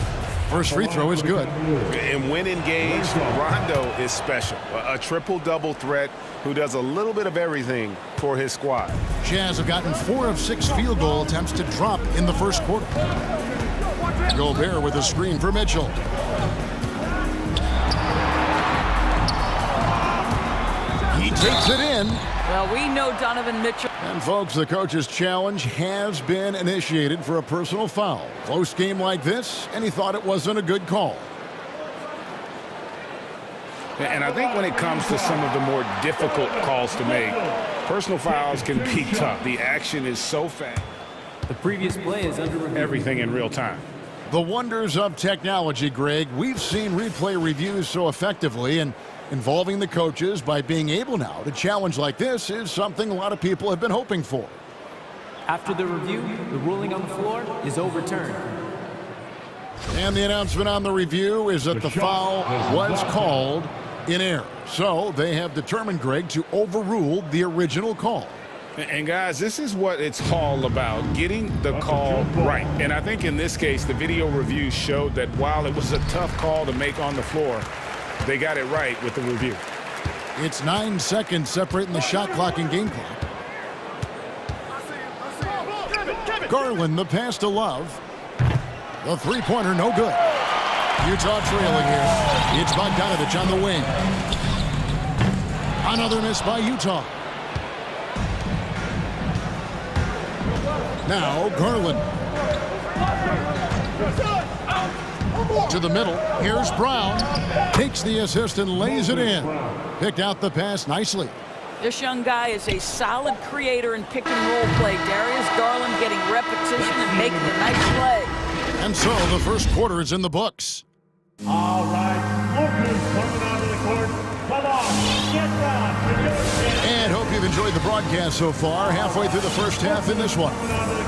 First free throw is good. And when engaged, Rondo is special. A triple-double threat who does a little bit of everything for his squad. Jazz have gotten 4 of 6 field goal attempts to drop in the first quarter. Gobert with a screen for Mitchell. He takes it in. Well, we know Donovan Mitchell. And folks, the coach's challenge has been initiated for a personal foul. Close game like this, and he thought it wasn't a good call. And I think when it comes to some of the more difficult calls to make, personal fouls can be tough. The action is so fast. The previous play is under review. Everything in real time. The wonders of technology, Greg. We've seen replay reviews so effectively, and involving the coaches by being able now to challenge like this is something a lot of people have been hoping for. After the review, the ruling on the floor is overturned. And the announcement on the review is that the foul was called in error. So they have determined, Greg, to overrule the original call. And guys, this is what it's all about, getting the call right. And I think in this case, the video review showed that while it was a tough call to make on the floor, they got it right with the review. It's 9 seconds separating the shot clock and game clock. Garland, the pass to Love. The three-pointer, no good. Utah trailing here. It's Bogdanovich on the wing. Another miss by Utah. Now Garland. To the middle. Here's Brown. Takes the assist and lays it in. Picked out the pass nicely. This young guy is a solid creator in pick-and-roll play. Darius Garland getting repetition and making a nice play. And so the first quarter is in the books. All right, Lucas coming onto the court. Come on, get down. And hope you've enjoyed the broadcast so far. Halfway through the first half in this one.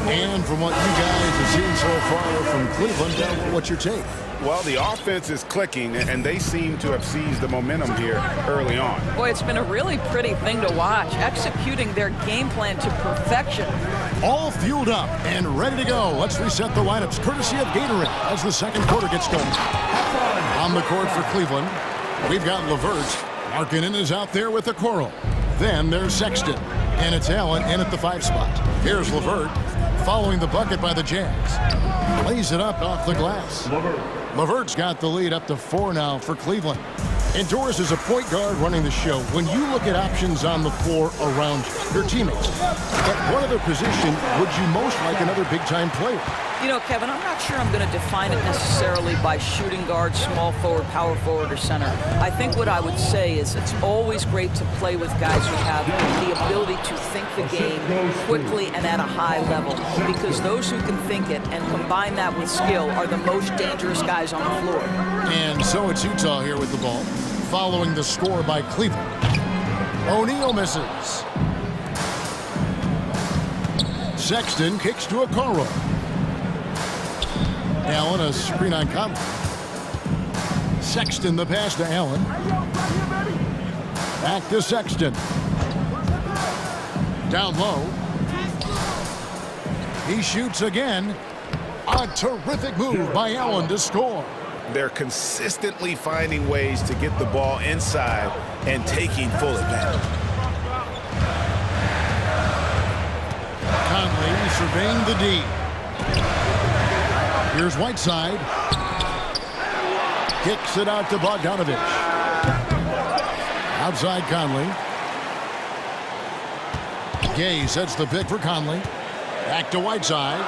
And from what you guys have seen so far from Cleveland, what's your take? Well, the offense is clicking, and they seem to have seized the momentum here early on. Boy, it's been a really pretty thing to watch, executing their game plan to perfection. All fueled up and ready to go. Let's reset the lineups, courtesy of Gatorade, as the second quarter gets going. On the court for Cleveland, we've got LeVert. Markkanen is out there with the Okoro. Then there's Sexton, and it's Allen in at the 5 spot. Here's LeVert, following the bucket by the Jazz. Lays it up off the glass. LeVert's got the lead up to 4 now for Cleveland. And Doris is a point guard running the show. When you look at options on the floor around your teammates, at what other position would you most like another big-time player? You know, Kevin, I'm not sure I'm going to define it necessarily by shooting guard, small forward, power forward, or center. I think what I would say is it's always great to play with guys who have the ability to think the game quickly and at a high level, because those who can think it and combine that with skill are the most dangerous guys on the floor. And so it's Utah here with the ball, following the score by Cleveland. O'Neal misses. Sexton kicks to Okoro. Allen, a screen on Conley. Sexton, the pass to Allen. Back to Sexton. Down low. He shoots again. A terrific move by Allen to score. They're consistently finding ways to get the ball inside and taking full advantage. Conley surveying the D. Here's Whiteside. Kicks it out to Bogdanovich. Outside Conley. Gay sets the pick for Conley. Back to Whiteside.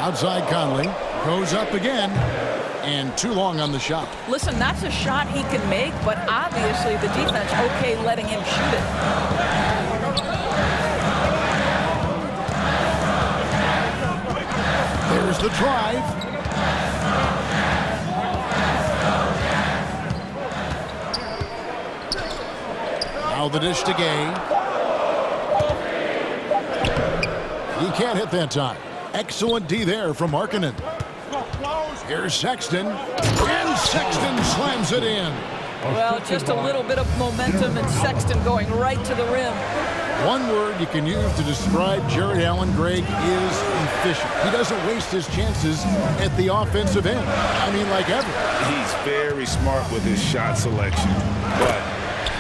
Outside Conley. Goes up again. And too long on the shot. Listen, that's a shot he can make, but obviously the defense okay letting him shoot it. There's the drive. Now the dish to Gay. He can't hit that time. Excellent D there from Markkanen. Here's Sexton. And Sexton slams it in. Well, just a little bit of momentum and Sexton going right to the rim. One word you can use to describe Jared Allen, Greg, is efficient. He doesn't waste his chances at the offensive end. I mean, like ever. He's very smart with his shot selection, but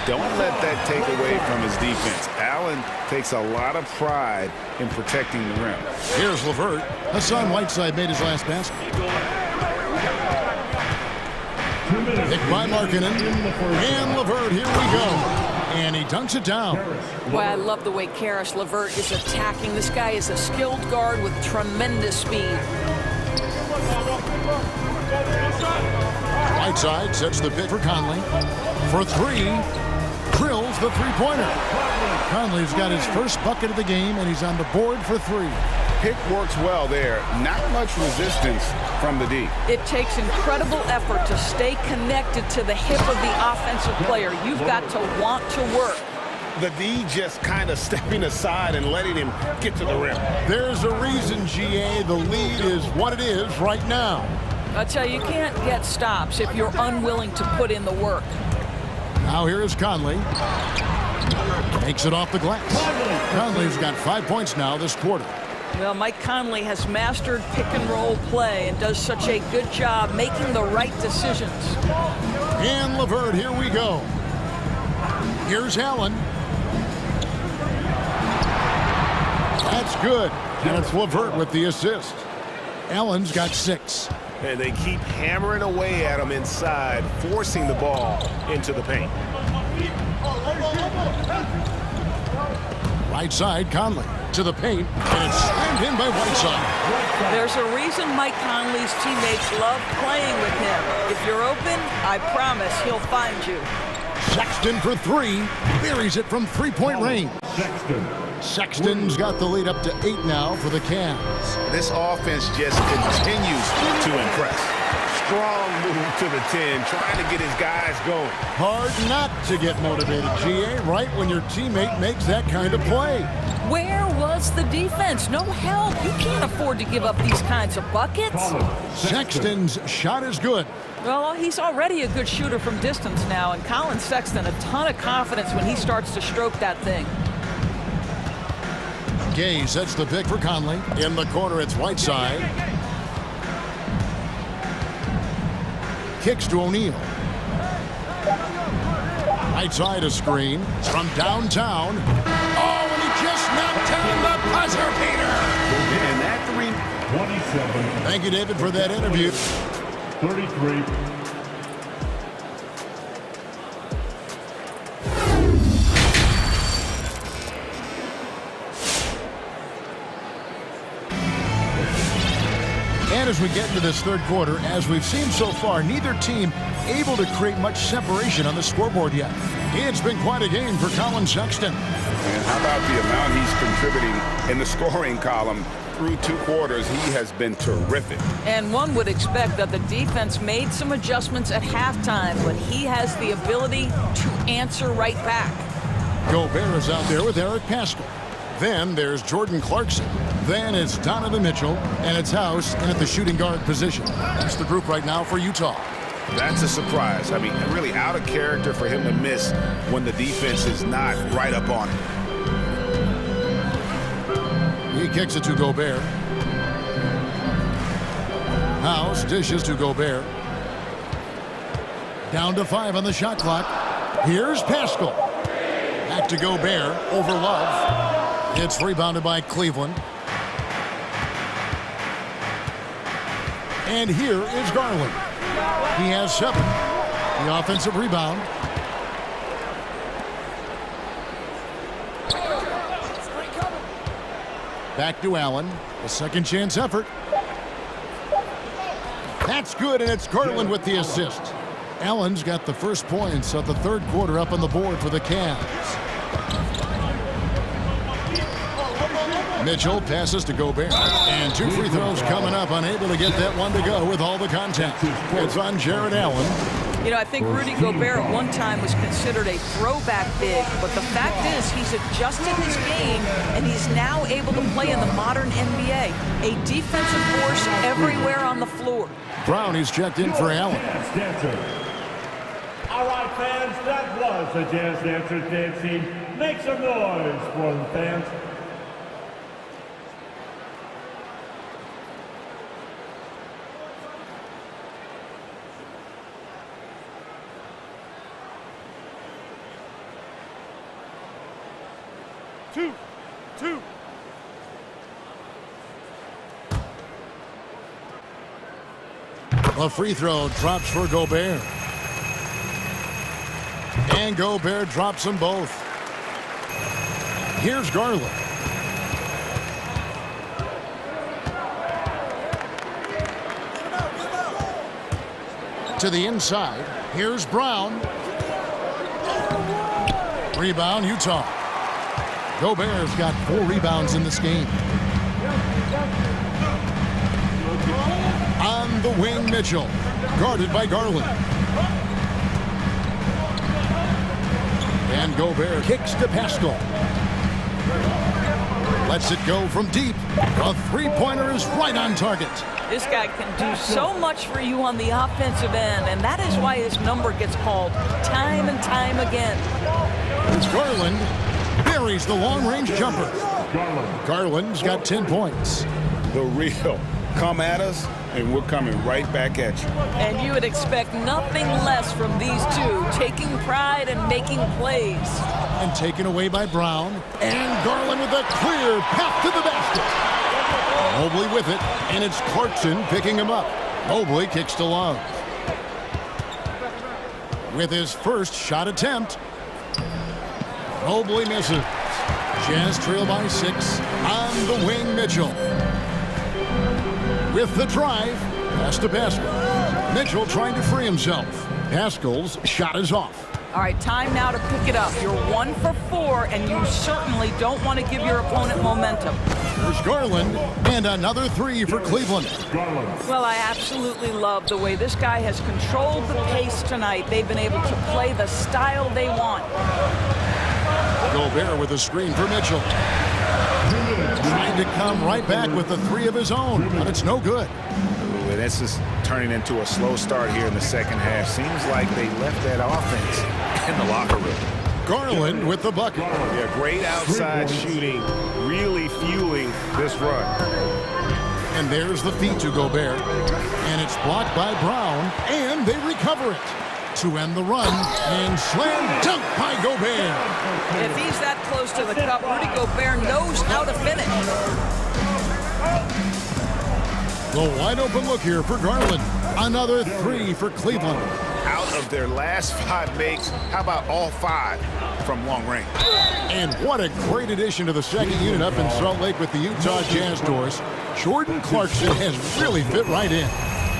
don't let that take away from his defense. Allen takes a lot of pride in protecting the rim. Here's LeVert. Hassan Whiteside made his last basket. Picked by Markkanen. And LeVert, here we go. And he dunks it down. Boy, I love the way Karis LeVert is attacking. This guy is a skilled guard with tremendous speed. Whiteside sets the pick for Conley. For three, drills the three-pointer. Conley's got his first bucket of the game, and he's on the board for three. Pick works well there. Not much resistance from the D. It takes incredible effort to stay connected to the hip of the offensive player. You've got to want to work. The D just kind of stepping aside and letting him get to the rim. There's a reason, GA, the lead is what it is right now. I tell you, you can't get stops if you're unwilling to put in the work. Now here is Conley. Takes it off the glass. Conley's got 5 points now this quarter. Well, Mike Conley has mastered pick-and-roll play and does such a good job making the right decisions. And LeVert, here we go. Here's Allen. That's good. And it's LeVert with the assist. Allen's got 6. And they keep hammering away at him inside, forcing the ball into the paint. Right side, Conley to the paint, and it's slammed in by Whiteside. There's a reason Mike Conley's teammates love playing with him. If you're open, I promise he'll find you. Sexton for three, buries it from three-point range. Sexton's got the lead up to 8 now for the Cavs. This offense just continues to impress. Strong move to the 10, trying to get his guys going. Hard not to get motivated, GA, right when your teammate makes that kind of play. Where was the defense? No help. You can't afford to give up these kinds of buckets. Sexton's shot is good. Well, he's already a good shooter from distance now, and Colin Sexton a ton of confidence when he starts to stroke that thing. Gay sets the pick for Conley. In the corner, it's Whiteside. Kicks to O'Neal. Whiteside a screen from downtown. Oh, and he just knocked down the buzzer beater. And that three. 27. Thank you, David, for that interview. 33. And as we get into this third quarter, as we've seen so far, neither team able to create much separation on the scoreboard yet. It's been quite a game for Colin Sexton. And how about the amount he's contributing in the scoring column? Through 2 quarters, he has been terrific. And one would expect that the defense made some adjustments at halftime, but he has the ability to answer right back. Gobert is out there with Eric Pascal. Then there's Jordan Clarkson. Then it's Donovan Mitchell, and it's House in at the shooting guard position. That's the group right now for Utah. That's a surprise. I mean, really out of character for him to miss when the defense is not right up on him. He kicks it to Gobert. House dishes to Gobert. Down to 5 on the shot clock. Here's Pascal. Back to Gobert over Love. It's rebounded by Cleveland. And here is Garland. He has 7. The offensive rebound. Back to Allen. A second chance effort. That's good, and it's Garland with the assist. Allen's got the first points of the third quarter up on the board for the Cavs. Mitchell passes to Gobert. And 2 free throws coming up, unable to get that one to go with all the contact. It's on Jared Allen. You know, I think Rudy Gobert at one time was considered a throwback big, but the fact is he's adjusted his game, and he's now able to play in the modern NBA. A defensive force everywhere on the floor. Brown is checked in for Allen. All right, fans, that was the Jazz Dancers dancing. Make some noise for the fans. Two. A free throw drops for Gobert. And Gobert drops them both. Here's Garland. To the inside. Here's Brown. Rebound, Utah. Gobert's got 4 rebounds in this game. On the wing, Mitchell. Guarded by Garland. And Gobert kicks to Pascal. Lets it go from deep. A three-pointer is right on target. This guy can do so much for you on the offensive end, and that is why his number gets called time and time again. It's Garland. Buries the long-range jumper. Garland's got 10 points. The real. Come at us, and we're coming right back at you. And you would expect nothing less from these two, taking pride and making plays. And taken away by Brown. And Garland with a clear path to the basket. Mobley with it, and it's Clarkson picking him up. Mobley kicks to Love. With his first shot attempt. Mobley misses. Jazz trail by 6. On the wing, Mitchell. With the drive, pass to Pascal. Mitchell trying to free himself. Pascal's shot is off. All right, time now to pick it up. You're 1 for 4, and you certainly don't want to give your opponent momentum. There's Garland, and another 3 for Cleveland. Well, I absolutely love the way this guy has controlled the pace tonight. They've been able to play the style they want. Gobert with a screen for Mitchell. Trying to come right back with the 3 of his own, but it's no good. Ooh, this is turning into a slow start here in the second half. Seems like they left that offense in the locker room. Garland with the bucket. Yeah, great outside shooting, really fueling this run. And there's the feed to Gobert. And it's blocked by Brown, and they recover it. To end the run, and slam dunk by Gobert. If he's that close to the cup, Rudy Gobert knows how to finish. The wide open look here for Garland. Another 3 for Cleveland. Out of their last 5 makes, how about all 5 from long range? And what a great addition to the second unit up in Salt Lake with the Utah Jazz doors. Jordan Clarkson has really fit right in.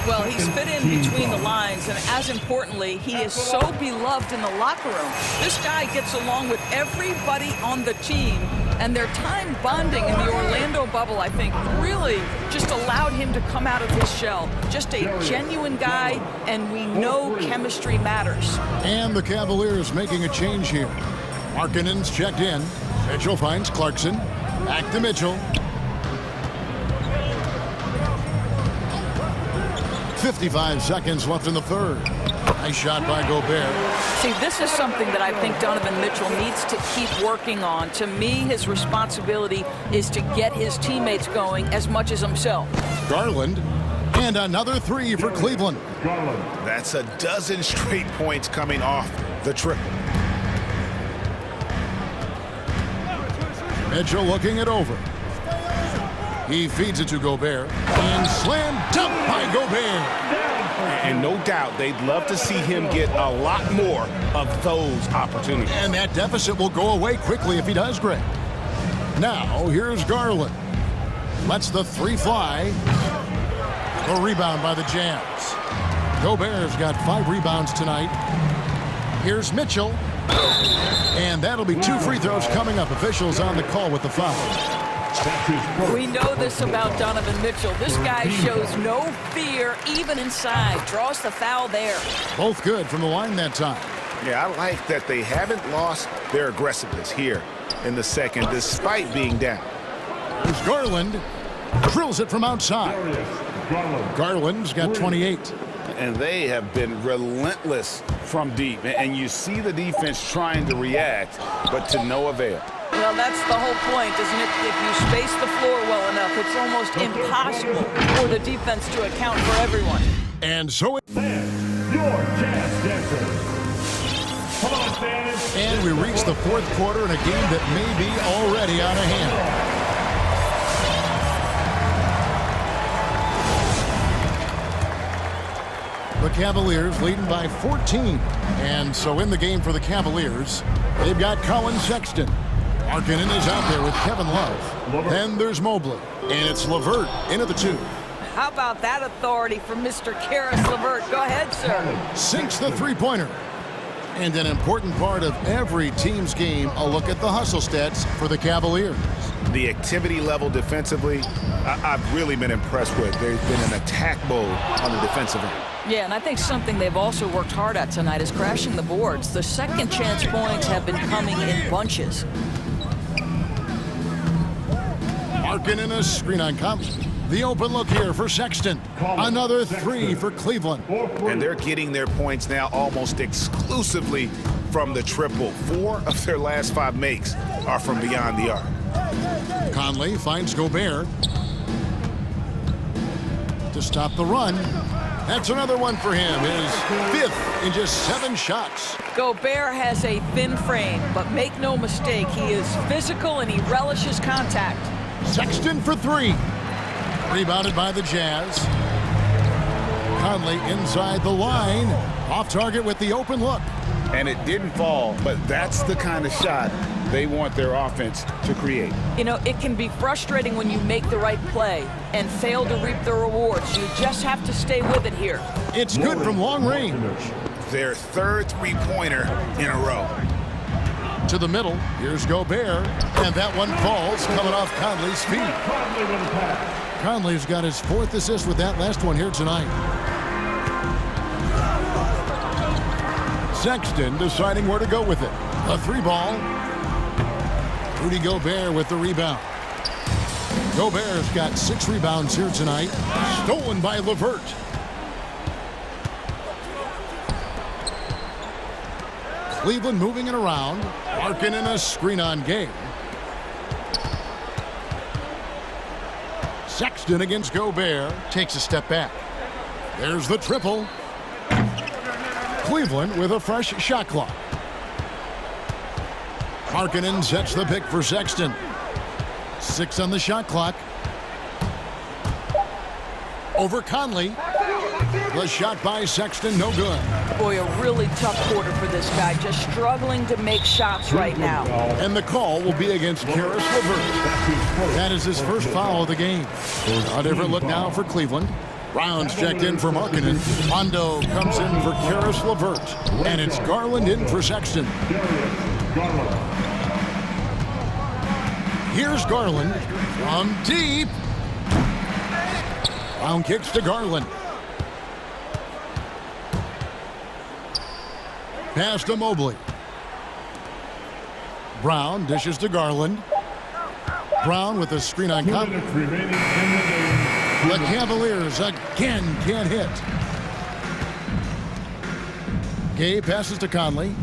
Well, he's fit in between the lines, and as importantly, he is so beloved in the locker room. This guy gets along with everybody on the team, and their time bonding in the Orlando bubble, I think, really just allowed him to come out of his shell. Just a genuine guy, and we know chemistry matters. And the Cavaliers making a change here. Markkanen's checked in. Mitchell finds Clarkson. Back to Mitchell. 55 seconds left in the third. Nice shot by Gobert. See, this is something that I think Donovan Mitchell needs to keep working on. To me, his responsibility is to get his teammates going as much as himself. Garland, and another 3 for Cleveland. That's a dozen straight points coming off the trip. Mitchell looking it over. He feeds it to Gobert. And slam dunk by Gobert. And no doubt they'd love to see him get a lot more of those opportunities. And that deficit will go away quickly if he does, Greg. Now, here's Garland. Lets the 3 fly. The rebound by the Jazz. Gobert's got 5 rebounds tonight. Here's Mitchell. And that'll be 2 free throws coming up. Officials on the call with the foul. We know this about Donovan Mitchell. This guy shows no fear even inside. Draws the foul there. Both good from the line that time. Yeah, I like that they haven't lost their aggressiveness here in the second despite being down. There's Garland. Drills it from outside. Garland's got 28. and they have been relentless from deep. And you see the defense trying to react, but to no avail. Well, that's the whole point, isn't it? If you space the floor well enough, it's almost impossible for the defense to account for everyone. And so it... Your jazz dancers. Come on, fans. And we reach the fourth quarter in a game that may be already out of hand. The Cavaliers leading by 14. And so in the game for the Cavaliers, they've got Colin Sexton. Markkanen is out there with Kevin Love. Then there's Mobley. And it's LeVert into the 2. How about that authority from Mr. Karis LeVert? Go ahead, sir. Sinks the three-pointer. And an important part of every team's game, a look at the hustle stats for the Cavaliers. The activity level defensively, I've really been impressed with. There's been an attack mode on the defensive end. Yeah, and I think something they've also worked hard at tonight is crashing the boards. The second chance points have been coming in bunches. Markkanen a screen on Conley. The open look here for Sexton. Another 3 for Cleveland. And they're getting their points now almost exclusively from the triple. 4 of their last 5 makes are from beyond the arc. Conley finds Gobert to stop the run. That's another one for him. His 5th in just 7 shots. Gobert has a thin frame, but make no mistake, he is physical and he relishes contact. Sexton for 3. Rebounded by the Jazz. Conley inside the line. Off target with the open look. And it didn't fall, but that's the kind of shot they want their offense to create. You know, it can be frustrating when you make the right play and fail to reap the rewards. You just have to stay with it here. It's good from long range. Their 3rd three-pointer in a row. To the middle, here's Gobert, and that one falls coming off Conley's feet. Conley's got his 4th assist with that last one here tonight. Sexton deciding where to go with it. A 3-ball. Rudy Gobert with the rebound. Gobert's got 6 rebounds here tonight. Stolen by LeVert. Cleveland moving it around. Markkanen a screen on Gay. Sexton against Gobert. Takes a step back. There's the triple. Cleveland with a fresh shot clock. Markkanen sets the pick for Sexton. 6 on the shot clock. Over Conley. The shot by Sexton, no good. Boy, a really tough quarter for this guy. Just struggling to make shots right now. And the call will be against Karis LeVert. That is his first foul of the game. A different look now for Cleveland. Brown's checked in for Markkanen. Mondo comes in for Karis LeVert. And it's Garland in for Sexton. Here's Garland from deep. Brown kicks to Garland. Pass to Mobley. Brown dishes to Garland. Brown with a screen on Conley. The Cavaliers again can't hit. Gay passes to Conley.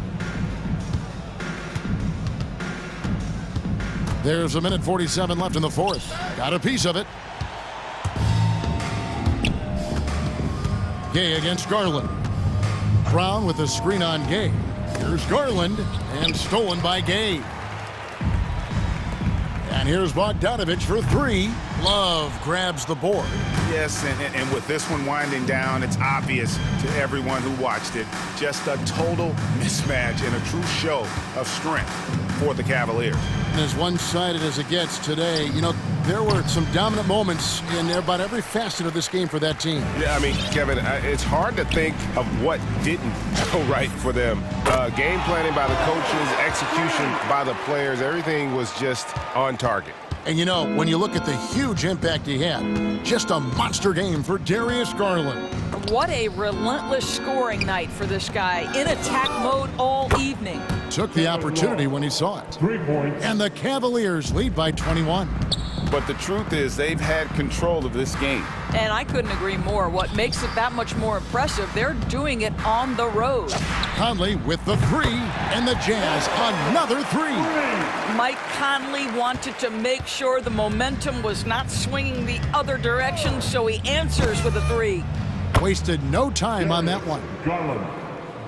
There's a minute 47 left in the 4th. Got a piece of it. Gay against Garland. Brown with a screen on Gay. Here's Garland, and stolen by Gay. And here's Bogdanovich for 3. Love grabs the board. Yes, and with this one winding down, it's obvious to everyone who watched it. Just a total mismatch and a true show of strength for the Cavaliers. And as one-sided as it gets today, you know, there were some dominant moments in about every facet of this game for that team. Yeah, I mean, Kevin, it's hard to think of what didn't go right for them. Game planning by the coaches, execution by the players, everything was just on target. And you know, when you look at the huge impact he had, just a monster game for Darius Garland. What a relentless scoring night for this guy. In attack mode all evening. Took the opportunity when he saw it. 3 points. And the Cavaliers lead by 21. but the truth is they've had control of this game. And I couldn't agree more. What makes it that much more impressive, they're doing it on the road. Conley with the three, and the Jazz another three. Mike Conley wanted to make sure the momentum was not swinging the other direction, so he answers with a three. Wasted no time on that one.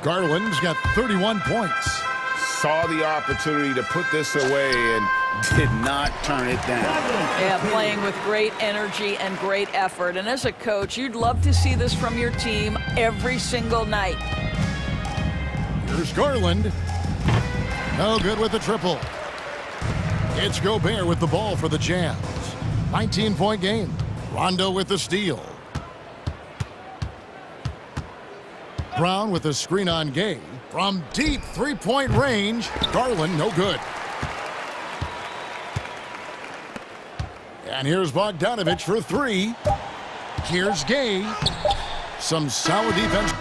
Garland's got 31 points. Saw the opportunity to put this away and did not turn it down. Yeah, playing with great energy and great effort. And as a coach, you'd love to see this from your team every single night. Here's Garland. No good with the triple. It's Gobert with the ball for the Jazz. 19-point game. Rondo with the steal. Brown with a screen on Gay. From deep three-point range, Garland no good. And here's Bogdanovich for three. Here's Gay. Some solid defense.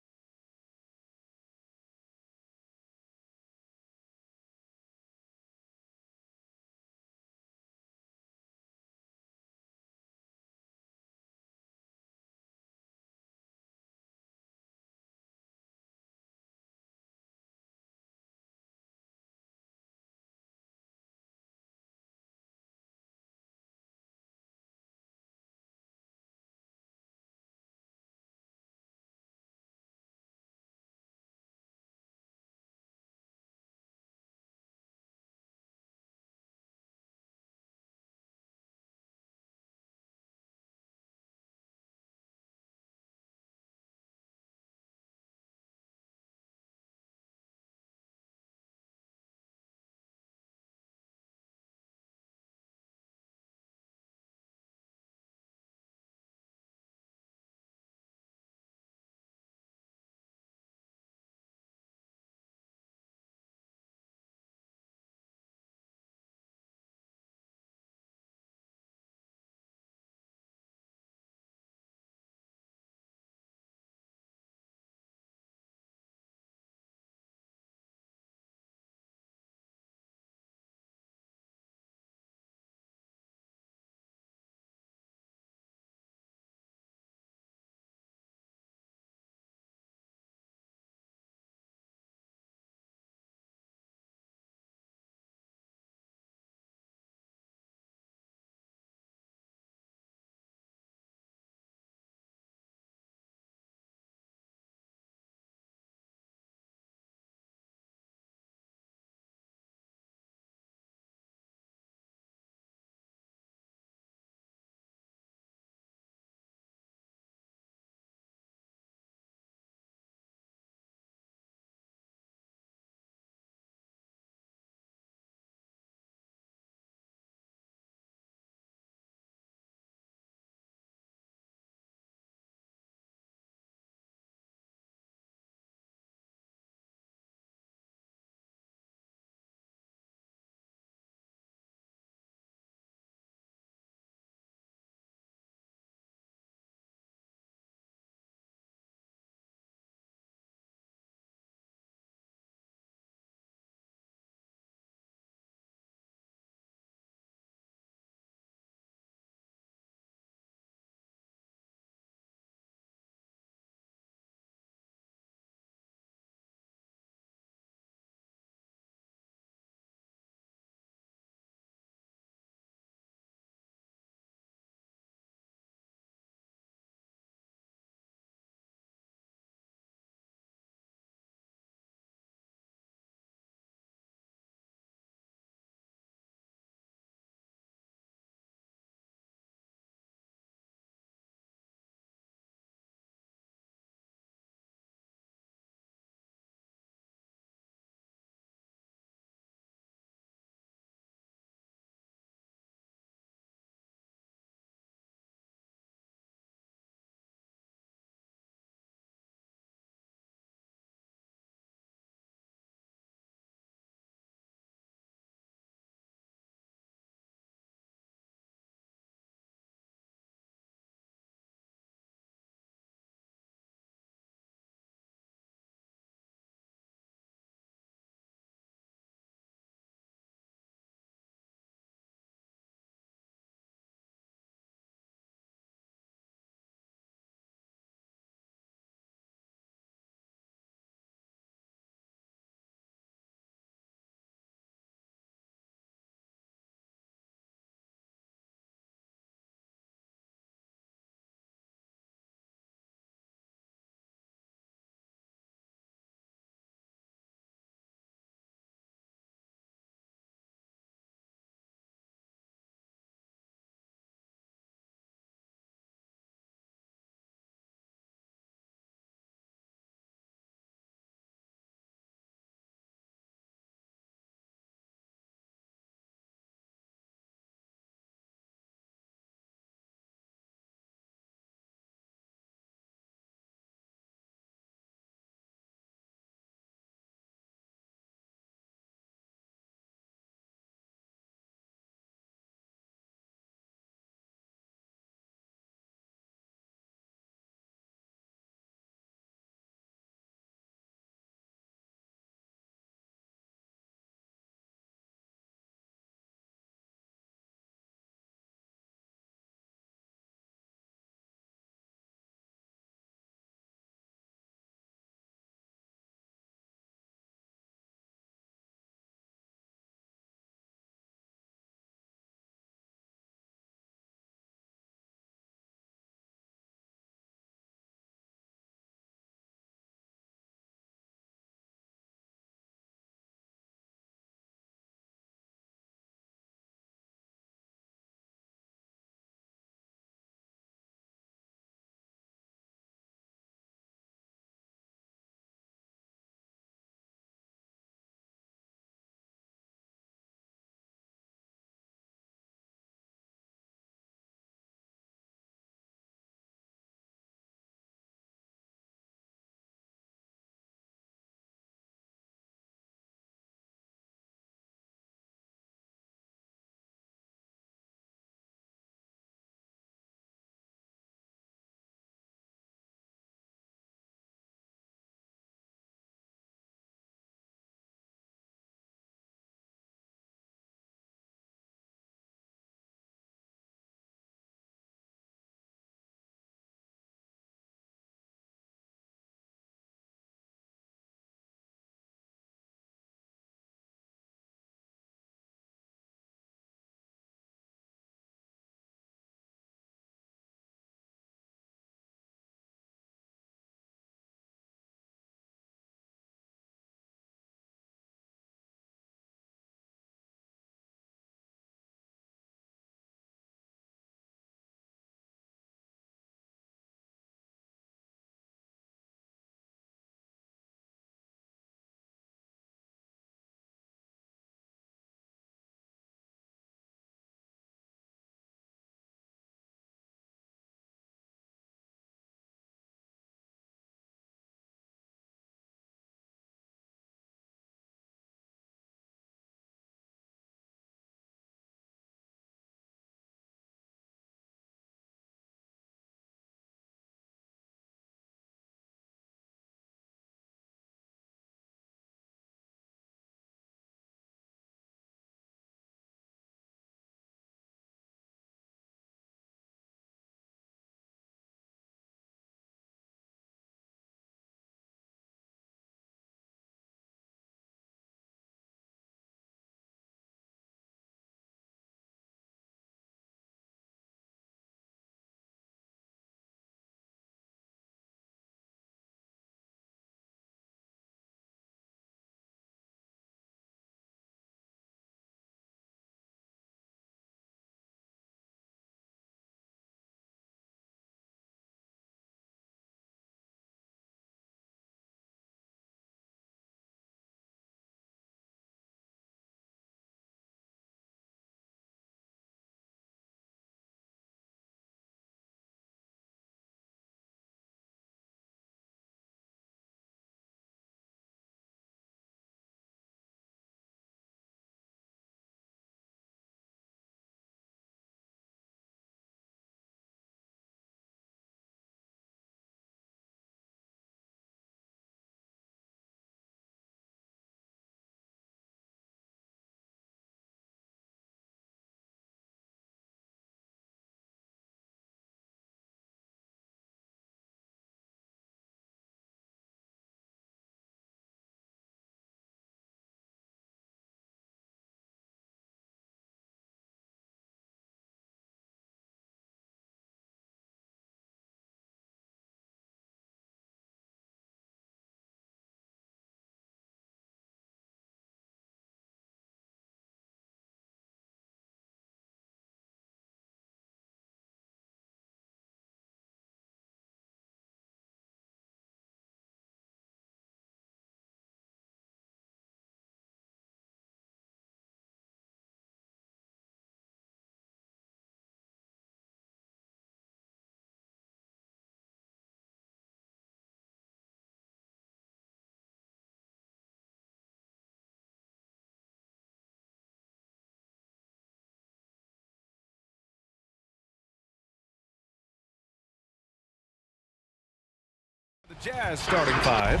Jazz starting five.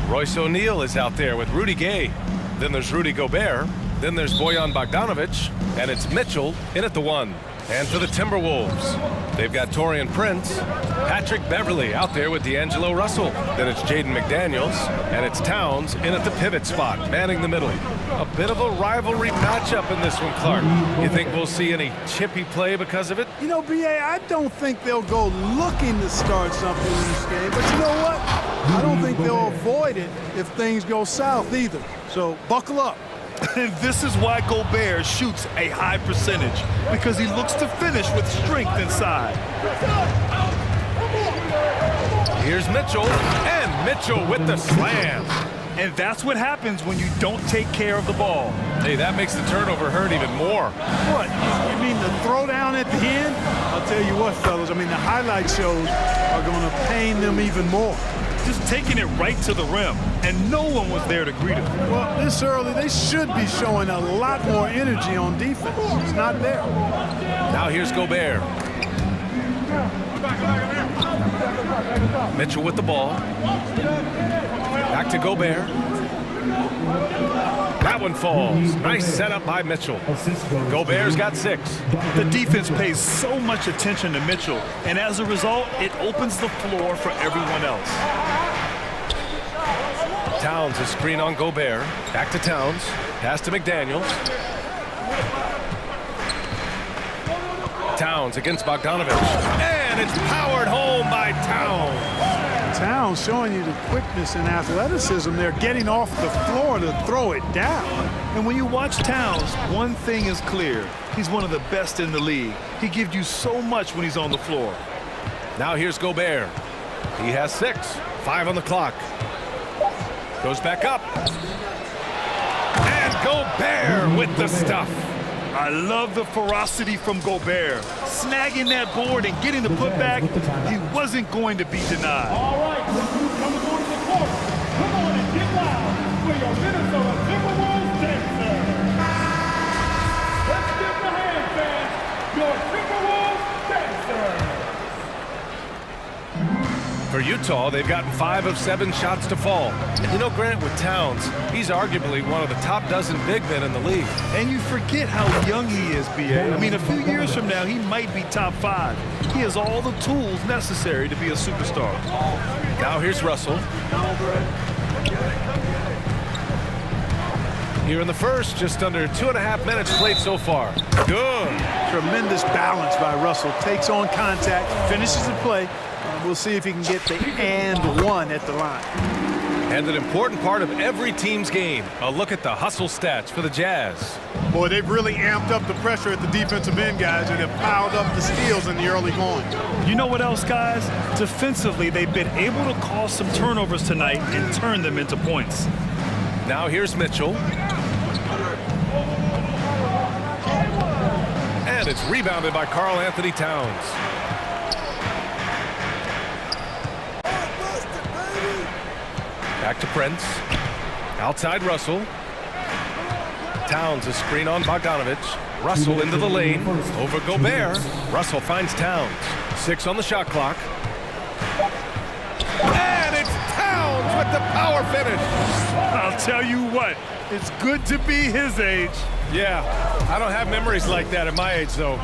Royce O'Neal is out there with Rudy Gay. Then there's Rudy Gobert. Then there's Bojan Bogdanovic. And it's Mitchell in at the one. And for the Timberwolves, they've got Taurean Prince, Patrick Beverly out there with D'Angelo Russell. Then it's Jaden McDaniels, and it's Towns in at the pivot spot, manning the middle. A bit of a rivalry matchup in this one, Clark. You think we'll see any chippy play because of it? You know, B.A., I don't think they'll go looking to start something in this game. But you know what? I don't think they'll avoid it if things go south either. So buckle up. And this is why Gobert shoots a high percentage, because he looks to finish with strength inside. Here's Mitchell, and Mitchell with the slam. And that's what happens when you don't take care of the ball. Hey, that makes the turnover hurt even more. What? You mean the throwdown at the end? I'll tell you what, fellas, I mean, the highlight shows are going to pain them even more. Just taking it right to the rim, and no one was there to greet him. Well, this early, they should be showing a lot more energy on defense. It's not there. Now here's Gobert. Mitchell with the ball. Back to Gobert. That one falls. Nice setup by Mitchell. Gobert's got 6. The defense pays so much attention to Mitchell, and as a result, it opens the floor for everyone else. Towns is screen on Gobert. Back to Towns. Pass to McDaniels. Towns against Bogdanovic. And it's powered home by Towns. Towns showing you the quickness and athleticism. They're getting off the floor to throw it down. And when you watch Towns, one thing is clear. He's one of the best in the league. He gives you so much when he's on the floor. Now here's Gobert. He has 6. 5 on the clock. Goes back up. And Gobert with the stuff. I love the ferocity from Gobert. Snagging that board and getting the putback, he wasn't going to be denied. All right, coming on to the court. Come on and get loud for your Minnesota Timberwolves dancer. Let's give the hand, fans, your Timberwolves dancer. For Utah, they've gotten 5 of 7 shots to fall. And you know, Grant, with Towns, he's arguably one of the top dozen big men in the league. And you forget how young he is, B.A. I mean, a few years from now, he might be top 5. He has all the tools necessary to be a superstar. Now here's Russell. Here in the first, just under 2.5 minutes played so far. Good. Tremendous balance by Russell. Takes on contact, finishes the play. We'll see if he can get the and one at the line. And an important part of every team's game, a look at the hustle stats for the Jazz. Boy, they've really amped up the pressure at the defensive end, guys, and have piled up the steals in the early going. You know what else, guys? Defensively, they've been able to cause some turnovers tonight and turn them into points. Now here's Mitchell. And it's rebounded by Karl Anthony Towns. Back to Prince. Outside Russell. Towns is screen on Bogdanovic. Russell into the lane. Over Gobert. Russell finds Towns. 6 on the shot clock. And it's Towns with the power finish. I'll tell you what, it's good to be his age. Yeah, I don't have memories like that at my age, though.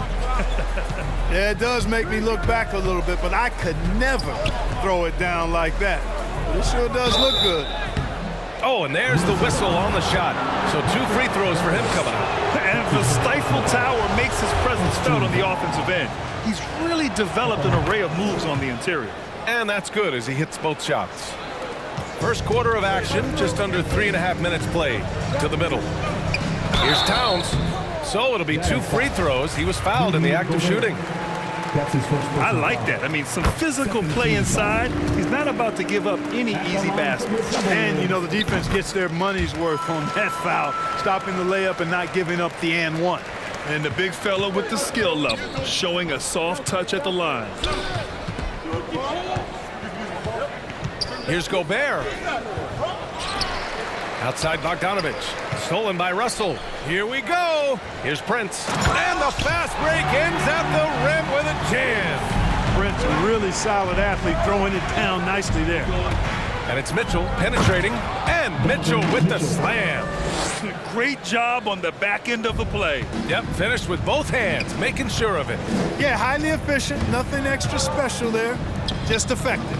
Yeah, it does make me look back a little bit, but I could never throw it down like that. But it sure does look good. Oh, and there's the whistle on the shot. So 2 free throws for him coming up. And the stifle tower makes his presence felt on the offensive end. He's really developed an array of moves on the interior. And that's good as he hits both shots. First quarter of action, just under 3.5 minutes played. To the middle. Here's Towns. So it'll be 2 free throws. He was fouled in the act of shooting. I like that. I mean, some physical play inside. He's not about to give up any easy baskets. And, you know, the defense gets their money's worth on that foul, stopping the layup and not giving up the and one. And the big fella with the skill level, showing a soft touch at the line. Here's Gobert. Outside Bogdanovic. Stolen by Russell. Here we go. Here's Prince. And the fast break ends at the rim with a jam. Prince, a really solid athlete, throwing it down nicely there. And it's Mitchell penetrating, and Mitchell with the slam. Great job on the back end of the play. Yep, finished with both hands, making sure of it. Yeah, highly efficient, nothing extra special there, just effective.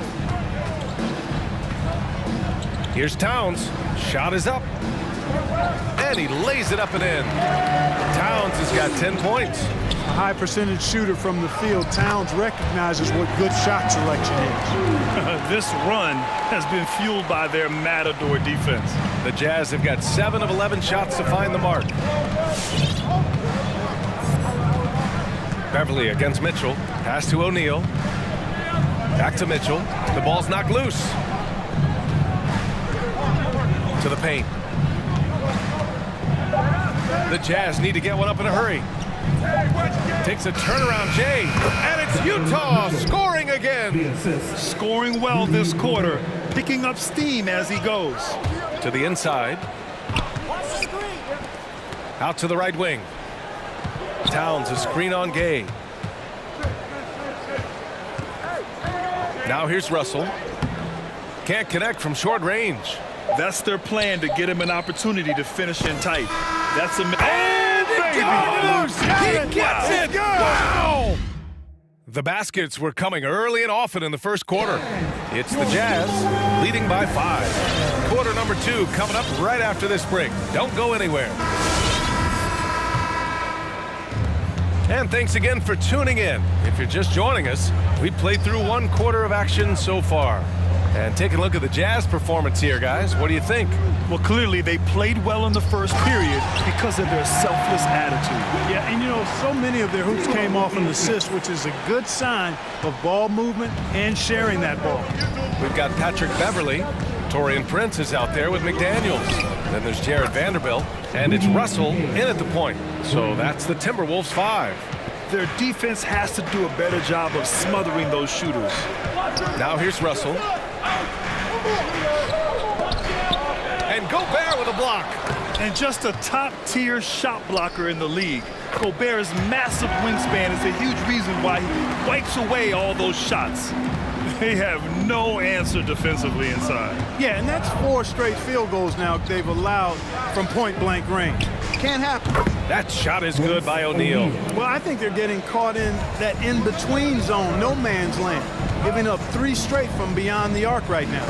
Here's Towns. Shot is up. And he lays it up and in. Towns has got 10 points. A high percentage shooter from the field. Towns recognizes what good shot selection is. This run has been fueled by their matador defense. The Jazz have got 7 of 11 shots to find the mark. Beverly against Mitchell. Pass to O'Neal. Back to Mitchell. The ball's knocked loose. To the paint. The Jazz need to get one up in a hurry. Takes a turnaround, Jay, and it's Utah scoring again. Scoring well this quarter, picking up steam as he goes. To the inside. Out to the right wing. Towns a screen on Gay. Now here's Russell. Can't connect from short range. That's their plan, to get him an opportunity to finish in tight. That's a... And he gets it! Wow! The baskets were coming early and often in the first quarter. It's the Jazz leading by 5. Quarter number 2 coming up right after this break. Don't go anywhere. And thanks again for tuning in. If you're just joining us, we played through 1 quarter of action so far. And take a look at the Jazz performance here, guys. What do you think? Well, clearly they played well in the first period because of their selfless attitude. Yeah, and you know, so many of their hoops came off an assist, which is a good sign of ball movement and sharing that ball. We've got Patrick Beverly. Taurean Prince is out there with McDaniels. Then there's Jared Vanderbilt. And it's Russell in at the point. So that's the Timberwolves 5. Their defense has to do a better job of smothering those shooters. Now here's Russell. And Gobert with a block. And just a top-tier shot blocker in the league. Gobert's massive wingspan is a huge reason why he wipes away all those shots. They have no answer defensively inside. Yeah, and that's 4 straight field goals now they've allowed from point-blank range. Can't happen. That shot is good by O'Neal. Well, I think they're getting caught in that in-between zone, no man's land, giving up 3 straight from beyond the arc right now.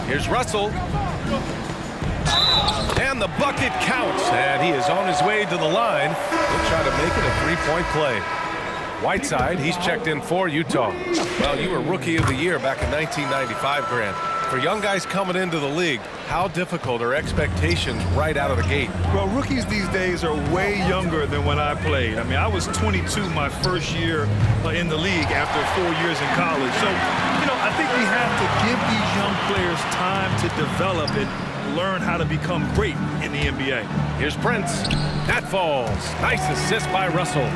Here's Russell. And the bucket counts, and he is on his way to the line. He'll try to make it a 3-point play. Whiteside, he's checked in for Utah. Well, you were Rookie of the Year back in 1995, Grant. For young guys coming into the league, how difficult are expectations right out of the gate? Well, rookies these days are way younger than when I played. I mean, I was 22 my first year in the league after 4 years in college. So, you know, I think we have to give these young players time to develop and learn how to become great in the NBA. Here's Prince. That falls. Nice assist by Russell.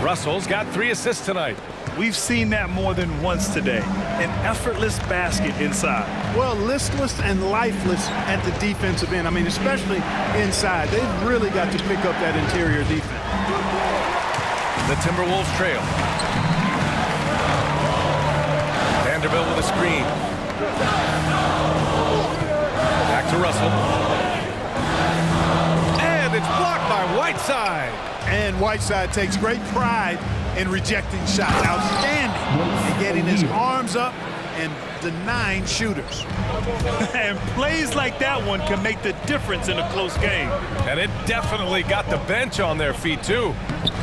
Russell's got 3 assists tonight. We've seen that more than once today. An effortless basket inside. Well, listless and lifeless at the defensive end. I mean, especially inside. They've really got to pick up that interior defense. The Timberwolves trail. Vanderbilt with a screen. Back to Russell. And it's blocked by Whiteside. And Whiteside takes great pride in rejecting shots. Outstanding in getting his arms up and denying shooters. And plays like that one can make the difference in a close game. And it definitely got the bench on their feet, too.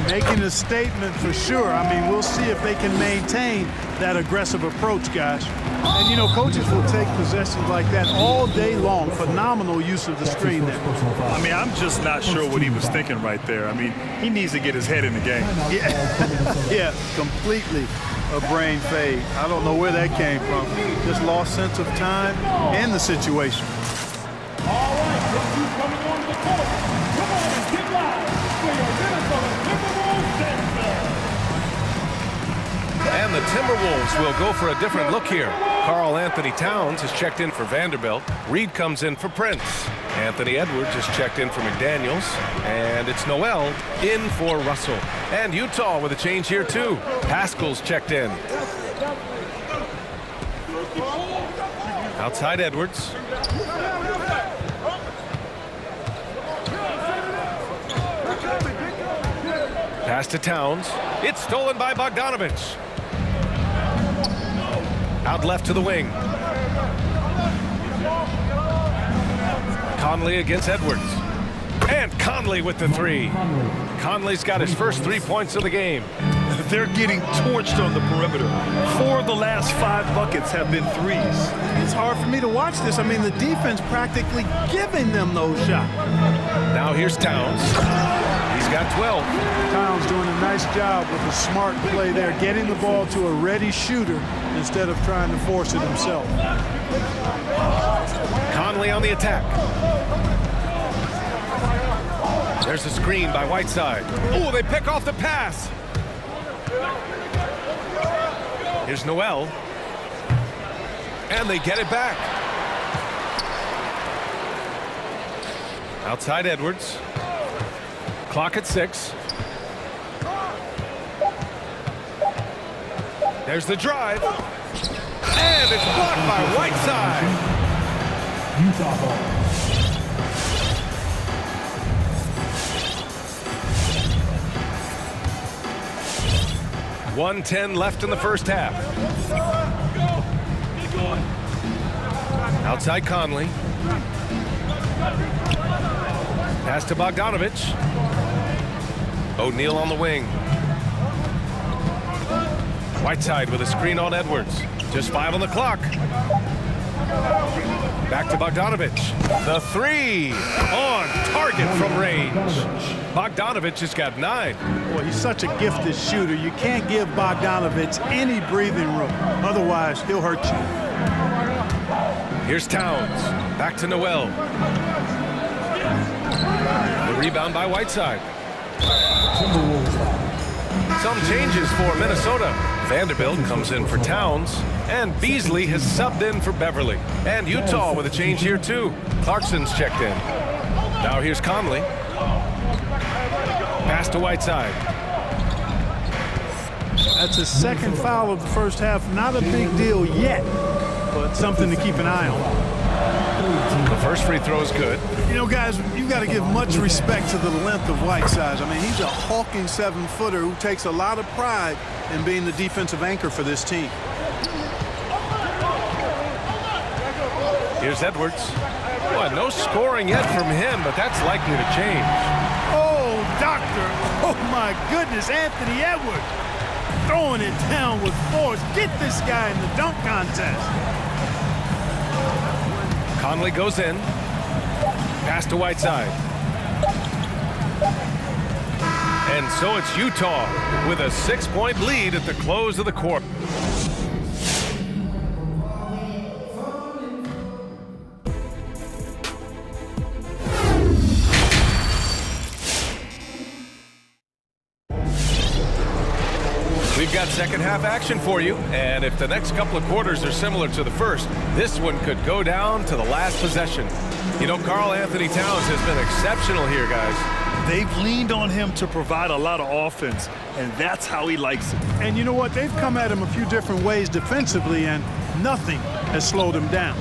Making a statement for sure. I mean, we'll see if they can maintain that aggressive approach, guys. And, you know, coaches will take possessions like that all day long. Phenomenal use of the screen there. I mean, I'm just not sure what he was thinking right there. I mean, he needs to get his head in the game. Yeah, completely a brain fade. I don't know where that came from. Just lost sense of time and the situation. All right, let's keep coming on the court. Come on and get live for your Minnesota Timberwolves Denver. And the Timberwolves will go for a different look here. Karl Anthony Towns has checked in for Vanderbilt. Reed comes in for Prince. Anthony Edwards just checked in for McDaniels, and it's Noel in for Russell. And Utah with a change here too. Pascal's checked in. Outside Edwards. Pass to Towns. It's stolen by Bogdanovich. Out left to the wing. Conley against Edwards. And Conley with the three. Conley's got his first 3 points of the game. They're getting torched on the perimeter. 4 of the last 5 buckets have been threes. It's hard for me to watch this. I mean, the defense practically giving them those shots. Now here's Towns. He's got 12. Towns doing a nice job with a smart play there, getting the ball to a ready shooter instead of trying to force it himself. Conley on the attack. There's a screen by Whiteside. Oh, they pick off the pass. Here's Noel. And they get it back. Outside Edwards. Clock at 6. There's the drive. And it's blocked by Whiteside. Utah ball. 1:10 left in the first half. Outside Conley. Pass to Bogdanovich. O'Neal on the wing. Whiteside with a screen on Edwards. Just 5 on the clock. Back to Bogdanovich. The three on target from range. Bogdanovich has got 9. Boy, he's such a gifted shooter. You can't give Bogdanovich any breathing room. Otherwise, he'll hurt you. Here's Towns. Back to Noel. The rebound by Whiteside. Some changes for Minnesota. Vanderbilt comes in for Towns, and Beasley has subbed in for Beverly. And Utah with a change here too. Clarkson's checked in. Now here's Conley. Pass to Whiteside. That's his second foul of the first half. Not a big deal yet, but something to keep an eye on. The first free throw is good. You know, guys, you got to give much respect to the length of Whiteside. I mean, he's a hulking 7-footer who takes a lot of pride in being the defensive anchor for this team. Here's Edwards. Well, no scoring yet from him, but that's likely to change. Oh, doctor. Oh, my goodness. Anthony Edwards throwing it down with force. Get this guy in the dunk contest. Conley goes in. Pass to Whiteside. And so it's Utah with a 6-point lead at the close of the quarter. We've got second half action for you, and if the next couple of quarters are similar to the first, this one could go down to the last possession. You know, Karl Anthony Towns has been exceptional here, guys. They've leaned on him to provide a lot of offense, and that's how he likes it. And you know what? They've come at him a few different ways defensively, and nothing has slowed him down.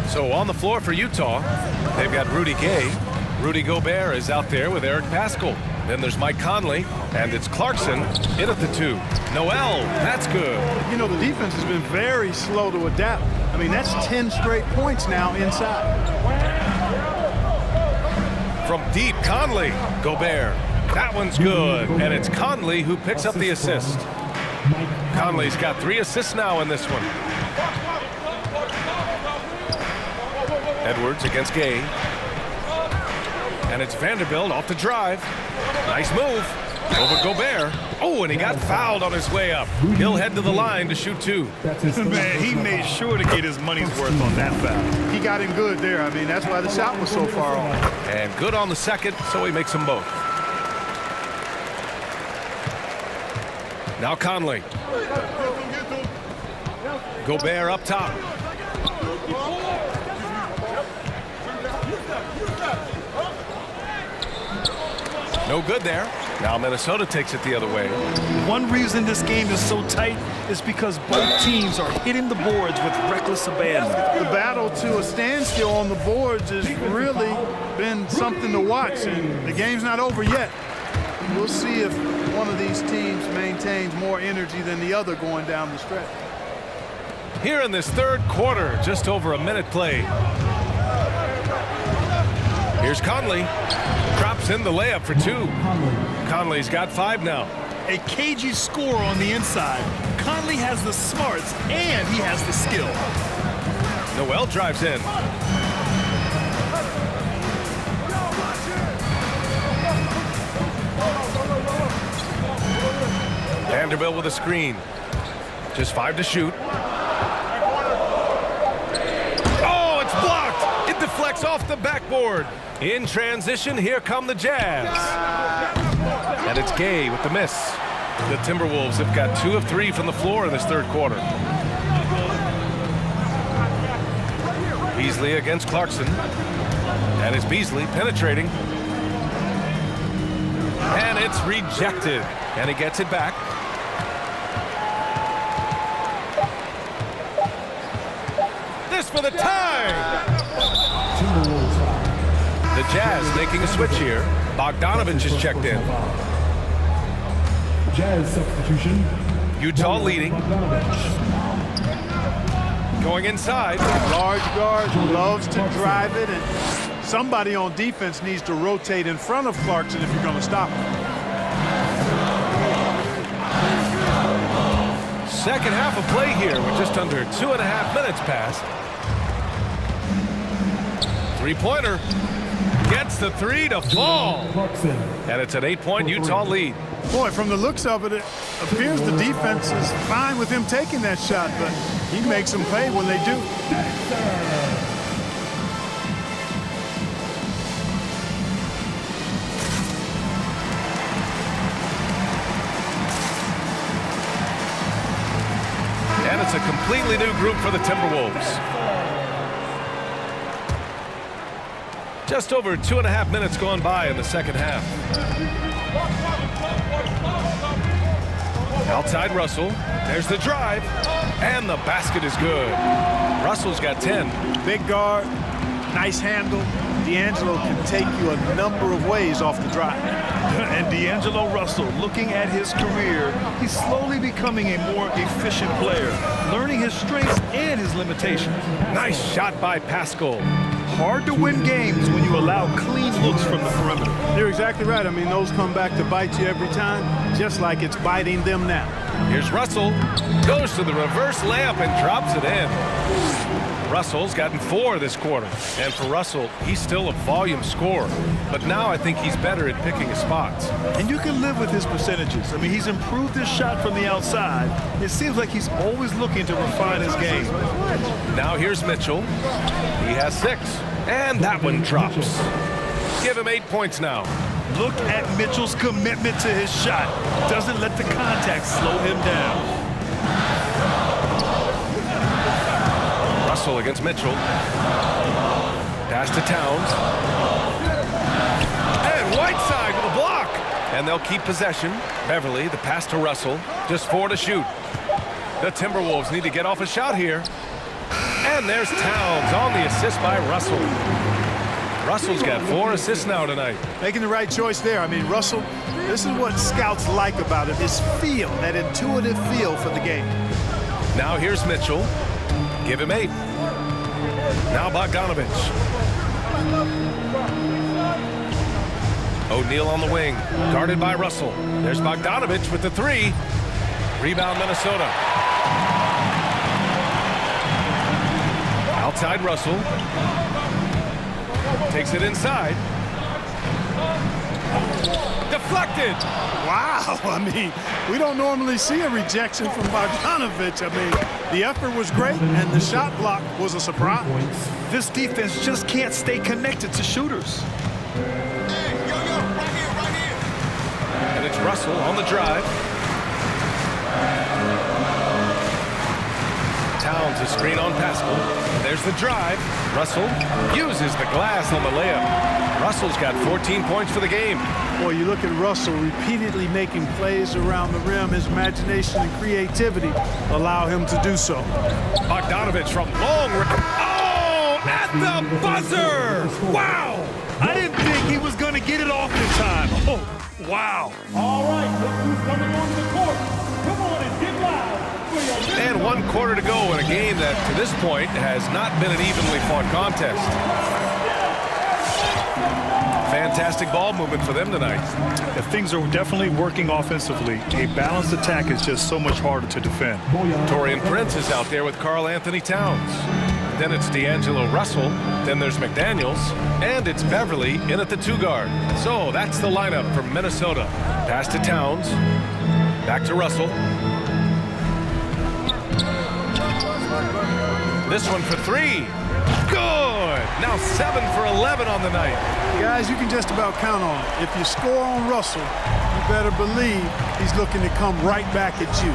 So on the floor for Utah, they've got Rudy Gay. Rudy Gobert is out there with Eric Paschall. Then there's Mike Conley, and it's Clarkson in at the 2. Noel, that's good. You know, the defense has been very slow to adapt. I mean, that's 10 straight points now inside. From deep, Conley, Gobert. That one's good, and it's Conley who picks up the assist. Conley's got 3 assists now in this one. Edwards against Gay. And it's Vanderbilt off the drive. Nice move. Over Gobert. Oh, and he got fouled on his way up. He'll head to the line to shoot 2. Man, he made sure to get his money's worth on that foul. He got him good there. I mean, that's why the shot was so far off. And good on the second, so he makes them both. Now Conley. Gobert up top. No good there. Now Minnesota takes it the other way. One reason this game is so tight is because both teams are hitting the boards with reckless abandon. The battle to a standstill on the boards has really been something to watch, and the game's not over yet. We'll see if one of these teams maintains more energy than the other going down the stretch. Here in this third quarter, just over a minute played. Here's Conley. Drops in the layup for two. Conley's got 5 now. A cagey scorer on the inside. Conley has the smarts and he has the skill. Noel drives in. Vanderbilt with a screen. Just 5 to shoot. Oh, it's blocked! It deflects off the backboard. In transition, here come the Jazz. And it's Gay with the miss. The Timberwolves have got 2 of 3 from the floor in this third quarter. Beasley against Clarkson. And it's Beasley penetrating. And it's rejected. And he gets it back. This for the tie! The Jazz making a switch here. Bogdanovich is checked in. Jazz substitution. Utah leading. Going inside. Large guard loves to drive it, and somebody on defense needs to rotate in front of Clarkson if you're going to stop him. Second half of play here with just under 2.5 minutes passed. Three-pointer. Gets the 3 to fall. And it's an 8-point Utah lead. Boy, from the looks of it, it appears the defense is fine with him taking that shot, but he makes them pay when they do. And it's a completely new group for the Timberwolves. Just over 2.5 minutes gone by in the second half. Outside Russell. There's the drive. And the basket is good. Russell's got 10. Big guard, nice handle. D'Angelo can take you a number of ways off the drive. And D'Angelo Russell, looking at his career, he's slowly becoming a more efficient player, learning his strengths and his limitations. Nice shot by Pascal. Hard to win games when you allow clean looks from the perimeter. You're exactly right. I mean, those come back to bite you every time, just like it's biting them now. Here's Russell. Goes to the reverse layup and drops it in. Russell's gotten 4 this quarter. And for Russell, he's still a volume scorer. But now I think he's better at picking his spots. And you can live with his percentages. I mean, he's improved his shot from the outside. It seems like he's always looking to refine his game. Now here's Mitchell. He has 6. And that one drops. Give him 8 points now. Look at Mitchell's commitment to his shot. Doesn't let the contact slow him down. Russell against Mitchell. Pass to Towns. And Whiteside with a block. And they'll keep possession. Beverly, the pass to Russell. Just 4 to shoot. The Timberwolves need to get off a shot here. And there's Towns on the assist by Russell. Russell's got 4 assists now tonight. Making the right choice there. I mean, Russell, this is what scouts like about him, his feel, that intuitive feel for the game. Now here's Mitchell. Give him 8. Now Bogdanovich. O'Neal on the wing, guarded by Russell. There's Bogdanovich with the 3. Rebound Minnesota. Outside Russell. Takes it inside. Deflected. Wow, I mean, we don't normally see a rejection from Bogdanovich. I mean, the effort was great, and the shot block was a surprise. This defense just can't stay connected to shooters. And it's Russell on the drive. Towns a screen on Pascal. There's the drive. Russell uses the glass on the layup. Russell's got 14 points for the game. Boy, you look at Russell repeatedly making plays around the rim. His imagination and creativity allow him to do so. Bogdanovich from long range. Oh, at the buzzer! Wow! I didn't think he was going to get it off in time. Oh, wow. All right, look who's coming onto the court. Come on and get loud. And 1 quarter to go in a game that, to this point, has not been an evenly fought contest. Fantastic ball movement for them tonight. If things are definitely working offensively, a balanced attack is just so much harder to defend. Torian Prince is out there with Karl Anthony Towns. Then it's D'Angelo Russell. Then there's McDaniels. And it's Beverly in at the 2 guard. So that's the lineup from Minnesota. Pass to Towns. Back to Russell. This one for 3. Good! Now 7 for 11 on the night. Guys, you can just about count on it. If you score on Russell, you better believe he's looking to come right back at you.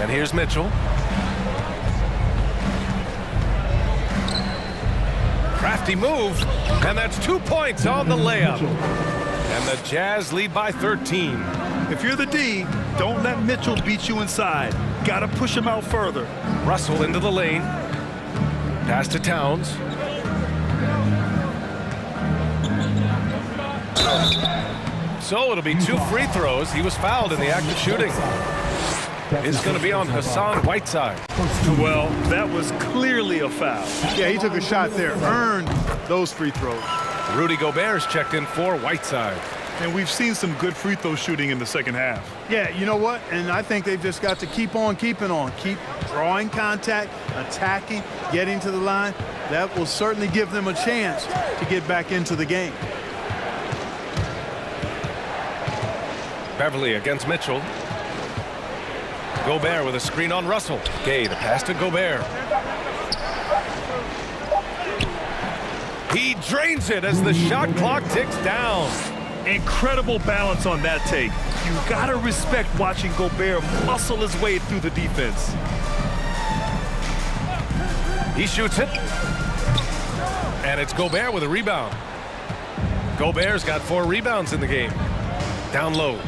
And here's Mitchell. Crafty move, and that's 2 points on the layup. And the Jazz lead by 13. If you're the D, don't let Mitchell beat you inside. Got to push him out further. Russell into the lane. Pass to Towns. So it'll be 2 free throws. He was fouled in the act of shooting. It's going to be on Hassan Whiteside. Well, that was clearly a foul. Yeah, he took a shot there, earned those free throws. Rudy Gobert's checked in for Whiteside. And we've seen some good free throw shooting in the second half. Yeah, you know what? And I think they've just got to keep on keeping on. Keep drawing contact, attacking, getting to the line. That will certainly give them a chance to get back into the game. Beverly against Mitchell. Gobert with a screen on Russell. Gay, the pass to Gobert. He drains it as the shot clock ticks down. Incredible balance on that take. You gotta respect watching Gobert muscle his way through the defense. He shoots it. And it's Gobert with a rebound. Gobert's got 4 rebounds in the game. Down low.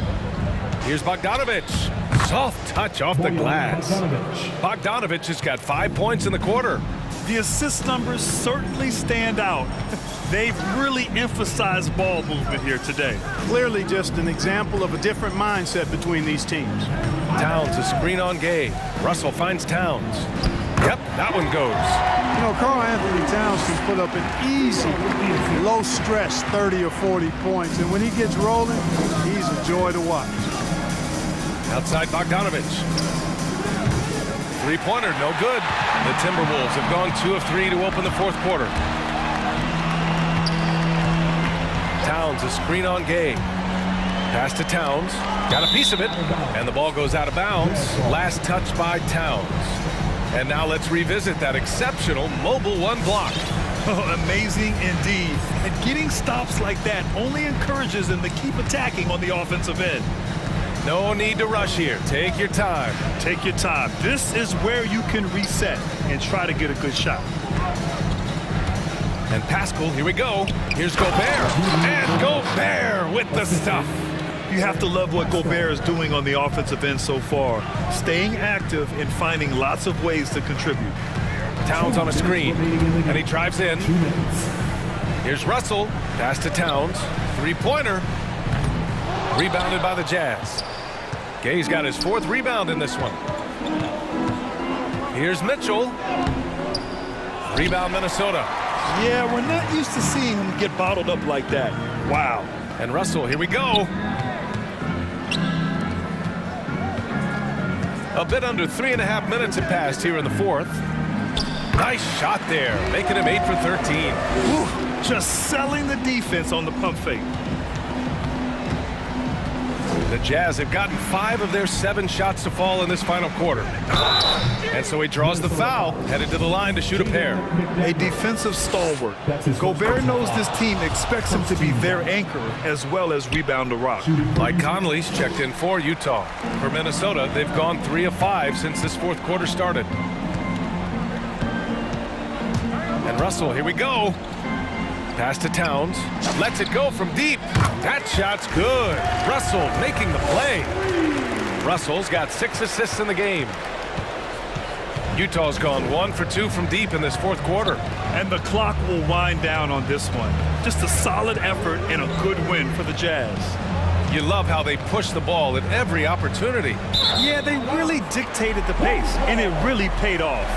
Here's Bogdanovich. Soft touch off the glass. Bogdanovich has got 5 points in the quarter. The assist numbers certainly stand out. They've really emphasized ball movement here today. Clearly just an example of a different mindset between these teams. Towns a screen on Gay. Russell finds Towns. Yep, that one goes. You know, Karl Anthony Towns can put up an easy, low-stress 30 or 40 points. And when he gets rolling, he's a joy to watch. Outside Bogdanovich. Three-pointer, no good. The Timberwolves have gone 2 of 3 to open the 4th quarter. Towns a screen on Gay. Pass to Towns. Got a piece of it. And the ball goes out of bounds. Last touch by Towns. And now let's revisit that exceptional mobile 1 block. Oh, amazing indeed. And getting stops like that only encourages them to keep attacking on the offensive end. No need to rush here. Take your time. Take your time. This is where you can reset and try to get a good shot. And Pascal, here we go. Here's Gobert. And Gobert with the stuff. You have to love what Gobert is doing on the offensive end so far. Staying active and finding lots of ways to contribute. Towns on a screen. And he drives in. Here's Russell. Pass to Towns. 3-pointer. Rebounded by the Jazz. Gay's got his 4th rebound in this one. Here's Mitchell. Rebound Minnesota. Yeah, we're not used to seeing him get bottled up like that. Wow. And Russell, here we go. A bit under 3.5 minutes have passed here in the 4th. Nice shot there, making him 8 for 13. Whew, just selling the defense on the pump fake. The Jazz have gotten 5 of their 7 shots to fall in this final quarter. And so he draws the foul, headed to the line to shoot a pair. A defensive stalwart. Gobert knows this team expects him to be their anchor as well as rebound the rock. Mike Conley's checked in for Utah. For Minnesota, they've gone 3 of 5 since this fourth quarter started. And Russell, here we go. Pass to Towns, lets it go from deep. That shot's good. Russell making the play. Russell's got 6 assists in the game. Utah's gone 1 for 2 from deep in this fourth quarter. And the clock will wind down on this one. Just a solid effort and a good win for the Jazz. You love how they push the ball at every opportunity. Yeah, they really dictated the pace, and it really paid off.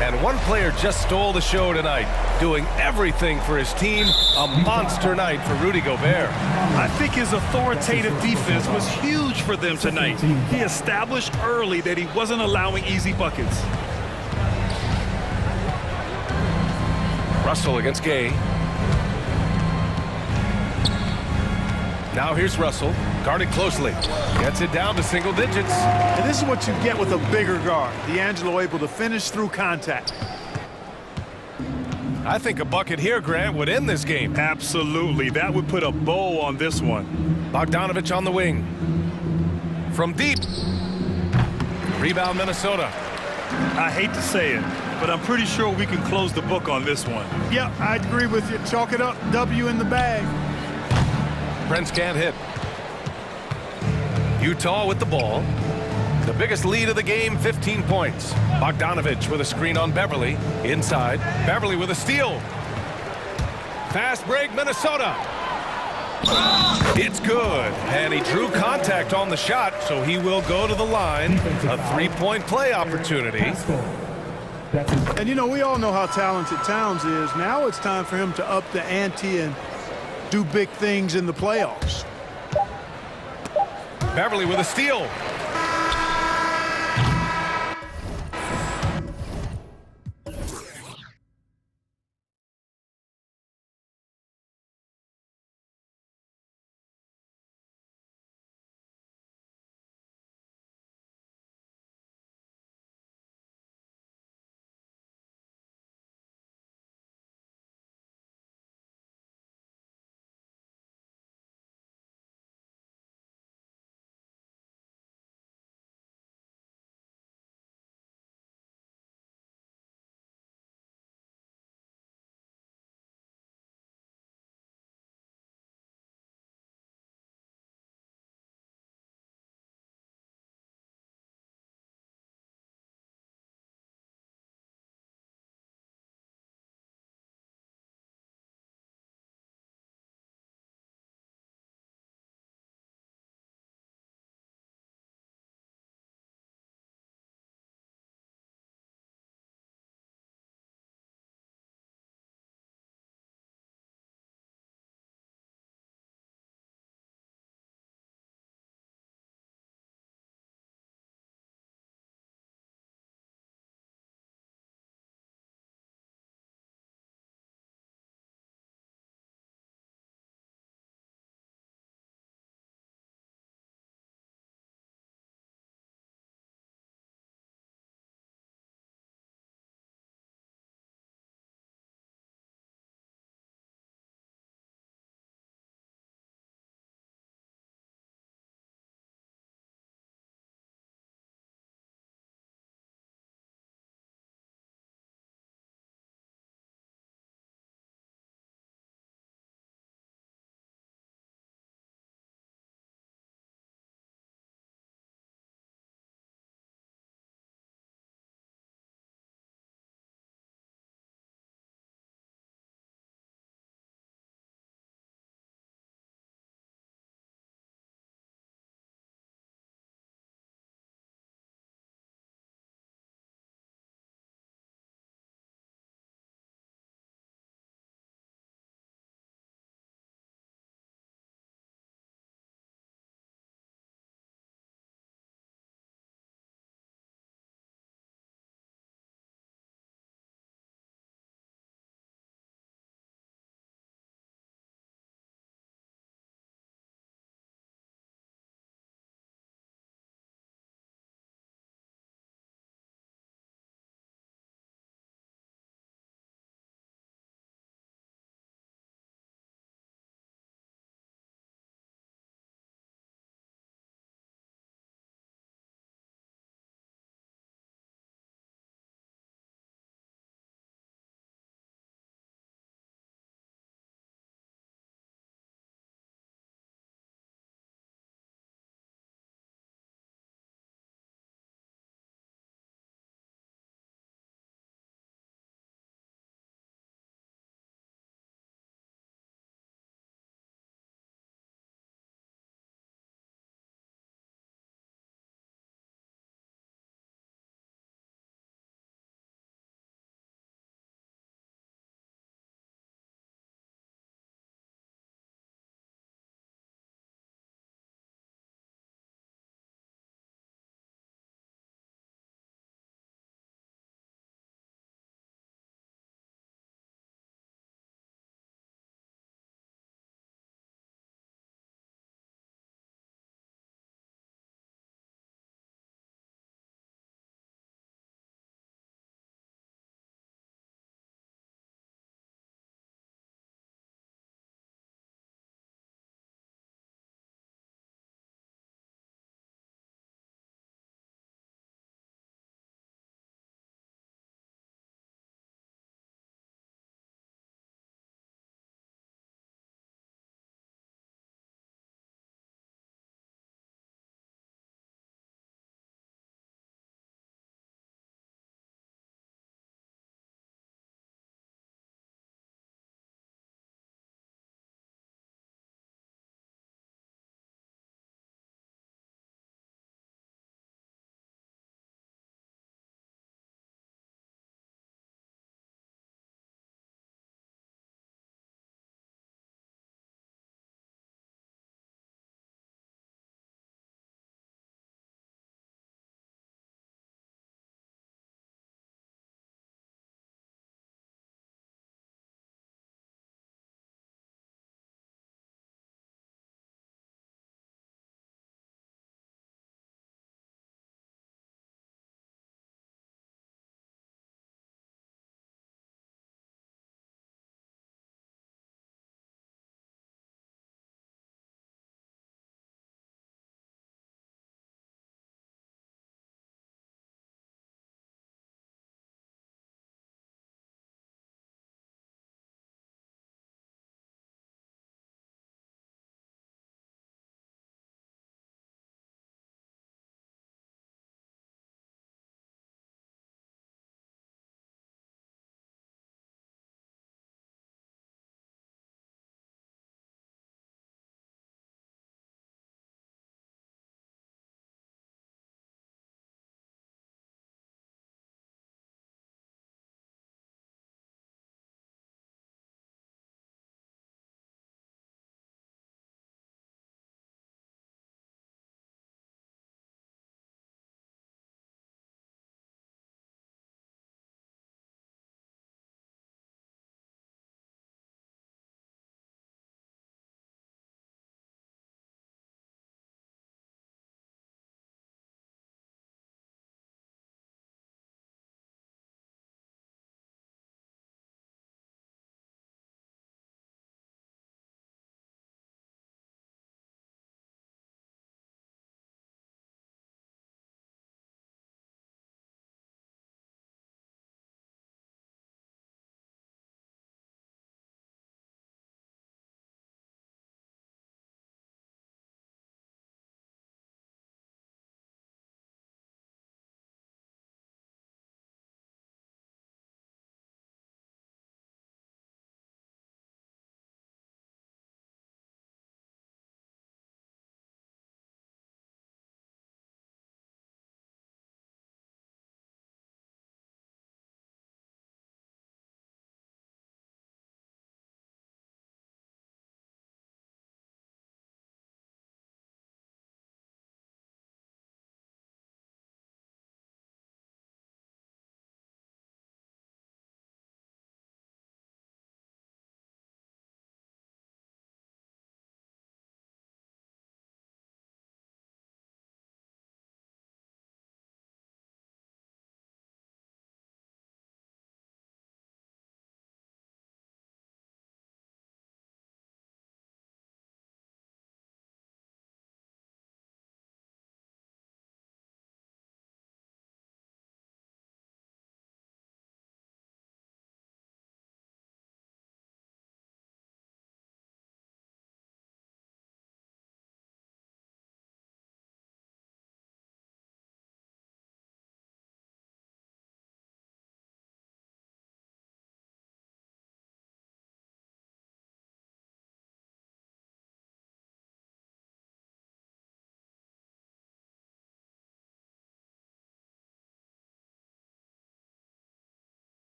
And one player just stole the show tonight, doing everything for his team. A monster night for Rudy Gobert. I think his authoritative defense was huge for them tonight. He established early that he wasn't allowing easy buckets. Russell against Gay. Now here's Russell, guarded closely. Gets it down to single digits. And this is what you get with a bigger guard. D'Angelo able to finish through contact. I think a bucket here, Grant, would end this game. Absolutely. That would put a bow on this one. Bogdanovich on the wing. From deep. Rebound Minnesota. I hate to say it, but I'm pretty sure we can close the book on this one. Yep, I agree with you. Chalk it up. W in the bag. Prince can't hit. Utah with the ball. The biggest lead of the game, 15 points. Bogdanovich with a screen on Beverly. Inside. Beverly with a steal. Fast break, Minnesota. It's good. And he drew contact on the shot, so he will go to the line. A 3-point play opportunity. And, you know, we all know how talented Towns is. Now it's time for him to up the ante and do big things in the playoffs. Beverly with a steal.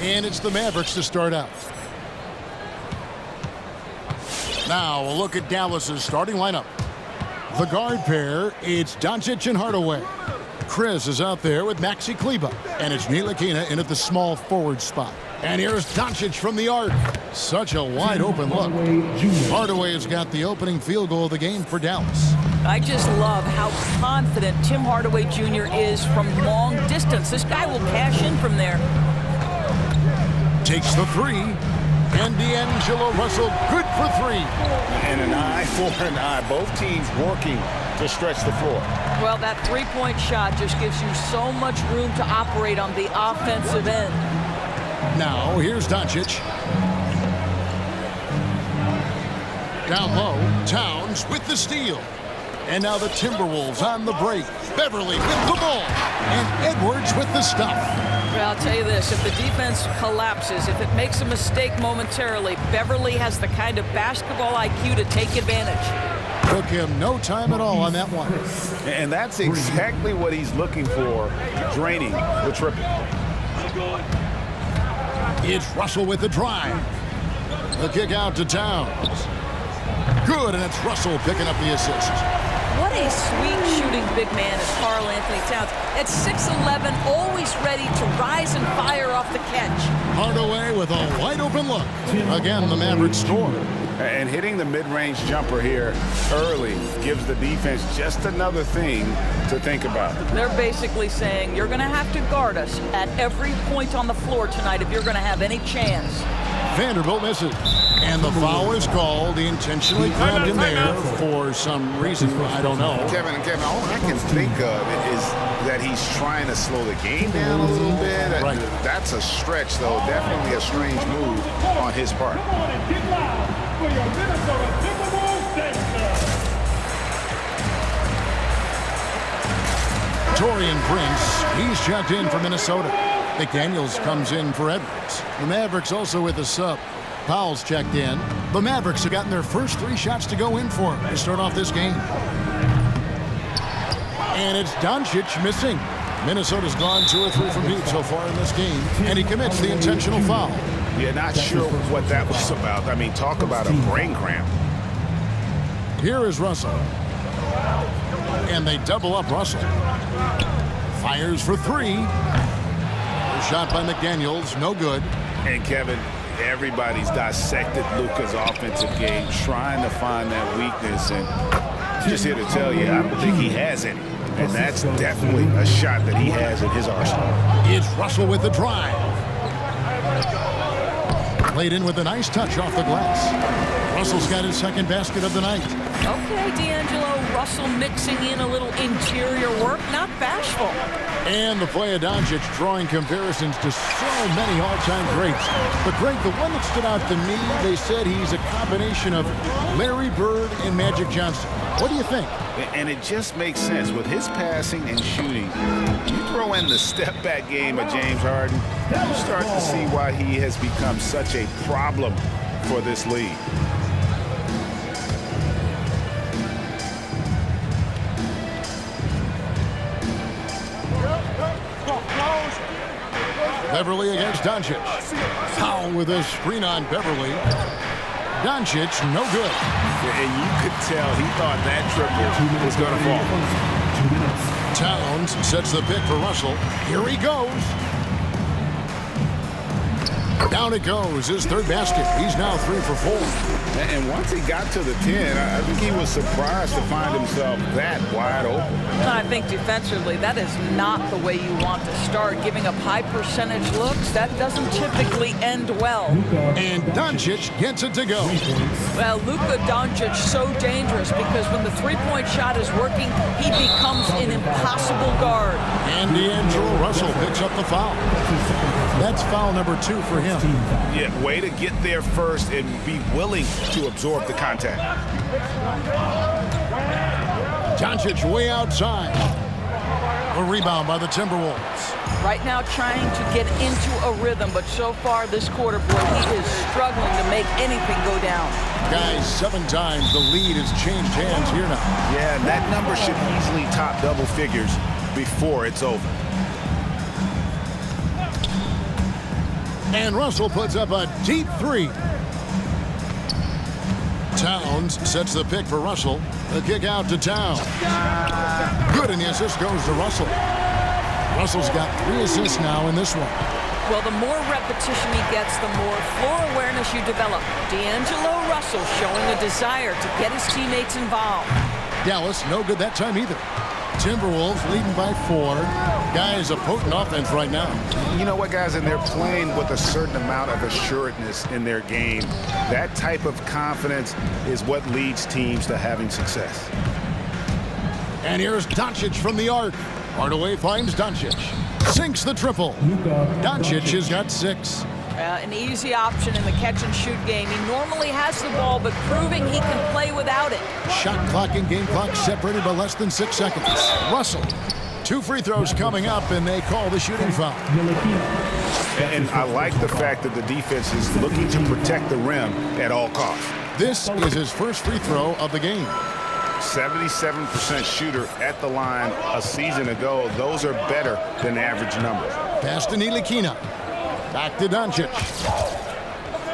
And it's the Mavericks to start out. Now a look at Dallas's starting lineup. The guard pair, it's Doncic and Hardaway. Chris is out there with Maxi Kleber. And it's Ntilikina in at the small forward spot. And here's Doncic from the arc. Such a wide open look. Hardaway has got the opening field goal of the game for Dallas. I just love how confident Tim Hardaway Jr. is from long distance. This guy will cash in from there. Takes the three. And D'Angelo Russell, good for three. And an eye for an eye. Both teams working to stretch the floor. Well, that three-point shot just gives you so much room to operate on the offensive end. Now, here's Doncic. Down low, Towns with the steal. And now the Timberwolves on the break. Beverly with the ball. And Edwards with the stuff. Well, I'll tell you this, if the defense collapses, if it makes a mistake momentarily, Beverly has the kind of basketball IQ to take advantage. Took him no time at all on that one. And that's exactly what he's looking for, draining the triple. It's Russell with the drive. The kick out to Towns. Good, and it's Russell picking up the assist. What a sweet shooting big man is Karl Anthony Towns. At 6'11", always ready to rise and fire off the catch. Hardaway with a wide open look. Again, the Mavericks score. And hitting the mid-range jumper here early gives the defense just another thing to think about. They're basically saying, you're going to have to guard us at every point on the floor tonight if you're going to have any chance. Vanderbilt misses. And the foul is called. He intentionally grabbed him there for some reason. I don't know. Kevin, all I can think of is that he's trying to slow the game down a little bit. Right. That's a stretch, though. Definitely a strange move on his part. Taurean Prince, he's checked in for Minnesota. McDaniels comes in for Edwards. The Mavericks also with a sub. Powell's checked in. The Mavericks have gotten their first 3 shots to go in for him to start off this game. And it's Doncic missing. Minnesota's gone 2 or 3 from deep so far in this game. And he commits the intentional foul. Yeah, not sure what that was about. I mean, talk about a brain cramp. Here is Russell. And they double up Russell. Fires for 3. A shot by McDaniels, no good. And Kevin, everybody's dissected Luka's offensive game, trying to find that weakness. And just here to tell you, I don't think he has any. And that's definitely a shot that he has in his arsenal. It's Russell with the drive. Played in with a nice touch off the glass. Russell's got his second basket of the night. Okay, D'Angelo Russell mixing in a little interior work, not bashful. And the play of Doncic drawing comparisons to so many all-time greats. But Greg, the one that stood out to me, they said he's a combination of Larry Bird and Magic Johnson. What do you think? And it just makes sense. With his passing and shooting, you throw in the step-back game of James Harden, you start to see why he has become such a problem for this league. Beverly against Doncic. Powell with a screen on Beverly. Doncic, no good. And you could tell he thought that triple was going to fall. Towns sets the pick for Russell. Here he goes. Down it goes, his third basket. He's now 3 for 4. And once he got to the 10, I think he was surprised to find himself that wide open. I think defensively, that is not the way you want to start. Giving up high percentage looks, that doesn't typically end well. And Doncic gets it to go. Well, Luka Doncic so dangerous because when the three-point shot is working, he becomes an impossible guard. And D'Angelo Russell picks up the foul. That's foul number 2 for him. Yeah, way to get there first and be willing to absorb the contact. Doncic way outside. A rebound by the Timberwolves. Right now trying to get into a rhythm, but so far this quarter, boy, he is struggling to make anything go down. Guys, 7 times the lead has changed hands here now. Yeah, and that number should easily top double figures before it's over. And Russell puts up a deep three. Towns sets the pick for Russell. The kick out to Towns. Good, and the assist goes to Russell. Russell's got 3 assists now in this one. Well, the more repetition he gets, the more floor awareness you develop. D'Angelo Russell showing a desire to get his teammates involved. Dallas, no good that time either. Timberwolves leading by 4. Guys, a potent offense right now. You know what, guys? And they're playing with a certain amount of assuredness in their game. That type of confidence is what leads teams to having success. And here's Doncic from the arc. Hardaway finds Doncic. Sinks the triple. Doncic has got 6. An easy option in the catch-and-shoot game. He normally has the ball, but proving he can play without it. Shot clock and game clock separated by less than 6 seconds. Russell. 2 free throws coming up, and they call the shooting foul. And I like the fact that the defense is looking to protect the rim at all costs. This is his first free throw of the game. 77% shooter at the line a season ago. Those are better than average numbers. Pass to Ntilikina. Back to Doncic.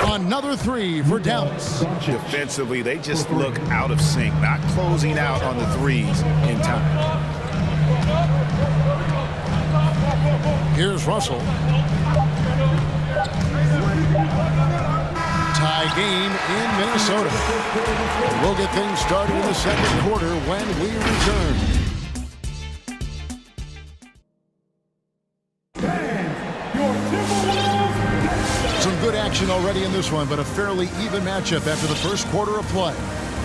Another 3 for Dallas. Defensively, they just look out of sync, not closing out on the threes in time. Here's Russell. Tie game in Minnesota. We'll get things started in the second quarter when we return. Some good action already in this one, but a fairly even matchup after the first quarter of play.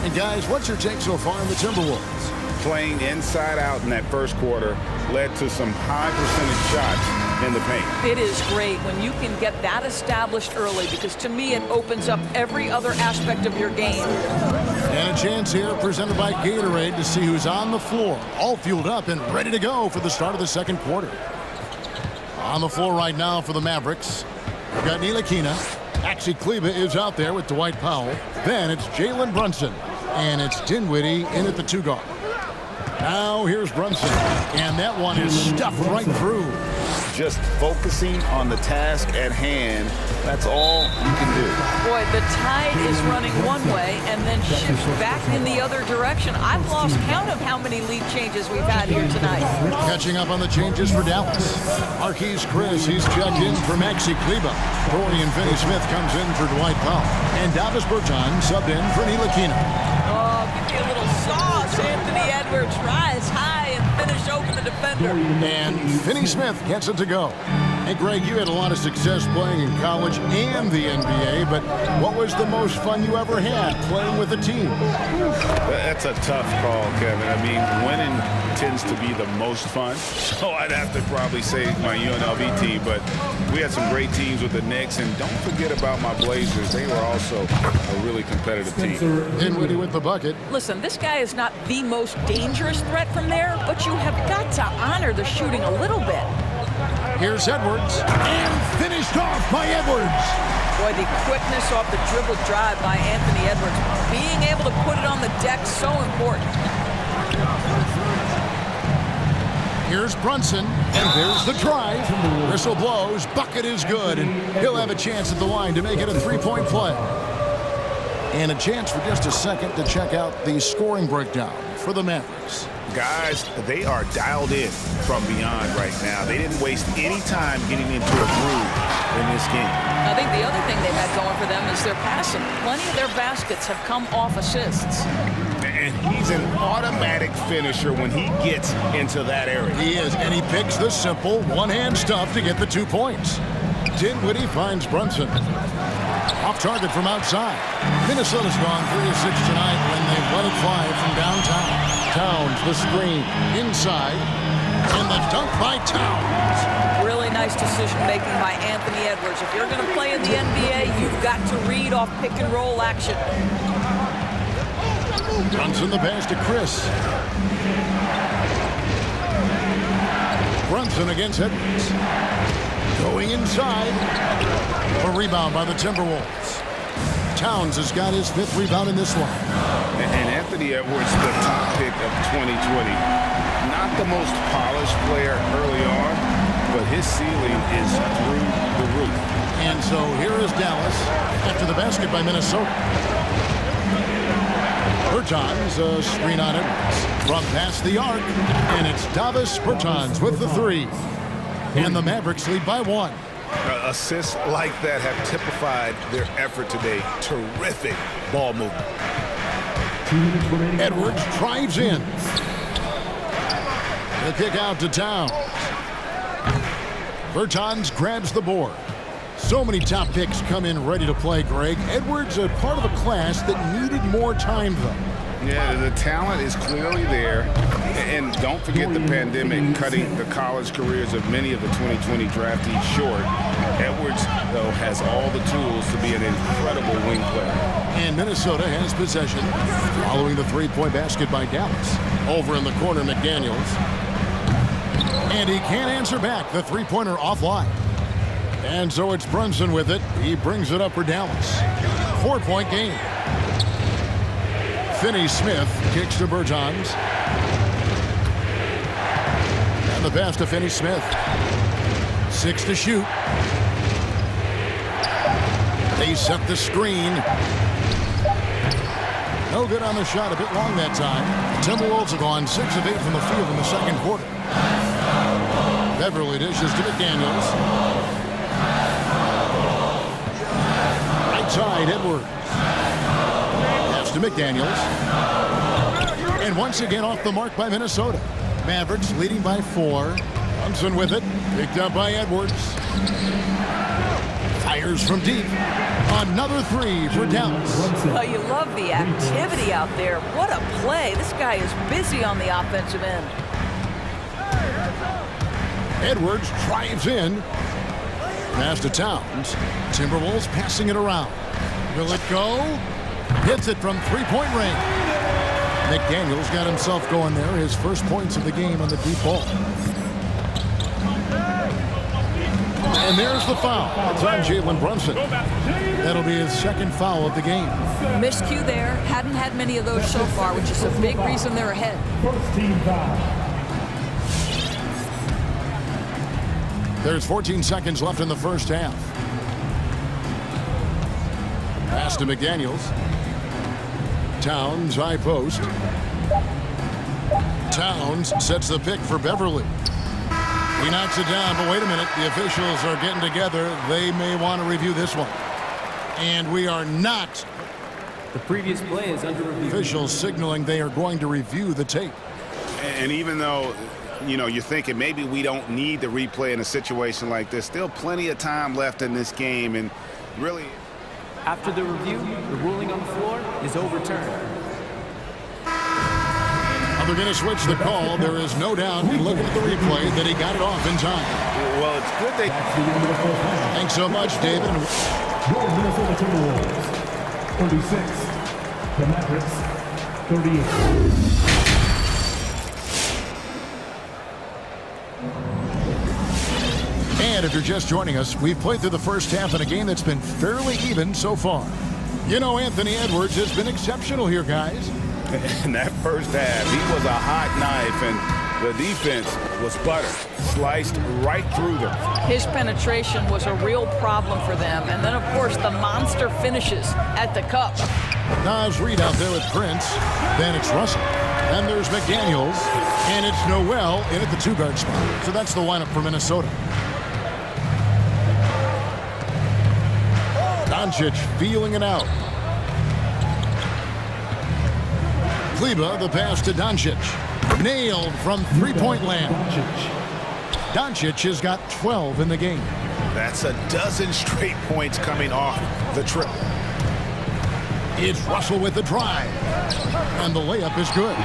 And guys, what's your take so far on the Timberwolves? Playing inside out in that first quarter led to some high percentage shots in the paint. It is great when you can get that established early, because to me it opens up every other aspect of your game. And a chance here presented by Gatorade to see who's on the floor, all fueled up and ready to go for the start of the second quarter. On the floor right now for the Mavericks, we've got Ntilikina. Maxi Kleber is out there with Dwight Powell. Then it's Jalen Brunson, and it's Dinwiddie in at the 2 guard. Now here's Brunson, and that one is stuffed right through. Just focusing on the task at hand, that's all you can do. Boy, the tide is running one way and then shifts back in the other direction. I've lost count of how many lead changes we've had here tonight. Catching up on the changes for Dallas. Marquise Chris, he's checked in for Maxi Kleber. Dorian Finney-Smith comes in for Dwight Powell. And Davis Bertans subbed in for Ntilikina. Oh, give me a little sauce. Anthony Edwards rise high and finish over the defender. And Finney-Smith gets it to go. Hey, Greg, you had a lot of success playing in college and the NBA, but what was the most fun you ever had playing with a team? That's a tough call, Kevin. I mean, winning tends to be the most fun, so I'd have to probably say my UNLV team, but we had some great teams with the Knicks, and don't forget about my Blazers. They were also a really competitive team. Dinwiddie with the bucket. Listen, this guy is not the most dangerous threat from there, but you have got to honor the shooting a little bit. Here's Edwards, and finished off by Edwards. Boy, the quickness off the dribble drive by Anthony Edwards. Being able to put it on the deck, so important. Here's Brunson, and there's the drive. Whistle blows, bucket is good, and he'll have a chance at the line to make it a 3-point play. And a chance for just a second to check out the scoring breakdown for the Mavericks. Guys, they are dialed in from beyond right now. They didn't waste any time getting into a groove in this game. I think the other thing they've had going for them is their passing. Plenty of their baskets have come off assists. And he's an automatic finisher when he gets into that area. He is, and he picks the simple one-hand stuff to get the 2 points. Dinwiddie finds Brunson. Off target from outside. Minnesota's gone 3 of 6 tonight when they've let it fly from downtown. Towns, the screen, inside, and the dunk by Towns. Really nice decision-making by Anthony Edwards. If you're going to play in the NBA, you've got to read off pick-and-roll action. Brunson the pass to Chris. Brunson against Edwards. Going inside. A rebound by the Timberwolves. Towns has got his 5th rebound in this one. And Anthony Edwards, the top pick of 2020. Not the most polished player early on, but his ceiling is through the roof. And so here is Dallas after the basket by Minnesota. Bertans, a screen on Edwards from past the arc, and it's Davis Bertans with the three. And the Mavericks lead by 1. Assists like that have typified their effort today. Terrific ball movement. Edwards drives in. The kick out to Towns. Bertans grabs the board. So many top picks come in ready to play, Greg. Edwards, a part of a class that needed more time, though. Yeah, the talent is clearly there. And don't forget the pandemic cutting the college careers of many of the 2020 draftees short. Edwards, though, has all the tools to be an incredible wing player. And Minnesota has possession following the three-point basket by Dallas. Over in the corner, McDaniels. And he can't answer back. The three-pointer offline. And so it's Brunson with it. He brings it up for Dallas. 4-point game. Finney-Smith kicks to Bertans. And the pass to Finney-Smith. 6 to shoot. They set the screen. No good on the shot. A bit long that time. The Timberwolves have gone 6 of 8 from the field in the second quarter. Beverly dishes to McDaniels. Right side, Edwards. Pass to McDaniels. And once again off the mark by Minnesota. Mavericks leading by 4. Brunson with it. Picked up by Edwards. Fires from deep. Another three for Dallas. Well, you love the activity out there. What a play. This guy is busy on the offensive end. Edwards drives in. Pass to Towns. Timberwolves passing it around. Will it go? Hits it from three-point range. McDaniels got himself going there. His first points of the game on the deep ball. And there's the foul. It's on Jalen Brunson. That'll be his second foul of the game. Miscue there. Hadn't had many of those so far, which is a big reason they're ahead. First team foul. There's 14 seconds left in the first half. Pass to McDaniels. Towns, high post. Towns sets the pick for Beverly. He knocks it down, but wait a minute. The officials are getting together. They may want to review this one. And we are not. The previous play is under review. Officials signaling they are going to review the tape. And even though, you know, you're thinking maybe we don't need the replay in a situation like this, still plenty of time left in this game. And really, after the review, the ruling on the floor is overturned. They're going to switch the call. There is no doubt, looking at the replay, that he got it off in time. Well, it's good they... Thanks so much, David. Your Minnesota Timberwolves, 36. The Mavericks, 38. And if you're just joining us, we've played through the first half in a game that's been fairly even so far. You know, Anthony Edwards has been exceptional here, guys. In that first half, he was a hot knife, and the defense was butter, sliced right through them. His penetration was a real problem for them. And then, of course, the monster finishes at the cup. Nas Reed out there with Prince. Then it's Russell. Then there's McDaniels. And it's Noel in at the two-guard spot. So that's the lineup for Minnesota. Doncic feeling it out. Kleba, the pass to Doncic. Nailed from three-point land. Doncic has got 12 in the game. That's a dozen straight points coming off the triple. It's Russell with the drive. And the layup is good.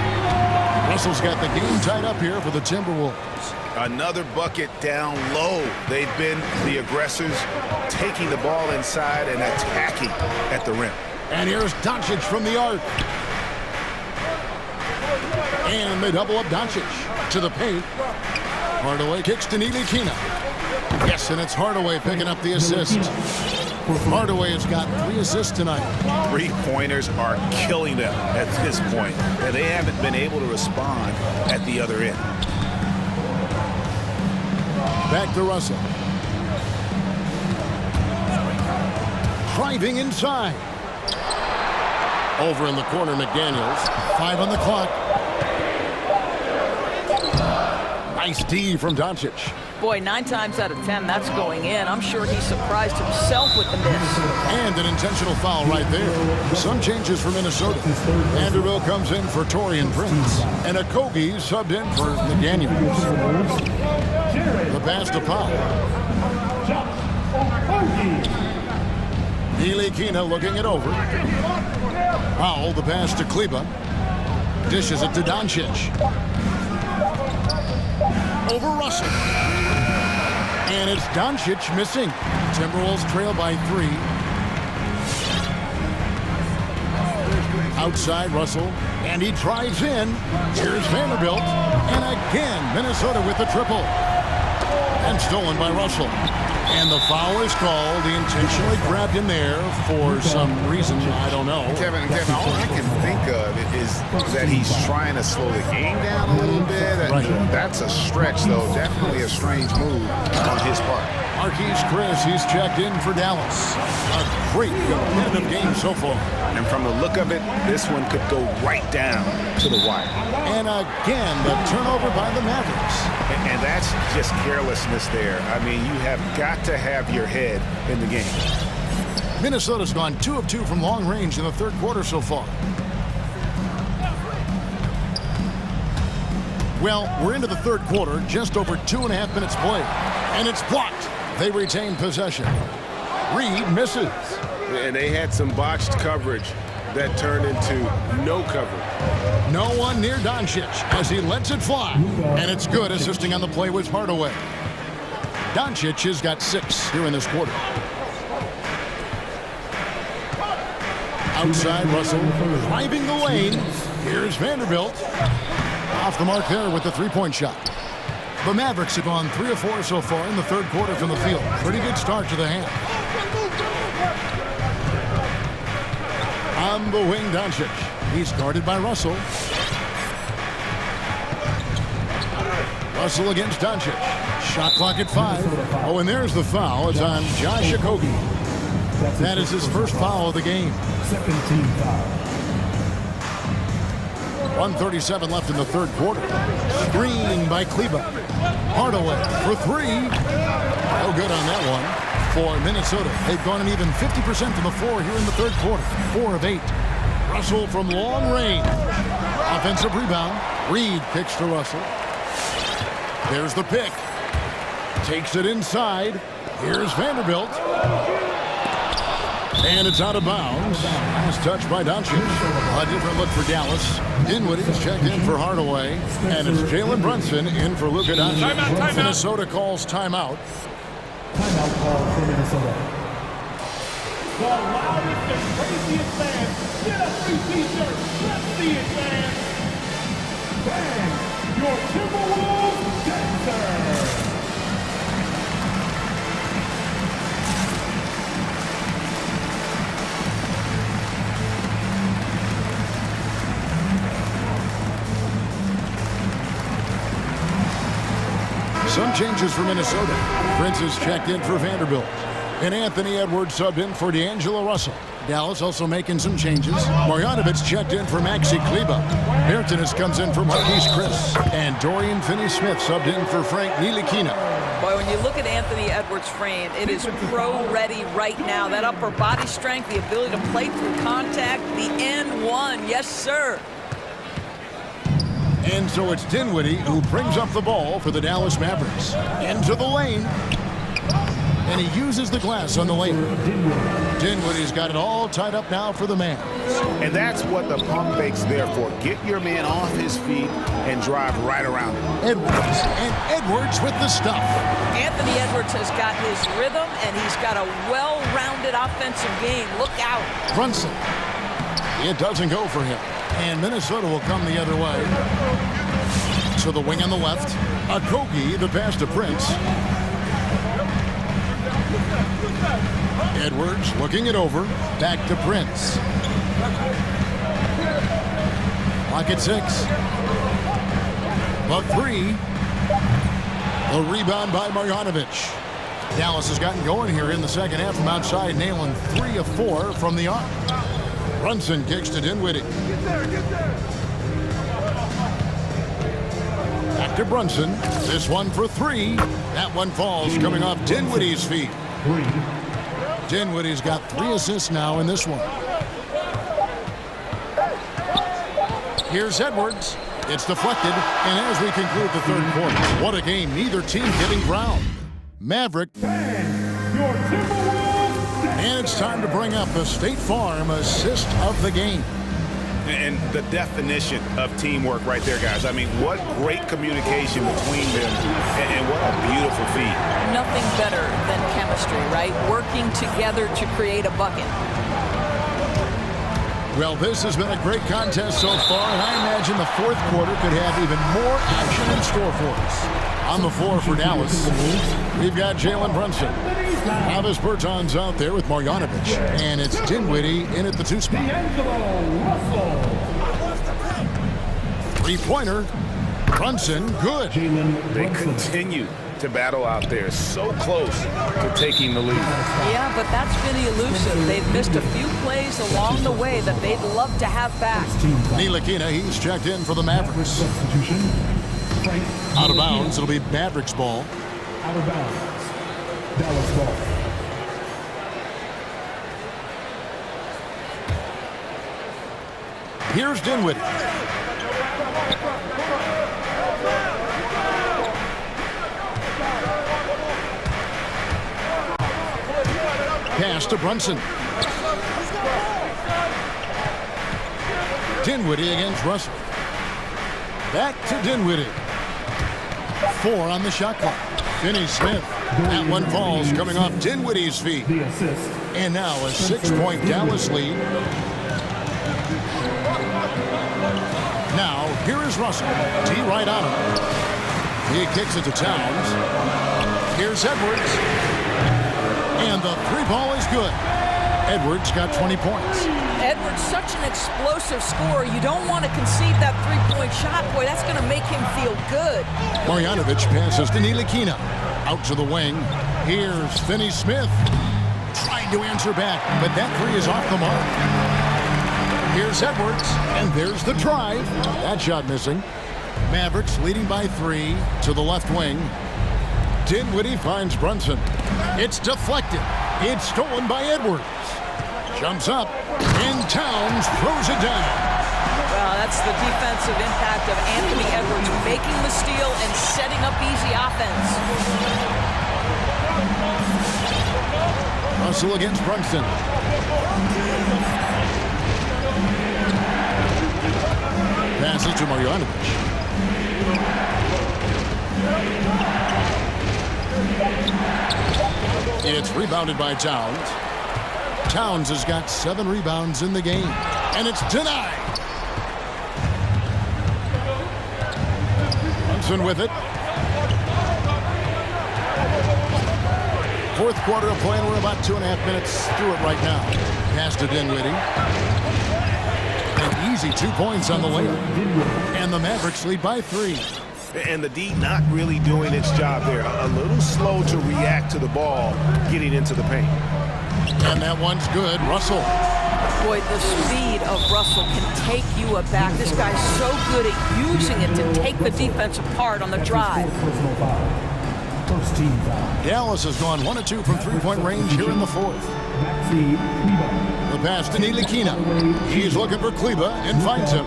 Russell's got the game tied up here for the Timberwolves. Another bucket down low. They've been the aggressors, taking the ball inside and attacking at the rim. And here's Doncic from the arc. And they double up Doncic to the paint. Hardaway kicks to Ntilikina. Yes, and it's Hardaway picking up the assist. Hardaway has got 3 assists tonight. Three-pointers are killing them at this point, and they haven't been able to respond at the other end. Back to Russell. Driving inside. Over in the corner, McDaniels. 5 on the clock. Nice D from Doncic. Boy, 9 times out of 10, that's going in. I'm sure he surprised himself with the miss. And an intentional foul right there. Some changes for Minnesota. Vanderbilt comes in for Taurean Prince. And Okogie subbed in for McDaniels. The pass to Powell. Ntilikina looking it over. Powell, the pass to Kleba. Dishes it to Doncic. Over Russell. And it's Doncic missing. Timberwolves trail by 3. Outside Russell. And he drives in. Here's Vanderbilt. And again, Minnesota with the triple. And stolen by Russell. And the foul is called. He intentionally grabbed him there for some reason. I don't know. Kevin, all I can think of is that he's trying to slow the game down a little bit. Right. That's a stretch, though. Definitely a strange move on his part. Marquise Chris, he's checked in for Dallas. A great competitive game so far. And from the look of it, this one could go right down to the wire. And again, the turnover by the Mavericks. And that's just carelessness there. I mean, you have got to have your head in the game. Minnesota's gone 2 of 2 from long range in the third quarter so far. Well, we're into the third quarter, just over 2.5 minutes played. And it's blocked. They retain possession. Reed misses. And they had some botched coverage that turned into no coverage. No one near Doncic as he lets it fly. And it's good. Assisting on the play was Hardaway. Doncic has got 6 here in this quarter. Outside Russell, driving the lane. Here's Vanderbilt. Off the mark there with the three-point shot. The Mavericks have gone 3 of 4 so far in the third quarter from the field. Pretty good start to the half. On the wing, Doncic. He's guarded by Russell. Russell against Doncic. Shot clock at 5. Oh, and there's the foul. It's on Josh Okogie. That is his first foul of the game. Second team foul. 1:37 left in the third quarter. Screen by Kleba. Hardaway for 3. No good on that one for Minnesota. They've gone an even 50% from the floor here in the third quarter. 4 of 8. Russell from long range. Offensive rebound. Reed kicks to Russell. There's the pick. Takes it inside. Here's Vanderbilt. And it's out of bounds. Last touch by Doncic. A different look for Dallas. Dinwiddie's checked in for Hardaway. And it's Jalen Brunson in for Luka Doncic. Timeout. Minnesota calls timeout. Timeout call for Minnesota. The loudest and craziest fans. Get us new t-shirts. Let's see it, fans. Bang, your Timberwolves dancer. Some changes for Minnesota. Prince is checked in for Vanderbilt. And Anthony Edwards subbed in for D'Angelo Russell. Dallas also making some changes. Marjanovic checked in for Maxi Kleba. Bertanis comes in for Marquise Chris. And Dorian Finney-Smith subbed in for Frank Ntilikina. Boy, when you look at Anthony Edwards' frame, it is pro-ready right now. That upper body strength, the ability to play through contact, the N1, yes, sir. And so it's Dinwiddie who brings up the ball for the Dallas Mavericks. Into the lane. And he uses the glass on the lane. Dinwiddie's got it all tied up now for the Mavs. And that's what the pump fake's there for. Get your man off his feet and drive right around him. Edwards. And Edwards with the stuff. Anthony Edwards has got his rhythm, and he's got a well-rounded offensive game. Look out. Brunson. It doesn't go for him. And Minnesota will come the other way. So the wing on the left. Okogie, the pass to Prince. Edwards looking it over. Back to Prince. Clock at 6. The 3. The rebound by Marjanovic. Dallas has gotten going here in the second half from outside, nailing 3 of 4 from the arc. Brunson kicks to Dinwiddie. Back to Brunson. This one for 3. That one falls, coming off Dinwiddie's feet. Dinwiddie's got 3 assists now in this one. Here's Edwards. It's deflected, and as we conclude the third quarter, what a game. Neither team getting ground. Maverick. And it's time to bring up the State Farm assist of the game. And the definition of teamwork right there, guys. I mean, what great communication between them, and what a beautiful feat. Nothing better than chemistry, right? Working together to create a bucket. Well, this has been a great contest so far, and I imagine the fourth quarter could have even more action in store for us. On the floor for Dallas, we've got Jalen Brunson. Travis Berton's out there with Marjanovic, and it's Dinwiddie in at the 2 spot. Three-pointer, Brunson, good. They continue to battle out there, so close to taking the lead. Yeah, but that's been elusive. They've missed a few plays along the way that they'd love to have back. Ntilikina, he's checked in for the Mavericks. Out of bounds, it'll be Mavericks ball. Out of bounds. Dallas ball. Here's Dinwiddie. Pass to Brunson. Dinwiddie against Russell. Back to Dinwiddie. 4 on the shot clock. Finney-Smith. That one falls, coming off Dinwiddie's feet. And now a 6-point Dallas lead. Now, here is Russell. T right on him. He kicks it to Towns. Here's Edwards. And the 3-ball is good. Edwards got 20 points. Edwards, such an explosive scorer. You don't want to concede that 3-point shot. Boy, that's going to make him feel good. Marjanovic passes to Ntilikina. Out to the wing. Here's Finney-Smith. Trying to answer back, but that 3 is off the mark. Here's Edwards, and there's the drive. That shot missing. Mavericks leading by 3 to the left wing. Dinwiddie finds Brunson. It's deflected. It's stolen by Edwards. Jumps up, and Towns throws it down. Well, that's the defensive impact of Anthony Edwards, making the steal and setting up easy offense. Russell against Brunson. Passes to Marjanovic. It's rebounded by Towns. Towns has got 7 rebounds in the game, and it's denied. Brunson with it. Fourth quarter of play, and we're about 2.5 minutes through it right now. Pass to Dinwiddie. An easy 2 points on the layup. And the Mavericks lead by 3. And the D not really doing its job there. A little slow to react to the ball getting into the paint. And that one's good. Russell. Boy, the speed of Russell can take you aback. This guy's so good at using it to take the defense apart on the drive. First team foul. Dallas has gone 1 of 2 from 3-point range here in the fourth. The pass to Ntilikina. He's looking for Kleba and finds him.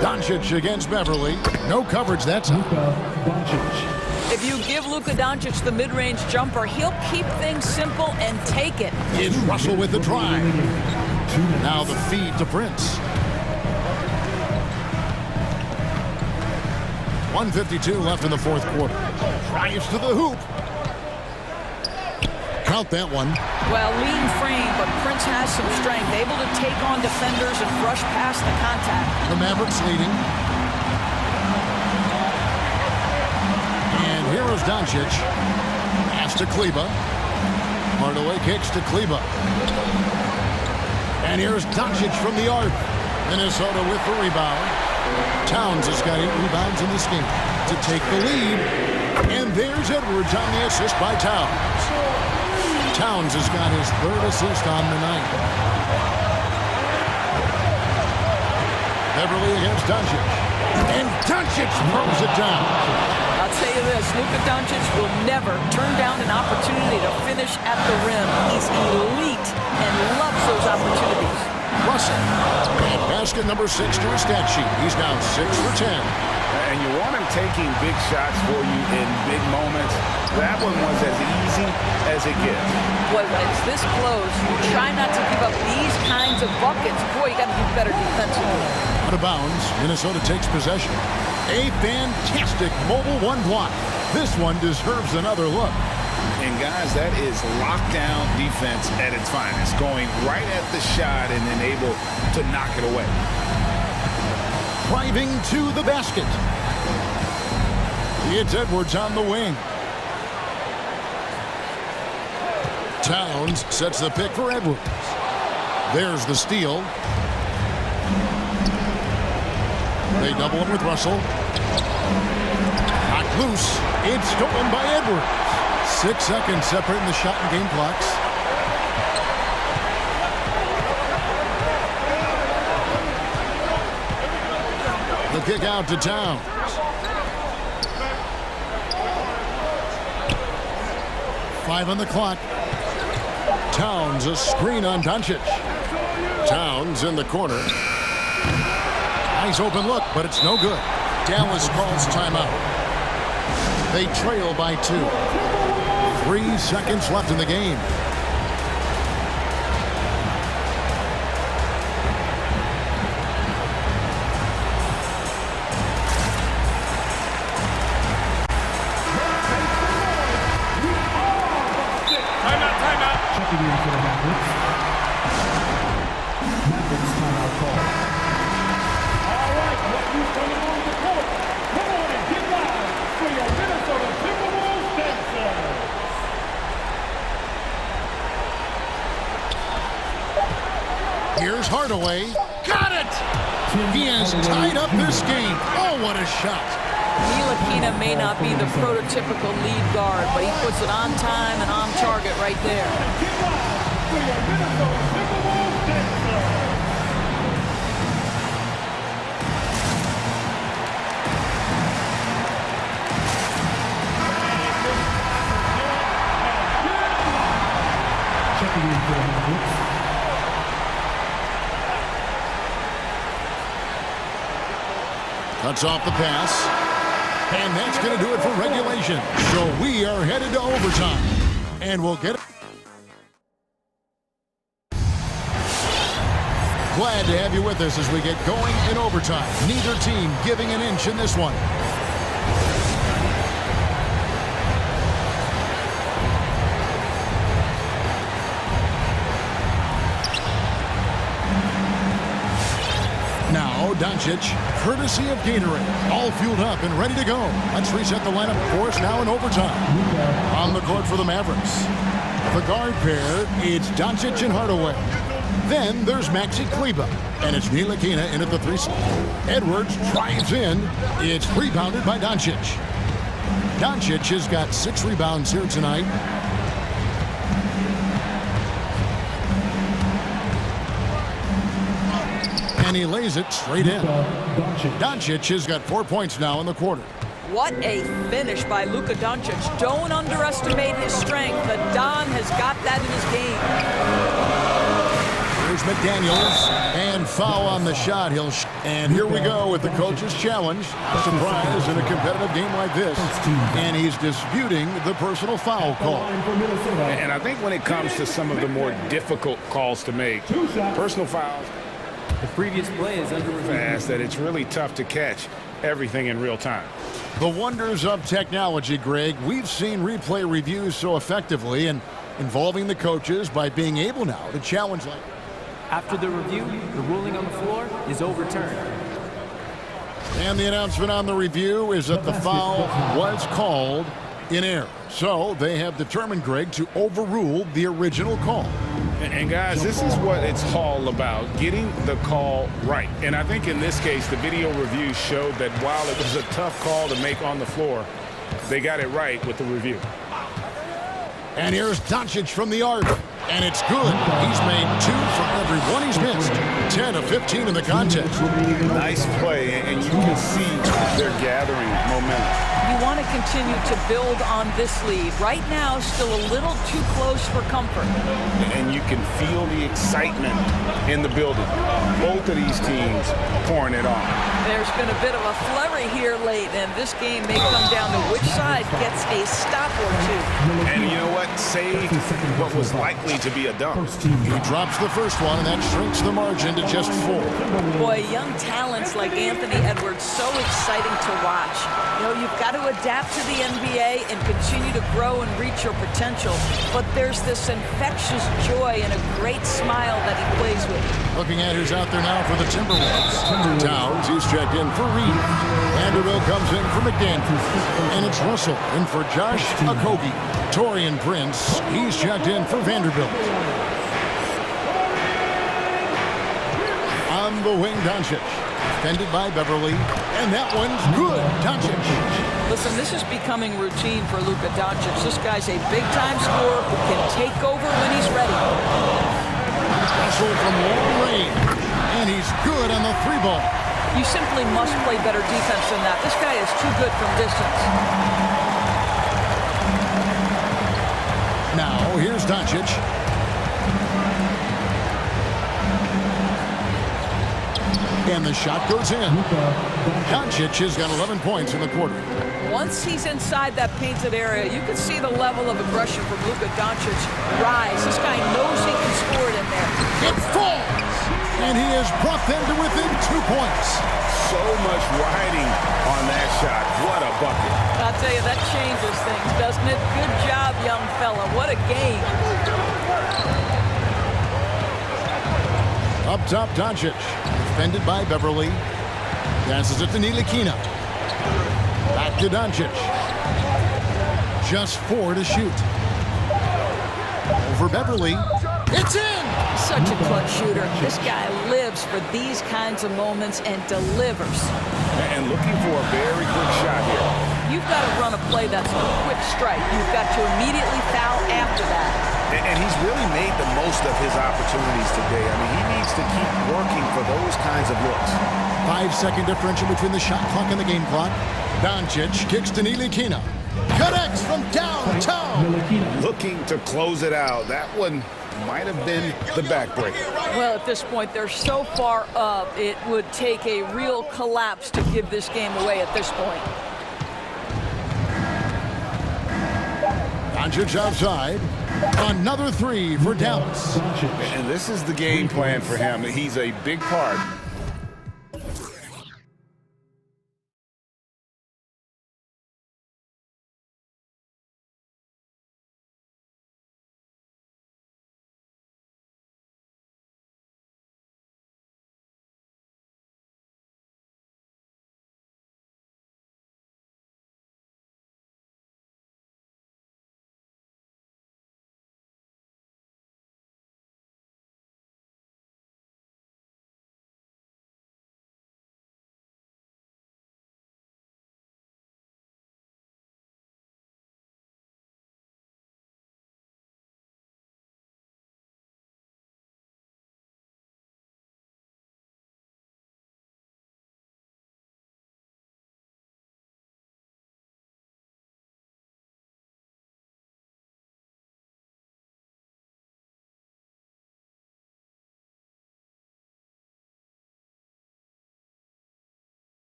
Doncic against Beverly. No coverage that time. If you give Luka Doncic the mid-range jumper, he'll keep things simple and take it. It's Russell with the drive. Now the feed to Prince. 1:52 left in the fourth quarter. Drives to the hoop. Count that one. Well, lean frame, but Prince has some strength, able to take on defenders and rush past the contact. The Mavericks leading. And here is Doncic. Pass to Kleba. Hardaway kicks to Kleba. And here's Doncic from the arc. Minnesota with the rebound. Towns has got 8 rebounds in this game to take the lead. And there's Edwards on the assist by Towns. Towns has got his 3rd assist on the night. Beverly against Doncic. And Doncic throws it down. I'll tell you this, Luka Doncic will never turn down an opportunity to finish at the rim. He's elite and loves those opportunities. Russell, and basket number 6 to his stat sheet. He's now 6 for 10. And you want him taking big shots for you in big moments. That one was as easy as it gets. Boy, when it's this close, you try not to give up these kinds of buckets. Boy, you got to be better defensively. Out of bounds, Minnesota takes possession. A fantastic mobile 1 block. This one deserves another look. And guys, that is lockdown defense at its finest. Going right at the shot and then able to knock it away. Driving to the basket. It's Edwards on the wing. Towns sets the pick for Edwards. There's the steal. They double him with Russell. Knocked loose. It's stolen by Edwards. 6 seconds separating the shot and game clocks. The kick out to Towns. Five on the clock. Towns, a screen on Doncic. Towns in the corner. Nice open look, but it's no good. Dallas calls timeout. They trail by 2. 3 seconds left in the game. Checking in for the Mavericks. Mavericks timeout call. All right, what you coming on the court? Come on and get live for your Minnesota Timberwolves dancers. Here's Hardaway. Got it! He has tied up this game. Oh, what a shot. Ntilikina may not be the prototypical lead guard, but he puts it on time and on target right there. Get live for your Minnesota Timberwolves dancers. Checking in for the Mavericks. Cuts off the pass. And that's going to do it for regulation. So we are headed to overtime. And we'll get it. Glad to have you with us as we get going in overtime. Neither team giving an inch in this one. Now, Doncic, courtesy of Gatorade, all fueled up and ready to go. Let's reset the lineup for us now in overtime. On the court for the Mavericks. The guard pair, it's Doncic and Hardaway. Then there's Maxi Kleber, and it's Ntilikina in at the 3. Edwards drives in. It's rebounded by Doncic. Doncic has got 6 rebounds here tonight. And he lays it straight in. Doncic has got 4 points now in the quarter. What a finish by Luka Doncic. Don't underestimate his strength. The Don has got that in his game. Here's McDaniels, and foul on the shot. And here we go with the coach's challenge. Surprise in a competitive game like this. And he's disputing the personal foul call. And I think when it comes to some of the more difficult calls to make, personal fouls, the previous play is under fast that it's really tough to catch everything in real time. The wonders of technology, Greg. We've seen replay reviews so effectively and involving the coaches by being able now to challenge like. After the review, the ruling on the floor is overturned. And the announcement on the review is that the foul was called in error. So they have determined, Greg, to overrule the original call. And guys, this is what it's all about, getting the call right. And I think in this case, the video review showed that while it was a tough call to make on the floor, they got it right with the review. And here's Doncic from the arc. And it's good. He's made 2 for every one he's missed. 10 of 15 in the contest. Nice play, and you can see they're gathering momentum. You want to continue to build on this lead. Right now, still a little too close for comfort. And you can feel the excitement in the building. Both of these teams pouring it on. There's been a bit of a flurry here late, and this game may come down to which side gets a stop or two. And you know what? Save what was likely to be a dunk. He drops the first one, and that shrinks the margin to just 4. Boy, young talents like Anthony Edwards, so exciting to watch. You know, you've got to adapt to the NBA and continue to grow and reach your potential. But there's this infectious joy and a great smile that he plays with. Looking at who's out there now for the Timberwolves. Towns, he's checked in for Reed. Vanderbilt comes in for McDaniel. And it's Russell in for Josh Okogie. Torian Prince, he's checked in for Vanderbilt. On the wing, Doncic. Defended by Beverly. And that one's good. Doncic. Listen, this is becoming routine for Luka Doncic. This guy's a big-time scorer who can take over when he's ready. Russell from long range. And he's good on the 3-ball. You simply must play better defense than that. This guy is too good from distance. Now, here's Doncic. And the shot goes in. Doncic has got 11 points in the quarter. Once he's inside that painted area, you can see the level of aggression from Luka Doncic rise. This guy knows he can score it in there. It falls! And he has brought them to within 2 points. So much riding on that shot. What a bucket. I'll tell you, that changes things, doesn't it? Good job, young fella. What a game. Up top, Doncic. Defended by Beverly. Passes it to Ntilikina. Back to Doncic. Just 4 to shoot. Over Beverly. It's in! Such a clutch shooter. This guy lives for these kinds of moments and delivers. And looking for a very quick shot here. You've got to run a play that's a quick strike. You've got to immediately foul after that. And he's really made the most of his opportunities today. I mean, he needs to keep working for those kinds of looks. 5-second differential between the shot clock and the game clock. Doncic kicks to Ntilikina. Connects from downtown. Looking to close it out. That one might have been the backbreaker. Well, at this point, they're so far up, it would take a real collapse to give this game away at this point. Doncic outside. Another 3 for Dallas. And this is the game plan for him. He's a big part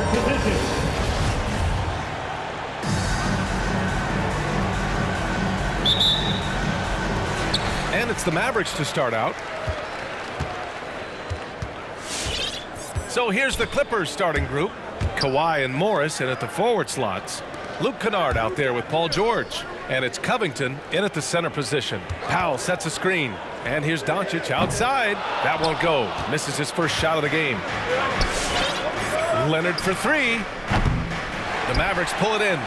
position. And it's the Mavericks to start out. So here's the Clippers starting group. Kawhi and Morris in at the forward slots. Luke Kennard out there with Paul George. And it's Covington in at the center position. Powell sets a screen. And here's Doncic outside. That won't go. Misses his first shot of the game. Leonard for three. The Mavericks pull it in.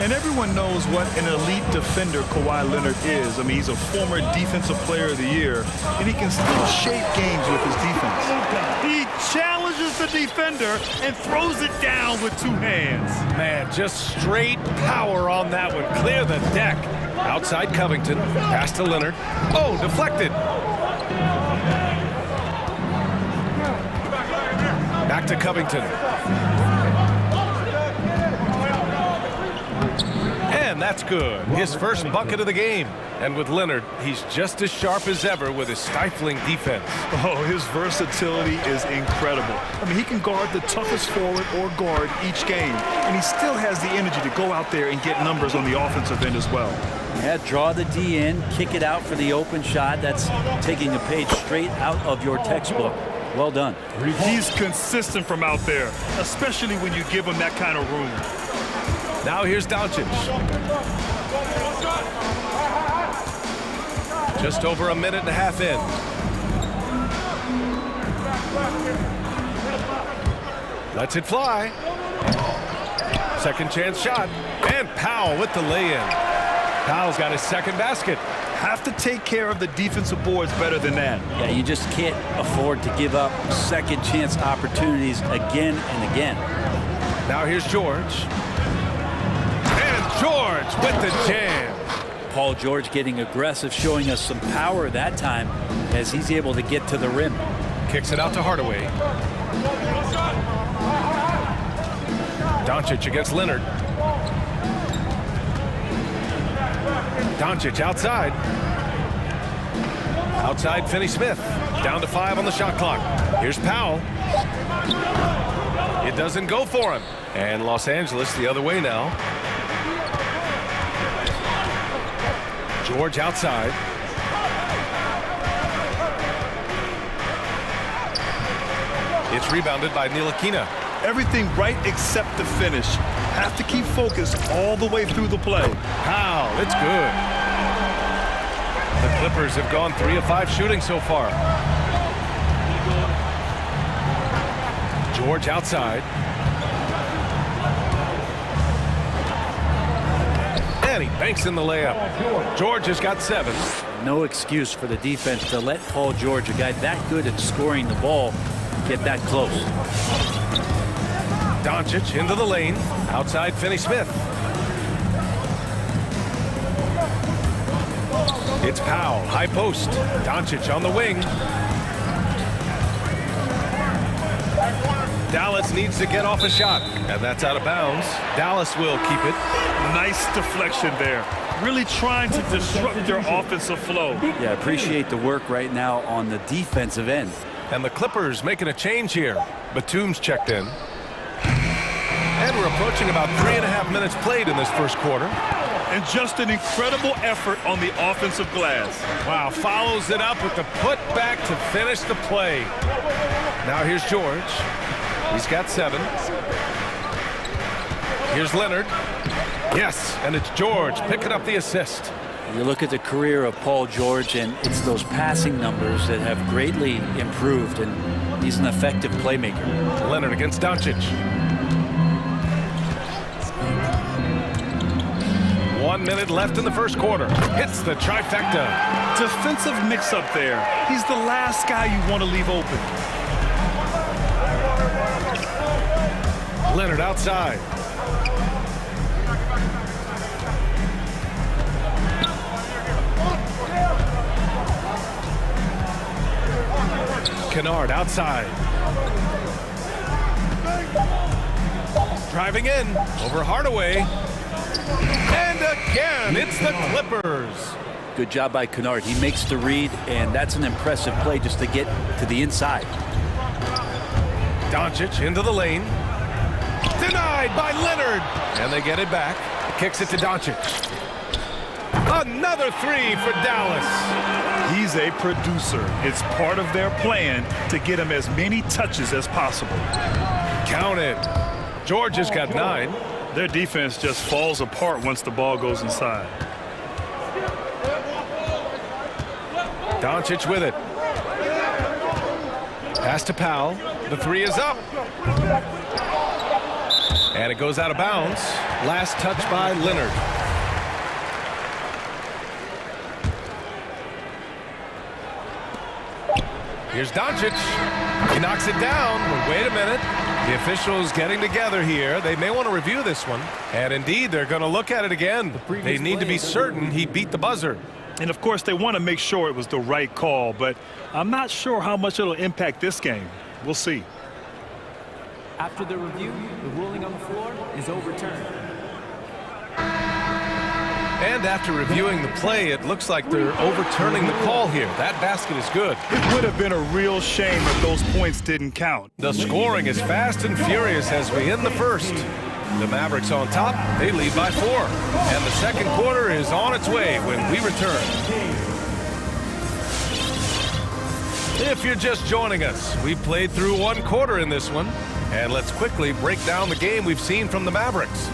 And everyone knows what an elite defender Kawhi Leonard is. I mean, he's a former Defensive Player of the Year, and he can still shape games with his defense. He challenges the defender and throws it down with two hands. Man, just straight power on that one. Clear the deck. Outside Covington. Pass to Leonard. Oh, deflected. Back to Covington. And that's good. His first bucket of the game. And with Leonard, he's just as sharp as ever with his stifling defense. Oh, his versatility is incredible. I mean, he can guard the toughest forward or guard each game, and he still has the energy to go out there and get numbers on the offensive end as well. Yeah, draw the D in, kick it out for the open shot. That's taking a page straight out of your textbook. Well done. He's consistent from out there, especially when you give him that kind of room. Now here's Doncic. Just over a minute and a half in. Lets it fly. Second chance shot. And Powell with the lay-in. Powell's got his second basket. Have to take care of the defensive boards better than that. Yeah, you just can't afford to give up second chance opportunities again and again. Now here's George. George with the jam. Paul George getting aggressive, showing us some power that time as he's able to get to the rim. Kicks it out to Hardaway. Doncic against Leonard. Doncic outside. Outside Finney-Smith. Down to 5 on the shot clock. Here's Powell. It doesn't go for him. And Los Angeles the other way now. George outside. It's rebounded by Ntilikina. Everything right except the finish. Have to keep focused all the way through the play. Powell, it's good. The Clippers have gone 3 of 5 shooting so far. George outside. And he banks in the layup. George has got 7. No excuse for the defense to let Paul George, a guy that good at scoring the ball, get that close. Doncic into the lane. Outside Finney-Smith. It's Powell, high post. Doncic on the wing. Dallas needs to get off a shot, and that's out of bounds. Dallas will keep it. Nice deflection there. Really trying to disrupt their offensive flow. Yeah, appreciate the work right now on the defensive end. And the Clippers making a change here. Batum's checked in. And we're approaching about 3.5 minutes played in this first quarter. And just an incredible effort on the offensive glass. Wow, follows it up with the putback to finish the play. Now here's George. He's got 7. Here's Leonard. Yes, and it's George picking up the assist. You look at the career of Paul George, and it's those passing numbers that have greatly improved, and he's an effective playmaker. Leonard against Doncic. 1 minute left in the first quarter. Hits the trifecta. Defensive mix-up there. He's the last guy you want to leave open. Leonard outside. Kennard outside. Driving in over Hardaway. And again, it's the Clippers. Good job by Kennard. He makes the read, and that's an impressive play just to get to the inside. Doncic into the lane. Denied by Leonard. And they get it back. Kicks it to Doncic. Another three for Dallas. He's a producer. It's part of their plan to get him as many touches as possible. Count it. George has got 9. Their defense just falls apart once the ball goes inside. Doncic with it. Pass to Powell. The three is up. And it goes out of bounds. Last touch by Leonard. Here's Doncic. He knocks it down. But wait a minute. The officials getting together here. They may want to review this one. And indeed, they're going to look at it again. They need to be certain he beat the buzzer. And of course, they want to make sure it was the right call, but I'm not sure how much it'll impact this game. We'll see. After the review, the ruling on the floor is overturned. And after reviewing the play, it looks like they're overturning the call here. That basket is good. It would have been a real shame if those points didn't count. The scoring is fast and furious as we end the first. The Mavericks on top. They lead by 4. And the second quarter is on its way when we return. If you're just joining us, we played through 1 quarter in this one. And let's quickly break down the game we've seen from the Mavericks.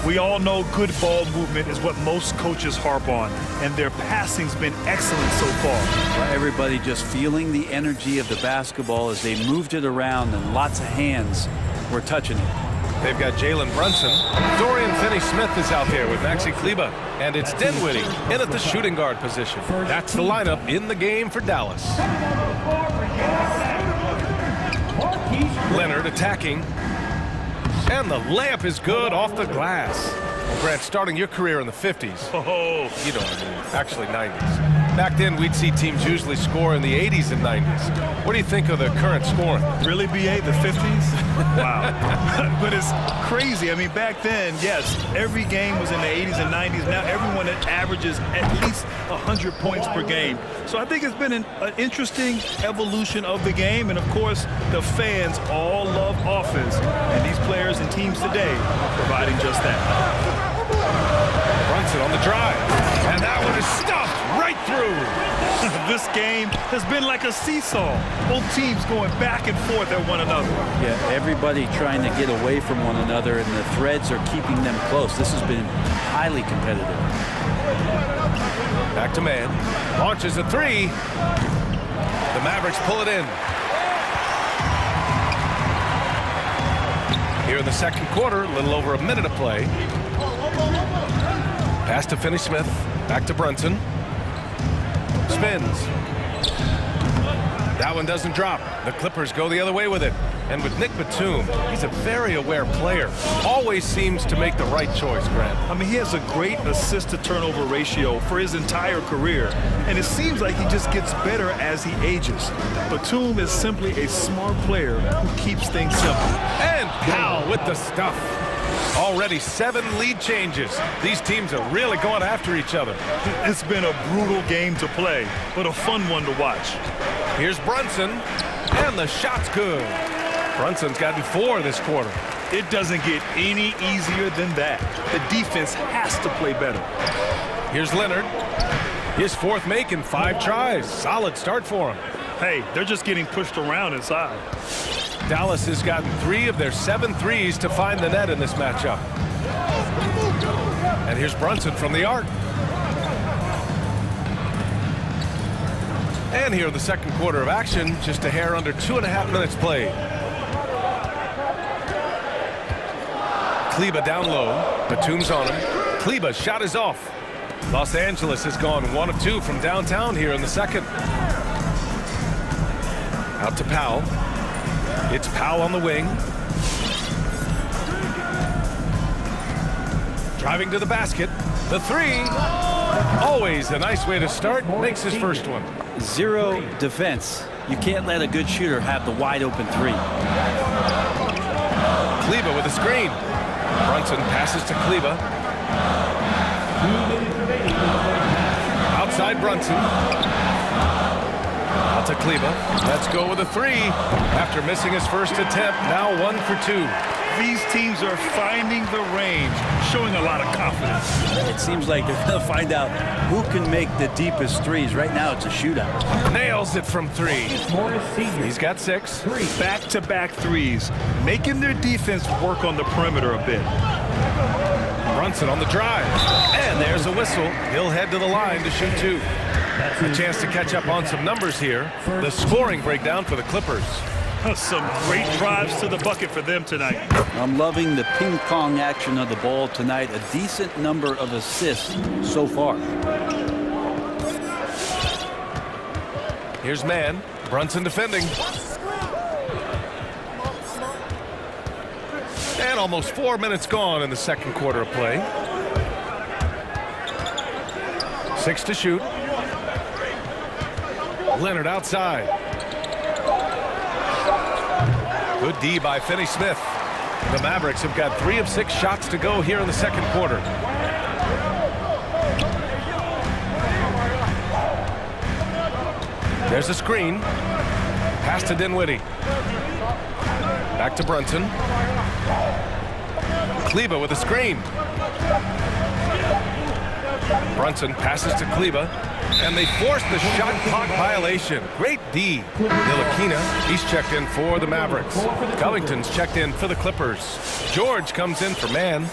We all know good ball movement is what most coaches harp on, and their passing's been excellent so far. Everybody just feeling the energy of the basketball as they moved it around, and lots of hands were touching it. They've got Jalen Brunson. Dorian Finney-Smith is out there with Maxi Kleber. And it's Dinwiddie in at the shooting guard position. That's the lineup in the game for Dallas. Leonard attacking. And the layup is good off the glass. Well, Grant, starting your career in the 50s. Oh, you know what I mean. Actually, 90s. Back then, we'd see teams usually score in the 80s and 90s. What do you think of the current scoring? Really, BA, the 50s? Wow. But it's crazy. I mean, back then, yes, every game was in the 80s and 90s. Now everyone averages at least 100 points per game. So I think it's been an interesting evolution of the game. And, of course, the fans all love offense. And these players and teams today are providing just that. Brunson on the drive. And that one is stuffed right through. This game has been like a seesaw. Both teams going back and forth at one another. Yeah, everybody trying to get away from one another, and the threads are keeping them close. This has been highly competitive. Back to man. Launches a three. The Mavericks pull it in. Here in the second quarter, a little over a minute of play. Pass to Finney-Smith. Back to Brunson. Spins. That one doesn't drop. The Clippers go the other way with it. And with Nick Batum, he's a very aware player. Always seems to make the right choice, Grant. I mean, he has a great assist-to-turnover ratio for his entire career. And it seems like he just gets better as he ages. Batum is simply a smart player who keeps things simple. And Powell with the stuff. Already 7 lead changes. These teams are really going after each other. It's been a brutal game to play, but a fun one to watch. Here's Brunson, and the shot's good. Brunson's gotten 4 this quarter. It doesn't get any easier than that. The defense has to play better. Here's Leonard. His 4th make in 5 tries. Solid start for him. Hey, they're just getting pushed around inside. Dallas has gotten 3 of their 7 threes to find the net in this matchup. And here's Brunson from the arc. And here in the second quarter of action, just a hair under 2.5 minutes played. Kleber down low. Batum's on him. Kleber's shot is off. Los Angeles has gone 1 of 2 from downtown here in the second. Out to Powell. It's Powell on the wing. Driving to the basket. The 3. Always a nice way to start. Makes his first one. 0 defense. You can't let a good shooter have the wide open 3. Kleber with a screen. Brunson passes to Kleber. Outside Brunson. Out to Kleba. Let's go with a three. After missing his first attempt, now 1 for 2. These teams are finding the range, showing a lot of confidence. It seems like they're going to find out who can make the deepest threes. Right now, it's a shootout. Nails it from 3. He's got 6. Back-to-back threes, making their defense work on the perimeter a bit. Brunson on the drive. And there's a whistle. He'll head to the line to shoot 2. A chance to catch up on some numbers here. The scoring breakdown for the Clippers. Some great drives to the bucket for them tonight. I'm loving the ping-pong action of the ball tonight. A decent number of assists so far. Here's man. Brunson defending. And almost 4 minutes gone in the second quarter of play. 6 to shoot. Leonard outside. Good D by Finney-Smith. The Mavericks have got 3 of 6 shots to go here in the second quarter. There's a screen. Pass to Dinwiddie. Back to Brunson. Kleba with a screen. Brunson passes to Kleba. And they force the shot clock violation. Great D. Ntilikina, he's checked in for the Mavericks. Covington's checked in for the Clippers. George comes in for man.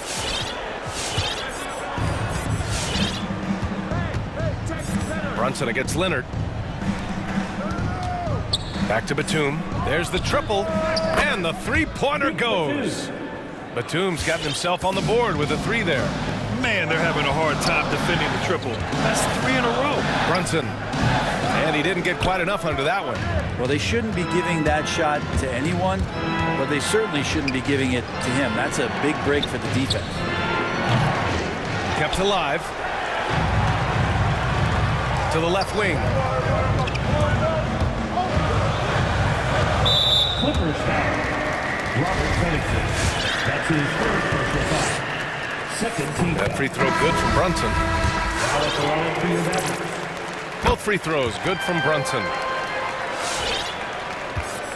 Brunson against Leonard. Back to Batum. There's the triple. And the three-pointer goes. Batum's gotten himself on the board with a 3 there. Man, they're having a hard time defending the triple. That's 3 in a row. Brunson. And he didn't get quite enough under that one. Well, they shouldn't be giving that shot to anyone, but they certainly shouldn't be giving it to him. That's a big break for the defense. Kept alive. To the left wing. Clippers foul. Robert Covington. That's his third personal foul. Second team. That free throw good from Brunson. Both free throws good from Brunson.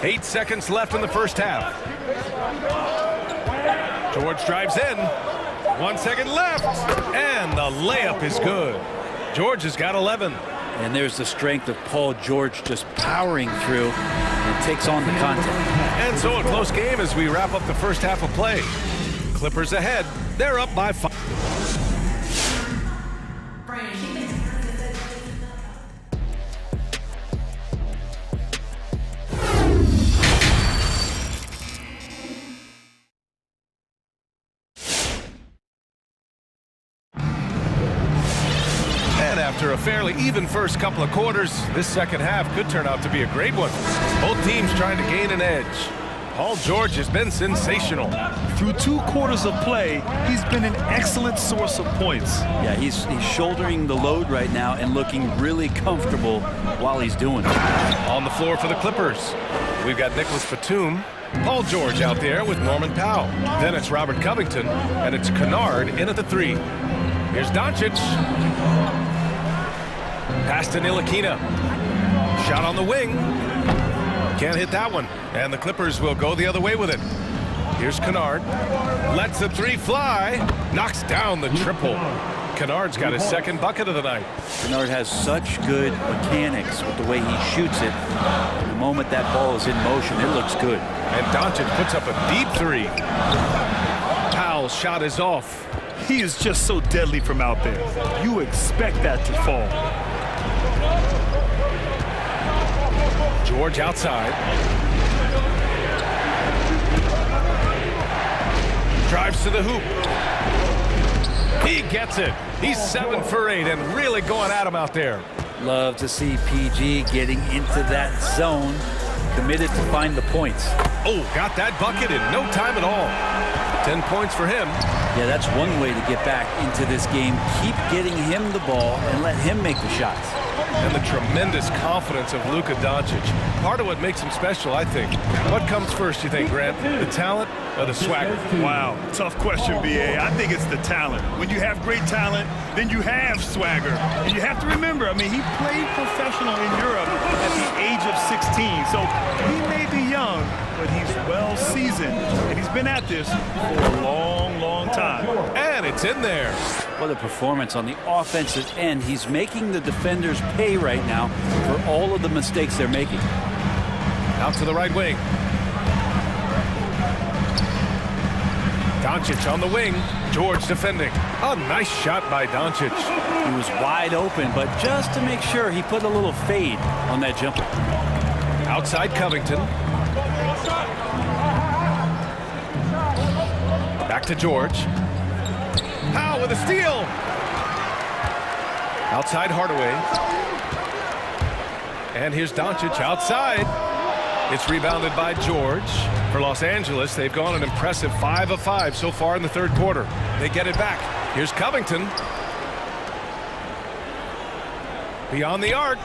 8 seconds left in the first half. George drives in. 1 second left. And the layup is good. George has got 11. And there's the strength of Paul George just powering through and takes on the contact. And so a close game as we wrap up the first half of play. Clippers ahead. They're up by 5. And after a fairly even first couple of quarters, this second half could turn out to be a great one. Both teams trying to gain an edge. Paul George has been sensational. Through 2 quarters of play, he's been an excellent source of points. Yeah, he's shouldering the load right now and looking really comfortable while he's doing it. On the floor for the Clippers, we've got Nicholas Batum, Paul George out there with Norman Powell. Then it's Robert Covington, and it's Kennard in at the 3. Here's Doncic. Pass to Ntilikina. Shot on the wing. Can't hit that one. And the Clippers will go the other way with it. Here's Kennard. Lets the 3 fly. Knocks down the triple. Kennard's got his second bucket of the night. Kennard has such good mechanics with the way he shoots it. The moment that ball is in motion, it looks good. And Doncic puts up a deep 3. Powell's shot is off. He is just so deadly from out there. You expect that to fall. George outside. Drives to the hoop. He gets it. He's 7 for 8 and really going at him out there. Love to see PG getting into that zone, committed to find the points. Oh, got that bucket in no time at all. 10 points for him. Yeah, that's one way to get back into this game. Keep getting him the ball and let him make the shots. and the tremendous confidence of Luka Doncic. Part of what makes him special, I think. What comes first, you think, Grant? The talent or the swagger? Wow, tough question, B.A. I think it's the talent. When you have great talent, then you have swagger. And you have to remember, I mean, he played professional in Europe at the age of 16. So he may be young, but he's well seasoned. And he's been at this for a long, long time. And it's in there. What a performance on the offensive end. He's making the defenders pay right now for all of the mistakes they're making. Out to the right wing. Doncic on the wing. George defending. A nice shot by Doncic. He was wide open, but just to make sure, he put a little fade on that jumper. Outside Covington. Back to George. Powell with a steal. Outside Hardaway. And here's Doncic outside. It's rebounded by George. For Los Angeles, they've gone an impressive 5 of 5 so far in the third quarter. They get it back. Here's Covington. Beyond the arc.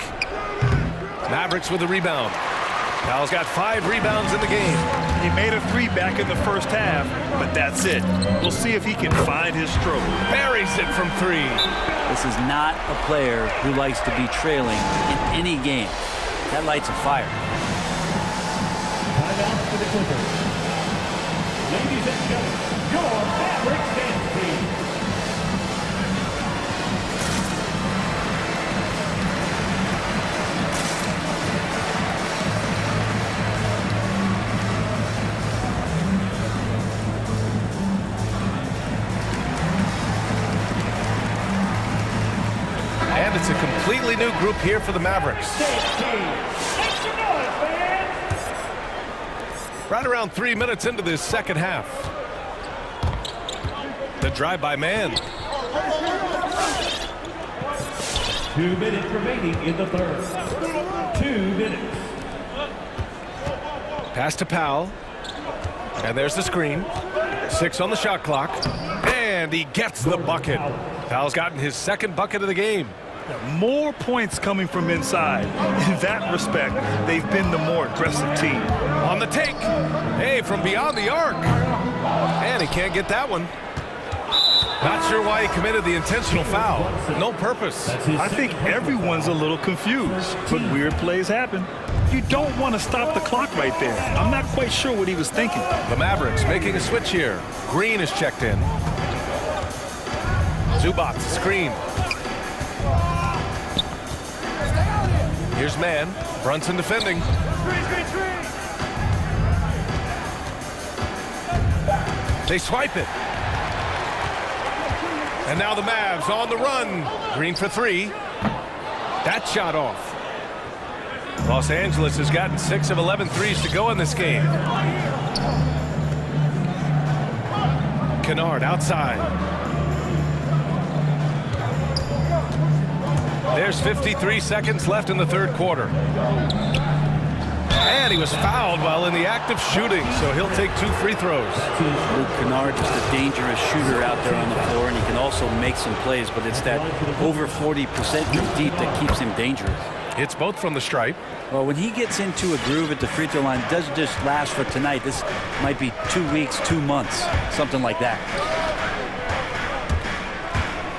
Mavericks with the rebound. Powell's got 5 rebounds in the game. He made a 3 back in the first half, but that's it. We'll see if he can find his stroke. Buries it from 3. This is not a player who likes to be trailing in any game. That lights a fire. Timeout for the Clippers. Ladies and gentlemen, your Mavericks dance team. And it's a completely new group here for the Mavericks. Right around 3 minutes into this second half. The drive by man. 2 minutes remaining in the third. 2 minutes. Pass to Powell. And there's the screen. 6 on the shot clock. And he gets the bucket. Powell's gotten his second bucket of the game. More points coming from inside. In that respect, they've been the more aggressive team. On the take. Hey, from beyond the arc. And he can't get that one. Not sure why he committed the intentional foul. No purpose. I think everyone's a little confused, but weird plays happen. You don't want to stop the clock right there. I'm not quite sure what he was thinking. The Mavericks making a switch here. Green is checked in. Zubac screen. Here's man. Brunson defending. They swipe it. And now the Mavs on the run. Green for 3. That shot off. Los Angeles has gotten 6 of 11 threes to go in this game. Kennard outside. There's 53 seconds left in the third quarter. And he was fouled while in the act of shooting, so he'll take 2 free throws. Luke Kennard, just a dangerous shooter out there on the floor, and he can also make some plays, but it's that over 40% from deep that keeps him dangerous. It's both from the stripe. Well, when he gets into a groove at the free throw line, it doesn't just last for tonight. This might be 2 weeks, 2 months, something like that.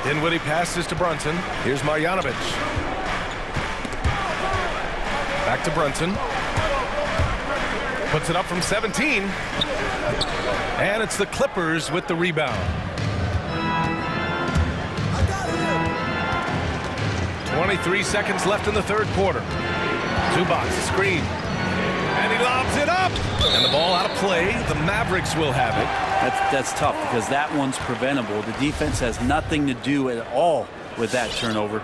Dinwiddie passes to Brunson. Here's Marjanovic. Back to Brunson. Puts it up from 17. And it's the Clippers with the rebound. 23 seconds left in the third quarter. Zubac screen. And he lobs it up. And the ball out of play. The Mavericks will have it. That's tough because that one's preventable. The defense has nothing to do at all with that turnover.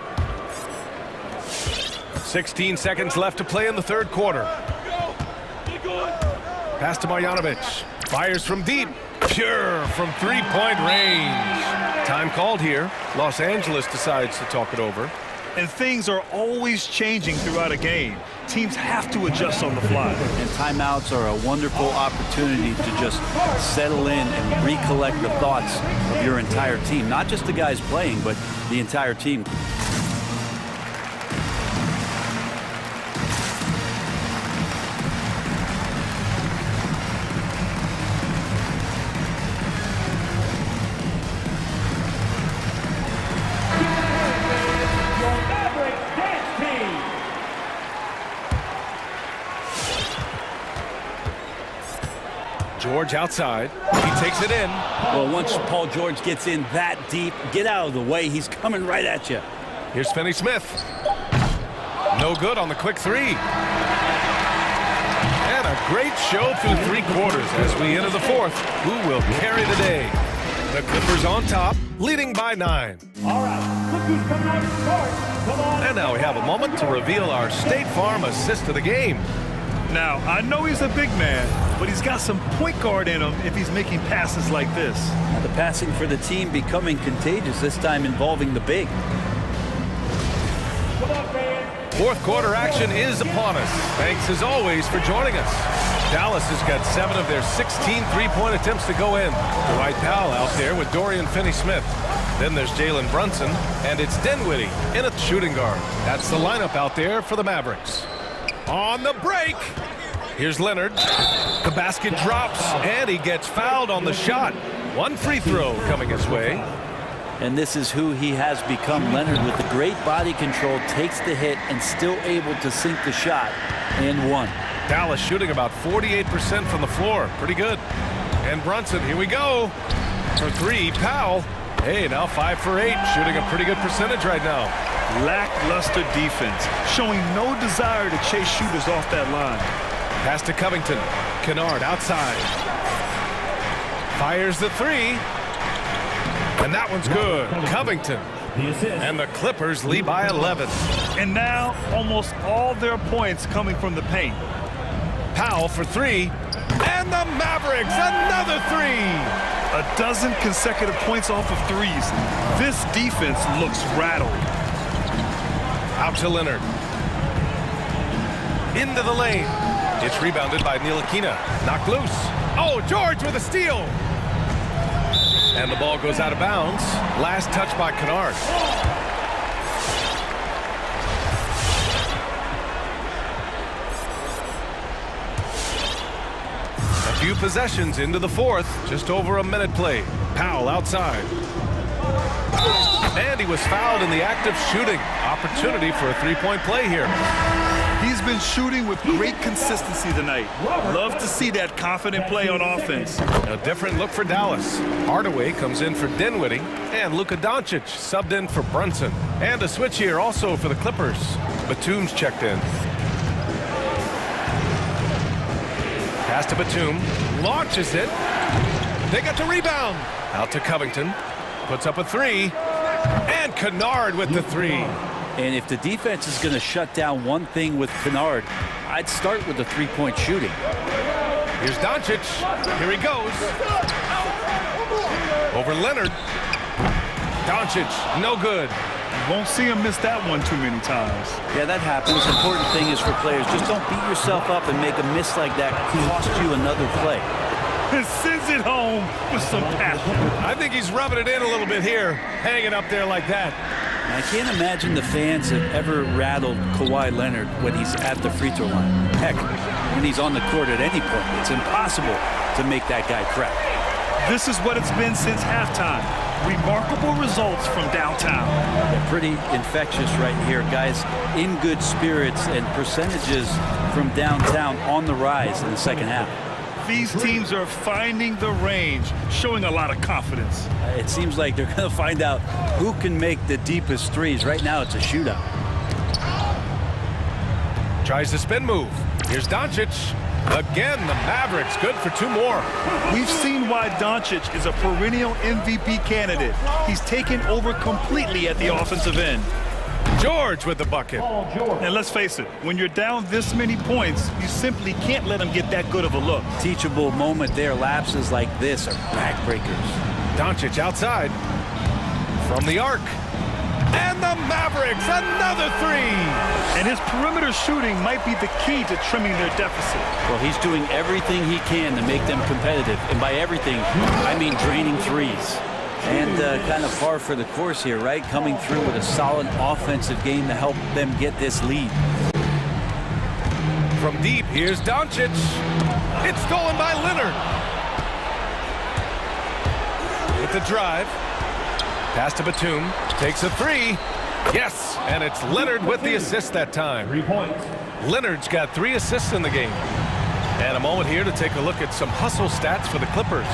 16 seconds left to play in the third quarter. Pass to Marjanovic. Fires from deep. Pure from three-point range. Time called here. Los Angeles decides to talk it over. And things are always changing throughout a game. Teams have to adjust on the fly. And timeouts are a wonderful opportunity to just settle in and recollect the thoughts of your entire team. Not just the guys playing, but the entire team. George outside. He takes it in. Well, once Paul George gets in that deep, get out of the way. He's coming right at you. Here's Finney Smith. No good on the quick three. And a great show through 3 quarters as we enter the 4th. Who will carry the day? The Clippers on top, leading by 9. All right, look who's coming out to start. Come on. And now we have a moment to reveal our State Farm assist of the game. Now, I know he's a big man, but he's got some point guard in him if he's making passes like this. Now the passing for the team becoming contagious, this time involving the big. Come on, fans. 4th quarter action is upon us. Thanks as always for joining us. Dallas has got 7 of their 16 three-point attempts to go in. Dwight Powell out there with Dorian Finney-Smith. Then there's Jalen Brunson, and it's Dinwiddie in at shooting guard. That's the lineup out there for the Mavericks. On the break, here's Leonard. The basket drops, and he gets fouled on the shot. 1 free throw coming his way. And this is who he has become. Leonard, with the great body control, takes the hit and still able to sink the shot. And 1. Dallas shooting about 48% from the floor. Pretty good. And Brunson, here we go. For 3, Powell. Hey, now 5 for 8. Shooting a pretty good percentage right now. Lackluster defense, showing no desire to chase shooters off that line. Pass to Covington. Kennard outside. Fires the 3. And that one's good. Covington. And the Clippers lead by 11. And now almost all their points coming from the paint. Powell for 3. And the Mavericks, another 3. A dozen consecutive points off of threes. This defense looks rattled. Out to Leonard. Into the lane. It's rebounded by Ntilikina. Knocked loose. Oh, George with a steal. And the ball goes out of bounds. Last touch by Kennard. A few possessions into the 4th. Just over a minute played. Powell outside. And he was fouled in the act of shooting. Opportunity for a 3-point play here. He's been shooting with great consistency tonight. Love to see that confident play on offense. A different look for Dallas. Hardaway comes in for Dinwiddie, and Luka Doncic subbed in for Brunson. And a switch here also for the Clippers. Batum's checked in. Pass to Batum. Launches it. They got the rebound. Out to Covington. Puts up a 3. And Kennard with the 3. And if the defense is going to shut down one thing with Kennard, I'd start with the 3-point shooting. Here's Doncic. Here he goes. Over Leonard. Doncic, no good. Won't see him miss that one too many times. Yeah, that happens. Important thing is for players, just don't beat yourself up and make a miss like that cost you another play. Sends it home with some passion. I think he's rubbing it in a little bit here, hanging up there like that. I can't imagine the fans have ever rattled Kawhi Leonard when he's at the free throw line. Heck, when he's on the court at any point, it's impossible to make that guy crack. This is what it's been since halftime. Remarkable results from downtown. Yeah, pretty infectious right here, guys. In good spirits and percentages from downtown on the rise in the second half. These teams are finding the range, showing a lot of confidence. It seems like they're going to find out who can make the deepest threes. Right now, it's a shootout. Tries the spin move. Here's Doncic. Again, the Mavericks good for 2 more. We've seen why Doncic is a perennial MVP candidate. He's taken over completely at the offensive end. George with the bucket. And let's face it, when you're down this many points, you simply can't let him get that good of a look. Teachable moment there. Lapses like this are backbreakers. Doncic outside. From the arc. And the Mavericks, another 3. And his perimeter shooting might be the key to trimming their deficit. Well, he's doing everything he can to make them competitive. And by everything, I mean draining threes. And kind of par for the course here, right? Coming through with a solid offensive game to help them get this lead. From deep, here's Doncic. It's stolen by Leonard. With the drive. Pass to Batum. Takes a 3. Yes, and it's Leonard with the assist that time. 3 points. Leonard's got 3 assists in the game. And a moment here to take a look at some hustle stats for the Clippers.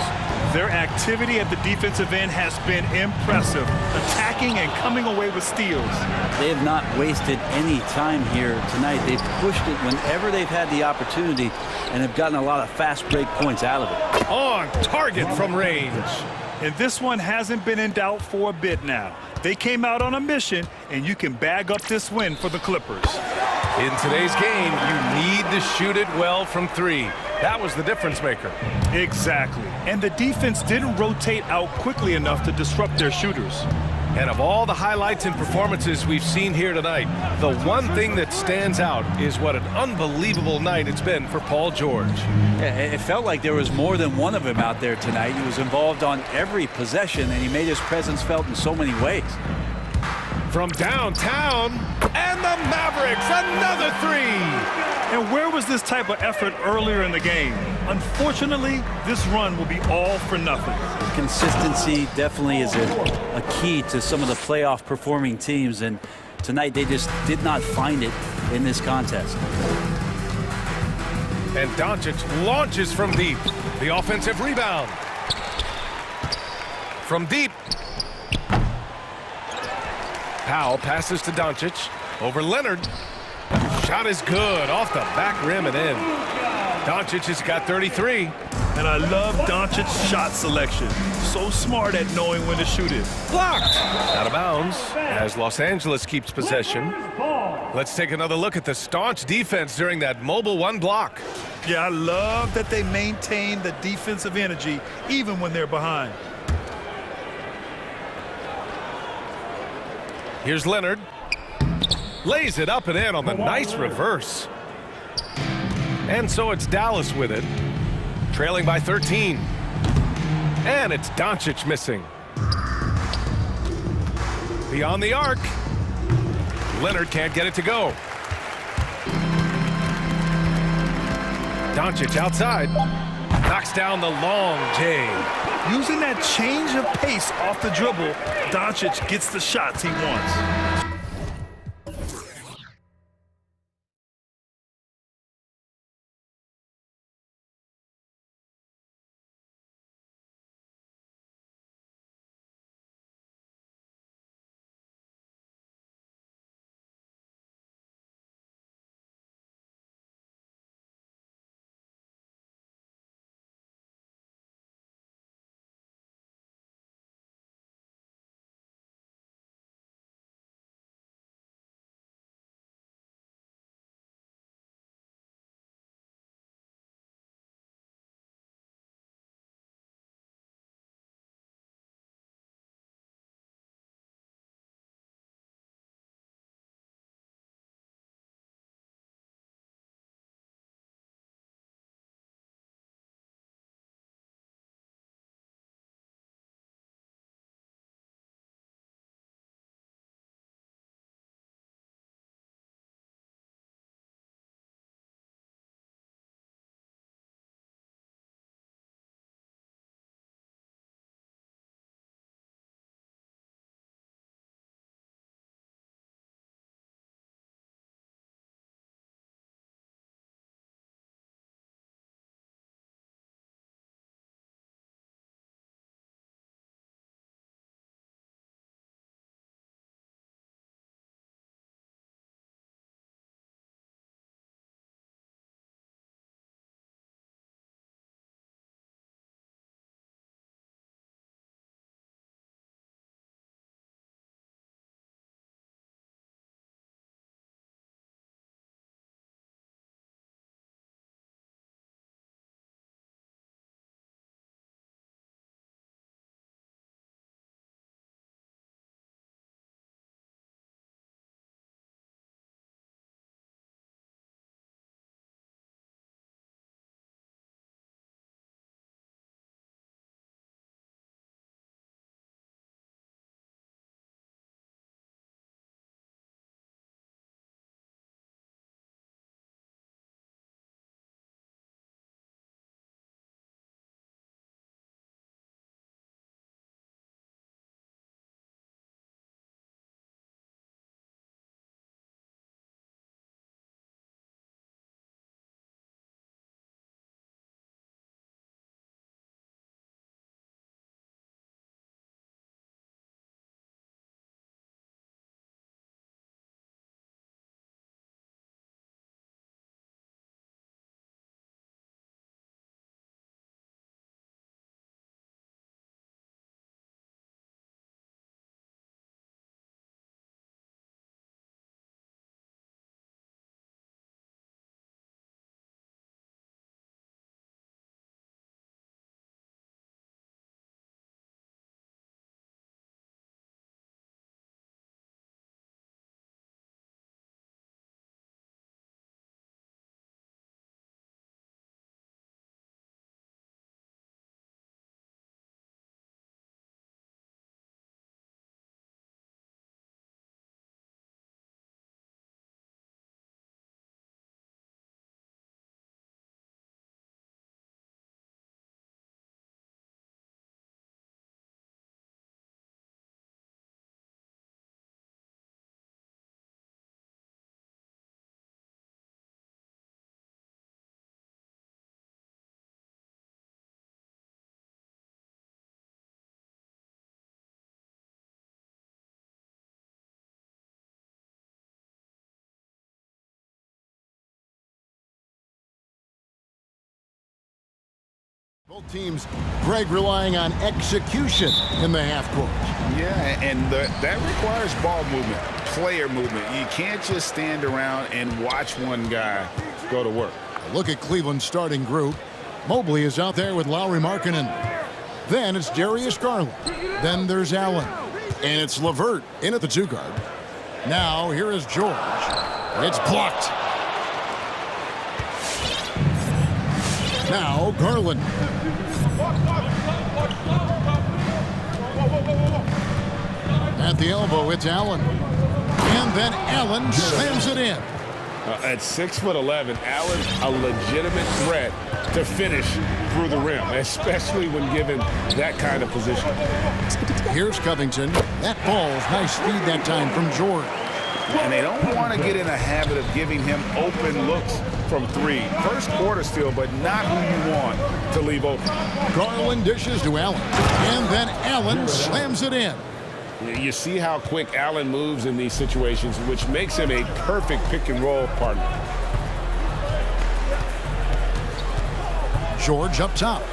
Their activity at the defensive end has been impressive, attacking and coming away with steals. They have not wasted any time here tonight. They've pushed it whenever they've had the opportunity and have gotten a lot of fast break points out of it. On target from range. And this one hasn't been in doubt for a bit now. They came out on a mission, and you can bag up this win for the Clippers. In today's game, you need to shoot it well from three. That was the difference maker. Exactly. And the defense didn't rotate out quickly enough to disrupt their shooters. And of all the highlights and performances we've seen here tonight, the one thing that stands out is what an unbelievable night it's been for Paul George. Yeah, it felt like there was more than one of him out there tonight. He was involved on every possession, and he made his presence felt in so many ways. From downtown, and the Mavericks, another three! And where was this type of effort earlier in the game? Unfortunately, this run will be all for nothing. Consistency definitely is a key to some of the playoff performing teams, and tonight they just did not find it in this contest. And Doncic launches from deep. The offensive rebound. From deep. Powell passes to Doncic. Over Leonard. Shot is good. Off the back rim and in. Doncic has got 33. And I love Doncic's shot selection. So smart at knowing when to shoot it. Blocked. Out of bounds as Los Angeles keeps possession. Let's take another look at the staunch defense during that mobile one block. Yeah, I love that they maintain the defensive energy even when they're behind. Here's Leonard. Lays it up and in on the nice reverse. And so it's Dallas with it. Trailing by 13. And it's Doncic missing. Beyond the arc. Leonard can't get it to go. Doncic outside. Knocks down the long J. Using that change of pace off the dribble, Doncic gets the shots he wants. Both teams, Greg, relying on execution in the half court. Yeah, and that requires ball movement, player movement. You can't just stand around and watch one guy go to work. Look at Cleveland's starting group. Mobley is out there with Lowry Markkanen. Then it's Darius Garland. Then there's Allen. And it's LeVert in at the 2 guard. Now here is George. It's blocked. Now Garland. At the elbow, it's Allen. And then Allen slams it in. At 6'11", Allen, a legitimate threat to finish through the rim, especially when given that kind of position. Here's Covington. That ball's nice feed that time from George. And they don't want to get in a habit of giving him open looks from 3. First quarter still, but not who you want to leave open. Garland dishes to Allen. And then Allen slams it in. You see how quick Allen moves in these situations, which makes him a perfect pick-and-roll partner. George up top.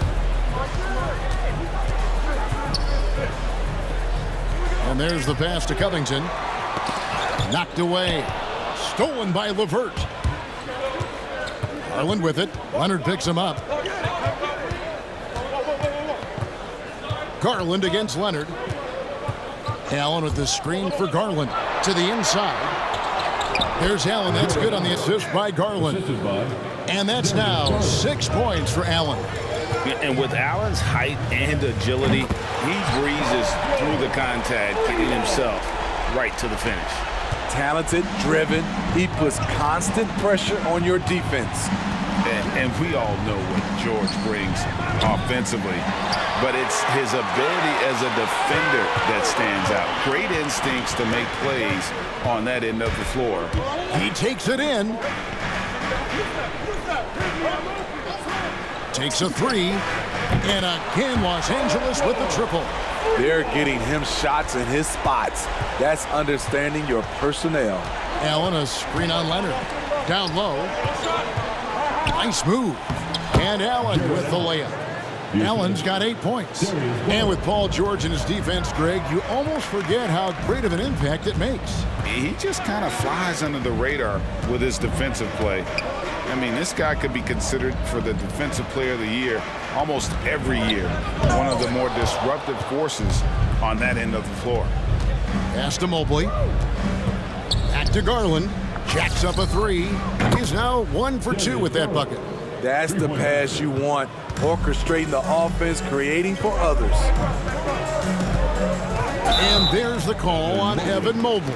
And there's the pass to Covington. Knocked away. Stolen by LeVert. Garland with it. Leonard picks him up. Garland against Leonard. Allen with the screen for Garland to the inside. There's Allen. That's good on the assist by Garland. And that's now 6 points for Allen. And with Allen's height and agility, he breezes through the contact, getting himself right to the finish. Talented, driven, he puts constant pressure on your defense. And we all know what George brings offensively, but it's his ability as a defender that stands out. Great instincts to make plays on that end of the floor. He takes it in. Takes a 3. And again, Los Angeles with the triple. They're getting him shots in his spots. That's understanding your personnel. Allen, a screen on Leonard. Down low. Nice move. And Allen with the layup. Allen's got 8 points. And with Paul George in his defense, Greg, you almost forget how great of an impact it makes. He just kind of flies under the radar with his defensive play. I mean, this guy could be considered for the Defensive Player of the Year almost every year. One of the more disruptive forces on that end of the floor. Pass to Mobley. Back to Garland. Jacks up a 3. He's now 1 for 2 with that bucket. That's the pass you want. Orchestrating the offense, creating for others. And there's the call on Evan Mobley.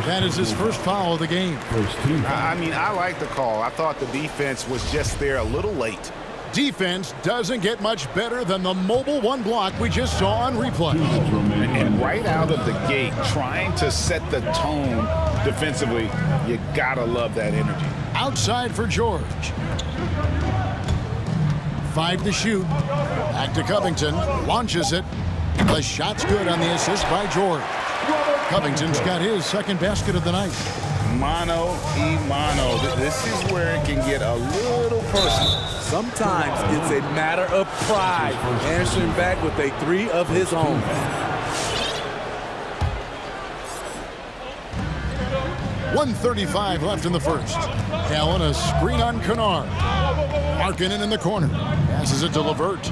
That is his first foul of the game. I mean, I like the call. I thought the defense was just there a little late. Defense doesn't get much better than the mobile 1 block we just saw on replay. And right out of the gate, trying to set the tone defensively, you gotta love that energy. Outside for George. 5 to shoot. Back to Covington. Launches it. The shot's good on the assist by George. Covington's got his second basket of the night. Mano y mano. This is where it can get a little personal. Sometimes it's a matter of pride, answering back with a 3 of his own. .135 left in the first. Allen, a screen on Kennard. Markkanen in the corner. Passes it to LeVert.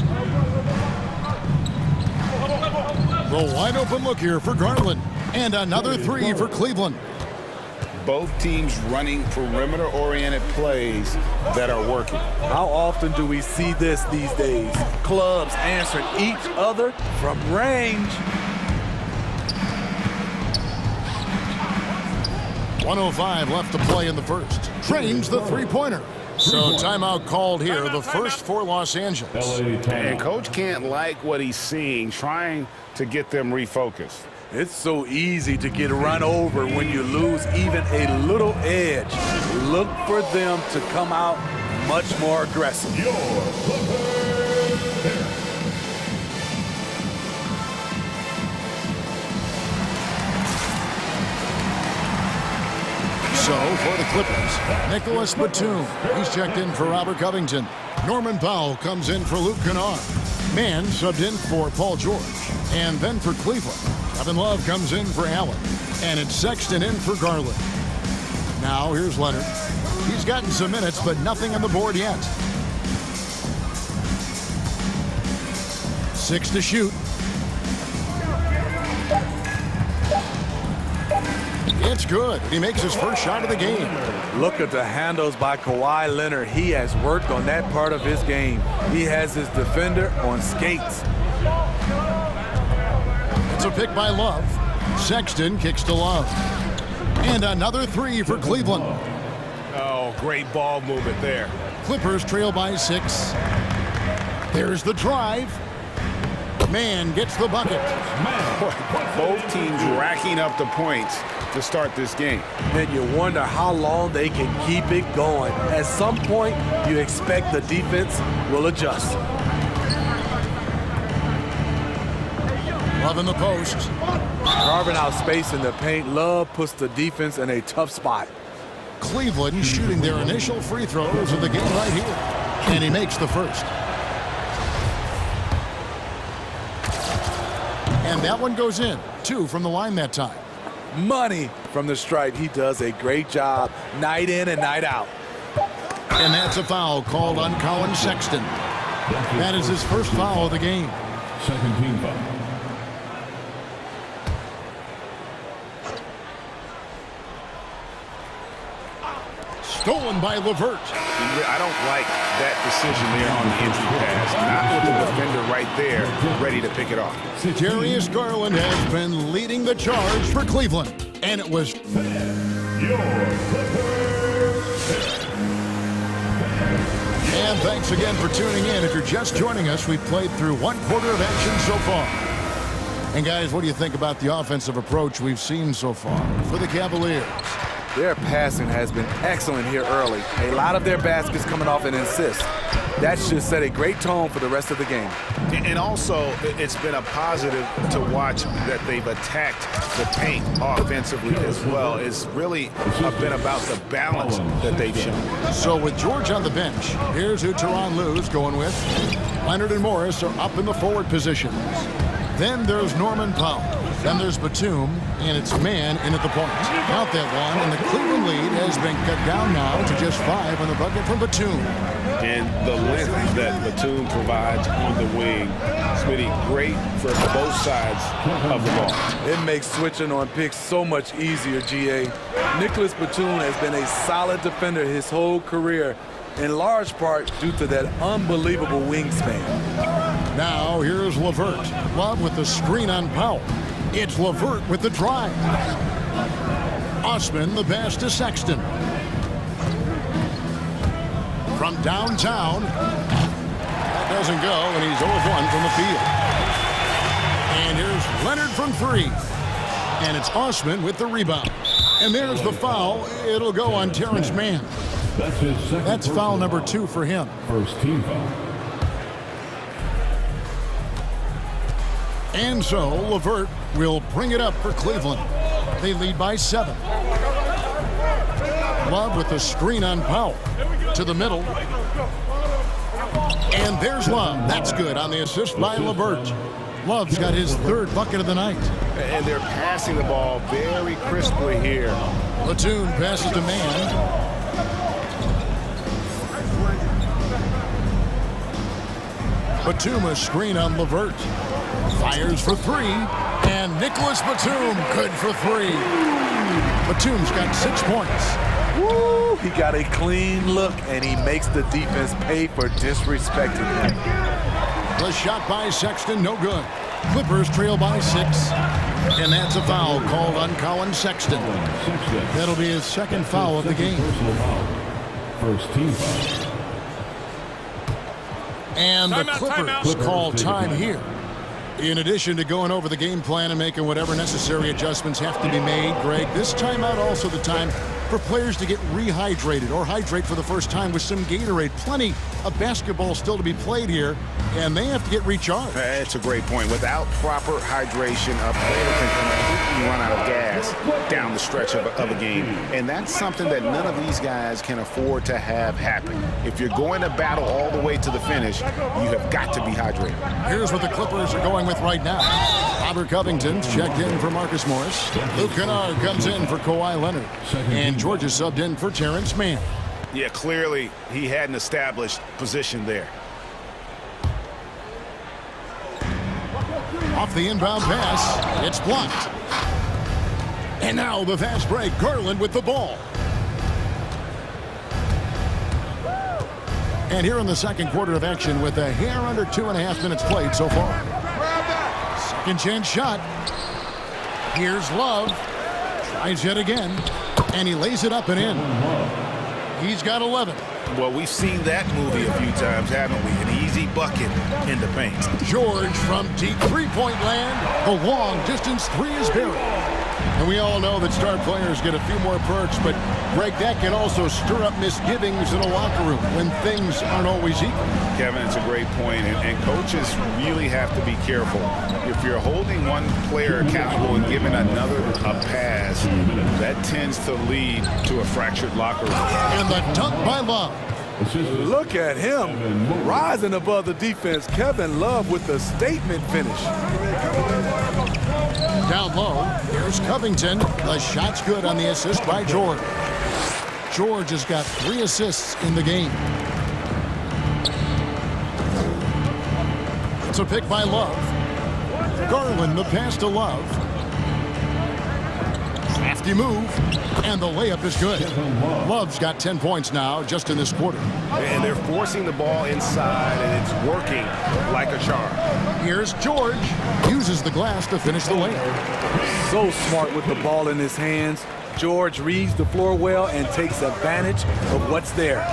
The wide open look here for Garland. And another 3 for Cleveland. Both teams running perimeter-oriented plays that are working. How often do we see this these days? Clubs answering each other from range. 1:05 left to play in the first. Trains the three-pointer. So timeout called here, the first for Los Angeles. And coach can't like what he's seeing, trying to get them refocused. It's so easy to get run over when you lose even a little edge. Look for them to come out much more aggressive. So for the Clippers, Nicholas Batum. He's checked in for Robert Covington. Norman Powell comes in for Luke Kennard. Mann subbed in for Paul George. And then for Cleveland, Kevin Love comes in for Allen. And it's Sexton in for Garland. Now here's Leonard. He's gotten some minutes, but nothing on the board yet. 6 to shoot. It's good. He makes his first shot of the game. Look at the handles by Kawhi Leonard. He has worked on that part of his game. He has his defender on skates. It's a pick by Love. Sexton kicks to Love. And another 3 for Cleveland. Oh, great ball movement there. Clippers trail by 6. There's the drive. Mann gets the bucket. Both teams racking up the points to start this game. Then you wonder how long they can keep it going. At some point, you expect the defense will adjust. Love in the post. Carving out space in the paint. Love puts the defense in a tough spot. Cleveland shooting their initial free throws of the game right here. And he makes the first. And that one goes in. 2 from the line that time. Money from the stripe. He does a great job night in and night out. And that's a foul called on Colin Sexton. That is his first foul of the game. Second team foul. Stolen by LeVert. I don't like that decision there on the entry pass. Not with the defender right there, ready to pick it off. Darius Garland has been leading the charge for Cleveland. And it was... And thanks again for tuning in. If you're just joining us, we've played through 1 quarter of action so far. And guys, what do you think about the offensive approach we've seen so far for the Cavaliers? Their passing has been excellent here early. A lot of their baskets coming off an assist. That should set a great tone for the rest of the game. And also, it's been a positive to watch that they've attacked the paint offensively as well. It's really been about the balance that they've shown. So with George on the bench, here's who Tyronn Lue's going with. Leonard and Morris are up in the forward positions. Then there's Norman Powell. Then there's Batum, and it's Mann in at the point. Count that one, and the Cleveland lead has been cut down now to just 5 on the bucket from Batum. And the length that Batum provides on the wing, Smitty, great for both sides of the ball. It makes switching on picks so much easier, GA. Nicholas Batum has been a solid defender his whole career, in large part due to that unbelievable wingspan. Now here's LeVert. Love with the screen on Powell. It's LeVert with the drive. Osman the pass to Sexton. From downtown. That doesn't go, and he's 0-1 from the field. And here's Leonard from 3. And it's Osman with the rebound. And there's the foul. It'll go on Terrence Mann. That's foul number 2 for him. First team foul. And so LeVert will bring it up for Cleveland. They lead by 7. Love with the screen on Powell. To the middle. And there's Love. That's good on the assist by LeVert. Love's got his 3rd bucket of the night. And they're passing the ball very crisply here. Batum passes to Mann. Batum a screen on LeVert. Fires for 3. And Nicholas Batum good for 3. Batum's got 6 points. Woo! He got a clean look, and he makes the defense pay for disrespecting him. The shot by Sexton, no good. Clippers trail by 6. And that's a foul called on Colin Sexton. That'll be his 2nd foul of the game. First team foul. And the Clippers call time here. In addition to going over the game plan and making whatever necessary adjustments have to be made, Greg, this timeout also the time for players to get rehydrated or hydrate for the first time with some Gatorade. Plenty of basketball still to be played here, and they have to get recharged. That's a great point. Without proper hydration, a player can you run out of gas down the stretch of a game. And that's something that none of these guys can afford to have happen. If you're going to battle all the way to the finish, you have got to be hydrated. Here's what the Clippers are going with right now. Robert Covington's checked in for Marcus Morris. Luke Kennard comes in for Kawhi Leonard. And George is subbed in for Terrence Mann. Yeah, clearly he had an established position there. Off the inbound pass, it's blocked. And now the fast break, Garland with the ball. And here in the second quarter of action with a hair under 2.5 minutes played so far. Second chance shot. Here's Love. Tries yet again. And he lays it up and in. He's got 11. Well, we've seen that movie a few times, haven't we? An easy bucket in the paint. George from deep three-point land. The long-distance three is buried. And we all know that star players get a few more perks, but, Greg, that can also stir up misgivings in a locker room when things aren't always equal. Kevin, it's a great point, and coaches really have to be careful. If you're holding one player accountable and giving another a pass, that tends to lead to a fractured locker room. And the dunk by Love. Look at him rising above the defense. Kevin Love with the statement finish. Down low, here's Covington. The shot's good on the assist by George. George has got 3 assists in the game. It's a pick by Love. Garland, the pass to Love. Crafty move, and the layup is good. Love's got 10 points now just in this quarter. And they're forcing the ball inside, and it's working like a charm. Here's George. Uses the glass to finish the layup. So smart with the ball in his hands. George reads the floor well and takes advantage of what's there.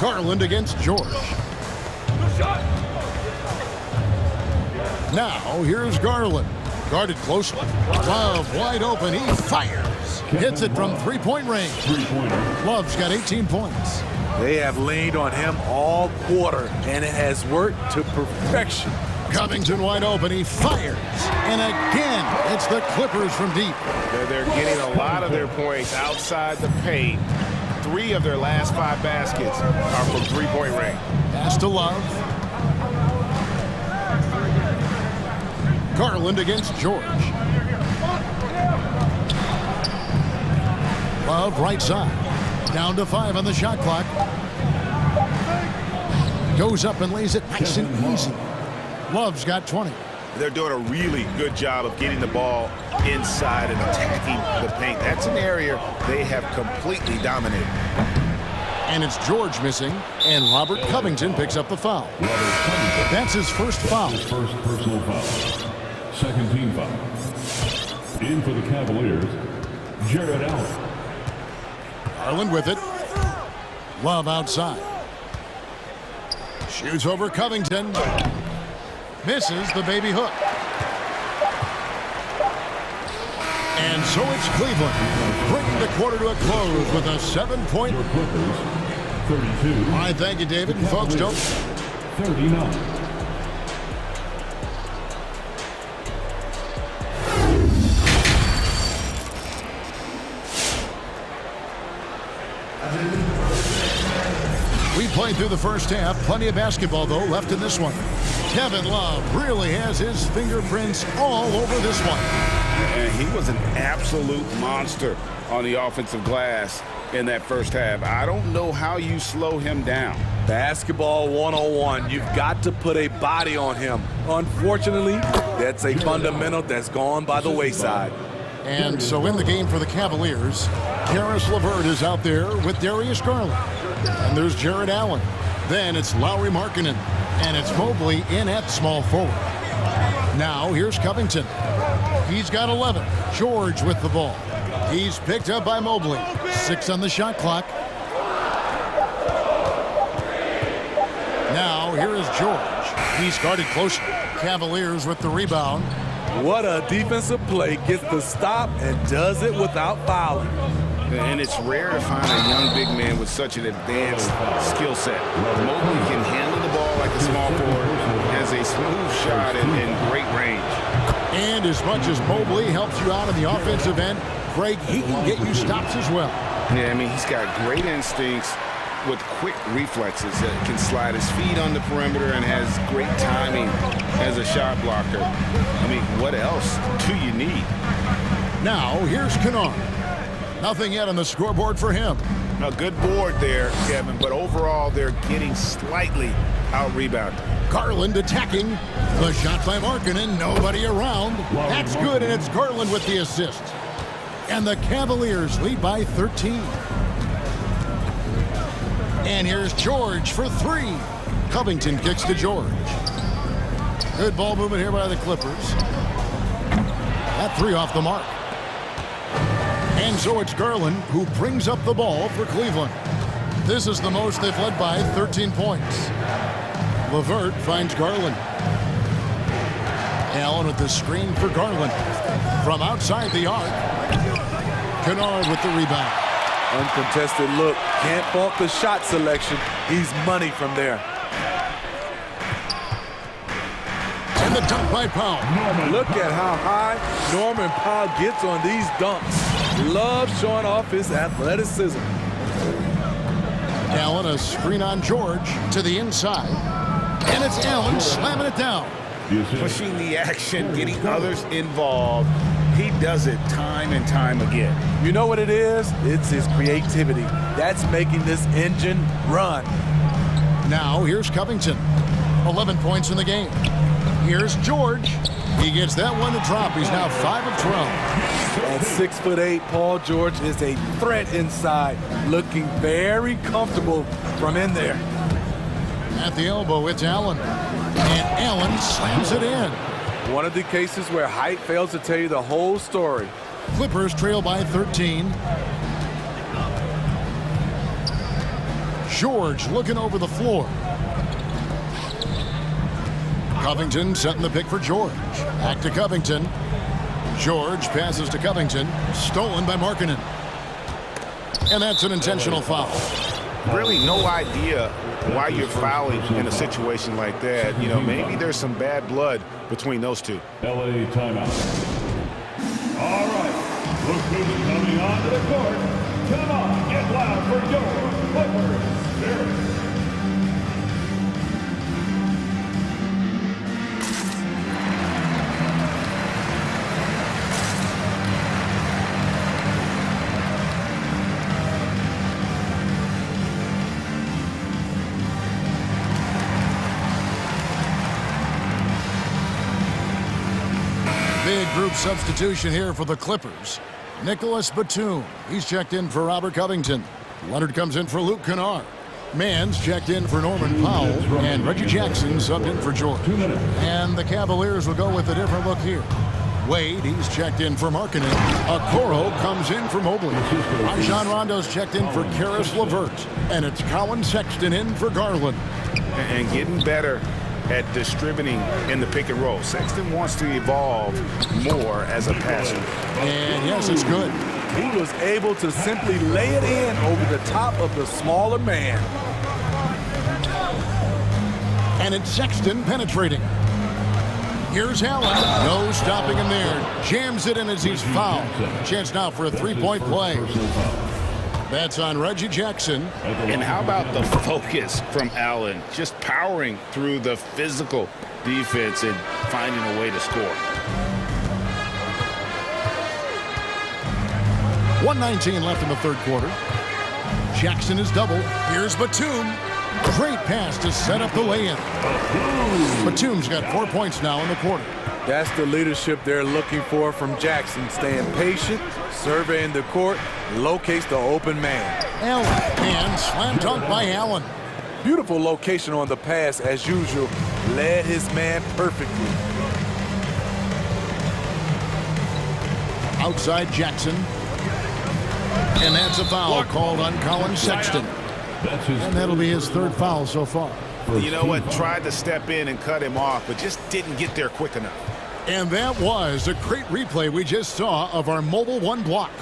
Garland against George. Now, here's Garland. Guarded closely. Love wide open. He fires. Hits it from three-point range. Love's got 18 points. They have leaned on him all quarter, and it has worked to perfection. Covington wide open. He fires. And again, it's the Clippers from deep. They're getting a lot of their points outside the paint. 3 of their last 5 baskets are from three-point range. Pass to Love. Garland against George. Love right side. Down to 5 on the shot clock. Goes up and lays it nice and easy. Love's got 20. They're doing a really good job of getting the ball inside and attacking the paint. That's an area they have completely dominated. And it's George missing, and Robert Covington picks up the foul. That's his first foul. First personal foul. Second team foul. In for the Cavaliers, Jared Allen. Garland with it. Love outside. Shoots over Covington. Misses the baby hook. And so it's Cleveland, bringing the quarter to a close with a 7-point. 32. All right, thank you, David. And folks, don't. 39. We played through the first half. Plenty of basketball, though, left in this one. Kevin Love really has his fingerprints all over this one. And he was an absolute monster on the offensive glass in that first half. I don't know how you slow him down. Basketball 101. You've got to put a body on him. Unfortunately, that's a fundamental that's gone by the wayside. And so in the game for the Cavaliers, Karis LeVert is out there with Darius Garland. And there's Jared Allen. Then it's Lauri Markkanen. And it's Mobley in at small forward. Now here's Covington. He's got 11. George with the ball. He's picked up by Mobley. 6 on the shot clock. Now here is George. He's guarded closely. Cavaliers with the rebound. What a defensive play. Gets the stop and does it without fouling. And it's rare to find a young big man with such an advanced skill set. Mobley can handle the ball like a small forward, has is a smooth shot and great range. And as much as Mobley helps you out in the offensive end, Craig, he can get you stops as well. Yeah, I mean, he's got great instincts with quick reflexes that can slide his feet on the perimeter and has great timing as a shot blocker. I mean, what else do you need? Now, here's Kennard. Nothing yet on the scoreboard for him. A good board there, Kevin, but overall they're getting slightly out-rebounded. Garland attacking. The shot by Markkanen, nobody around. That's good, and it's Garland with the assist. And the Cavaliers lead by 13. And here's George for three. Covington kicks to George. Good ball movement here by the Clippers. That three off the mark. And so it's Garland who brings up the ball for Cleveland. This is the most they've led by 13 points. LeVert finds Garland. Allen with the screen for Garland. From outside the arc. Kennard with the rebound. Uncontested look. Can't fault the shot selection. He's money from there. And the dunk by Powell. Look at how high Norman Powell gets on these dunks. Loves showing off his athleticism. Allen, a screen on George to the inside. And it's Allen slamming it down. Pushing the action, getting others involved. He does it time and time again. You know what it is? It's his creativity. That's making this engine run. Now here's Covington. 11 points in the game. Here's George. He gets that one to drop. He's now 5 of 12. At 6'8", Paul George is a threat inside, looking very comfortable from in there. At the elbow, it's Allen. And Allen slams it in. One of the cases where height fails to tell you the whole story. Clippers trail by 13. George looking over the floor. Covington setting the pick for George. Back to Covington. George passes to Covington. Stolen by Markkanen. And that's an intentional foul. Really no idea why you're fouling in a situation like that. You know, maybe there's some bad blood between those two. LA timeout. All right, look who's coming onto the court. Come on, get loud for your Clippers Spirit. Big group substitution here for the Clippers. Nicholas Batum, he's checked in for Robert Covington. Leonard comes in for Luke Kennard. Mann's checked in for Norman Powell. And Reggie Jackson subbed in for George. And the Cavaliers will go with a different look here. Wade, he's checked in for Markkanen. Okoro comes in for Mobley. Rajon Rondo's checked in for Karis LeVert. And it's Colin Sexton in for Garland. And getting better at distributing in the pick and roll. Sexton wants to evolve more as a passer. And yes, it's good. He was able to simply lay it in over the top of the smaller man. And it's Sexton penetrating. Here's Allen. No stopping him there. Jams it in as he's fouled. Chance now for a three-point play. That's on Reggie Jackson. And how about the focus from Allen? Just powering through the physical defense and finding a way to score. 1:19 left in the third quarter. Jackson is doubled. Here's Batum. Great pass to set up the lay-in. Batum's got 4 points now in the quarter. That's the leadership they're looking for from Jackson. Staying patient, surveying the court, locates the open man. Allen, and slam dunk by Allen. Beautiful location on the pass as usual. Led his man perfectly. Outside Jackson. And that's a foul called on Colin Sexton. And that'll be his third foul so far. You know what? Tried to step in and cut him off, but just didn't get there quick enough. And that was a great replay we just saw of our mobile one block.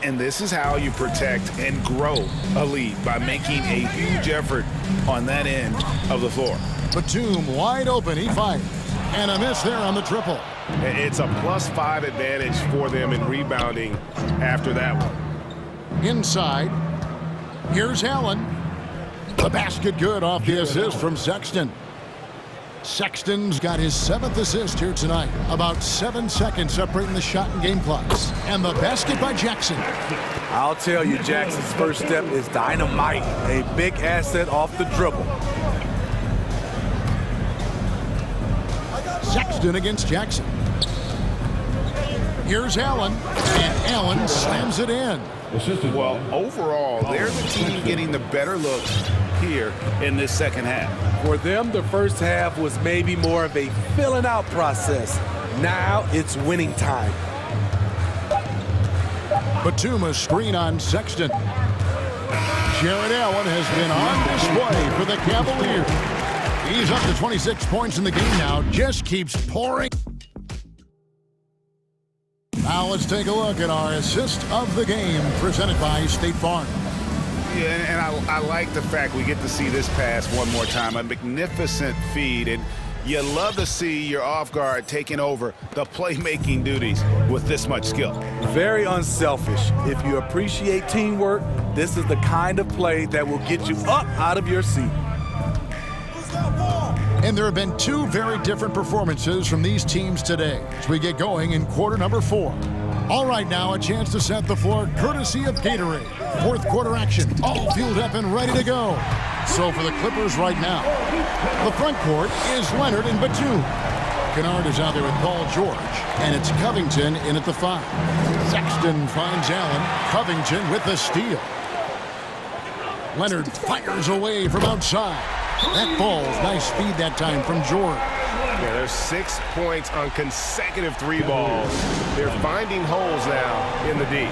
And this is how you protect and grow a lead, by making a huge effort on that end of the floor. Batum wide open. He fires. And a miss there on the triple. It's a +5 advantage for them in rebounding after that one. Inside. Here's Allen. The basket good off the assist from Sexton. Sexton's got his 7th assist here tonight. About 7 seconds separating the shot and game clocks. And the basket by Jackson. I'll tell you, Jackson's first step is dynamite. A big asset off the dribble. Sexton against Jackson. Here's Allen. And Allen slams it in. Well, overall, they're the team getting the better looks here in this second half. For them, the first half was maybe more of a filling out process. Now it's winning time. Batum a screen on Sexton. Jared Allen has been on display for the Cavaliers. He's up to 26 points in the game now. Just keeps pouring. Now let's take a look at our assist of the game presented by State Farm. Yeah, and I like the fact we get to see this pass one more time. A magnificent feed, and you love to see your off guard taking over the playmaking duties with this much skill. Very unselfish. If you appreciate teamwork, this is the kind of play that will get you up out of your seat. And there have been 2 very different performances from these teams today as we get going in quarter number 4. All right, now a chance to set the floor courtesy of Gatorade. 4th quarter action, all fueled up and ready to go. So for the Clippers right now, the front court is Leonard and Batum. Kennard is out there with Paul George, and it's Covington in at the 5. Sexton finds Allen. Covington with the steal. Leonard fires away from outside. That falls. Nice feed that time from George. Yeah, there's 6 points on consecutive 3 balls. They're finding holes now in the D.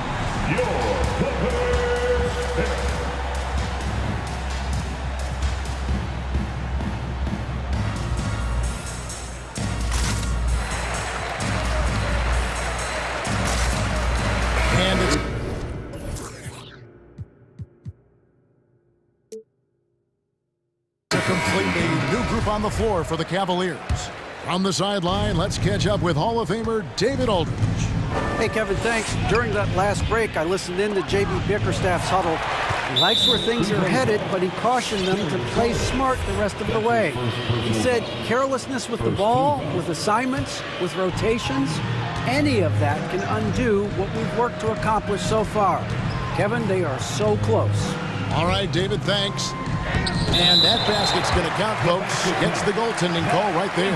And it's a completely new group on the floor for the Cavaliers. From the sideline, let's catch up with Hall of Famer David Aldridge. Hey, Kevin, thanks. During that last break, I listened in to J.B. Bickerstaff's huddle. He likes where things are headed, but he cautioned them to play smart the rest of the way. He said carelessness with the ball, with assignments, with rotations, any of that can undo what we've worked to accomplish so far. Kevin, they are so close. All right, David, thanks. And that basket's going to count, folks. Gets the goaltending call right there.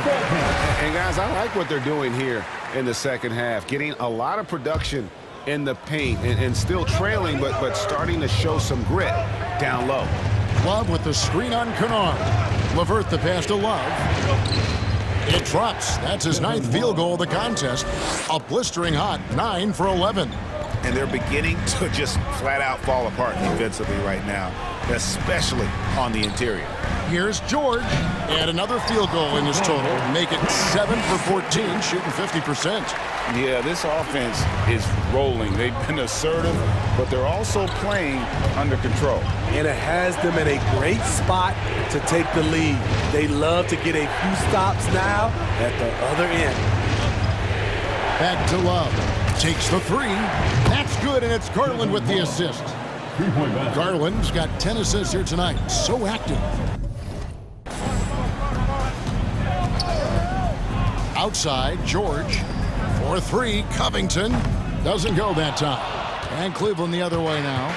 And guys, I like what they're doing here in the second half. Getting a lot of production in the paint and still trailing, but starting to show some grit down low. Love with the screen on Kennard. Levert the pass to Love. It drops. That's his 9th field goal of the contest. A blistering hot 9 for 11. And they're beginning to just flat out fall apart defensively right now, especially on the interior. Here's George. And another field goal in his total. Make it 7 for 14, shooting 50%. Yeah, this offense is rolling. They've been assertive, but they're also playing under control. And it has them in a great spot to take the lead. They love to get a few stops now at the other end. Back to Love. Takes the 3. That's good, and it's Garland with the assist. Garland's got 10 assists here tonight. So active. Outside, George. 4-3, Covington. Doesn't go that time. And Cleveland the other way now.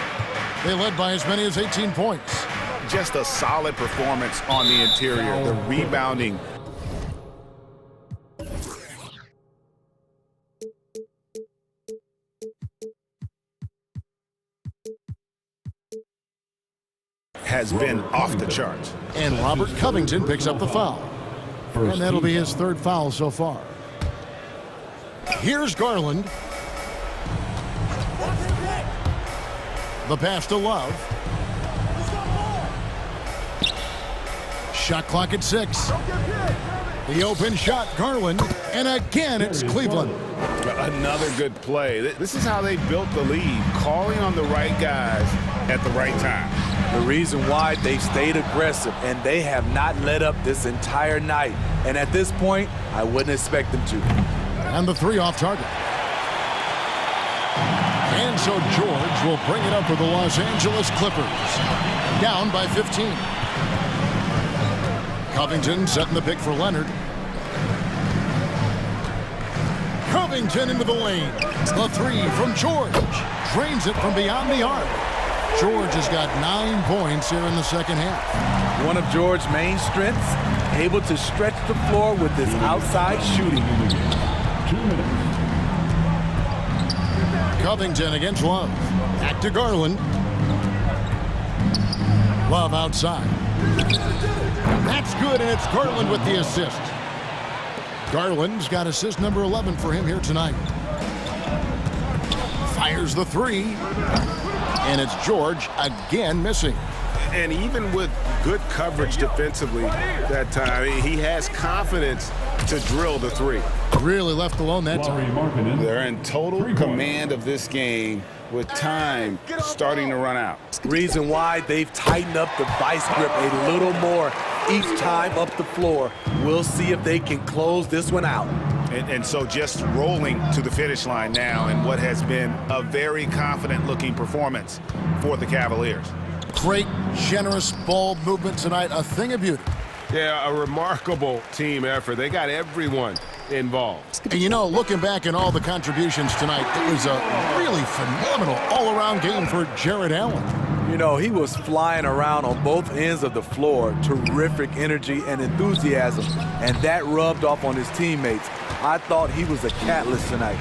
They led by as many as 18 points. Just a solid performance on the interior. The rebounding. Has been off the charts. And Robert Covington picks up the foul. And that'll be his 3rd foul so far. Here's Garland. The pass to Love. Shot clock at 6. The open shot, Garland. And again, it's Cleveland. Another good play. This is how they built the lead, calling on the right guys at the right time. The reason why they've stayed aggressive, and they have not let up this entire night. And at this point, I wouldn't expect them to. And the three off target. And so George will bring it up for the Los Angeles Clippers. Down by 15. Covington setting the pick for Leonard. Covington into the lane. The three from George. Drains it from beyond the arc. George has got 9 points here in the second half. One of George's main strengths, able to stretch the floor with his outside shooting. 2 minutes. Covington against Love. Back to Garland. Love outside. That's good, and it's Garland with the assist. Garland's got assist number 11 for him here tonight. Fires the three. And it's George again missing. And even with good coverage defensively that time, he has confidence to drill the three. Really left alone that time. They're in total command of this game with time starting to run out. Reason why they've tightened up the vice grip a little more each time up the floor. We'll see if they can close this one out. And so just rolling to the finish line now in what has been a very confident-looking performance for the Cavaliers. Great, generous ball movement tonight. A thing of beauty. Yeah, a remarkable team effort. They got everyone involved. And you know, looking back at all the contributions tonight, it was a really phenomenal all-around game for Jared Allen. You know, he was flying around on both ends of the floor. Terrific energy and enthusiasm, and that rubbed off on his teammates. I thought he was a catalyst tonight.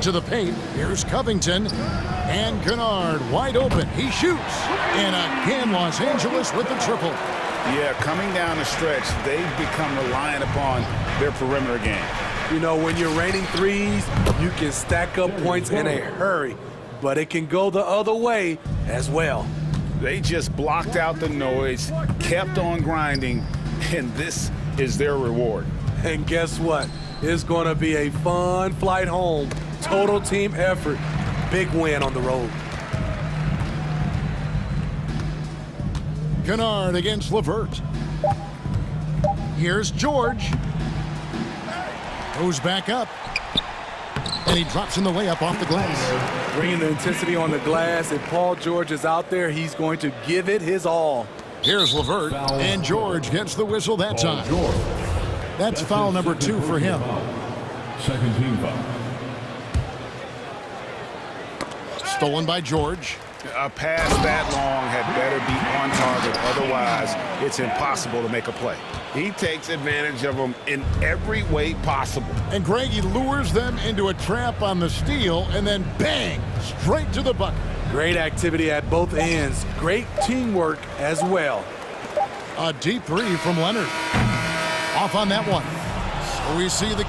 To the paint, here's Covington, and Kennard wide open. He shoots, and again Los Angeles with the triple. Yeah, coming down the stretch, they've become reliant upon their perimeter game. You know, when you're raining threes, you can stack up points in a hurry, but it can go the other way as well. They just blocked out the noise, kept on grinding, and this is their reward. And guess what? It's going to be a fun flight home. Total team effort. Big win on the road. Kennard against LeVert. Here's George. Goes back up. And he drops in the layup off the glass. Bringing the intensity on the glass. If Paul George is out there, he's going to give it his all. Here's LeVert. And George gets the whistle that time. That's foul number 2 for him. Second team foul. Stolen by George. A pass that long had better be on target. Otherwise, it's impossible to make a play. He takes advantage of them in every way possible. And Greg, he lures them into a trap on the steal, and then bang, straight to the bucket. Great activity at both ends. Great teamwork as well. A deep three from Leonard. Off on that one. So we see the